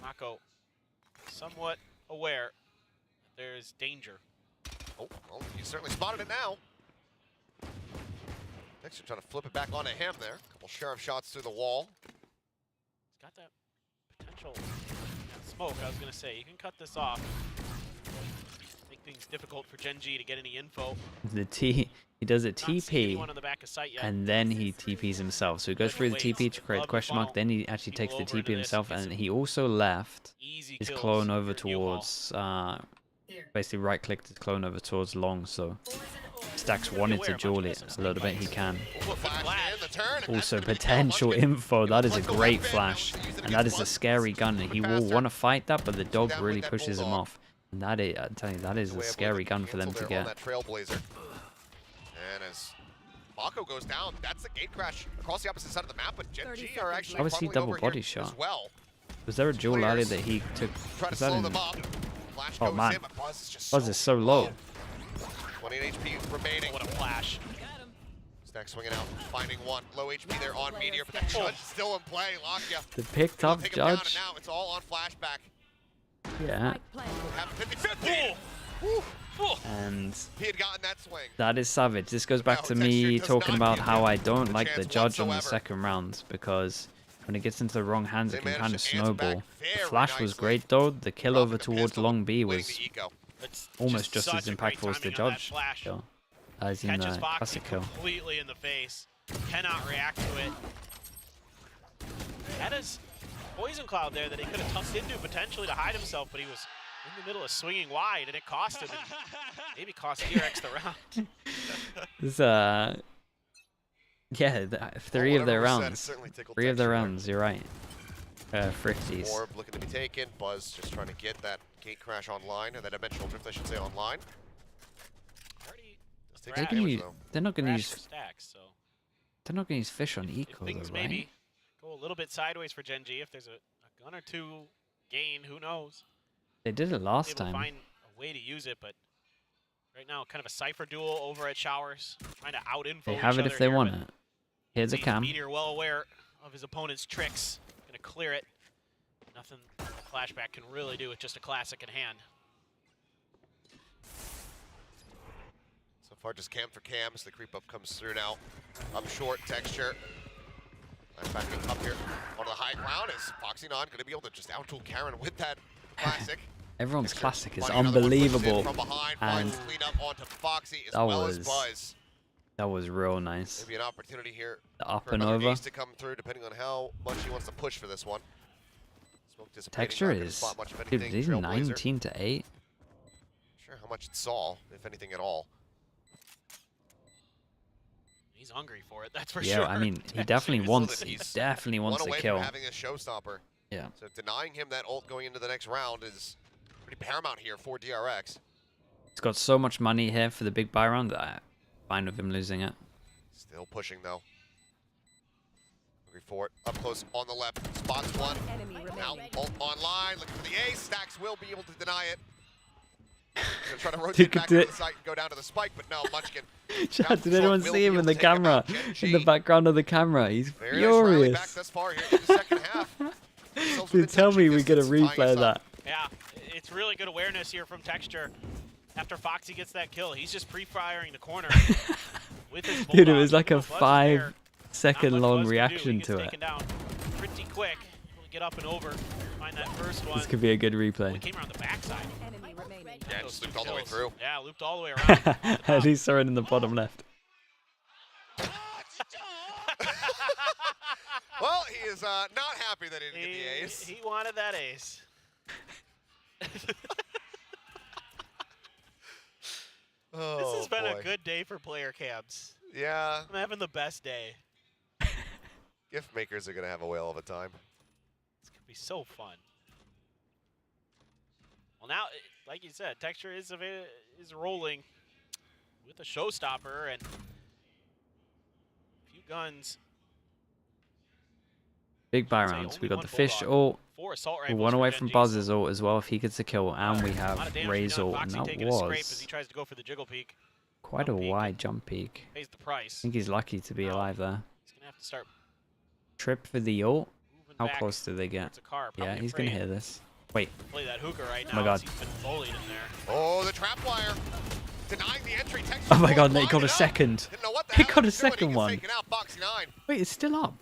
Mako somewhat aware that there is danger. Oh, well, he certainly spotted it now. Texture trying to flip it back onto him there. Couple Sheriff shots through the wall. He's got that potential smoke. I was going to say, you can cut this off. Make things difficult for Gen G to get any info. He does a Not seeing TP, anyone on the back of sight yet. and then he TPs himself. So he goes through the TP to create a question mark, then he actually takes the TP himself, and he also left his clone over towards, basically right-clicked his clone over towards long, so Stacks wanted to duel it a little bit, he can. Also, potential info, that is a great flash, and that is a scary gun. He will want to fight that, but the dog really pushes him off. And that is, I'm telling you, that is a scary gun for them to get. And as Mako goes down, that's the gate crash across the opposite side of the map, but Gen G are actually Obviously funneling double over body here shot. as well. Was there a duel earlier that he took? Try to Was that slow in? them up. Flash Oh goes man, in, but Buzz is just Buzz is so low. 28 HP remaining. What a flash. Stack swinging out, finding 1. Low HP there on Meteor, but that Judge is still in play. Lockya. The picked up Take him down, and Judge. now it's all on flashback. Yeah. Have 50-50. And He had gotten that swing. that is savage. This goes back to me talking about how I don't like the Judge on the second round, because when it gets into the wrong hands, it can kind of snowball. The flash was great though. The kill over towards long B was almost just as impactful as the Judge kill, as in Catches the Foxy classic kill. completely in the face. Cannot react to it. Had his poison cloud there that he could have tucked into potentially to hide himself, but he was in the middle of swinging wide, and it cost him. And maybe cost DRX the round. This, yeah, 3 of their rounds. 3 of their rounds, you're right. Thrifties. Orb looking to be taken. Buzz just trying to get that gate crash online, or that dimensional drift, I should say, online. They're not gonna use. Stacks, so They're not gonna use fish on eco, things though, right? maybe go a little bit sideways for Gen G if there's a gun or 2 gain. Who knows? They did it last able to time. find a way to use it, but right now, kind of a Cypher duel over at Showers, trying to out-info They have it if they want it. Here's a cam. Meteor well aware of his opponent's tricks. Gonna clear it. Nothing Flashback can really do with just a classic in hand. So far, just cam for cam as the creep up comes through now. Up short, Texture. Nice backing up here. On the high ground is Foxy Non going to be able to just out-duel Karen with that classic. Everyone's classic is unbelievable, and that was real nice. Maybe an opportunity here the up for and another over. ace to come through, depending on how much he wants to push for this one. Smoke dissipating, Texture not gonna is, spot much of dude, anything. he's Trailblazer. 19-8. Sure how much it saw, if anything at all. He's hungry for it, that's for Yeah, sure. I mean, he definitely wants the kill. From having a showstopper. Yeah. So denying him that ult going into the next round is pretty paramount here for DRX. He's got so much money here for the big buy round that I'm fine with him losing it. Still pushing though. Looking for it. Up close on the left. Spots one. Now ult online. Looking for the ace. Stacks will be able to deny it. Gonna try to rotate back to the site and go down to the spike, but no, Munchkin. Chad, did anyone see him in the camera? In the background of the camera. He's Very nice rally back furious. thus far here in the second half. Dude, tell me we get a replay of that. Yeah, it's really good awareness here from Texture. After Foxy gets that kill, he's just pre-firing the corner. With his Dude, it was like a Buzz is there. 5-second long Buzz can do. reaction He gets to it. taken down pretty quick. He'll get up and over, find that first one. This could be a good He replay. came around the backside. Yeah, just looped all the way through. Yeah, looped all the way around. At least saw it in the bottom left. Well, he is not happy that he didn't get the ace. He wanted that ace. Oh, this has been boy. a good day for player cams. Yeah. I'm having the best day. Gift makers are going to have a whale of a time. It's going to be so fun. Well, now, like you said, Texture is rolling with a showstopper and a few guns. Big buy rounds. We got the Fish ult. We're one away from Buzz's ult as well if he gets a kill, and we have Ray's ult, and that was tries to go for the jiggle peek. quite a wide jump peak. Pays the price. I think he's lucky to be alive there. He's going to have to start. Trip for the ult. How back close do they get? towards a car, Yeah, probably he's gonna afraid. hear this. Wait. Play that hookah right now. Oh my god. He's been bullied in there. Oh, the trap wire. Denying the entry. Texture Oh my god, no, he got a second. He got a second one. Taken out, Foxy 9. Wait, it's still up.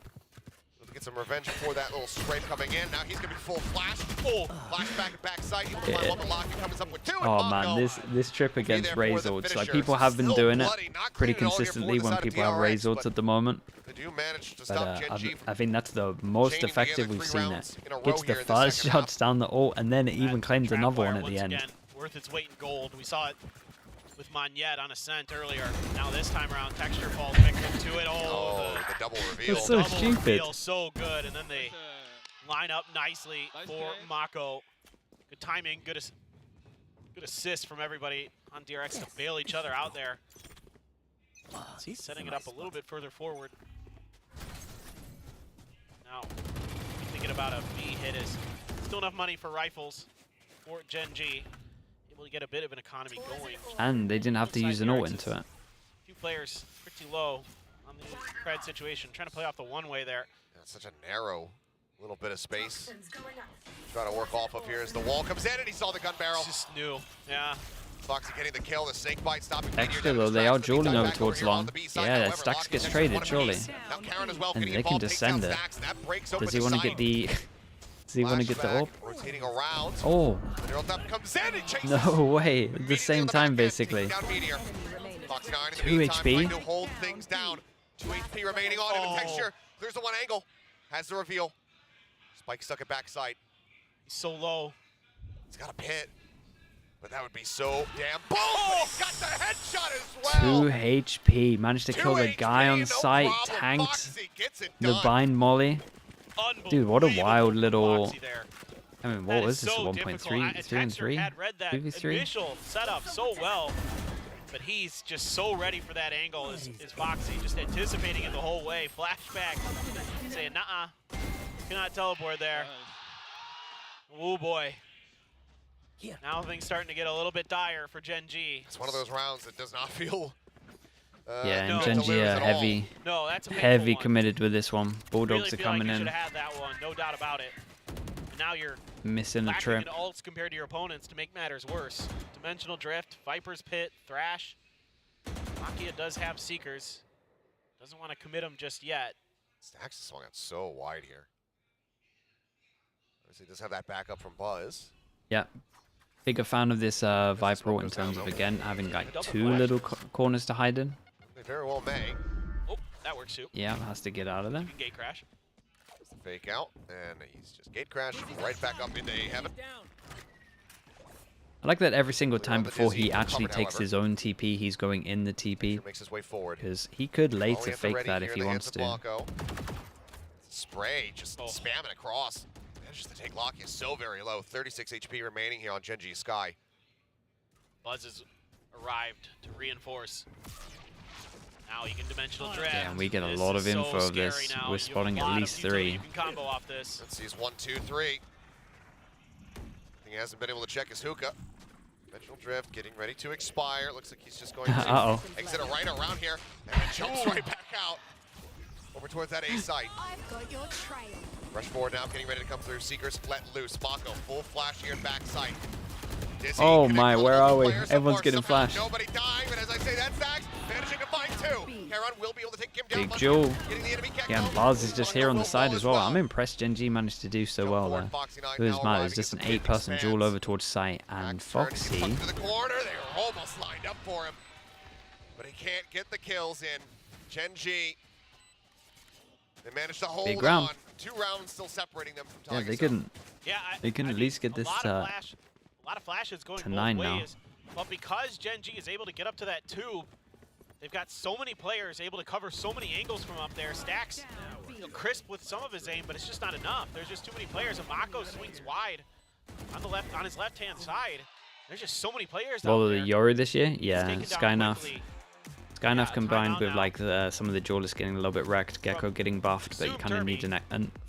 Get some revenge for that little spray coming in. Now he's going to be full flash. Oh, flashback and backside. He will find one lock and comes up with two. Oh man, this trip against Ray's ults, like people have been doing it pretty consistently when people have Ray's ults at the moment. But I think that's the most effective we've seen it. Gets the first shots down the ult and then it even claims another one at the end. Worth its weight in gold. We saw it with Magnet on Ascent earlier. Now this time around, Texture falls victim to it. Oh, the double reveal. That's so double stupid. Reveal, so good, and then they line up nicely for Mako. Good timing, good assist from everybody on DRX to bail each other out there. He's setting it up a little bit further forward. Now, thinking about a V hit is still enough money for rifles for Gen G. Able to get a bit of an economy going. And they didn't have to use an ult into it. Few players pretty low on the Cred situation, trying to play off the one-way there. Yeah, such a narrow little bit of space. Trying to work off of here as the wall comes in and he saw the gun barrel. Just new, yeah. Foxy getting the kill, the snake bite stopping. Extra though, they are dueling over towards long. Yeah, Stacks gets traded surely. And they can descend it. Does he want to get the... Does he want to get the ult? Rotating around. Oh. Comes in and chases. No way. At the same time, basically. 2 HP. To hold things down. 2 HP remaining on him. Texture clears the one angle. Has the reveal. Spike stuck at backside. He's so low. He's got a pit. But that would be so damn boom! But he's got the headshot as well! 2 HP. Managed to kill the guy on site. Tanked the bind molly. Dude, what a wild little... I mean, what was this? 1.3? 3 and 3? Had read that 2v3? initial setup so well, but he's just so ready for that angle is Foxy, just anticipating it the whole way. Flashback, saying, nuh-uh, cannot teleport there. Oh boy. Now things starting to get a little bit dire for Gen G. It's one of those rounds that does not feel. Yeah, and no, Gen G are heavy, No, that's a heavy one. committed with this one. Bulldogs Really are feel coming like you in, should have had that one, no doubt about it. And now you're missing a lacking trip. in ults compared to your opponents to make matters worse. Dimensional Drift, Viper's Pit, Thrash. Makia does have Seekers. Doesn't want to commit them just yet. Stacks has swung out so wide here. Obviously does have that backup from Buzz. Yeah. Bigger fan of this Viper ult in terms of, again, having like 2 little corners to hide in. They very well may. Oh, that works too. Yeah, has to get out of there. Gate crash. Fake out, and he's just gate crash right back up into heaven. I like that every single time before he actually takes his own TP, he's going in the TP. Makes his way forward. Because he could later fake that if he wants to. Spray just spamming across. Manages to take Locky so very low. 36 HP remaining here on Gen G Sky. Buzz has arrived to reinforce. Now you can dimensional drift. Yeah, and we get a lot of info of this. Now. We're spotting at least 3. You can combo off this. Let's see, 1, 2, 3. He hasn't been able to check his hookah. Dimensional drift getting ready to expire. Looks like he's just going to exit it right around here and then jumps right back out over towards that A site. I've got your trail. Rush forward now, getting ready to come through. Seekers let loose. Mako full flash here in backside. Dizzy oh my, where are we? Everyone's getting flashed. Nobody dying, but as I say, that's Stacks managing to find 2. Heron will be able to take him down. Big Jewel. Yeah, and Buzz is just here on the side as well. I'm impressed Gen G managed to do so well there. It was mad. It's just an 8-person Jewel over towards site, and Foxy. To the corner, they were almost lined up for him, but he can't get the kills in. Gen G, they managed to hold on. 2 rounds still separating them from Yeah, they couldn't. Yeah, they can at least get this a lot of flashes going to both 9 ways, now. but because Gen G is able to get up to that tube, they've got so many players able to cover so many angles from up there. Stacks, crisp with some of his aim, but it's just not enough. There's just too many players. And Mako swings wide on his left-hand side. There's just so many players out there. The Yoru this year? Yeah, Skynuff. Skynuff combined with like some of the duelists getting a little bit wrecked, Gecko getting buffed, but you kind of need a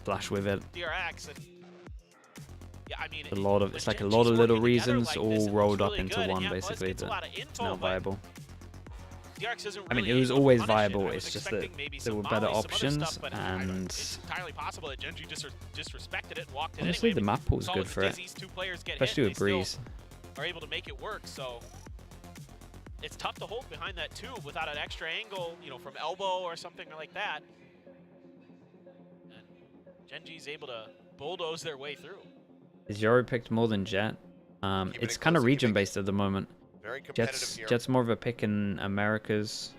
flash with it. DRX and yeah, I mean, it's like a lot of little reasons all rolled up into one basically, but it's not viable. I mean, it was always viable, it's just that there were better options, and it's entirely possible that Gen G disrespected it, walked it honestly, anyway, the map pool's good for it, especially with Breeze. Are able to make it work, so it's tough to hold behind that tube without an extra angle, you know, from elbow or something like that. And Gen G's able to bulldoze their way through. Is Yoru picked more than Jet? It's kind of region-based at the moment. Jet's more of a pick in Americas.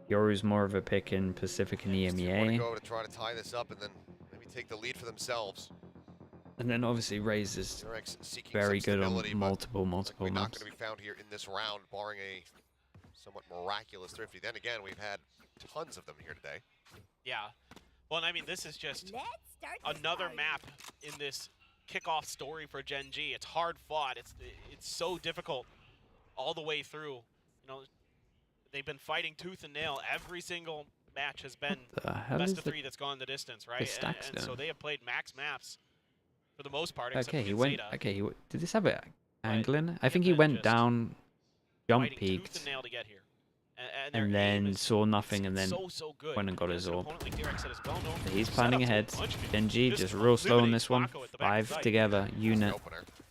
Yoru's more of a pick in Pacific and EMEA. Go to try to tie this up and then maybe take the lead for themselves. And then obviously Raze is very good on multiple maps. Not going to be found here in this round, barring a somewhat miraculous thrifty. Then again, we've had tons of them here today. Yeah. Well, and I mean, this is just another map in this kickoff story for Gen G. It's hard fought. It's so difficult all the way through. You know, they've been fighting tooth and nail. Every single match has been best of 3 that's gone the distance, right? And so they have played max maps for the most part. Okay, he went. Okay, did this have an angle in? I think he went down, jump peaked, and then saw nothing, and then went and got his orb. He's planning ahead. Gen G just real slow on this one. 5 together, unit,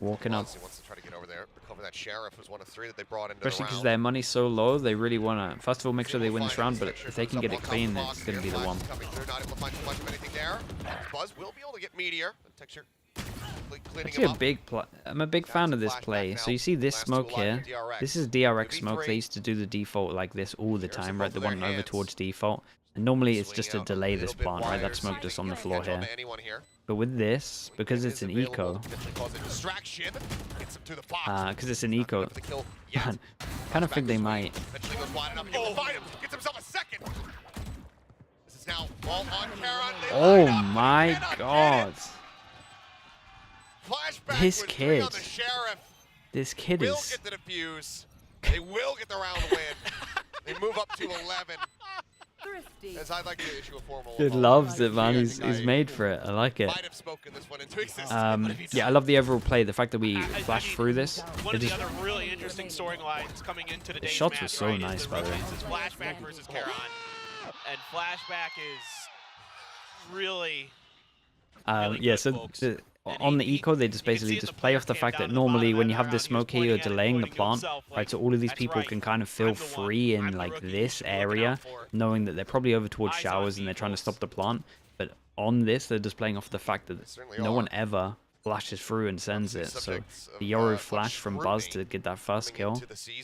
walking up. Wants to try to get over there, recover that Sheriff, who's one of 3 that they brought into Especially the because round. their money's so low, they really want to, first of all, make sure they win this round, but if they can get it clean, it's going to be the one. Not able to find too much of anything there. Buzz will be able to get Meteor. The texture Actually, I'm a big fan of this play. So you see this smoke here. This is DRX smoke. They used to do the default like this all the time, right? The one over towards default. And normally it's just to delay this plant, right? That smoke just on the floor here. But with this, because it's an eco, because it's an eco, man, kind of think they might. Oh my god. This kid is... Get the defuse. They will get the round win. They move up to 11. As I'd like to issue a formal Dude loves it, man. He's made for it. I like it. might have spoken this one into existence. Yeah, I love the overall play. The fact that we flashed through this. One of the other really interesting storylines coming into today's shots match, were so right, nice, is by the way. It's Flashback versus Karon. And Flashback is really Yeah, so on the eco, they just basically just play off the fact that normally when you have the smoke here, you're delaying the plant, right? So all of these people can kind of feel free in like this area, knowing that they're probably over towards showers and they're trying to stop the plant. But on this, they're just playing off the fact that no one ever flashes through and sends it. So the Yoru flash from Buzz to get that first kill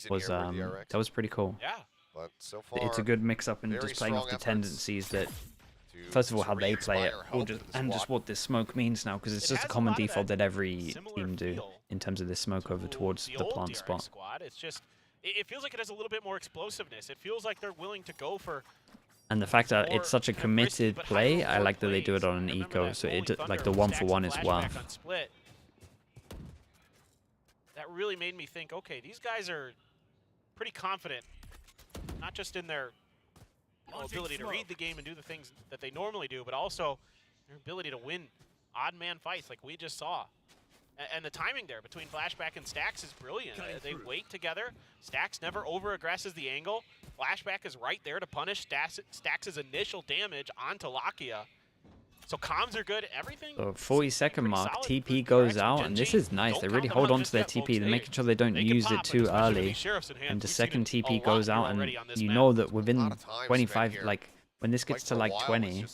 was that was pretty cool. Yeah. But so far, It's a good mix-up and just playing off the tendencies that, first of all, how they play it, and just what this smoke means now, because it's just a common default that every team do in terms of this smoke over towards the plant spot. Squad. It's just, it feels like it has a little bit more explosiveness. It feels like they're willing to go for. And the fact that it's such a committed play, I like that they do it on an eco, so it like the 1-for-1 is worth. That really made me think, okay, these guys are pretty confident, not just in their ability to read the game and do the things that they normally do, but also their ability to win odd man fights like we just saw. And the timing there between Flashback and Stax is brilliant. They wait together. Stax never over-aggresses the angle. Flashback is right there to punish Stax's initial damage onto Lakia. So comms are good. Everything. So 40-second mark, TP goes out, and this is nice. They really hold on to their TP. They're making sure they don't use it too early. And the second TP goes out, and you know that within 25, like when this gets to like 20,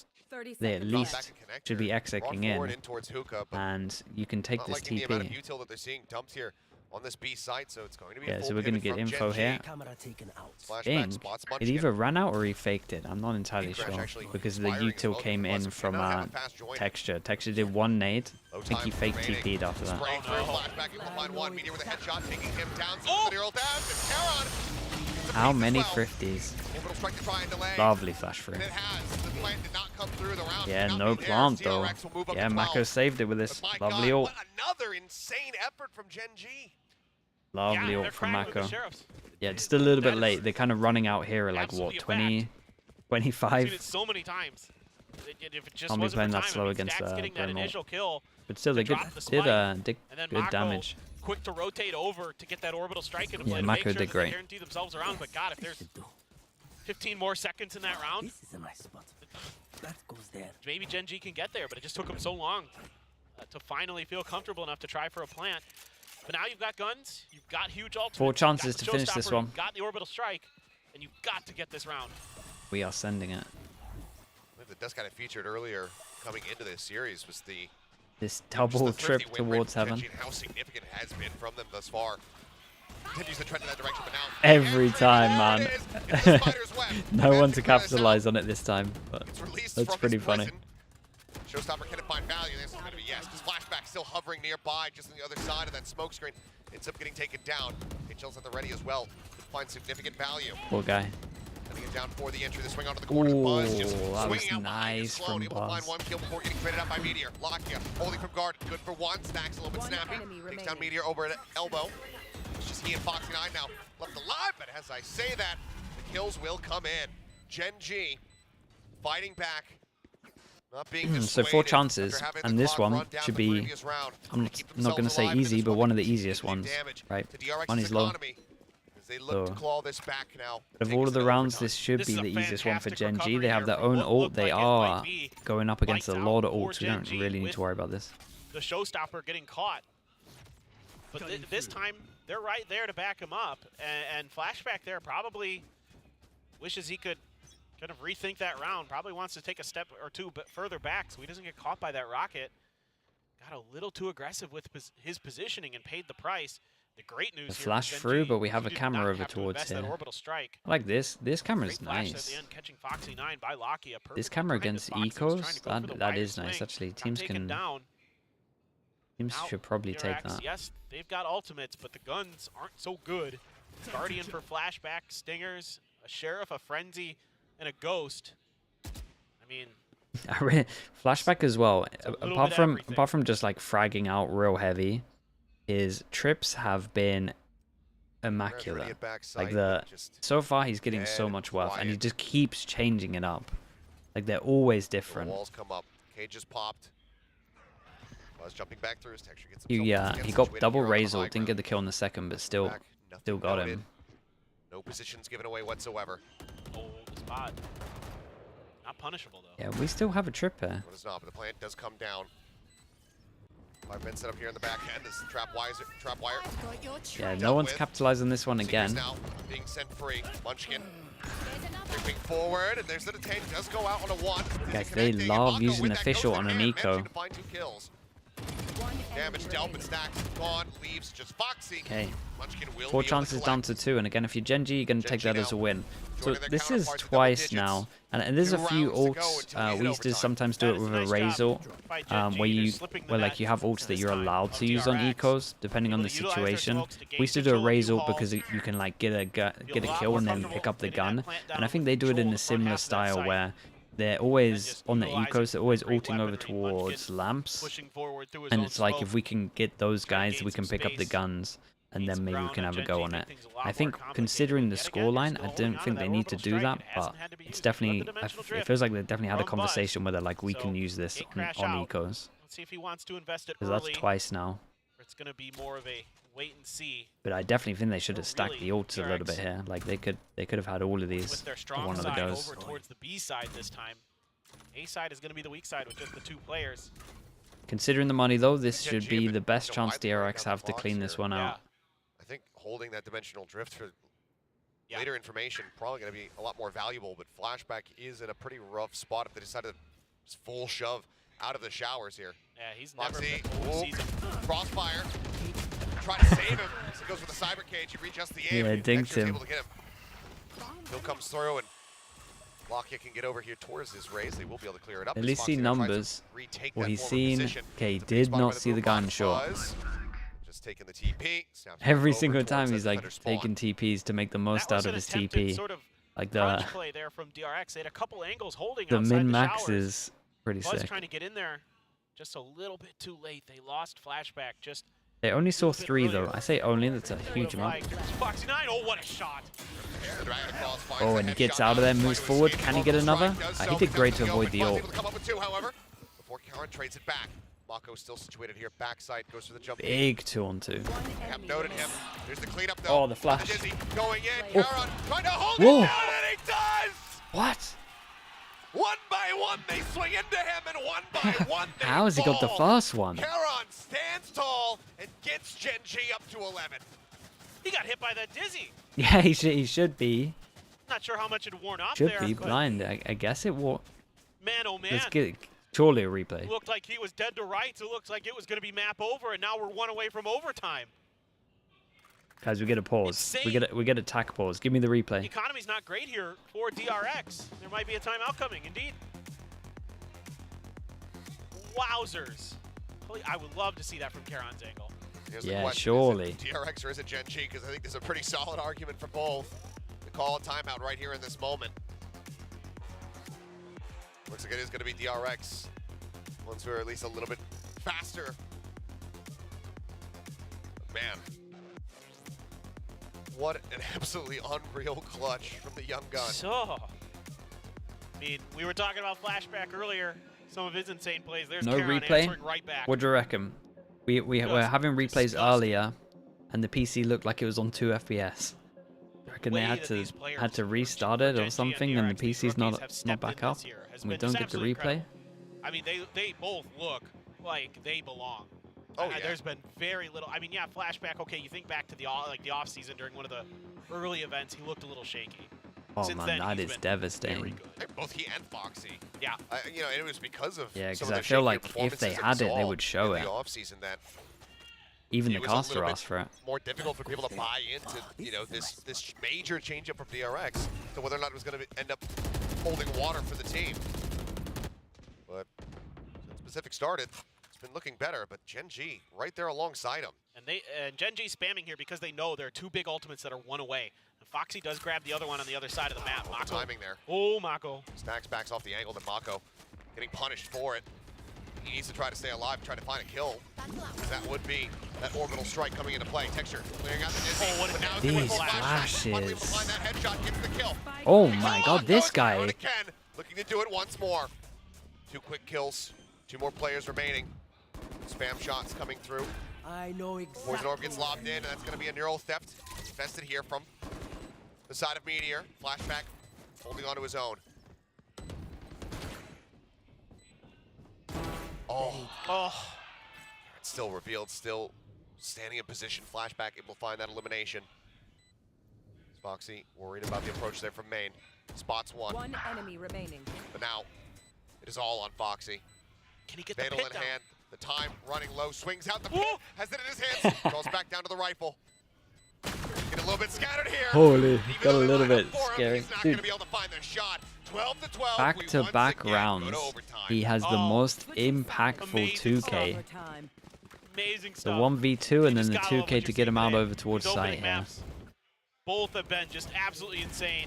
they at least should be executing in, and you can take this TP. On this B site, so it's going to be yeah, so we're going to get info here. Bing, it either ran out or he faked it. I'm not entirely sure, because the util came in from Texture. Texture did one nade. I think he faked TP'd after that. How many 50s? Lovely flash through. Yeah, no plant though. Yeah, Mako saved it with this lovely ult. Another insane effort from Gen G. Lovely ult from Mako. Yeah, just a little bit late. They're kind of running out here at like what, 20, 25? I've seen it so many times. Can't be playing that slow against Burnal. But still, they did good damage. Quick to rotate over to get that orbital strike into play. Yeah, to Mako make sure did great. They guarantee themselves around. But God, if there's 15 more seconds in that round, maybe Gen G can get there. But it just took them so long to finally feel comfortable enough to try for a plant. But now you've got guns, you've got huge ultimates, 4 chances to finish this one. You've got the orbital strike, and you've got to get this round. We are sending it. The dust kind of featured earlier coming into this series was this double trip towards heaven. How significant it has been from them thus far. Continues the trend in that direction, but now every time, man. No one to capitalize on it this time, but that's pretty funny. Showstopper, can it find value? The answer is going to be yes, because Flashback still hovering nearby, just on the other side of that smoke screen. Ends up getting taken down. HL's at the ready as well. Find significant value. Poor guy. Cutting it down for the entry. The swing onto the corner. Buzz just that was swinging out nice from able to find Buzz. one kill before getting traded out by Meteor. Lakia holding from guard. Good for one. Stacks a little bit snappy. Takes down Meteor over at elbow. It's just he and Foxy 9 now left alive, but as I say that, the kills will come in. Gen G fighting back. So 4 chances, and this one should be, I'm not going to say easy, but one of the easiest ones, right? Money's low. So, of all of the rounds, this should be the easiest one for Gen G. They have their own ult. They are going up against a lot of ults. We don't really need to worry about this. The Showstopper getting caught. But this time, they're right there to back him up. And Flashback there probably wishes he could kind of rethink that round. Probably wants to take a step or two further back so he doesn't get caught by that rocket. Got a little too aggressive with his positioning and paid the price. The great news here flash through, but we have a camera over towards here. I like this. This camera is nice. This camera against ecos, that is nice. Actually, teams should probably take that. Yes, they've got ultimates, but the guns aren't so good. Guardian for Flashback, Stingers, a Sheriff, a Frenzy, and a Ghost. I mean, Flashback as well. Apart from just like fragging out real heavy, his trips have been immaculate. Like so far he's getting so much worth, and he just keeps changing it up. Like they're always different. The walls come up. Cage just popped. Was jumping back through his texture. Gets He got double Razor, didn't get the kill in the second, but still got him. No positions given away whatsoever. Oh, the spot. Not punishable though. Yeah, we still have a trip here. What is not, but the plant does come down. 5 men set up here in the back end. This trap wire. Yeah, no one's capitalized on this one again. Now being sent free. Munchkin creeping forward, and there's the detain. Does go out on a 1. Guys, they love using official on an eco. Damage dealt, but Stacks gone. Leaves just Foxy. Okay. Munchkin will 4 be chances down to 2, and again, if you're Genji, you're going to take that as a win. So this is twice now, and there's a few ults. We used to sometimes do it with a Razor, where like you have ults that you're allowed to use on ecos, depending on the situation. We used to do a Razor because you can like get a kill and then pick up the gun, and I think they do it in a similar style where they're always on the ecos, they're always ulting over towards lamps, and it's like if we can get those guys, we can pick up the guns, and then maybe we can have a go on it. I think considering the scoreline, I don't think they need to do that, but it's definitely, it feels like they definitely had a conversation where they're like, we can use this on ecos. Let's see if he wants to invest it Because that's twice now. It's going to be more of a wait and see. But I definitely think they should have stacked the ults a little bit here. Like they could have had all of these for one of the goes. Over towards the B side this time. A side is going to be the weak side with just the 2 players. Considering the money though, this should be the best chance DRX have to clean this one out. I think holding that dimensional drift for later information probably going to be a lot more valuable, but Flashback is in a pretty rough spot if they decide to just full shove out of the showers here. Yeah, he's Foxy, never crossfire. Try to save him. He goes with the cyber cage. He readjusts the aim. Yeah, dinked him. Able to get him. Bill comes through, and Lockya can get over here towards his raise. They will be able to clear it up. At least see numbers. What he's seen. Okay, did not see the guy in short. Just taking the TP. Every single time he's like taking TPs to make the most out of his TP. Like the play there from DRX. They had a couple angles holding the outside min-max the is pretty Buzz sick. trying to get in there just a little bit too late. They lost Flashback just. They only saw 3 though. I say only, that's a huge amount. Foxy 9, oh what a shot! Oh, and he gets out of there, moves forward. Can he get another? He did great to avoid the ult. Before Karen trades it back. Mako still situated here. Backside goes for the jump. Big 2-on-2. Have noted him. There's the cleanup though. Oh, the flash. Going in. Oh. Karen trying to hold Whoa. it down, and he does! What? 1 by 1, they swing into him, and 1 by 1, they How has he got the first one? Karen stands tall and gets Genji up to 11. He got hit by that Dizzy. Yeah, he should be. Not sure how much it worn off Should there. be blind. I guess it wore. Man, oh man. Let's get surely a replay. Looked like he was dead to rights. It looks like it was going to be map over, and now we're 1 away from overtime. Guys, we get a pause. We get a tack pause. Give me the replay. The economy's not great here for DRX. There might be a timeout coming, indeed. Wowzers. I would love to see that from Karon's angle. Yeah, surely. Is it DRX or is it Genji? Because I think there's a pretty solid argument for both. The call a timeout right here in this moment. Looks like it is going to be DRX. Ones who are at least a little bit faster. But man. What an absolutely unreal clutch from the young gun. So, I mean, we were talking about Flashback earlier. Some of his insane plays. There's No Karon replay? answering right back. What do you reckon? We were having replays earlier, and the PC looked like it was on 2 FPS. I reckon they had to restart it or something, and the PC's not back up, and we don't get the replay. I mean, they both look like they belong. Oh, yeah. There's been very little. I mean, yeah, Flashback. Okay, you think back to the off season during one of the early events, he looked a little shaky. Oh Since man, then, that he's is been devastating. Both he and Foxy. Yeah. You know, and it was because of Yeah, some because of I the feel shakier like if they performances that we had it, they saw would show in it. the offseason that Even the it was a caster little asked for it. more difficult for people to buy into, you know, this major changeup from DRX to whether or not it was going to end up holding water for the team. But since Pacific started, it's been looking better. But Genji right there alongside him. And Genji spamming here because they know there are 2 big ultimates that are 1 away. And Foxy does grab the other one on the other side of the map. Mako. Timing there. Oh, Mako. Stacks backs off the angle to Mako, getting punished for it. He needs to try to stay alive, try to find a kill. That would be that orbital strike coming into play. Texture clearing out the Dizzy. But now These flashes. flashes. That headshot gets the kill. Oh my god, this guy. Again, looking to do it once more. 2 quick kills, 2 more players remaining. Spam shots coming through. I know exactly. Poison Orb gets lobbed in, and that's going to be a neural theft. Invested here from the side of Meteor. Flashback, holding on to his own. Oh. It's still revealed, still standing in position. Flashback able to find that elimination. Foxy worried about the approach there from main. Spots one. One enemy remaining. But now, it is all on Foxy. Can he get Fatal the pit in down? hand. The time running low, swings out the pit, has it in his hands, goes back down to the rifle. Get a little bit scattered here. Holy, got a little bit scary. He's not Dude, going to be able to find the shot. 12 to 12. back-to-back rounds. He has the most impactful 2K. Amazing The stuff. 1v2 and then the gotta love 2K to get him out over towards These opening site here. maps, both have been just absolutely insane.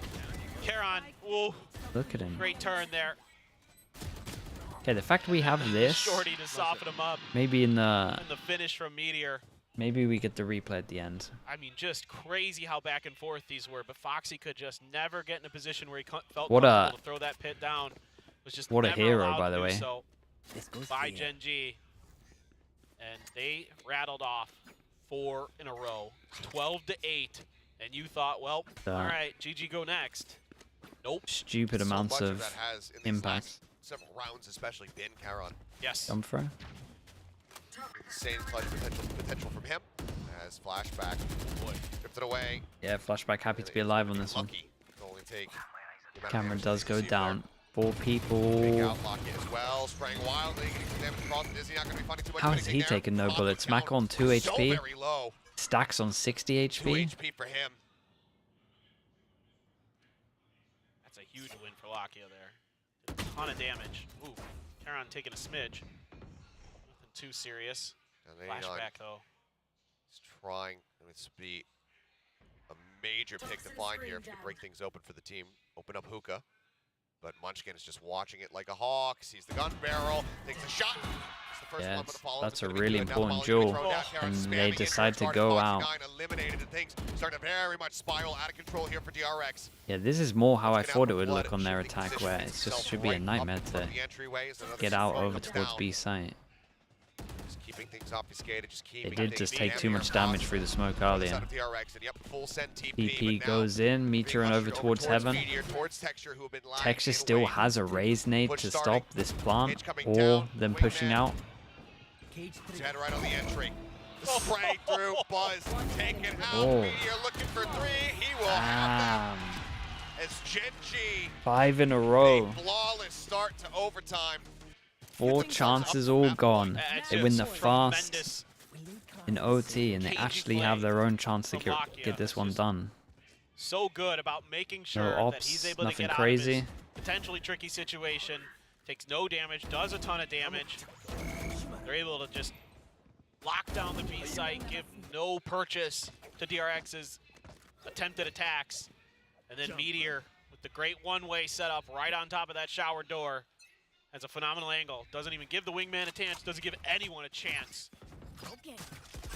Karon, ooh, Look at him. great turn there. Okay, the fact we have this, Shorty to soften him up. maybe in the, And the finish from Meteor. maybe we get the replay at the end. I mean, just crazy how back and forth these were. But Foxy could just never get in a position where he felt What a- comfortable to throw that pit down. Was just what a never hero, allowed by to the do way. So by Gen G. And they rattled off 4 in a row, 12 to 8. And you thought, well, all right, GG go next. Nope. Stupid So amounts much of that has in these impact. last several rounds, especially been Karon. Yes. Jump throw. Insane clutch potential from him. As Flashback drifted away. Yeah, Flashback happy to be alive on this one. Only take the amount of Camera damage does that go you see down. 4 Big people. outlock in as well, spraying wildly, getting some damage across. Dizzy not going to be finding too much How of is anything he there. taking no Pop bullets? down Mac on 2 so HP. very low. Stacks on 60 2 HP. HP for him. That's a huge win for Lakia there. Did a ton of damage. Ooh, Karon taking a smidge. Nothing too serious. And Flashback though. He's trying. This would be a major pick to find here if you break things open for the team. Open up Hookah. But Munchkin is just watching it like a hawk. Sees the gun barrel. Takes a shot. It's the first Yeah, one, but the follow-up that's is a gonna be really good. Now the important ball is gonna be jewel, thrown down. Karon and spamming they into decide the to guard. go Foxy out. 9 eliminated, and things starting to very much spiral out of control here for DRX. Yeah, this is more how I Munchkin out thought it for would blood, look on their shifting attack, position, where gets it's just himself should be a right up nightmare from to the entryway as another get out strike over comes towards down. B site. Just keeping things obfuscated, just They keeping did things just take too damage much damage through the smoke earlier. Out of DRX, and yep, full send TP, TP but now goes in, Meteor and over rushed towards Heaven. Meteor, towards Texture, who have been lagging Texture in still away. has a raise nade Push to starting. stop this plant, Cage coming or down, them pushing wingman. out. He's head right on the entry. Spray through, Buzz taken out. Oh. Meteor looking for 3. He will have that. As Gen G, 5 in a row. flawless start to overtime. 4 chances all gone. That's They win the just fast tremendous in OT, and they actually have their own chance to get this one done. So good about making sure that ops, he's able to nothing get crazy. out of his potentially tricky situation. Takes no damage, does a ton of damage. They're able to just lock down the B site, give no purchase to DRX's attempted attacks. And then Meteor with the great one-way setup right on top of that shower door. Has a phenomenal angle. Doesn't even give the wingman a chance, doesn't give anyone a chance.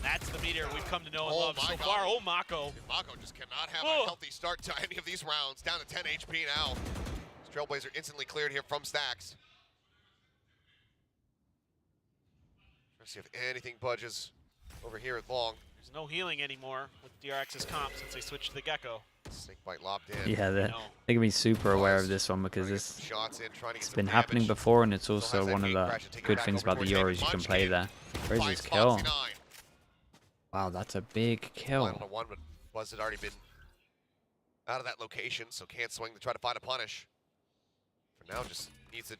That's the Meteor we've come to know and love so far. Oh, Mako. Mako just cannot have a healthy start to any of these rounds. Down to 10 HP now. Trailblazer instantly cleared here from Stacks. Let's see if anything budges over here at Long. There's no healing anymore with DRX's comp since they switched to the Gecko. Snake bite lobbed in. Yeah, they're gonna be super aware of this one because this it's been happening before, and it's also one of the good things about the Euros you can play there. Where's his kill? Wow, that's a big kill. Final to 1, but Buzz had already been out of that location, so can't swing to try to find a punish. For now, just needs to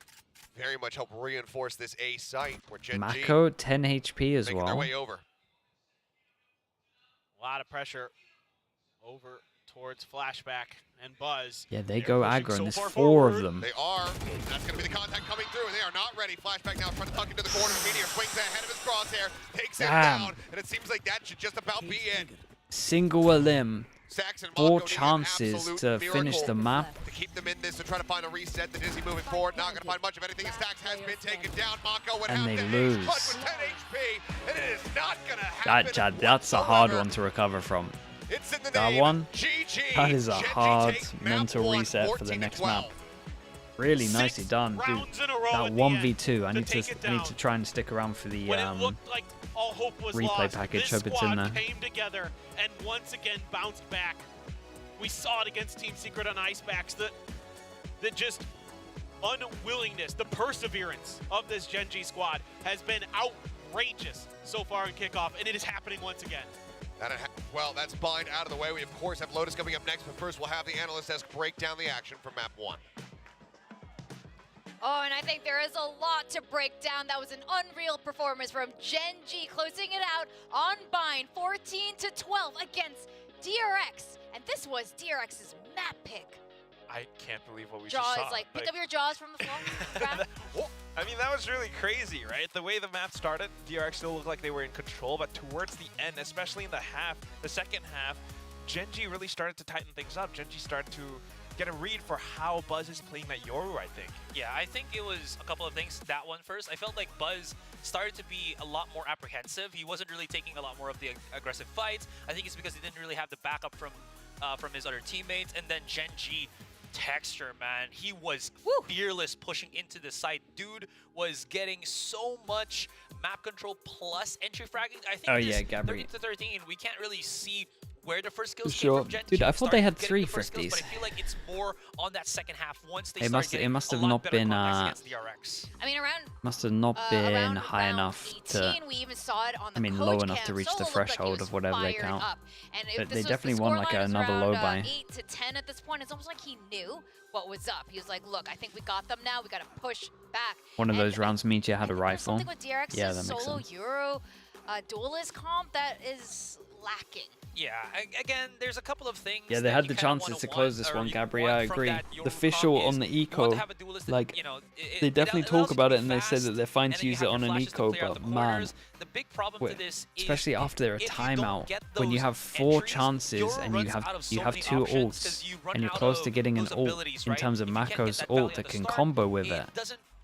very much help reinforce this A site where Gen G Mako 10 HP as making their well. way over. A lot of pressure over towards Flashback and Buzz. Yeah, they They're go pushing aggro, and so there's far 4 forward. of them. They are. That's going to be the contact coming through, and they are not ready. Flashback now trying to tuck into the corner. Meteor swings ahead of his crosshair, takes him Damn. down, and it seems like that should just about be it. Single a limb 4 chances to finish the map. To keep them in this, to try to find a reset. The Dizzy moving forward, not going to find much of anything. Stax has been taken down. Mako would And have they to lose. with 10 HP, and it is not going to happen. That's a hard one to recover from. It's in the That name. one, GG. that is a Genji hard takes map mental 1, reset for the 14 to next 12. map. Really nicely done, dude. rounds in a row That at the 1v2. I to need to take it I need down. to try and stick around for the When it looked like all hope was replay lost, package. this Hope it's in squad there. came together and once again bounced back. We saw it against Team Secret on Icebacks. The just unwillingness, the perseverance of this Genji squad has been outrageous so far in Kickoff, and it is happening once again. Well, that's Bind out of the way. We, of course, have Lotus coming up next, but first we'll have the Analyst Desk break down the action for Map 1. Oh, and I think there is a lot to break down. That was an unreal performance from Genji, closing it out on Bind, 14-12 against DRX. And this was DRX's map pick. I can't believe what we Jaws, just saw. like, pick up your jaws from the floor. I mean, that was really crazy, right? The way the map started, DRX still looked like they were in control, but towards the end, especially in the second half, Genji really started to tighten things up. Genji started to get a read for how Buzz is playing that Yoru, I think. Yeah, I think it was a couple of things. That one first, I felt like Buzz started to be a lot more apprehensive. He wasn't really taking a lot more of the aggressive fights. I think it's because he didn't really have the backup from his other teammates. And then Genji, Texture, man, he was fearless pushing into the site. Dude was getting so much map control plus entry fragging. I think this 13-13, we can't really see where the first kills came from Genji. Dude, I thought they had 3 kills, 50s. but I feel like it's more on that second half once they It must have not been I mean, around high enough to, we even saw it on the low enough to reach the threshold of whatever they count. But they definitely won like another low by. 8-10 at this point. It's almost like he knew what was up. He was like, look, I think we got them now. We got to push back. One of those rounds Meteor had a rifle. Something with DRX's Yeah, that makes solo sense. Euro duelist comp that is lacking. Yeah, again, there's a couple of things. Yeah, they had the chances to close this one, Gabri. I agree. The official on the eco, like, they definitely talk about it and they say that they're fine to use it on an eco, but man, especially after they're a timeout, when you have 4 chances and you have 2 ults and you're close to getting an ult in terms of Mako's ult that can combo with it.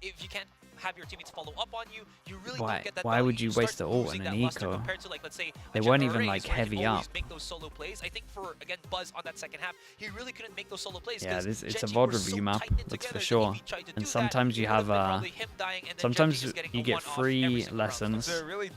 If you can't have your teammates follow up on you, you really Why? don't get that Why value. would you waste the ult in an eco? They weren't even like heavy up. Make those solo plays. I think for again Buzz on that second half, he really couldn't make those solo plays. Yeah, it's a VOD review map, that's for sure. And sometimes you have sometimes you get free lessons,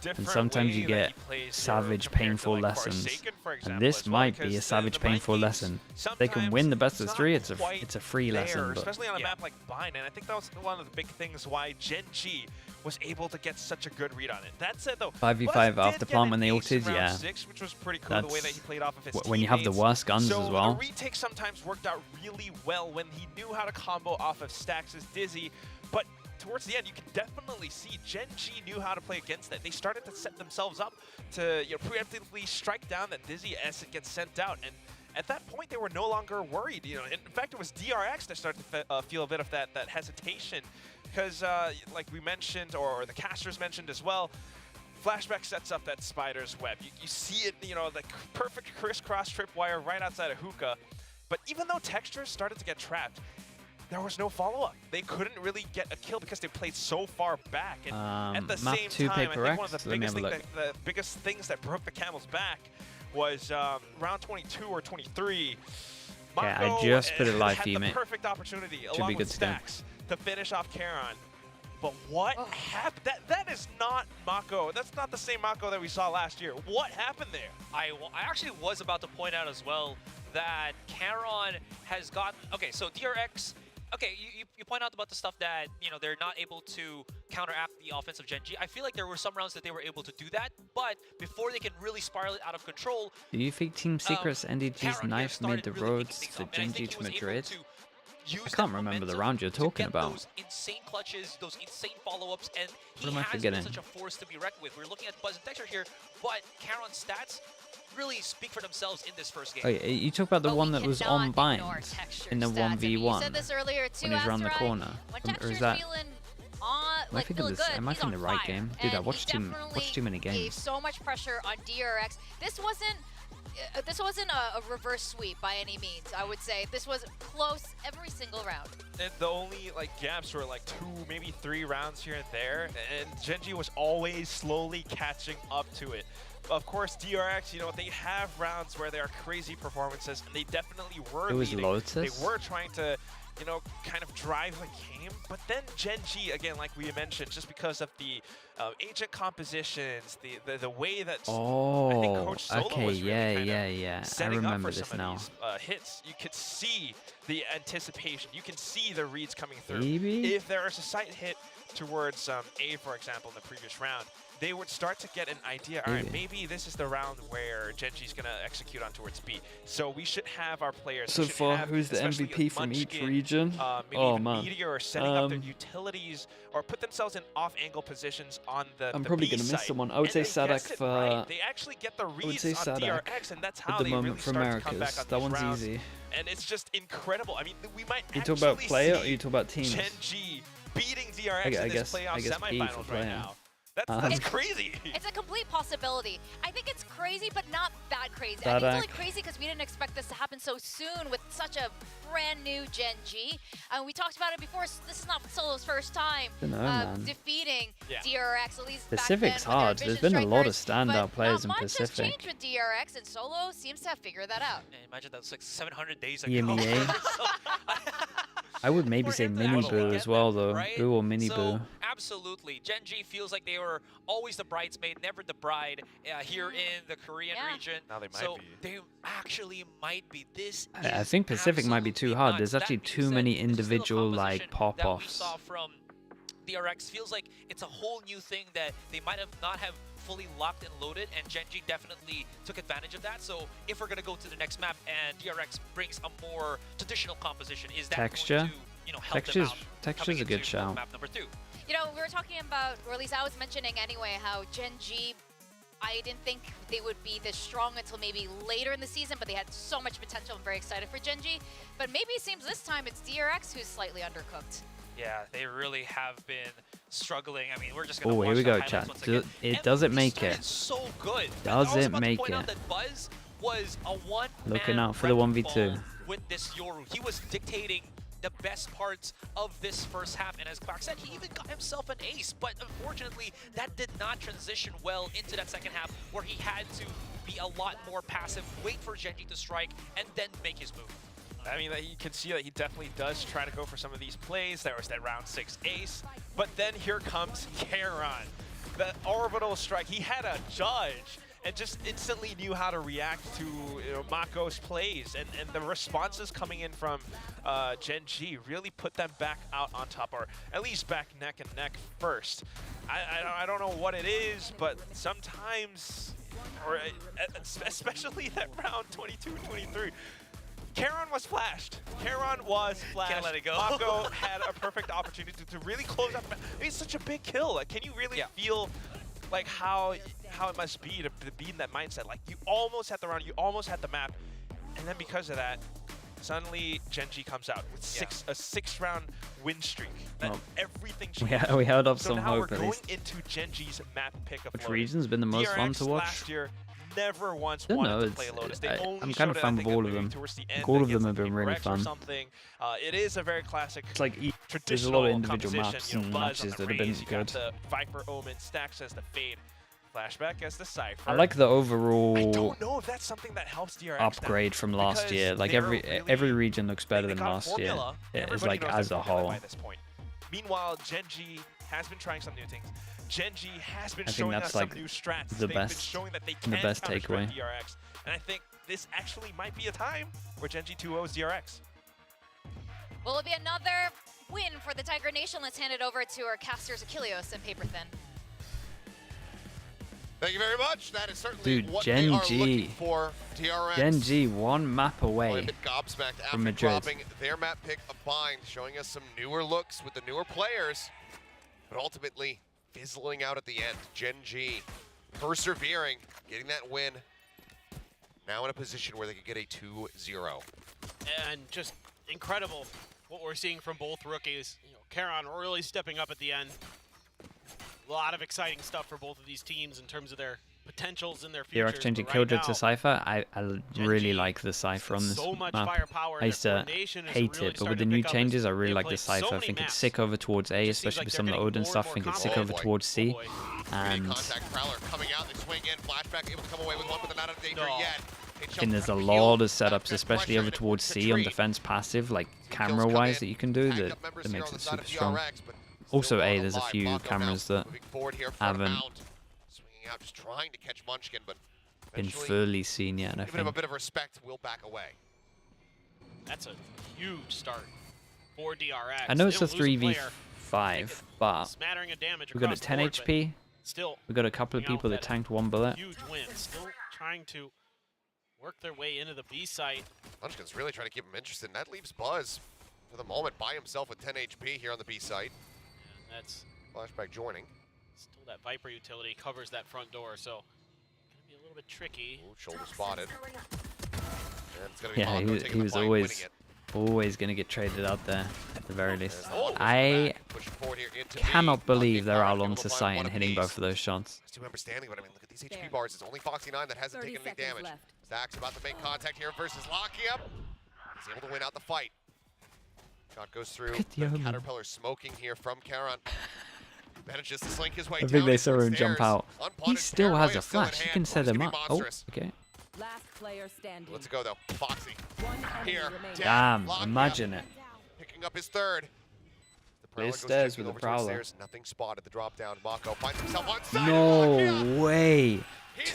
and sometimes you get savage painful lessons. And this might be a savage painful lesson. They can win the best of 3. It's a free lesson, but especially on a map like Bind, and I think that was one of the big things why Genji was able to get such a good read on it. That said, though, 5v5 after plant when they ulted, yeah. 6, which was pretty cool, the way that he played off of his when you have the worst guns as well. The retake sometimes worked out really well when he knew how to combo off of Stax's Dizzy, but towards the end, you can definitely see Genji knew how to play against that. They started to set themselves up to preemptively strike down that Dizzy as it gets sent out, and at that point, they were no longer worried. In fact, it was DRX that started to feel a bit of that hesitation, because like we mentioned, or the casters mentioned as well, Flashback sets up that spider's web. You see it, the perfect crisscross tripwire right outside of Hookah. But even though Textures started to get trapped, there was no follow-up. They couldn't really get a kill because they played so far back. And at the same time, I think one of the biggest things that broke the camel's back was round 22 or 23. Okay, I just put it live for you, mate. Perfect opportunity Should along be good with to go. Stax to finish off Charon. But what happened? That is not Mako. That's not the same Mako that we saw last year. What happened there? I actually was about to point out as well that Charon has got... Okay, so DRX... Okay, you point out about the stuff that, they're not able to counteract the offense of Genji. I feel like there were some rounds that they were able to do that, but before they can really spiral it out of control... Do you think Team Secret's NDG's knife made the roads to Genji to Madrid? I can't remember the round you're talking about. Those insane clutches, those insane follow-ups, and he What am I has forgetting? been such a force to be reckoned with. We're looking at Buzz and Texture here, but Charon's stats really speak for themselves in this first game. Oh, yeah, you talk about the one that was on Bind in the 1v1 You said this earlier too, when he's around the Asteroid. corner. When Or is Texture's that? feeling Am I thinking this? Am I thinking the right game? Dude, I watched too many gave games. so much pressure on DRX. This wasn't this wasn't a reverse sweep by any means, I would say. This was close every single round. And the only gaps were 2, maybe 3 rounds here and there, and Gen.G was always slowly catching up to it. Of course, DRX, they have rounds where there are crazy performances, and they definitely were leading. Lotus? They were trying to, kind of drive the game. But then Gen.G, again, like we mentioned, just because of the agent compositions, the way that I think Coach Solo was really setting up for some of these hits, you could see the anticipation. You can see the reads coming through. Maybe? If there was a side hit towards A, for example, in the previous round, they would start to get an idea, all right, maybe this is the round where Gen.G's going to execute on towards B. So we should have our players. So far, who's the MVP from each region? Maybe even Meteor, or setting up their utilities, or put themselves in off-angle positions on the I'm probably going to miss someone. I would say Sadak for... Right. They actually get the reads on DRX, and that's how at the they moment really for start to come back Americas. on That these one's rounds. easy. And it's just incredible. I mean, we might You actually talk about player or see you talk about teams? Gen.G beating DRX in this playoff I guess B for semifinals right player. now. That's crazy. It's a complete possibility. I think it's crazy, but not that crazy. I think it's only crazy because we didn't expect this to happen so soon with such a brand new Gen.G. We talked about it before. This is not Solo's first time defeating DRX. At least Pacific's back then, hard. There's been a lot of standout players in not much has Pacific. changed with DRX, and Solo seems to have figured that out. Yeah, imagine that was 700 days ago. EMEA. I would maybe say Mini Boo as well, though. Right? Boo or Mini So, Boo. absolutely. Gen.G feels like they were always the bridesmaid, never the bride here in the Korean region. Now they might so be. they actually might be. This I think Pacific might be too hard. There's actually too many individual pop-offs. we saw from DRX feels like it's a whole new thing that they might have not have fully locked and loaded, and Gen.G definitely took advantage of that. So if we're gonna go to the next map and DRX brings a more traditional composition, is that Texture? going to help them out? Texture's a good shout. Map number 2. We were talking about, or at least I was mentioning anyway, how Gen.G, I didn't think they would be this strong until maybe later in the season, but they had so much potential. I'm very excited for Gen.G. But maybe it seems this time it's DRX who's slightly undercooked. Yeah, they really have been struggling. I mean, we're just gonna Oh, watch here we the go, highlights chat. once again. Does it make started it? So good. Does I was it about to make point out it? that Buzz was a one-man Looking out for the wrecking 1v2. ball with this Yoru. He was dictating the best parts of this first half, and as Clark said, he even got himself an ace, but unfortunately that did not transition well into that second half, where he had to be a lot more passive, wait for Gen.G to strike, and then make his move. I mean, you can see that he definitely does try to go for some of these plays. There was that round 6 ace, but then here comes Karon. The orbital strike, he had a judge and just instantly knew how to react to Mako's plays, and the responses coming in from Gen.G really put them back out on top, or at least back neck and neck first. I don't know what it is, but sometimes, or especially that round 22-23, Karon was flashed. Karon was flashed. Can't let it go. Mako had a perfect opportunity to really close out. It's such a big kill. Like, can you really feel like how it must be to be in that mindset? Like, you almost had the round, you almost had the map, and then because of that, suddenly Gen.G comes out with a 6-round win streak. Then everything changed. We held up so some now hope we're at going least. into Gen.G's map pick of Which Lotus. region's been the most fun DRX to watch? last year never once Don't wanted know, to play Lotus. They only I'm kind showed of it, fan I of think, all of maybe them. towards the Like, end all of against, them have been really Rex or fun. something. It is a very classic It's like there's a traditional lot of individual composition, maps you know, and Buzz on matches the that have been Raze, you got good. the Viper Omen, Stacks as the Fade, Flashback as the Cypher. I like the I overall don't know if that's something that helps DRX upgrade from last because year. Like they're every region looks better than got a last year. formula. It's Everybody like knows as their a formula whole. by this point. Meanwhile, Gen.G has been trying some new things. Gen.G has been I think showing that's us some like new strats. the They've been best- showing that they the can best counter-strike takeaway. DRX, and I think this actually might be a time where Gen.G 2-0s DRX. Will it be another win for the Tiger Nation? Let's hand it over to our casters, Achilleos and Paper Thin. Thank you very much. That is certainly Dude, what they are looking Gen.G. for. DRX. Gen.G 1 map away A bit gobsmacked after from Madrid. dropping their map pick of Bind, showing us some newer looks with the newer players, but ultimately fizzling out at the end. Gen.G persevering, getting that win. Now in a position where they could get a 2-0. And just incredible what we're seeing from both rookies. You know, Karon really stepping up at the end. A lot of exciting stuff for both of these teams in terms of their potentials in their future. DRX changing Killjoy to Cypher. I really like the Cypher on this map. I used to hate it, but with the new changes, I really like the Cypher. I think it's sick over towards A, especially with some of the Odin stuff. I think it's sick over towards C. And coming out, they swing in, flashback, able to come away with one, but they're not out of danger yet. I think there's a lot of setups, especially over towards C on defense passive, like camera-wise, that you can do that makes it super strong. Also A, there's a few cameras that haven't Swinging out, just trying to catch Munchkin, but been fully seen yet, I give him a think. bit of respect, will back away. That's a huge start for DRX. I know it's a 3v5, but we got a 10 HP. We got a couple of people that tanked 1 bullet. Huge win. Still trying to work their way into the B site. Munchkin's really trying to keep him interested, and that leaves Buzz for the moment by himself with 10 HP here on the B site. And that's flashback joining. Still that Viper utility covers that front door, so gonna be a little bit tricky. Ooh, shoulder spotted. And it's gonna be Yeah, he was always going to get traded out there at the very least. I cannot believe they're out onto site and hitting both of those shots. It's too understanding, but I mean, look at these HP bars. It's only Foxy9 that hasn't taken any damage. Stack's about to make contact here versus Lockheed. He's able to win out the fight. Shot goes through. The Caterpillar smoking here from Karan. Manages to slink his way down. I think they saw him jump out. He still has a flash. He can set him up. Oh, okay. Last player standing. Let's go though. Foxy. Here. Damn, imagine it. Picking up his third. Clear stairs with a Prowler. Nothing spotted. The drop down. Mako finds himself on side. No way.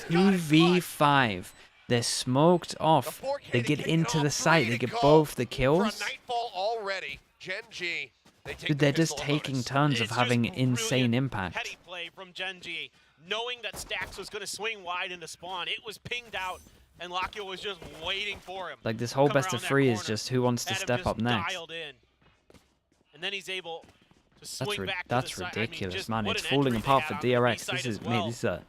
2v5. They're smoked off. They get into the site. They get both the kills. Nightfall already. Gen G. Dude, they're just taking turns of having insane impact. Petty play from Gen G, knowing that Stax was going to swing wide into spawn. It was pinged out, and Lakio was just waiting for him. Like, this whole best of 3 is just who wants to step up next. And then he's able to swing back That's to the side. ridiculous, I mean, man. It's falling apart for DRX. This is, mate, these are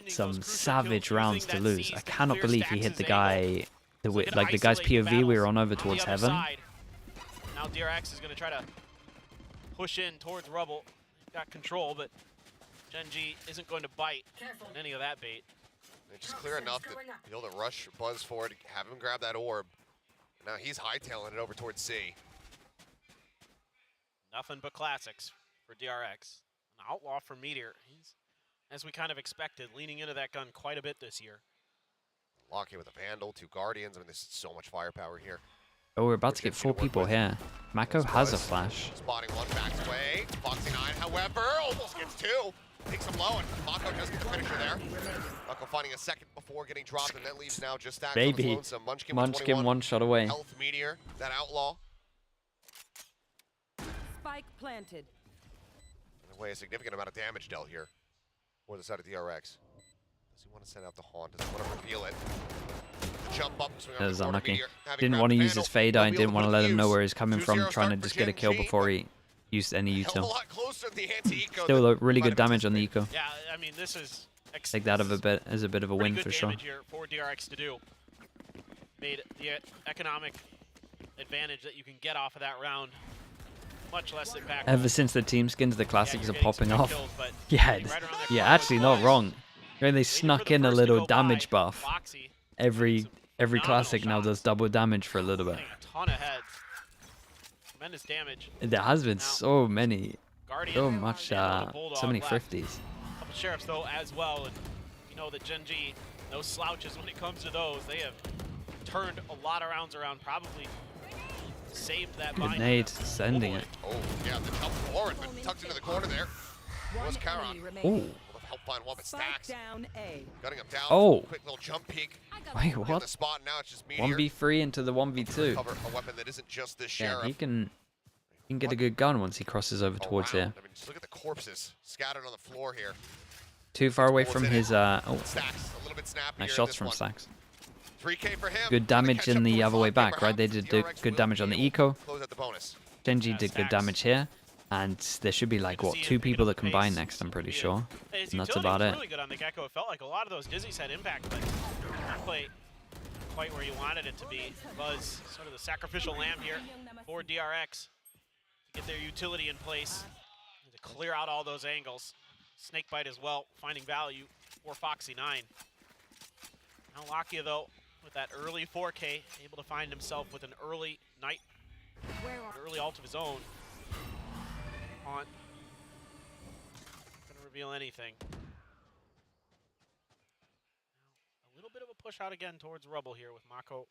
some savage rounds to lose. I cannot believe he hit the guy, like the guy's POV we were on over towards Heaven. Now DRX is going to try to push in towards Rubble. He's got control, but Gen G isn't going to bite on any of that bait. It's just clear enough to be able to rush Buzz forward, have him grab that orb. Now he's hightailing it over towards C. Nothing but classics for DRX. An outlaw for Meteor. He's, as we kind of expected, leaning into that gun quite a bit this year. Locking with a Vandal, 2 Guardians. I mean, this is so much firepower here. Oh, we're about to get 4 people here. Mako has a flash. Spotting one, backs away. Foxy9, however, almost gets 2. Takes him low, and Mako does get the finisher there. Mako finding a second before getting dropped, and that leaves now just Stax on his lonesome. Munchkin 1 shot away. Health Meteor, that outlaw. Spike planted. In a way, a significant amount of damage dealt here for the side of DRX. Does he want to send out the Haunt? Does he want to reveal it? Jump up, That was unlucky. Didn't want to use his fade eye, didn't want to let him know where he's coming from, trying to just get a kill before he used any util. Still really good damage on the eco. Yeah, I mean, this is take that as a bit of a win for sure. Here for DRX to do. Made the economic advantage that you can get off of that round much less impactful. Ever since the team skins, the classics are popping off. Yeah, yeah, actually not wrong. I mean, they snuck in a little damage buff. Every classic now does double damage for a little bit. A ton of heads. Tremendous damage. There has been so many, so many 50s. Couple sheriffs though as well, and you know that Gen G, no slouches when it comes to those. They have turned a lot of rounds around, probably saved that bind. Grenade, sending it. Oh yeah, the jump forward, but tucked into the corner there. Was Karan. Oh. Help find one, but Stax. Gutting him down. Oh. Quick little jump peek. Wait, what? The spot. Now it's just Meteor. 1v3 into the 1v2. Cover a weapon that isn't just this Yeah, sheriff. he can get a good gun once he crosses over towards here. I mean, just look at the corpses scattered on the floor here. Too far away from his Stax, a little bit snappier nice in shots this from one. Stax. 3K for him. Good damage in the other way back, right? They did good damage on the eco. Close out the bonus. Genji did good damage here. And there should be like, what, 2 people that combine next, I'm pretty sure. And that's about it. Really good on the Gecko. It felt like a lot of those Dizzies had impact, but not quite where you wanted it to be. Buzz, sort of the sacrificial lamb here for DRX to get their utility in place and to clear out all those angles. Snakebite as well, finding value. for Foxy 9. Now Lakia, though, with that early 4K, able to find himself with an early Knight, an early ult of his own. Not gonna reveal anything. Now, a little bit of a push out again towards Rubble here with Mako.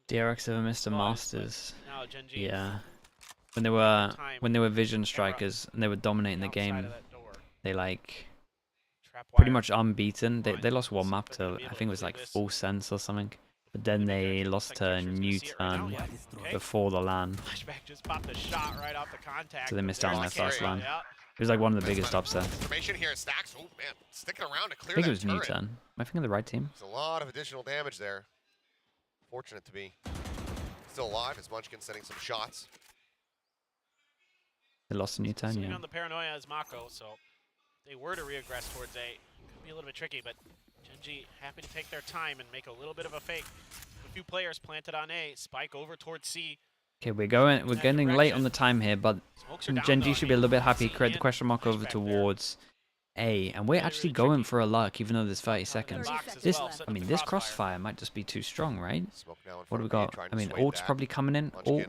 DRX ever missed a Masters? Now Gen G. Yeah. When they were Vision Strikers and they were dominating the game, they like pretty much unbeaten. They lost one map to, I think it was like Full Sense or something. But then they lost to Newton before the LAN. Just popped a shot right off the contact. So they missed out on their first LAN. It was like one of the biggest upsets. Information here, Stacks. Oh man, sticking around to clear I think that it was turret. Newton. Am I thinking of the right team? There's a lot of additional damage there. Fortunate to be still alive as Munchkin sending some shots. They lost to Newton, Sitting yeah. on the paranoia as Mako, so if they were to reaggress towards A, could be a little bit tricky, but Gen G happy to take their time and make a little bit of a fake. A few players planted on A, spike over towards C. Okay, we're getting late on the time here, but Gen G should be a little bit happy. Create the question mark over towards A, and we're actually going for a luck, even though there's 30 seconds. This, I mean, this crossfire might just be too strong, right? What do we got? I mean, ult's probably coming in. Ult,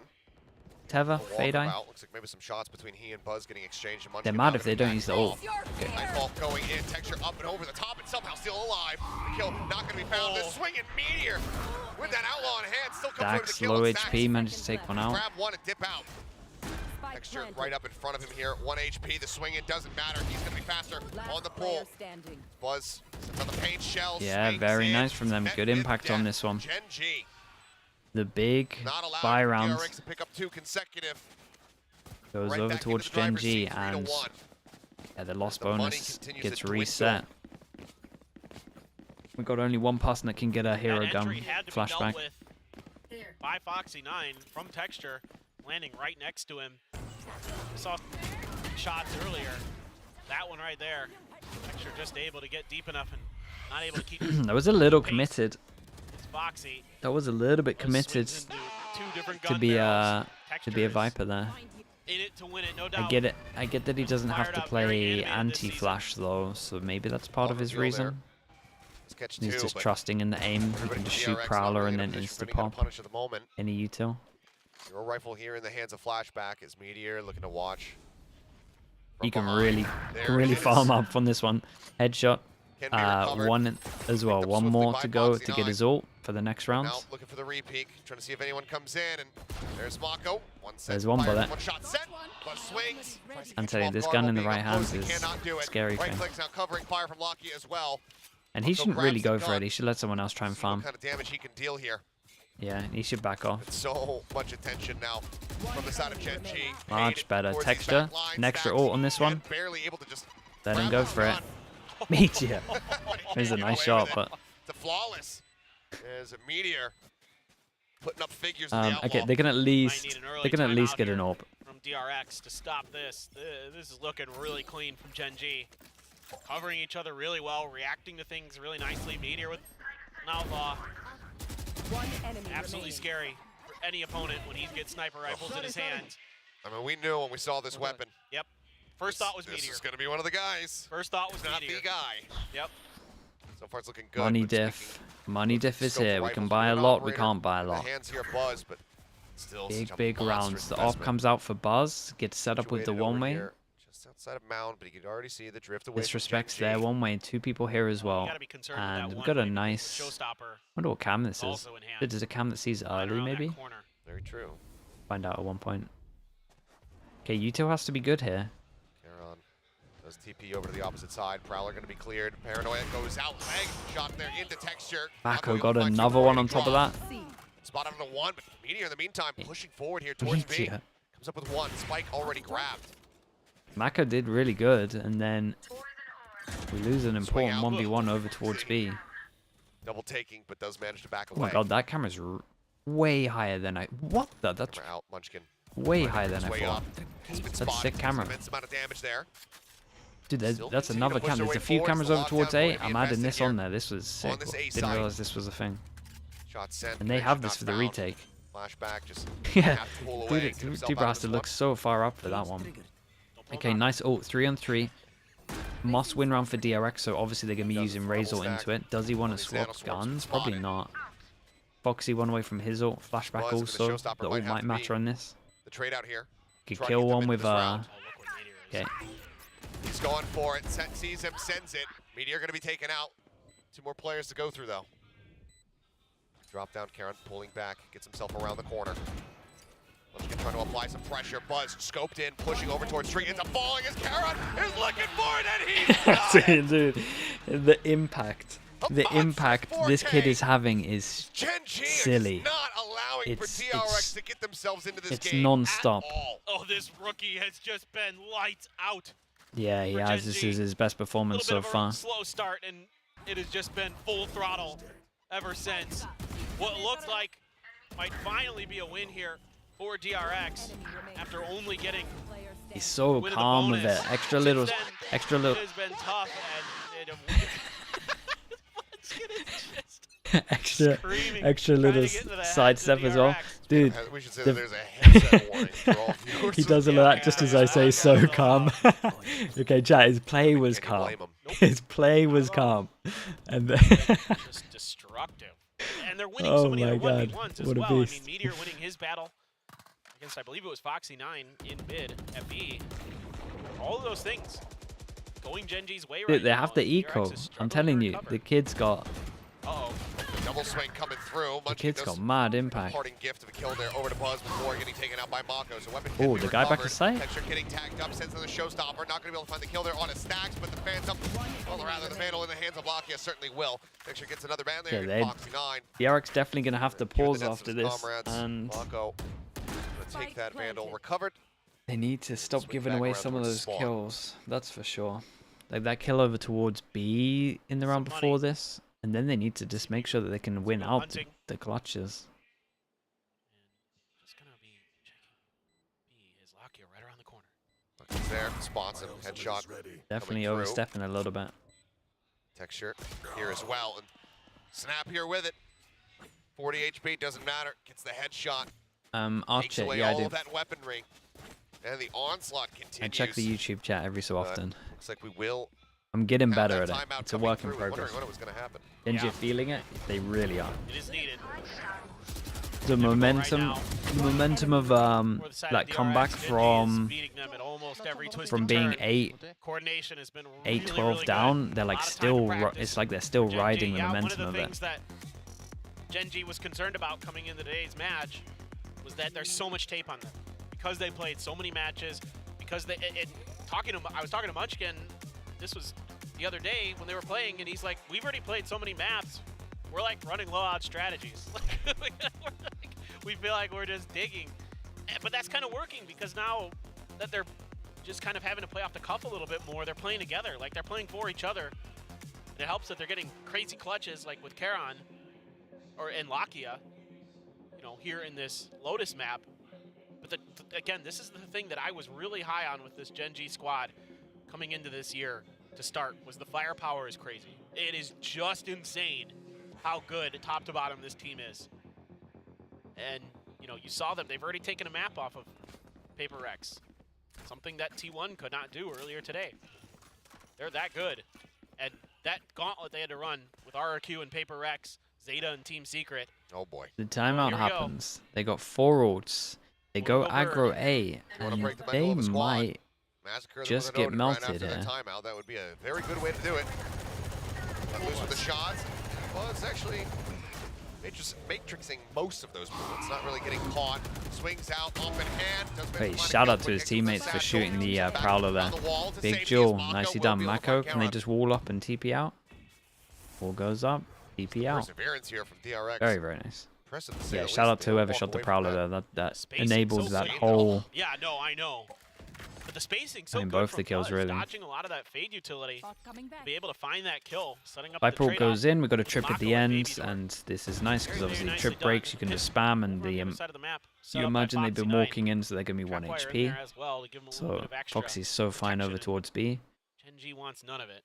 Tether, Fade Eye. Looks like maybe some shots between he and Buzz getting exchanged. They're mad if they don't use the ult. Okay. Nightfall going in, Texture up and over the top, and somehow still alive. The kill not going to be found. This swinging Meteor with that outlaw in hand still comes over the Dax, kill. low HP, managed to take one out. Grab one and dip out. Texture right up in front of him here. 1 HP. The swing in doesn't matter. He's going to be faster on the pull. Buzz on the paint shells. Yeah, very nice from them. Good impact on this one. Gen G. The big buy round DRX to pick up 2 consecutive. goes Right over back towards into the Gen driver's G, seat, 3 to and 1. yeah, the lost The money bonus continues gets to dwindle. reset. We've got only one person that can get a hero gun flashback. By Foxy 9 from Texture, landing right next to him. We saw shots earlier. That one right there. Texture just able to get deep enough and not able to keep. That was a little committed. It's Foxy. That was a little bit committed to be a Viper there. In it to win it, no I doubt. get it. I get that he doesn't have to play anti-flash though, so maybe that's part of his reason. He's just trusting in the aim. He can just shoot Prowler and then insta-pop any util. Your rifle here in the hands of Flashback is Meteor looking to watch. He can really farm up on this one. Headshot. One as well. One more to go to get his ult for the next round. Now looking for the re-peek, trying to see if anyone comes in, and there's Mako. There's one bullet. One shot set, plus swings. I'm telling you, this gun in the right hands is scary Right thing. clicks now covering fire from Lakia as well. And he shouldn't really go for it. He should let someone else try and farm. What kind of damage he can deal here. Yeah, he should back off. So much attention now from the side of Gen G. Much better. towards these Texture. back lines. An extra Stacks ult on this one. barely able to just Let him grab go and for it. run. Meteor. It was a nice shot, but It's a flawless. There's a Meteor putting up figures in the outlaw. okay, they can at least get an orb. From DRX to stop this. This is looking really clean from Gen G. Covering each other really well, reacting to things really nicely. Meteor with an outlaw. Absolutely scary for any opponent when he gets sniper rifles in his hands. I mean, we knew when we saw this weapon. Yep. First thought was Meteor. This is going to be one of the guys. First thought was not Meteor. the guy. Yep. So far it's looking good. Money but diff. Money diff is scope here. We rifles, can buy a we're an lot. We operator. can't buy a The lot. hands here Buzz, but still such a Big rounds. monstrous The AWP investment. comes out for Buzz. Gets set up with the Situated over one-way. here, just outside of Mound, but you can already see the drift away. Disrespects there. One-way. 2 people here as well. And we've got a nice... wonder what cam this is. Is it a cam that sees early, maybe? Very true. Find out at one point. Okay, util has to be good here. Caron does TP over to the opposite side. Prowler going to be cleared. Paranoia goes out. Leg shot there into Texture. Mako got another one on top of that. Spot out on the one, but Meteor in the meantime pushing forward here towards B. Meteor. Comes up with one. Spike already grabbed. Mako did really good, and then we lose an important 1v1 over towards B. Double taking, but does manage to back Oh away. my god, that camera's way higher than I... What the? That's Out, Munchkin. way higher than I Way thought. up. He's been That's a spotted. sick camera. Immense amount of damage there. Dude, that's Still another continue to push camera. their There's way a few forward. cameras It's a over towards lockdown A. point to be I'm adding invested this here. on there. This was sick. this A Didn't side. realize this was a thing. Shot sent. And they have this for the retake. Flashback just Yeah, have to pull away. get himself Dude out of has to this look so far up for that one. Okay, nice ult. 3 on 3. Must win round for DRX, so obviously they're going to be using Razor into it. Does he want to swap guns? Probably not. Foxy one away from his ult. Flashback also. The ult might matter on this. The trade out here. Could kill one with okay. He's going for it. Sees him, sends it. Meteor going to be taken out. 2 more players to go through though. Drop down Karan, pulling back, gets himself around the corner. Munchkin trying to apply some pressure. Buzz scoped in, pushing over towards Tree. Ends up falling as Karan is looking for it, and he Dude, the impact this kid is having is silly. Not allowing for DRX to get themselves into this it's game non-stop. Oh, this rookie has just been lights out. Yeah, he has. This is his best performance so far. Slow start, and it has just been full throttle ever since. What looks like might finally be a win here for DRX after only getting. He's so calm with it. Extra little. It has been tough, and extra little sidestep as well, dude. We should say that there's a headset warning for all viewers. He does all of that just as I say, so calm. Okay, chat. His play was calm. His play was calm, and just destructive. And they're winning so many of the 1v1s as what a well. beast. I mean, Meteor winning his battle against, I believe it was Foxy 9 in mid at B. All of those things going Genji's way right Dude, they now. have the eco. I'm telling you, the kid's got. Double swing coming through. The kid's got mad impact. Parting gift of a kill there over to Buzz before getting taken out by Mako. So weapon Oh, the guy back to site. Texture getting tagged up, sends another showstopper. Not going to be able to find the kill there on his stacks, but the fans up. Well, rather the Vandal in the hands of Lakia certainly will. Texture gets another man there. Yeah, Foxy 9. DRX definitely gonna have to pause after this, and Mako gonna take that Vandal recovered. they need to stop giving away some of those kills. That's for sure. Like that kill over towards B in the round before this. And then they need to just make sure that they can win out the clutches. Just gonna be checking B is Lakia right around the corner. He's there, spots him, headshot. Definitely overstepping a little bit. Texture here as well, and Snap here with it. 40 HP doesn't matter. Gets the headshot. Takes Archer, away yeah, I all do. of that weaponry, and the onslaught continues. I check the YouTube chat every so often. Looks like we will. I'm getting better at it. timeout It's a coming work in through. progress. Wondering when it was going to happen. Genji are feeling it. They really are. It is needed. The momentum of that comeback from being 8-12 down, they're like still. It's like they're still riding the momentum of it. That Genji was concerned about coming into today's match was that there's so much tape on them because they played so many matches. Because they I was talking to Munchkin. This was the other day when they were playing, and he's like, "We've already played so many maps. We're like running low-out strategies. We feel like we're just digging." But that's kind of working because now that they're just kind of having to play off the cuff a little bit more, they're playing together. Like they're playing for each other. And it helps that they're getting crazy clutches like with Karan and Lakia, here in this Lotus map. But again, this is the thing that I was really high on with this Genji squad coming into this year to start, was the firepower is crazy. It is just insane how good top to bottom this team is. And, you saw them. They've already taken a map off of Paper Rex, something that T1 could not do earlier today. They're that good. And that gauntlet they had to run with RRQ and Paper Rex, Zeta and Team Secret. Oh boy. The timeout happens. They got 4 ults. They go aggro A, and they might just get melted here. Timeout. That would be a very good way to do it. Let loose with the shots. Well, it's actually matrixing most of those movements, not really getting caught. Swings out, off in hand. Wait, shout out to his teammates for shooting the Prowler there. Big Jewel, nicely done. Mako, can they just wall up and TP out? Wall goes up, TP out. Perseverance here from DRX. Very, very nice. Yeah, shout out to whoever shot the Prowler there. That enabled that whole. Yeah, no, I know. But the spacing so I mean, good both from the kills Buzz, really. dodging a lot of that fade utility to be able to find that kill, setting up Viper the goes in, we got a trip at Mako the and end, and this is nice because obviously the trip breaks, you can just spam, and you imagine they've been walking in, so they're going to be 1 HP. So Foxy's so fine over towards B. Genji wants none of it.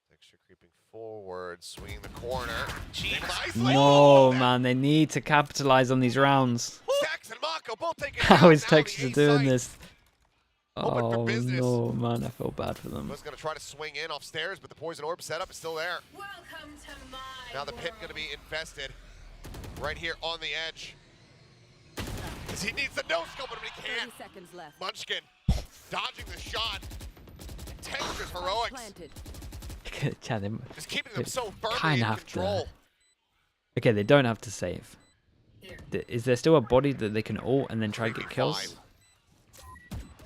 Texture creeping forward, swinging the corner. No, man, they need to capitalize on these rounds. Stacks and Mako both taking How is Texture doing this? Oh no, man, I feel bad for them. Was going to try to swing in off stairs, but the poison orb setup is still there. Now the pit going to be infested right here on the edge. Because he needs the no-scope, but he can't. 30 seconds left. Munchkin dodging the shot. Texture's heroics. Yeah, Just keeping them so firmly kind in of have control. to. Okay, they don't have to save. Is there still a body that they can ult and then try to get kills?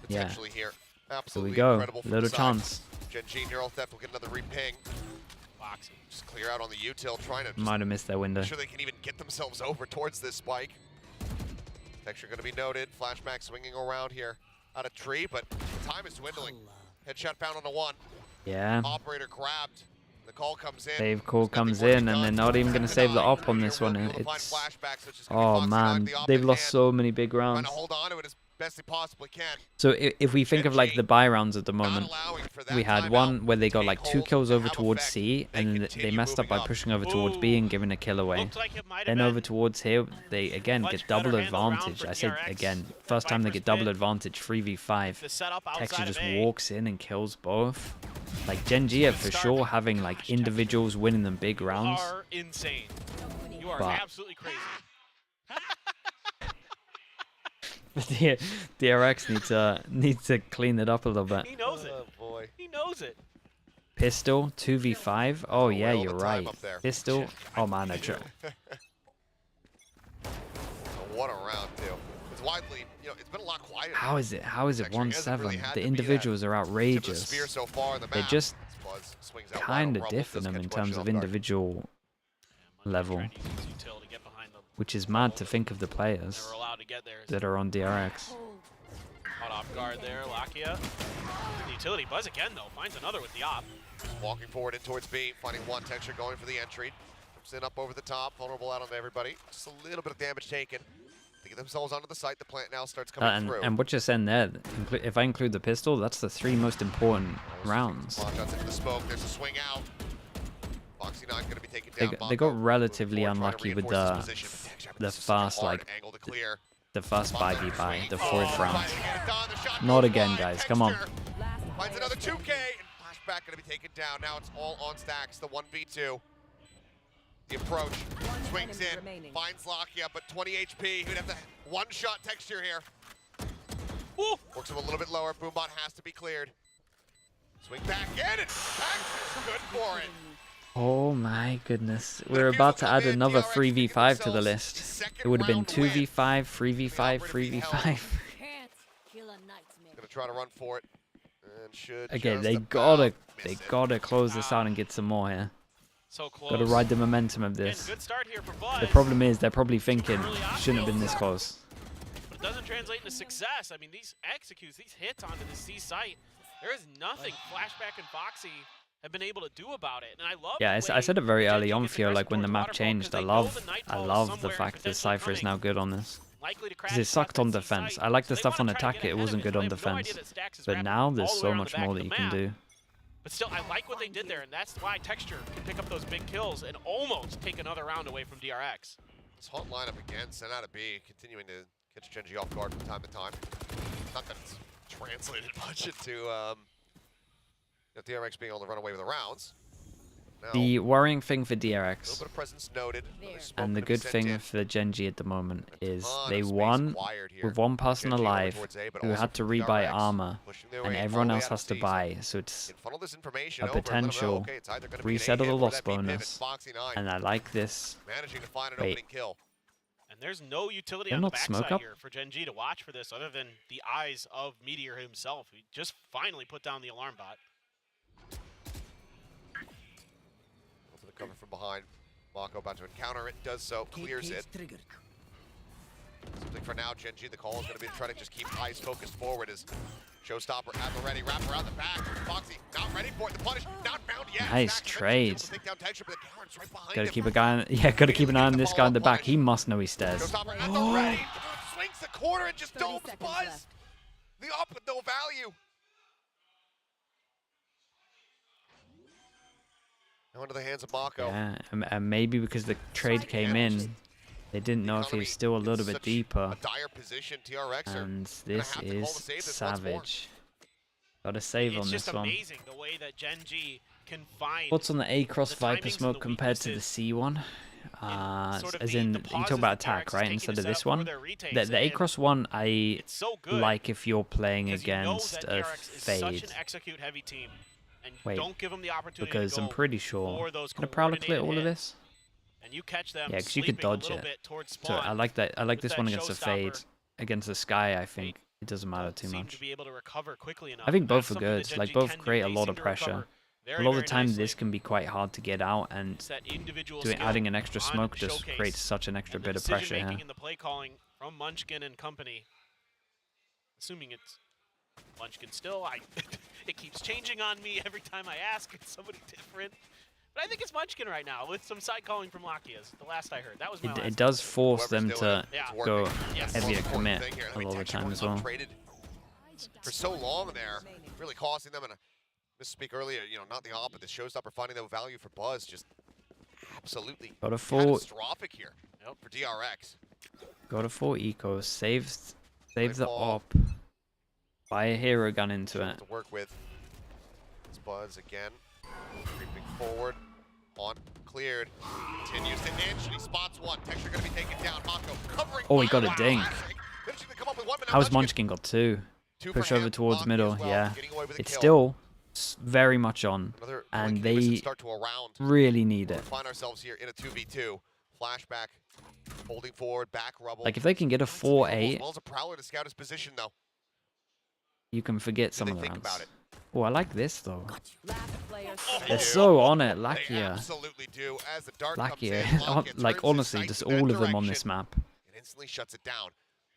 Yeah. Here. So we go. Little chance. Gen.G Neural Theft will get another reping. Foxy just clear out on the util, trying to Might have missed their window. make sure they can even get themselves over towards this spike. Texture going to be noted. Flashback swinging around here out of tree, but time is dwindling. Headshot found on the one. Yeah. Operator grabbed. The call comes in. Save call comes in, and they're not even going to save the op on this one. It's oh man, they've lost so many big rounds. Hold on to it as best they possibly can. So if we think of like the buy rounds at the moment, we had one where they got like 2 kills over towards C, and then they messed up by pushing over towards B and giving a kill away. Then over towards here, they again get double advantage. I said again, first time they get double advantage, 3v5. Texture just walks in and kills both. Like Gen.G are for sure having like individuals winning them big rounds. You are insane. You are But- absolutely crazy. DRX needs to clean it up a little bit. He knows it. Oh boy. He knows it. Pistol 2v5. Oh yeah, you're right. Pistol. Oh man, I tried. What a round too. It's widely, it's been a lot quieter. How is it 1-7? really had The to be individuals are tip of the outrageous. spear so far in the They map. just Buzz swings out kind of wide. differ them in terms of individual level, which is mad to think of the players that are on DRX. Caught off guard there, Lakia. The utility Buzz again though, finds another with the op. Walking forward in towards B, finding one. Texture going for the entry. Comes in up over the top, vulnerable out on everybody. Just a little bit of damage taken. They get themselves onto the site. The plant now starts coming through. And what you're saying there, if I include the pistol, that's the 3 most important rounds. Long shots into the smoke. There's a swing out. Foxy 9 going to be taken down. They got relatively unlucky with the fast the first 5v5, the 4th round. Not again, guys. Come on. Finds another 2K, and Flashback going to be taken down. Now it's all on stacks. The 1v2. The approach swings in, finds Lakia, but 20 HP. He'd have to one-shot Texture here. Ooh. Works him a little bit lower. Boombot has to be cleared. Swing back in, and Texture's good for it. Oh my goodness. We're about to add another 3v5 to the list. It would have been 2v5, 3v5, 3v5. Gonna try to run for it. And should Okay, they gotta close this out and get some more here. So close. Gotta ride the momentum of this. Good start here for Buzz. The problem is they're probably thinking, shouldn't have been this close. But it doesn't translate into success. I mean, these executes, these hits onto the C site, there is nothing Flashback and Foxy have been able to do about it. And I love Yeah, I said it very early on, Theo, like when the map changed. I love the fact that Cypher is now good on this. Because it sucked on defense. I like the stuff on attack, it wasn't good on defense. But now there's so much more that you can do. But still, I like what they did there, and that's why Texture can pick up those big kills and almost take another round away from DRX. This hot lineup again, sent out of B, continuing to catch Gen.G off guard from time to time. Not that it's translated much into DRX being able to run away with the rounds. Now, The worrying thing for a little DRX bit of presence noted. and the good thing for Gen.G at the moment is they won with one person alive who had to rebuy armor, and everyone else has to buy, so it's a potential reset of the loss bonus, and I like this. Managing to find an Wait, opening kill. And there's no utility They're on the not smoke backside up? here for Gen.G to watch for this other than the eyes of Meteor himself. He just finally put down the alarm bot. Go for the cover from behind. Mako about to encounter it, does so, clears it. Seems like for now, Gen.G, the call is going to be to try to just keep eyes focused forward as Showstopper at the ready, wrap around the back. Foxy not ready for it. The punish not found yet. Nice trade. Take down Texture, but the Karen's right behind Gotta him. keep a guy on, yeah, gotta keep an eye on this guy in the back. He must know he stairs. Showstopper at the ready. Swings the corner and just domes Buzz. The up with no value. Now into the hands of Mako. Yeah, and maybe because the trade came in, they didn't know if he was still a little bit deeper. Dire position. TRX And this is savage. Got a save it's on just this one. amazing the way that Gen G can find. What's on the A-Cross the Viper timings sort and compared to the weaknesses C one? sort of As the in, you pauses talk about that DRX attack, is right? taking Instead to of set this up for one. their retakes, The A-Cross one, I so good like if you're playing because you know against that a DRX is such fade. an execute heavy team, and you Wait, don't give them the opportunity because to go I'm pretty sure. for those Can a Prowler clear coordinated all of hits. this? And you catch them Yeah, because you could sleeping a dodge little it. bit towards So spawn I like that. I like with this that one against the fade. showstopper. Against the Sky, I think it doesn't matter too Seem much. to be able to recover quickly enough. I think and both that's are something that good. Gen Like G both can do. create a They lot seem of to pressure. recover A lot of the very time, nicely. this can be quite hard to get out, and It's that individual doing skill adding an extra on smoke just showcase creates such an extra and the bit of pressure decision-making here. and the play calling from Munchkin and company. Assuming it's Munchkin still, it keeps changing on me every time I ask. It's somebody different. But I think it's Munchkin right now with some side calling from Lakia's. The last I heard, that was my last. It does force them Whoever's to doing it, it's go working. Yes. heavier Most commit important thing here. a lot of the Texture time was as well. untraded for so long there, really costing them. And misspeak earlier, you know, not the op, but the showstopper finding no value for Buzz, just absolutely Got a full, catastrophic here for DRX. got a full eco, saves the op. Buy a hero gun into it. To work with. It's Buzz again, creeping forward. On cleared, continues to inch, and he spots one. Texture going to be taken down. Mako covering. Oh, he got a dink. Finishing to come up with one, but now How's Munchkin got two? Two Push for over him. towards Locky middle, as well, yeah. getting away with a It's kill. still very much on, Another and quick innocent they start to a round. really need We it. find ourselves here in a 2v2. Flashback, holding forward, back rubble. Like if they can get a As 4-8, well as a Prowler to scout his position, though. you can forget some they of the think rounds. about it? Oh, I like this though. They They're do. so on it, They Lakia. absolutely do. As the dart comes in, Lakia, Lockett like turns his honestly, sights just in that all of them on direction this map. and instantly shuts it down.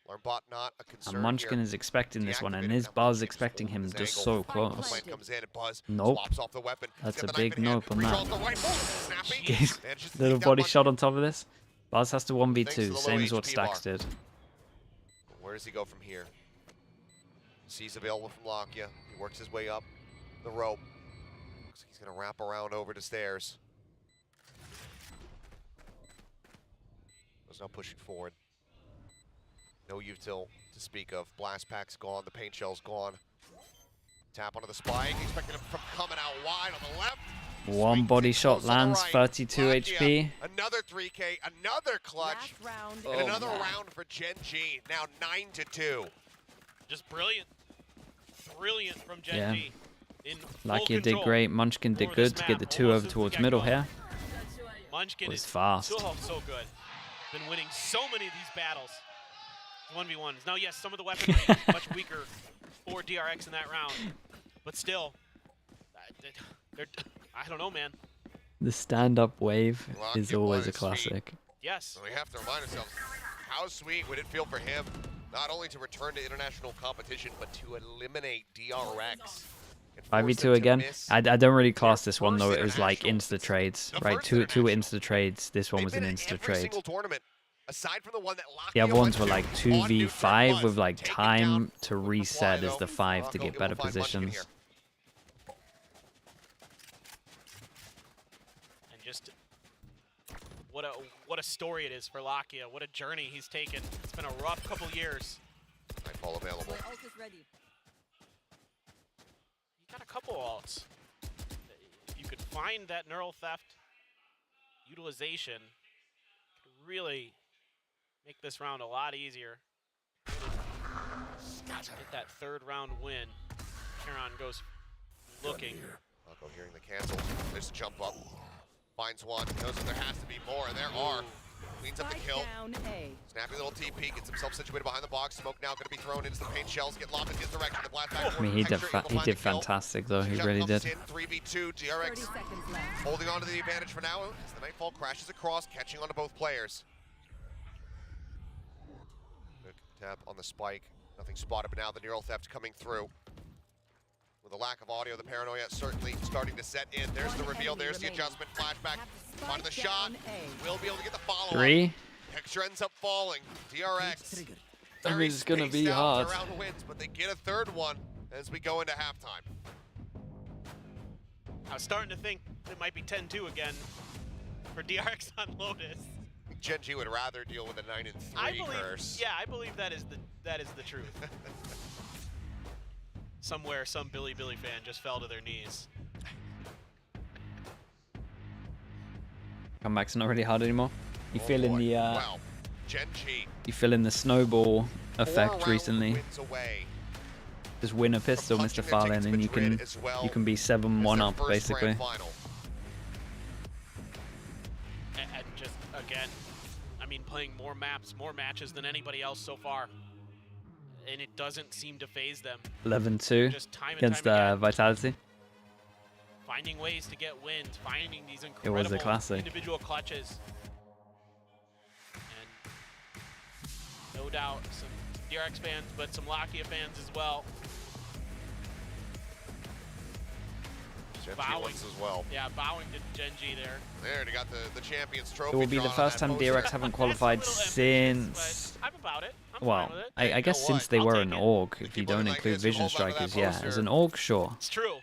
Learnbot not a concern And Munchkin here. is expecting this one, and Deactivated. his Now Buzz Munchkin expecting him holding his just angle. so close. Plant comes in and Buzz Nope. swaps off the weapon. That's He's a got the knife big in hand. nope on Redraws that. the rifle. Snapping. Manages to Little take down body one. shot on top of this. Buzz has to Thanks to 1v2, the same low as what HP Stacks bar. did. Where does he go from here? Sees available from Lakia. He works his way up the rope. Looks like he's going to wrap around over to stairs. Was now pushing forward. No util to speak of. Blast pack's gone. The paint shell's gone. Tap onto the spike. Expecting him from coming out wide on the left. One body shot lands, 32 HP. Another 3K, another clutch, Oh, and another man. round for Gen G. Now 9-2. Just brilliant. Brilliant from Gen Yeah. G. In full Lakia did control great. Munchkin did over this good to get map, the two almost over since towards the middle get-go. here. Munchkin Was is fast. so good. Been winning so many of these battles. 1v1s. Now, yes, some of the weaponry much weaker for DRX in that round, but still, I don't know, man. The stand-up wave Lakia is always a was sweet. classic. Yes. So we have to remind ourselves, how sweet would it feel for him, not only to return to international competition, but to eliminate DRX. And force them 5v2 to again. miss I don't really class this one though. first It was like insta trades, right? Two insta trades. This one was an insta every trade. single tournament, aside from the one that Lakia The other ones went were to like on neutral 2v5 Buzz. with like Take it time down to with the reset fly, as though. the 5 to Rocco get able better to find Munchkin positions. here. And just what a story it is for Lakia. What a journey he's taken. It's been a rough couple years. Nightfall available. You got a couple ults. If you could find that neural theft utilization, could really make this round a lot easier. Get that third round win. Charon goes looking. Rocco hearing the cancel. There's a jump up. Finds one. Knows that there has to be more, and there are. Cleans up the kill. Snappy little TP. Gets himself situated behind the box. Smoke now going to be thrown into the paint shells. Get lobbed in his direction. The blast back. I mean, he did fantastic though. He really did. 3v2. DRX holding on to the advantage for now as the Nightfall crashes across, catching onto both players. Quick tap on the spike. Nothing spotted, but now the neural theft coming through. With the lack of audio, the paranoia certainly starting to set in. There's the reveal, there's the adjustment, flashback, onto the shot. Will be able to get the follow-up. 3. Picture ends up falling. DRX. I mean, it's gonna be spaced out hard. around wins, but they get a third one as we go into halftime. I was starting to think it might be 10-2 again for DRX on Lotus. Gen G would rather deal with a 9-3 curse. Yeah, I believe that is the truth. somewhere some Billy fan just fell to their knees. Comeback's not really hard anymore. You feel in the Wow. Gen.G. you feel in the snowball effect recently. Just win a pistol, Mr. Farlane, and you can be 7-1 up basically. And just again, I mean, playing more maps, more matches than anybody else so far, and it doesn't seem to phase them. 11-2 Just time and against time again. Vitality. Finding ways to get wins, finding these It was incredible a classic. individual clutches. And no doubt some DRX fans, but some Lakia fans as well. Gen.G wins as well. Yeah, bowing to Gen.G there. There, they got the Champions Trophy. It will be the first time DRX haven't qualified since... I'm about it. Well, I guess since they were an org, if you don't include Vision Strikers, yeah. As an org, sure. It's true.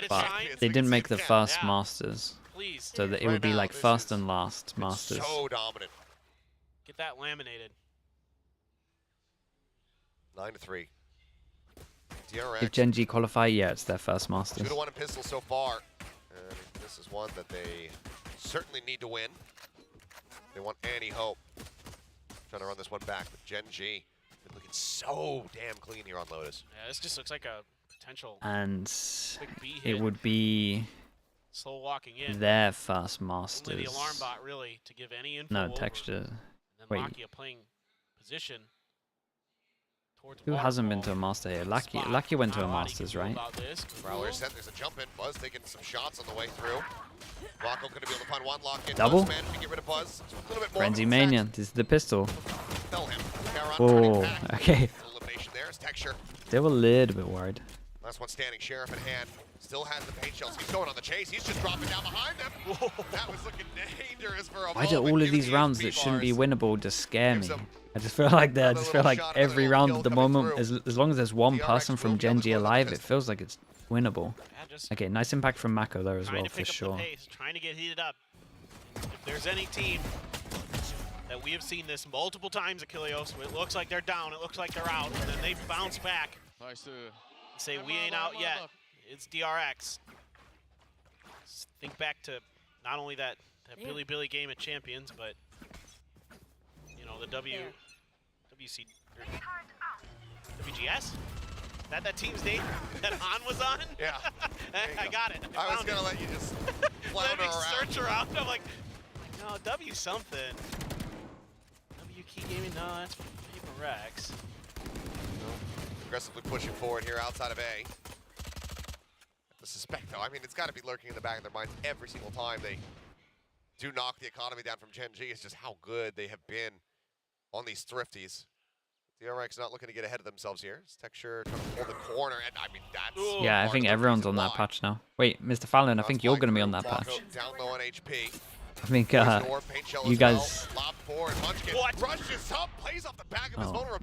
But they didn't make the first Masters. So that it would be like first and last Masters. So dominant. Get that laminated. 9-3. DRX. If Gen.G qualify, yeah, it's their first Masters. 2-1 in pistol so far. And this is one that they certainly need to win. They want any hope. Trying to run this one back with Gen.G. Been looking so damn clean here on Lotus. Yeah, this just looks like a potential. And big B it hit. would be Slow walking in. their first Masters. Only the alarm bot really to give any info. No, over. texture. And then Wait, Lakia playing position. who hasn't been to a Master here? Lakia went to a Masters, right? Prowler set, there's a jump in. Buzz taking some shots on the way through. Rocco going to be able to find one lock in. Double? Buzz managed to get rid of Buzz. A little bit more Frenzy Mania. This is the pistol. Fell him. Oh, okay. Elimination there is Texture. They were a little bit worried. Last one standing, Sheriff in hand. Still has the paint shells. He's going on the chase. He's just dropping down behind them. That was looking dangerous for a Why do moment. all of Give these the rounds HP that shouldn't be bars. winnable just scare me? I just feel like that. I just feel like every round at the moment, as long as there's one person from Gen.G alive, it feels like it's winnable. Okay, nice impact from Mako there as well, for sure. Trying to get heated up. If there's any team that we have seen this multiple times, Achilleos, it looks like they're down, it looks like they're out, and then they bounce back. Say we ain't out yet. It's DRX. Think back to not only that Billy game at Champions, but you know the WC or WGS. That team's name that Han was on. Yeah, I got it. I was gonna let you just flounder around. Search around. I'm like, no, W something. W Key Gaming. No, that's Paper Rex. Aggressively pushing forward here outside of A. The suspect, though, I mean, it's got to be lurking in the back of their minds every single time they do knock the economy down from Gen.G. It's just how good they have been on these thrifties. DRX not looking to get ahead of themselves here. It's Texture trying to pull the corner, and I mean, that's... Yeah, I think everyone's on that patch now. Wait, Mr. Fallon, I think you're going to be on that patch. Down low on HP. I think you guys...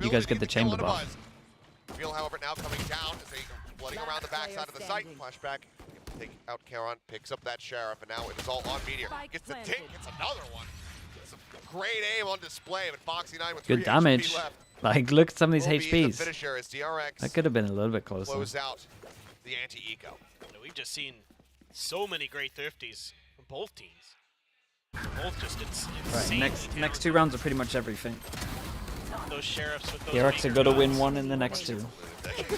you guys get the chamber buff. Feel, however, now coming down as they flooding around the backside of the site. Flashback, take out Charon, picks up that Sheriff, and now it is all on Meteor. Gets the dink, gets another one. It's a great aim on display, but Foxy9 with 3 Good damage. HP left. Like, look at some of these Will be the HPs. finisher as DRX That could have been a little bit closer. close out the anti-eco. We've just seen so many great thrifties from both teams. Both just insane. Right, next two rounds are pretty much everything. Those sheriffs with those DRX are going to win one in the next two.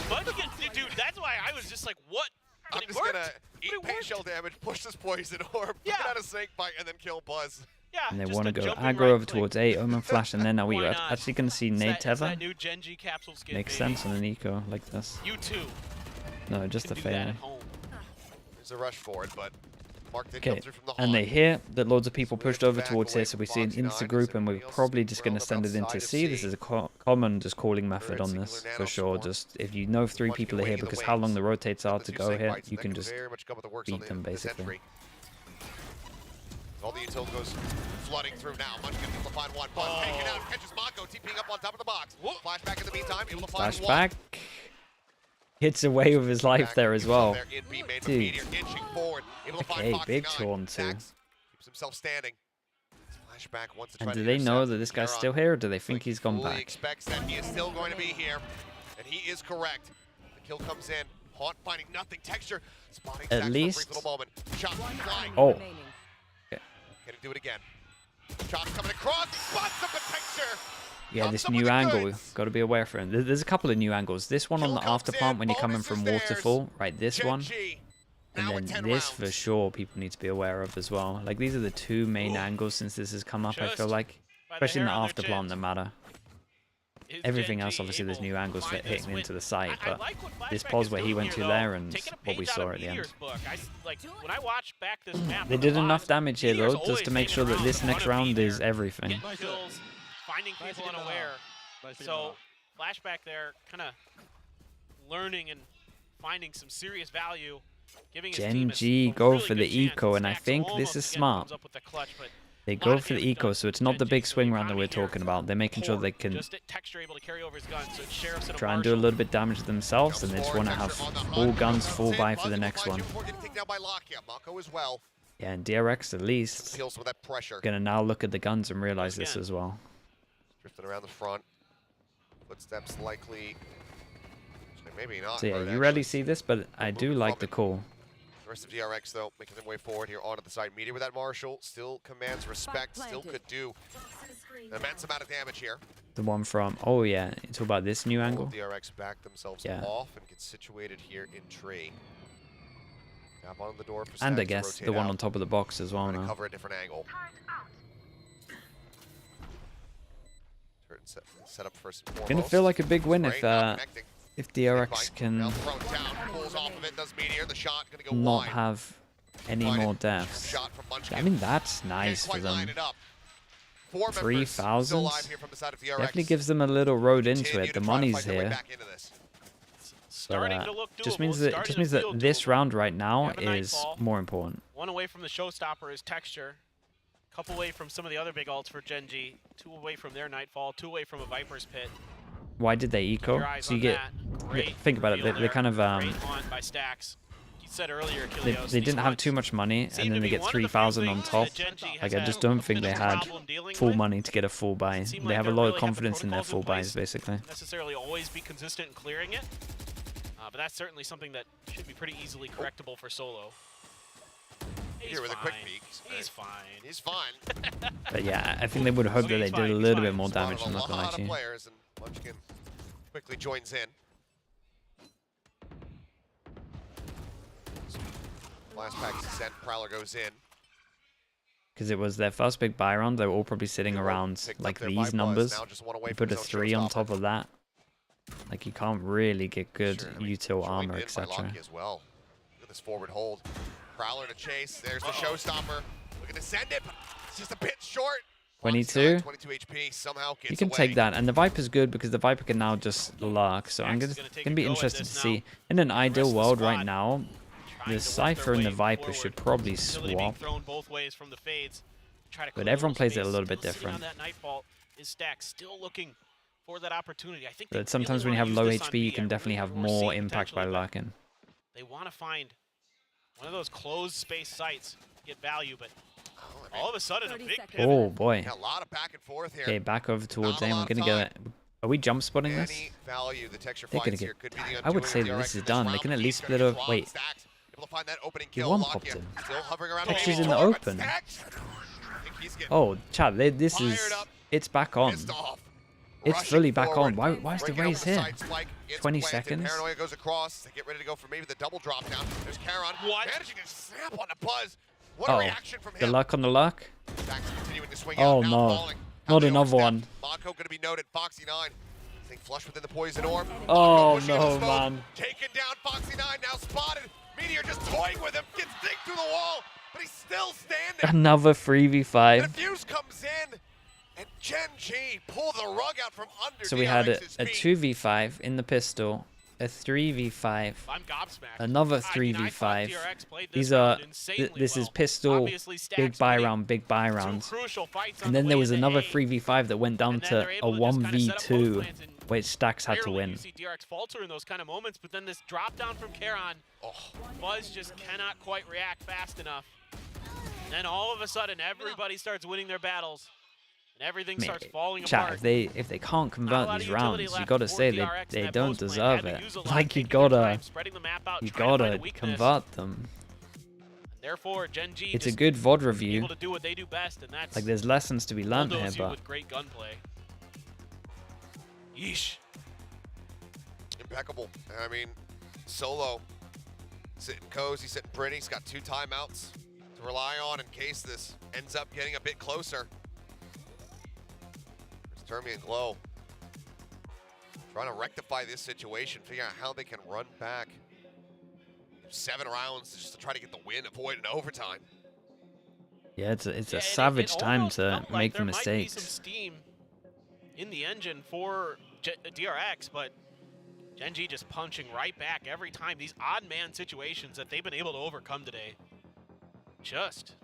But dude, that's why I was just like, what? I'm just going to eat paint shell damage, push this poison orb, put out a snake bite, and then kill Buzz. Yeah, And they want to go aggro over towards A, Omen Flash, and then are we actually going to see Nade Tether? Makes sense on an eco like this. You too. No, just a fail. There's a rush for it, but Mark did come Okay, through from the and they hear that loads of people pushed over towards here, so we see an insta group, and we're probably just going to send it into C. This is a common just calling method on this, for sure. Just if you know 3 people are here, because how long the rotates are to go here, you can just beat them basically. All the util goes flooding through now. Munch gonna be able to find one. Buzz taken out, catches Mako, TPing up on top of the box. Flashback in the meantime, able to find one. Flashback. Hits away with his life there as well. Dude. Okay, big Sean too. Keeps himself standing. Flashback wants to try And to do they know intercept that this guy's Charon. still here, or do they think he's gone Fully back? expects that he is still going to be here, and he is correct. The Kill comes in. Haunt finding nothing. Texture spotting At Zach least. for a brief little moment. Shot flying. Oh. Can he do it again? Shot coming across. Spots up the Texture. Yeah, this new angle, we've got to be aware for him. There's a couple of new angles. This one on the after plant when you're coming from waterfall, right? This one, and then this for sure people need to be aware of as well. Like these are the two main angles since this has come up. I feel like, especially in the after plant, that matter. Everything else, obviously, there's new angles for hitting into the site, but this pause where he went to there and what we saw at the end. When I watch back this map, They did enough damage here though, just to make sure that this next round is everything. Kills, finding people unaware. So flashback there, kind of learning and finding some serious value. Giving his team Gen.G go for the eco, and I think this is smart. They go for the eco, so it's not the big swing round that we're talking about. They're making sure they can try and do a little bit damage themselves, and they just want to have full guns, full buy for the next one. Yeah, and DRX at least gonna now look at the guns and realize this as well. Drifting around the front. Footsteps likely. Maybe not. So yeah, you rarely see this, but I do like the call. The rest of DRX, though, making their way forward here onto the side. Meteor with that Marshall still commands respect, still could do an immense amount of damage here. The one from, oh yeah, it's all about this new angle. DRX back themselves off and get situated here in tree. Tap on the door for And I Stacks to guess rotate the one out. on top of the box as well now. Cover a different angle. Set up first and foremost. Gonna feel like a big win if DRX can not have any more deaths. I mean, that's nice for them. 3,000 definitely gives them a little road into it. The money's here. But just means that this round right now is more important. One away from the showstopper is Texture. Couple away from some of the other big ults for Gen.G. 2 away from their Nightfall. 2 away from a Viper's Pit. Why did they eco? So you get, think about it, they kind of, By Stacks. You said earlier, they didn't have too much money, and then they get 3,000 on top. Like, I just don't think they had full money to get a full buy. They have a lot of confidence in their full buys, basically. Necessarily always be consistent in clearing it. But that's certainly something that should be pretty easily correctable for Solo. He's Here with fine. a quick peek. He's fine. He's fine. But yeah, I think they would hope that they did a little bit more damage, I'm not gonna lie to you. Players, and Munchkin quickly joins in. Last pack is sent. Prowler goes in. Because it was their first big buy round, they were all probably sitting around like these numbers. You put a 3 on top of that. Like, you can't really get good util armor, etc. As well. Look at this forward hold. Prowler to chase. There's the showstopper. Looking to send it, but it's just a bit short. 22. 22 HP somehow gets You can away. take that, and the Viper's good because the Viper can now just lurk. So I'm gonna be interested to see. In an ideal world right now, the Cypher and the Viper should probably swap. Both ways from the fades. But everyone plays it a little bit different. That Nightfall is Stacks still looking for that opportunity. I think But sometimes when you have low HP, you can definitely have more impact by lurking. They want to find one of those closed space sites to get value, but all of a sudden a big pivot. Oh boy. A lot of back and forth here. Okay, back over towards aim. We're gonna get it. Are we jump spotting this? Value the Texture They're gonna finds get. here could be the I would undoing say of that the this is RX done. this They can round. at least He's split gonna up. draw Wait. Stacks, able to find that opening He kill, one lock popped in. him. Still hovering around Texture's the in the table, but open. Stacks, I think he's getting Oh, Chad, this is. It's back on. It's fully back on. Why is the raise here? 20 seconds. Paranoia goes across. They get ready to go for maybe the double drop down. There's Charon managing to snap on the buzz. What a reaction from the him. luck on the luck. Stacks continuing to swing Oh out, now no, falling. not another one. Mako going to be noted. Foxy 9 staying flush within the poison orb. Oh Pushing in the no, smoke, man. Taken down. Foxy 9 now spotted. Meteor just toying with him. Gets digged through the wall, but he's still standing. Another 3v5. And a fuse comes in, and Gen.G pull the rug out from under. So we had a DRX's feet. 2v5 in the pistol, a 3v5, another 3v5. These are, this is pistol, big buy round, and then there was another 3v5 that went down to a 1v2, which Stacks had to win. You see DRX falter in those kind of moments, but then this drop down from Charon, Buzz just cannot quite react fast enough. And then all of a sudden, everybody starts winning their battles. And everything I mean, starts falling chat, apart. if they can't convert these rounds, you gotta say they don't deserve it. Like you gotta convert them. Therefore, Gen G It's a good VOD review. able to do what they do best, and that's Like there's lessons to be learned here, bulldoze you but with great gunplay. Yeesh. Impeccable. I mean, Solo sitting cozy, sitting pretty. He's got 2 timeouts to rely on in case this ends up getting a bit closer. It's Termi and Glow trying to rectify this situation, figure out how they can run back 7 rounds just to try to get the win, avoid an overtime. yeah, it's a savage time to make the There might be some mistakes. steam in the engine for DRX, but Gen G just punching right back every time. These odd man situations that they've been able to overcome today, just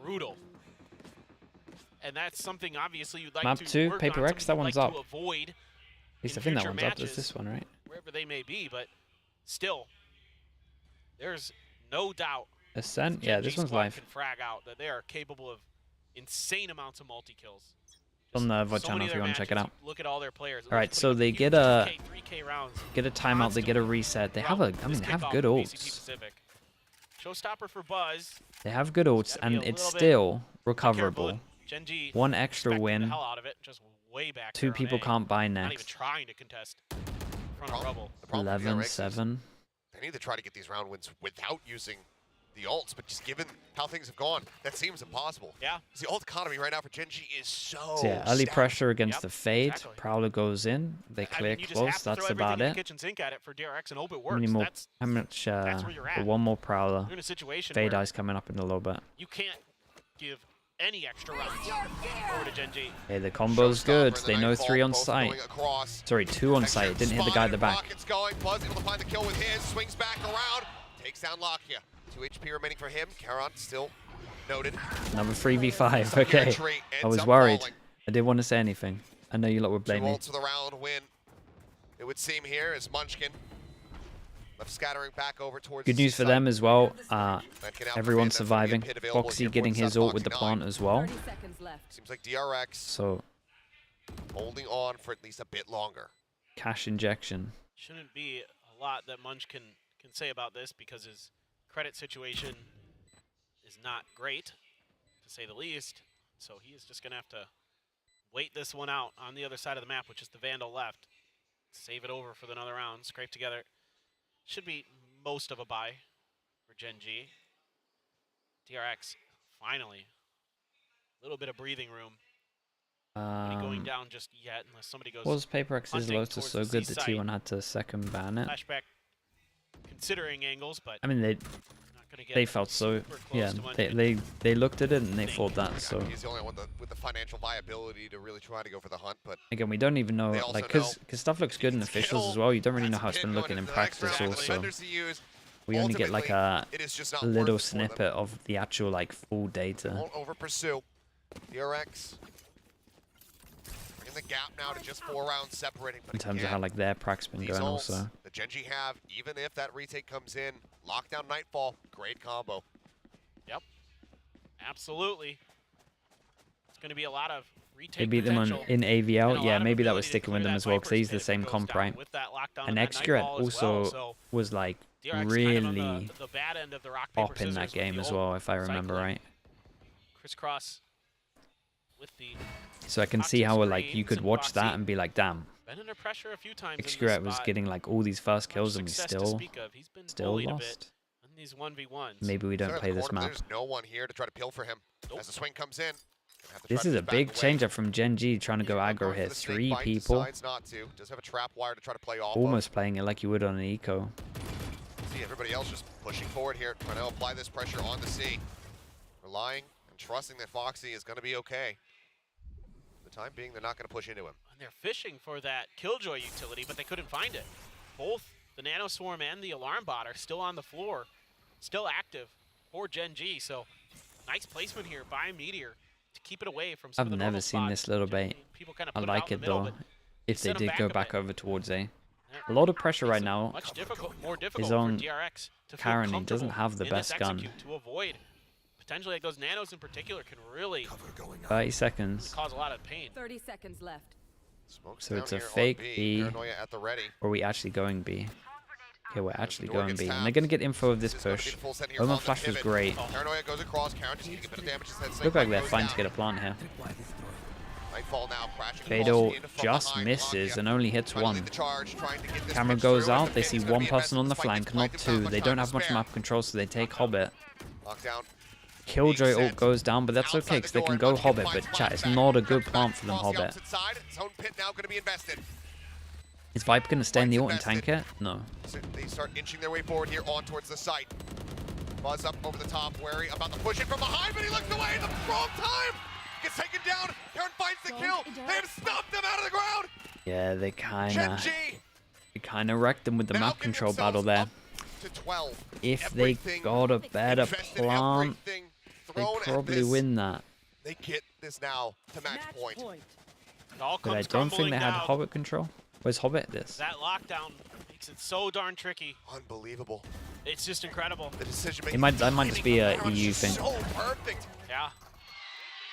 brutal. And that's something obviously you'd like Map to 2, work Paper on, X, that something one's you'd like up. to avoid At least in I think that future one's up. There's matches, this one, right? wherever they may be, but still, there's no doubt Ascent? Yeah, this Gen G one's squad live. can frag out that they are capable of insane amounts of multi-kills. On the VOD So channel many if of you their want to check it matches, out. you look at all their players. All right, so they get a timeout, they get a reset. They have they have good ults. Showstopper for Buzz. They have good ults, and it's still recoverable. Gen G One extra expecting the win. hell out of it, just way back 2 there on people A. can't buy Not even next. trying to contest in front of Rubble. 11-7. They need to try to get these round wins without using the ults, but just given how things have gone, that seems impossible. Yeah. The ult economy right now for Gen G is so So yeah, early stacked. pressure against the Fade. Prowler goes in. They clear close. That's about it. Kitchen sink at it for DRX and hope it How many works. more? That's How much? where you're at. One more Prowler. You're in a situation Fade where Eye's coming up in a little bit. you can't give any extra rounds over to Gen G. Hey, the combo's good. They know 3 on site. Sorry, 2 on site. Didn't hit the guy at the back. Rocket's going. Buzz able to find the kill with his. Swings back around. Takes down Lakia. 2 HP remaining for him. Karon still noted. Another 3v5. Okay. I was worried. I didn't want to say anything. I know you lot would 2 blame me. ults for the round win. It would seem here as Munchkin left scattering back over towards Good news for them as well. Everyone's surviving. Foxy getting his ult with the plant as well. Seems like DRX So holding on for at least a bit longer. cash injection. Shouldn't be a lot that Munch can say about this because his credit situation is not great, to say the least. So he is just going to have to wait this one out on the other side of the map, which is the Vandal left. Save it over for another round. Scrape together. Should be most of a buy for Gen G. DRX, finally. A little bit of breathing room. Not going down just yet, unless somebody goes. Was Paper X's hunting Lotus towards so the good C that site. T1 had to second ban it? Flashback considering angles, but I mean, not gonna get they felt so. super close Yeah, to Munchkin. they looked at it and they thought that. So He's the only one with the financial viability to really try to go for the hunt, but again, we don't even know, They also like, because stuff looks good in officials as well. You don't really know how it's been looking in practice. Also, we only get like a it is just not little worth it for them. snippet of the actual like full data. Won't over pursue. DRX in the gap now to just 4 rounds separating. But In terms of again, how like their pracs been these going. ults Also, that Gen G have, even if that retake comes in, lockdown Nightfall, great combo. Yep, absolutely. It's going to be a lot of retake they beat them on potential. in and a AVL. lot Yeah, of maybe that ability was to sticking with clear them that as well because they use Viper's the pit if same it goes comp, down right? with that lockdown And and that Extra Nightfall as also well, so was like DRX kind of on really the bad end of the rock, paper, up in that scissors with game the as ult well, if I remember cycling. right. Crisscross with the So I can see how like you could watch that and be like, damn, been under pressure a few times in this Xcret was spot. getting like all these first kills and we Success to still speak of. He's been still bullied a lost. bit in these 1v1s. Maybe we don't Clear play the this corner, but map. There's no one here to try to peel for him. As the swing comes in, have to This try to is a get back big away. change up from Gen G trying to go Going aggro for here. the snake 3 bite, people, decides not to. Does have a trap wire to try to play off almost playing it like you would on an eco. of. See everybody else just pushing forward here, trying to apply this pressure on the C. Relying and trusting that Foxy is going to be okay. For the time being, they're not going to push into him. And they're fishing for that Killjoy utility, but they couldn't find it. Both the Nano Swarm and the Alarm Bot are still on the floor, still active for Gen G. So nice placement here by Meteor to keep it away from some I've of the never normal seen spots. this little bait. People kind of I put like out in it the middle, though. but If they set 'em did go a back bit. over towards A. A lot of pressure right now Much more difficult is for on DRX to feel Karen. He doesn't comfortable have the in this best gun. execute to avoid potentially like those nanos in particular can really 30 seconds. cause a lot of pain. 30 seconds left. So it's a fake B, or are we actually going B? Okay, we're actually going B. And they're going to get info of this push. Omen Flash was great. Paranoia goes across, Karen just needs a bit of damage. Look like they're fine to get a plant here. Fatal just misses and only hits one. Camera goes out, they see one person on the flank, not two. They don't have much map control, so they take Hobbit. Killjoy ult goes down, but that's okay, because they can go Hobbit, but chat, it's not a good plant for them, Hobbit. Is Viper going to stay in the ult and tank it? No. They start inching their way forward here on towards the site. Buzz up over the top, wary about the push in from behind, but he looks away in the wrong time! Gets taken down, Karen finds the kill! They have stopped him out of the ground! Yeah, they kinda wrecked them with the map control battle there. If they got a better plant, they probably win that. They get this now to match point. But I don't think they had Hobbit control. Where's Hobbit this? That lockdown makes it so darn tricky. Unbelievable. It's just incredible. The decision That might just be a EU thing. So perfect. Yeah.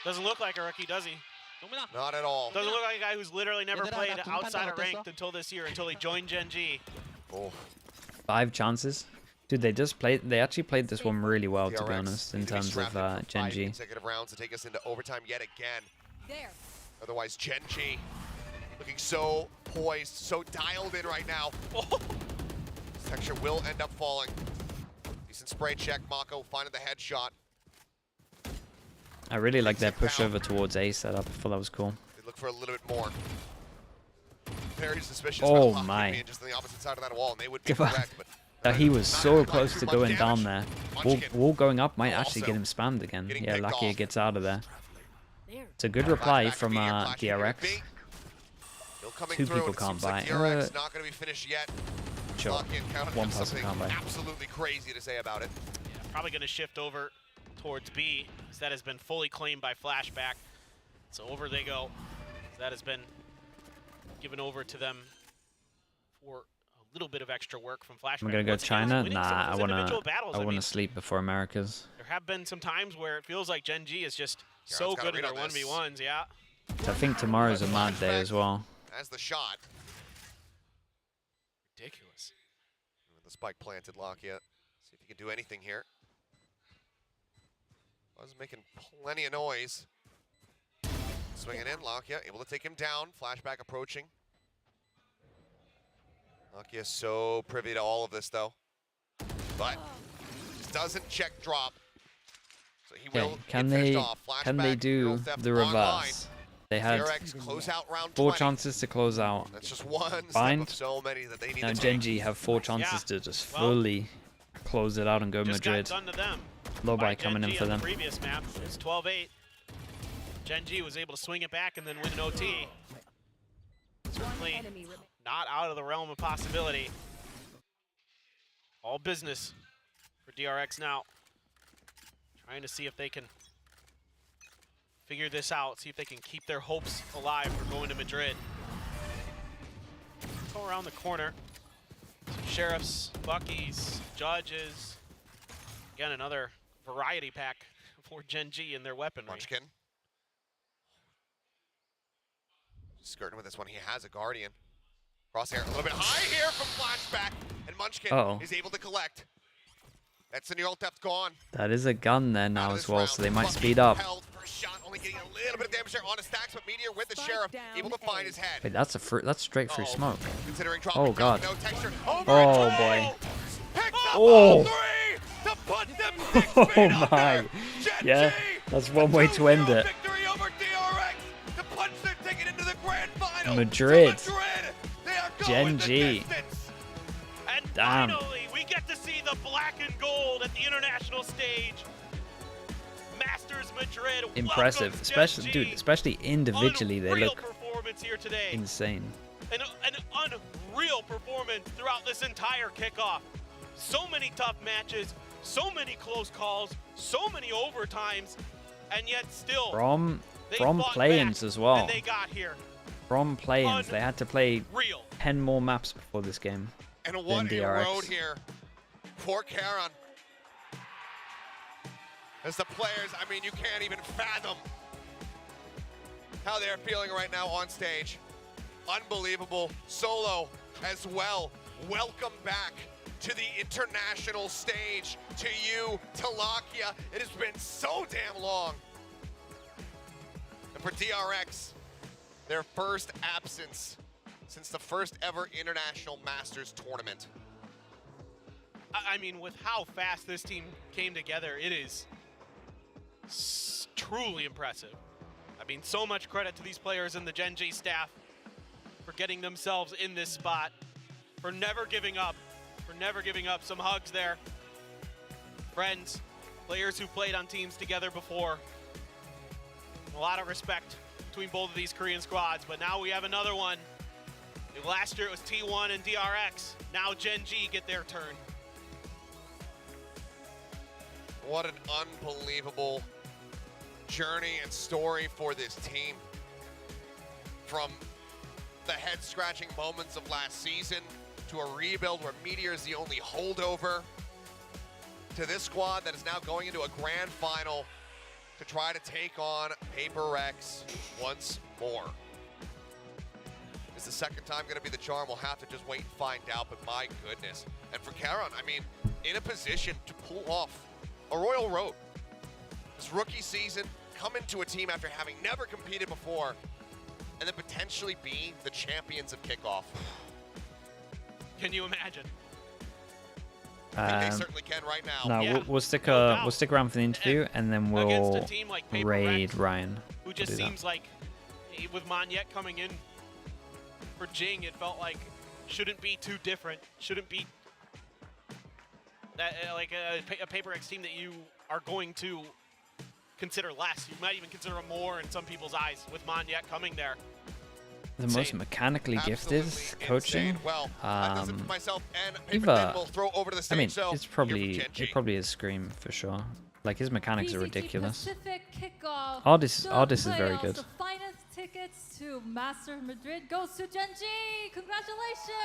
Doesn't look like a rookie, does he? Not at all. Doesn't look like a guy who's literally never played outside of ranked until this year, until he joined Gen G. Oh. 5 chances. Dude, they actually played this one really well, to be honest, in terms of Gen G. Consecutive rounds to take us into overtime yet again. Otherwise, Gen G looking so poised, so dialed in right now. This texture will end up falling. Decent spray check. Mako finding the headshot. I really like their push over towards A setup. I thought that was cool. They look for a little bit more. Very suspicious. Oh about my. being just on the opposite side of that wall, and they would be correct, but He was so close to going down there. Wall going up might actually get him spammed again. Yeah, lucky it gets out of there. It's a good reply from DRX. 2 people can't buy. DRX not going to be finished yet. Sure. One person can't buy. Absolutely crazy to say about it. Yeah, probably going to shift over towards B, as that has been fully claimed by Flashback. So over they go. That has been given over to them for a little bit of extra work from Flashback. I'm gonna go China. Nah, I wanna sleep before Americas. There have been some times where it feels like Gen G is just so good in their 1v1s. Yeah. So I think tomorrow's a mad day as well. As the shot. Ridiculous. With the spike planted, Lakia. See if he can do anything here. Buzz making plenty of noise. Swinging in, Lakia able to take him down. Flashback approaching. Lakia so privy to all of this, though. But just doesn't check drop. So he will can they do the reverse? They had 4 chances to close out. That's just one Bind. so many that they need Now to Gen G have 4 chances to just fully close it out and go Madrid. Low buy coming in for them. Previous map is 12-8. Gen G was able to swing it back and then win an OT. Certainly not out of the realm of possibility. All business for DRX now. Trying to see if they can figure this out, see if they can keep their hopes alive for going to Madrid. Go around the corner. Some sheriffs, Buckies, judges. Again, another variety pack for Gen G in their weaponry. Munchkin. Skirting with this one, he has a Guardian. Crosshair a little bit high here from Flashback, and Munchkin is able to collect. That's the ult depth gone. That is a gun there now as well, so they might speed up. First shot, only getting a little bit of damage there on his stacks, but Meteor with the Sheriff able to find his head. Wait, that's straight through smoke. Considering Oh god. no texture. Oh boy. Oh. Oh my. Yeah, that's one way to end it. Madrid. Gen G. And damn. Finally, we get to see the black and gold at the international stage. Masters Madrid. Impressive, especially individually, they look here today. insane. An unreal performance throughout this entire kickoff. So many tough matches, so many close calls, so many overtimes, and yet still From play-ins as well. they got here. From play-ins, they had to play 10 more maps before this game. And than what a DRX. road here for Karon. As the players, I mean, you can't even fathom how they're feeling right now on stage. Unbelievable. Solo as well. Welcome back to the international stage. To you, to Lakia. It has been so damn long. And for DRX, their first absence since the first ever International Masters tournament. I mean, with how fast this team came together, it is truly impressive. I mean, so much credit to these players and the Gen G staff for getting themselves in this spot, for never giving up, Some hugs there. Friends, players who played on teams together before. A lot of respect between both of these Korean squads, but now we have another one. Last year it was T1 and DRX. Now Gen G get their turn. What an unbelievable journey and story for this team. From the head-scratching moments of last season to a rebuild where Meteor is the only holdover, to this squad that is now going into a grand final to try to take on Paper Rex once more. Is the second time going to be the charm? We'll have to just wait and find out, but my goodness. And for Karon, I mean, in a position to pull off a Royal Road. This rookie season, come into a team after having never competed before, and then potentially be the champions of Kickoff. Can you imagine? I think they certainly can right now. No, Yeah, we'll stick no we'll stick around for the interview, and then against we'll a team like Paper raid Rex, Ryan. Who just seems like, with Monyet coming in for Jing, it felt like shouldn't be too different. Shouldn't be that like a Paper Rex team that you are going to consider less. You might even consider them more in some people's eyes with Monyet coming there. The most mechanically gifted coaching. Well, that does it for myself and Eva, will throw over to the stage. I mean, so it probably is Scream for sure. Like his mechanics are VCT ridiculous. Pacific Kickoff. Artist The is very playoffs, good. The finest tickets to Master Madrid goes to Gen G. Congratulations.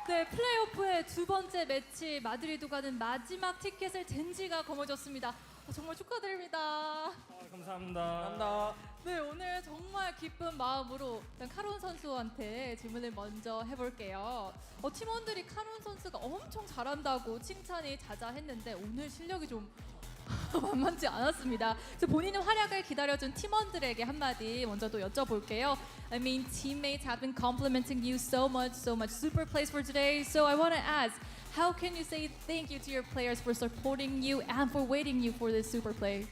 네, 플레이오프의 두 번째 매치 마드리드 가는 마지막 티켓을 젠지가 거머쥐었습니다. 정말 축하드립니다. 감사합니다. 네, 오늘 정말 기쁜 마음으로 일단 카론 선수한테 질문을 먼저 해볼게요. 팀원들이 카론 선수가 엄청 잘한다고 칭찬이 자자했는데 오늘 실력이 좀 만만치 않았습니다. 그래서 본인의 활약을 기다려준 팀원들에게 한마디 먼저 또 여쭤볼게요. I mean, teammates have been complimenting you so much super plays for today. So I want to ask, how can you say thank you to your players for supporting you and for waiting you for this super play?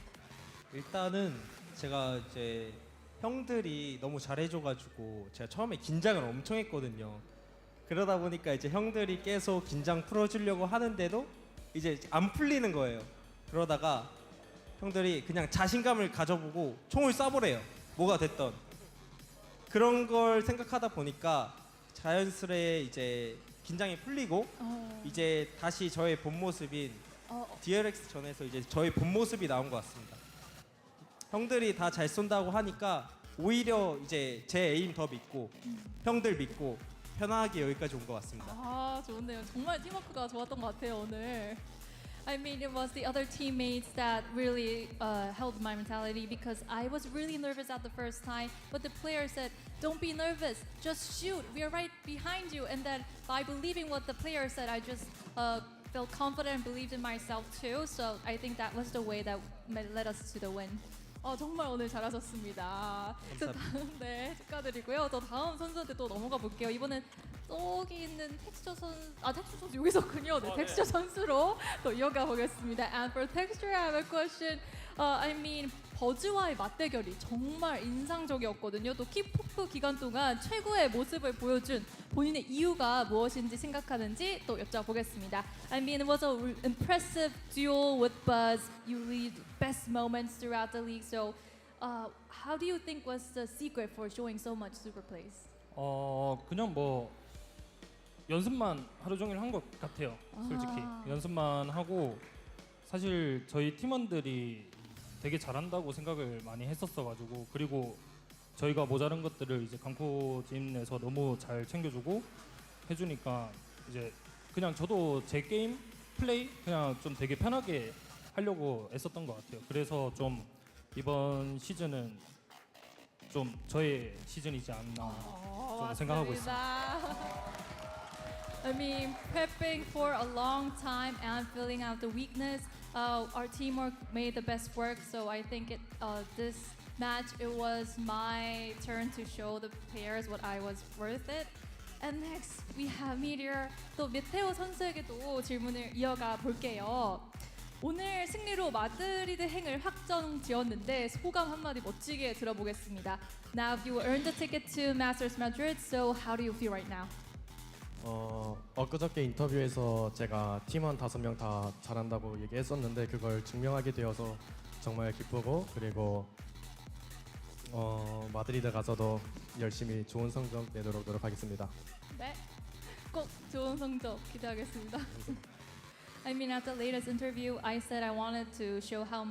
일단은 제가 이제 형들이 너무 잘해줘가지고 제가 처음에 긴장을 엄청 했거든요. 그러다 보니까 이제 형들이 계속 긴장 풀어주려고 하는데도 이제 안 풀리는 거예요. 그러다가 형들이 그냥 자신감을 가져보고 총을 쏴보래요. 뭐가 됐던. 그런 걸 생각하다 보니까 자연스레 이제 긴장이 풀리고 이제 다시 저의 본 모습인 DRX 전에서 이제 저의 본 모습이 나온 것 같습니다. 형들이 다 잘 쏜다고 하니까 오히려 이제 제 에임 더 믿고 형들 믿고 편하게 여기까지 온 것 같습니다. 아, 좋네요. 정말 팀워크가 좋았던 것 같아요, 오늘. I mean, it was the other teammates that really held my mentality because I was really nervous at the first time, but the player said, "Don't be nervous, just shoot. We are right behind you." And then by believing what the player said, I just felt confident and believed in myself too. So I think that was the way that led us to the win. 정말 오늘 잘하셨습니다. 네, 축하드리고요. 저 다음 선수한테 또 넘어가 볼게요. 이번엔 저기 있는 텍스처 텍스처 선수 여기 있었군요. 네, 텍스처 선수로 또 이어가 보겠습니다. And for texture, I have a question. I mean, 버즈와의 맞대결이 정말 인상적이었거든요. 또 킥오프 기간 동안 최고의 모습을 보여준 본인의 이유가 무엇인지 생각하는지 또 여쭤보겠습니다. I mean, it was an impressive duel with Buzz. You lead best moments throughout the league. So, how do you think was the secret for showing so much super plays? 그냥 뭐 연습만 하루 종일 한 것 같아요. 솔직히 연습만 하고 사실 저희 팀원들이 되게 잘한다고 생각을 많이 했었어가지고 그리고 저희가 모자란 것들을 이제 강코진에서 너무 잘 챙겨주고 해주니까 이제 그냥 저도 제 게임 플레이 그냥 좀 되게 편하게 하려고 애썼던 것 같아요. 그래서 좀 이번 시즌은 좀 저의 시즌이지 않나 좀 생각하고 있습니다. I mean, prepping for a long time and filling out the weakness. Our teamwork made the best work, so I think this match it was my turn to show the players what I was worth it. And next we have Meteor. 또 메테오 선수에게도 질문을 이어가 볼게요. 오늘 승리로 마드리드 행을 확정 지었는데 소감 한마디 멋지게 들어보겠습니다. Now you earned the ticket to Masters Madrid, so how do you feel right now? 엊그저께 인터뷰에서 제가 팀원 5명 다 잘한다고 얘기했었는데 그걸 증명하게 되어서 정말 기쁘고 그리고 마드리드 가서도 열심히 좋은 성적 내도록 노력하겠습니다. 네, 꼭 좋은 성적 기대하겠습니다. I mean, at the latest interview, I said I wanted to show how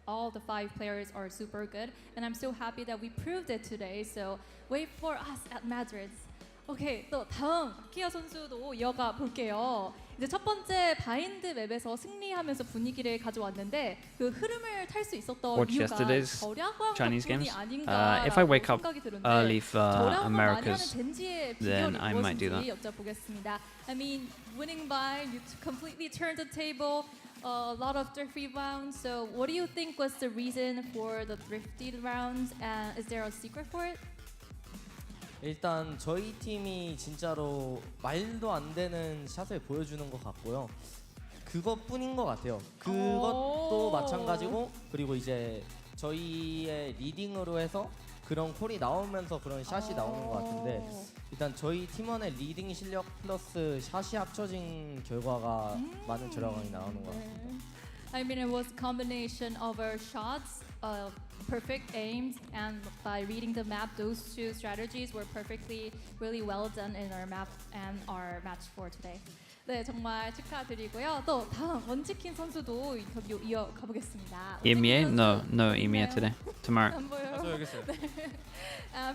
all the 5 players are super good, and I'm so happy that we proved it today. So wait for us at Madrid. 오케이, 또 다음 키아 선수도 이어가 볼게요. 이제 첫 번째 바인드 맵에서 승리하면서 분위기를 가져왔는데 그 흐름을 탈 수 있었던 Watch 이유가 yesterday's 저렴한 Chinese 덕분이 games. 아닌가라고 If I wake up 생각이 드는데 early for 저렴한 많이 하는 Americas, 젠지의 then 비결이 I might do 무엇인지 that. 여쭤보겠습니다. I mean, winning by you completely turned the table. A lot of thrifty rounds. So, what do you think was the reason for the thrifty rounds? And is there a secret for it? 일단 저희 팀이 진짜로 말도 안 되는 샷을 보여주는 것 같고요. 그것뿐인 것 같아요. 그것도 마찬가지고 그리고 이제 저희의 리딩으로 해서 그런 콜이 나오면서 그런 샷이 나오는 것 같은데 일단 저희 팀원의 리딩 실력 플러스 샷이 합쳐진 결과가 많은 저렴함이 나오는 것 같습니다. I mean, it was a combination of our shots, perfect aims, and by reading the map, those two strategies were really well done in our map and our match for today. 네, 정말 축하드리고요. 또 다음 원치킨 선수도 인터뷰 이어가 보겠습니다. EMEA? No EMEA today. Tomorrow. 안 보여요. 여기 있어요.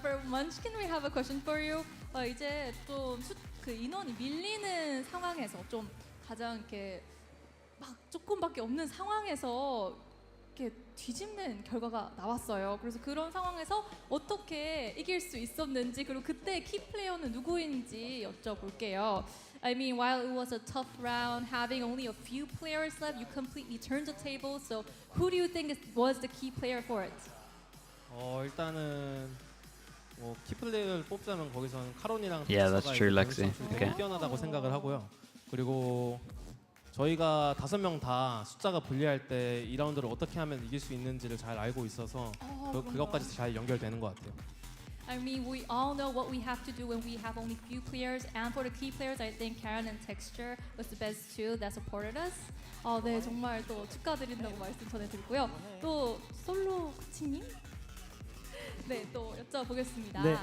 For Munchkin, we have a question for you. 이제 좀 그 인원이 밀리는 상황에서 좀 가장 이렇게 막 조금밖에 없는 상황에서 이렇게 뒤집는 결과가 나왔어요. 그래서 그런 상황에서 어떻게 이길 수 있었는지 그리고 그때 키 플레이어는 누구인지 여쭤볼게요. I mean, while it was a tough round, having only a few players left, you completely turned the table. So, who do you think was the key player for it? 일단은 키플레이어를 뽑자면 거기서는 카론이랑 Yeah, that's true, Lexi. Okay. 뛰어나다고 생각을 하고요. 그리고 저희가 5명 다 숫자가 불리할 때 2라운드를 어떻게 하면 이길 수 있는지를 잘 알고 있어서 그것까지 잘 연결되는 것 같아요. I mean, we all know what we have to do when we have only few players. And for the key players, I think Karen and Texture was the best two that supported us. 네, 정말 또 축하드린다고 말씀 전해드리고요. 또 솔로 코치님? 네, 또 여쭤보겠습니다. 네.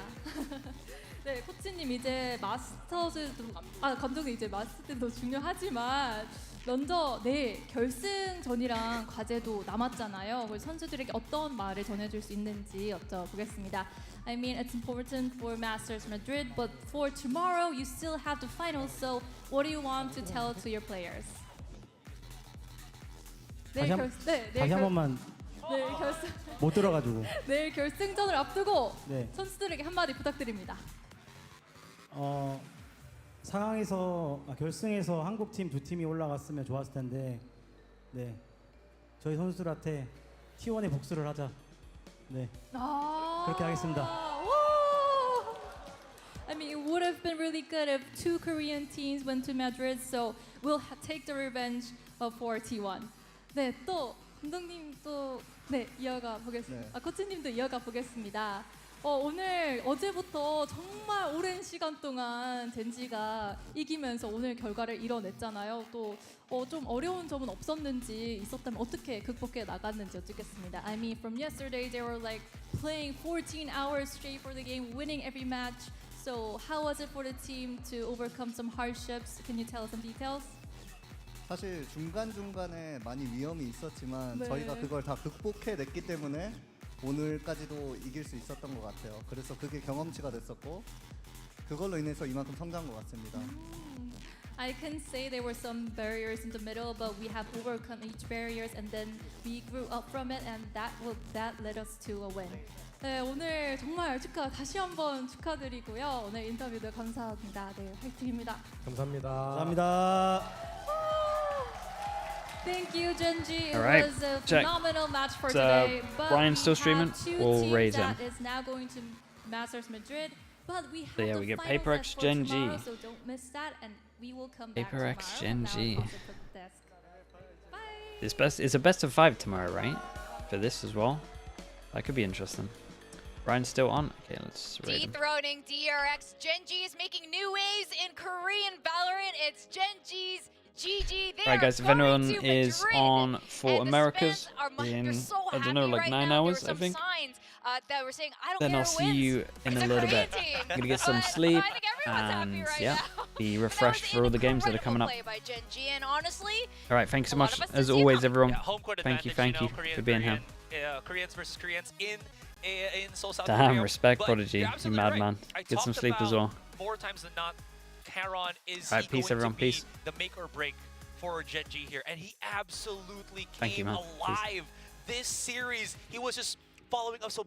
네, 코치님 이제 마스터즈도 감독님 이제 마스터즈도 중요하지만 먼저 내일 결승전이랑 과제도 남았잖아요. 그래서 선수들에게 어떤 말을 전해줄 수 있는지 여쭤보겠습니다. I mean, it's important for Masters Madrid, but for tomorrow you still have the finals. So, what do you want to tell to your players? 다시 한 번만 내일 결승 못 들어가지고. 내일 결승전을 앞두고 네. 선수들에게 한마디 부탁드립니다. 상황에서 결승에서 한국 팀 2팀이 올라갔으면 좋았을 텐데, 네, 저희 선수들한테 T1의 복수를 하자. 네, 그렇게 하겠습니다. I mean, it would have been really good if 2 Korean teams went to Madrid, so we'll take the revenge for T1. 네, 또 감독님 또 이어가 보겠습니다. 코치님도 이어가 보겠습니다. 오늘 어제부터 정말 오랜 시간 동안 젠지가 이기면서 오늘 결과를 이뤄냈잖아요. 또 좀 어려운 점은 없었는지 있었다면 어떻게 극복해 나갔는지 여쭙겠습니다. I mean, from yesterday they were like playing 14 hours straight for the game, winning every match. So how was it for the team to overcome some hardships? Can you tell us some details? 사실 중간중간에 많이 위험이 있었지만 네. 저희가 그걸 다 극복해냈기 때문에 오늘까지도 이길 수 있었던 것 같아요. 그래서 그게 경험치가 됐었고 그걸로 인해서 이만큼 성장한 것 같습니다. I can say there were some barriers in the middle, but we have overcome each barriers, and then we grew up from it, and that led us to a win. 네, 오늘 정말 다시 한번 축하드리고요. 오늘 인터뷰도 감사합니다. 네, 화이팅입니다. 감사합니다. 감사합니다. Thank you, Genji. It Alright, was a check. phenomenal match for Is, today. But Brian still we streaming? have two We'll teams raise him. that is now going to Masters Madrid. But we have So yeah, the we get final Paper sets X for Genji. tomorrow, so don't miss that, and we will come back Paper X tomorrow. Now Genji. I'll also put this. It's a best of 5 tomorrow, right? For this as well. That could be interesting. Brian's still on. Okay, let's rate him. Dethroning DRX, Genji is making new waves in Korean Valorant. It's Genji's GG. They Right, guys, are if anyone going to is Madrid. on for And the Americas fans are in, they're so I don't know, happy like right 9 now. hours, There I were think. some signs that were saying, I don't Then care I'll who see wins. you in It's a little Korean bit. team. I'm gonna get some I sleep think everyone's happy and right yeah, now. be refreshed for all the games that are coming up. Play by Genji, and honestly, All right, thanks so a lot much of us as did see always, that. everyone. Yeah, home court Thank you, advantage, thank you Korean, for being here. Koreans versus Koreans in Seoul, South Damn, Korea. respect, But Prodigy, you're you absolutely madman. right. I Get some talked sleep as about well. More times than not, Caron is All right, he peace, going everyone, to be peace. the make or break for Genji here, and he absolutely Thank you, came man. Peace. alive this series. He was just following up so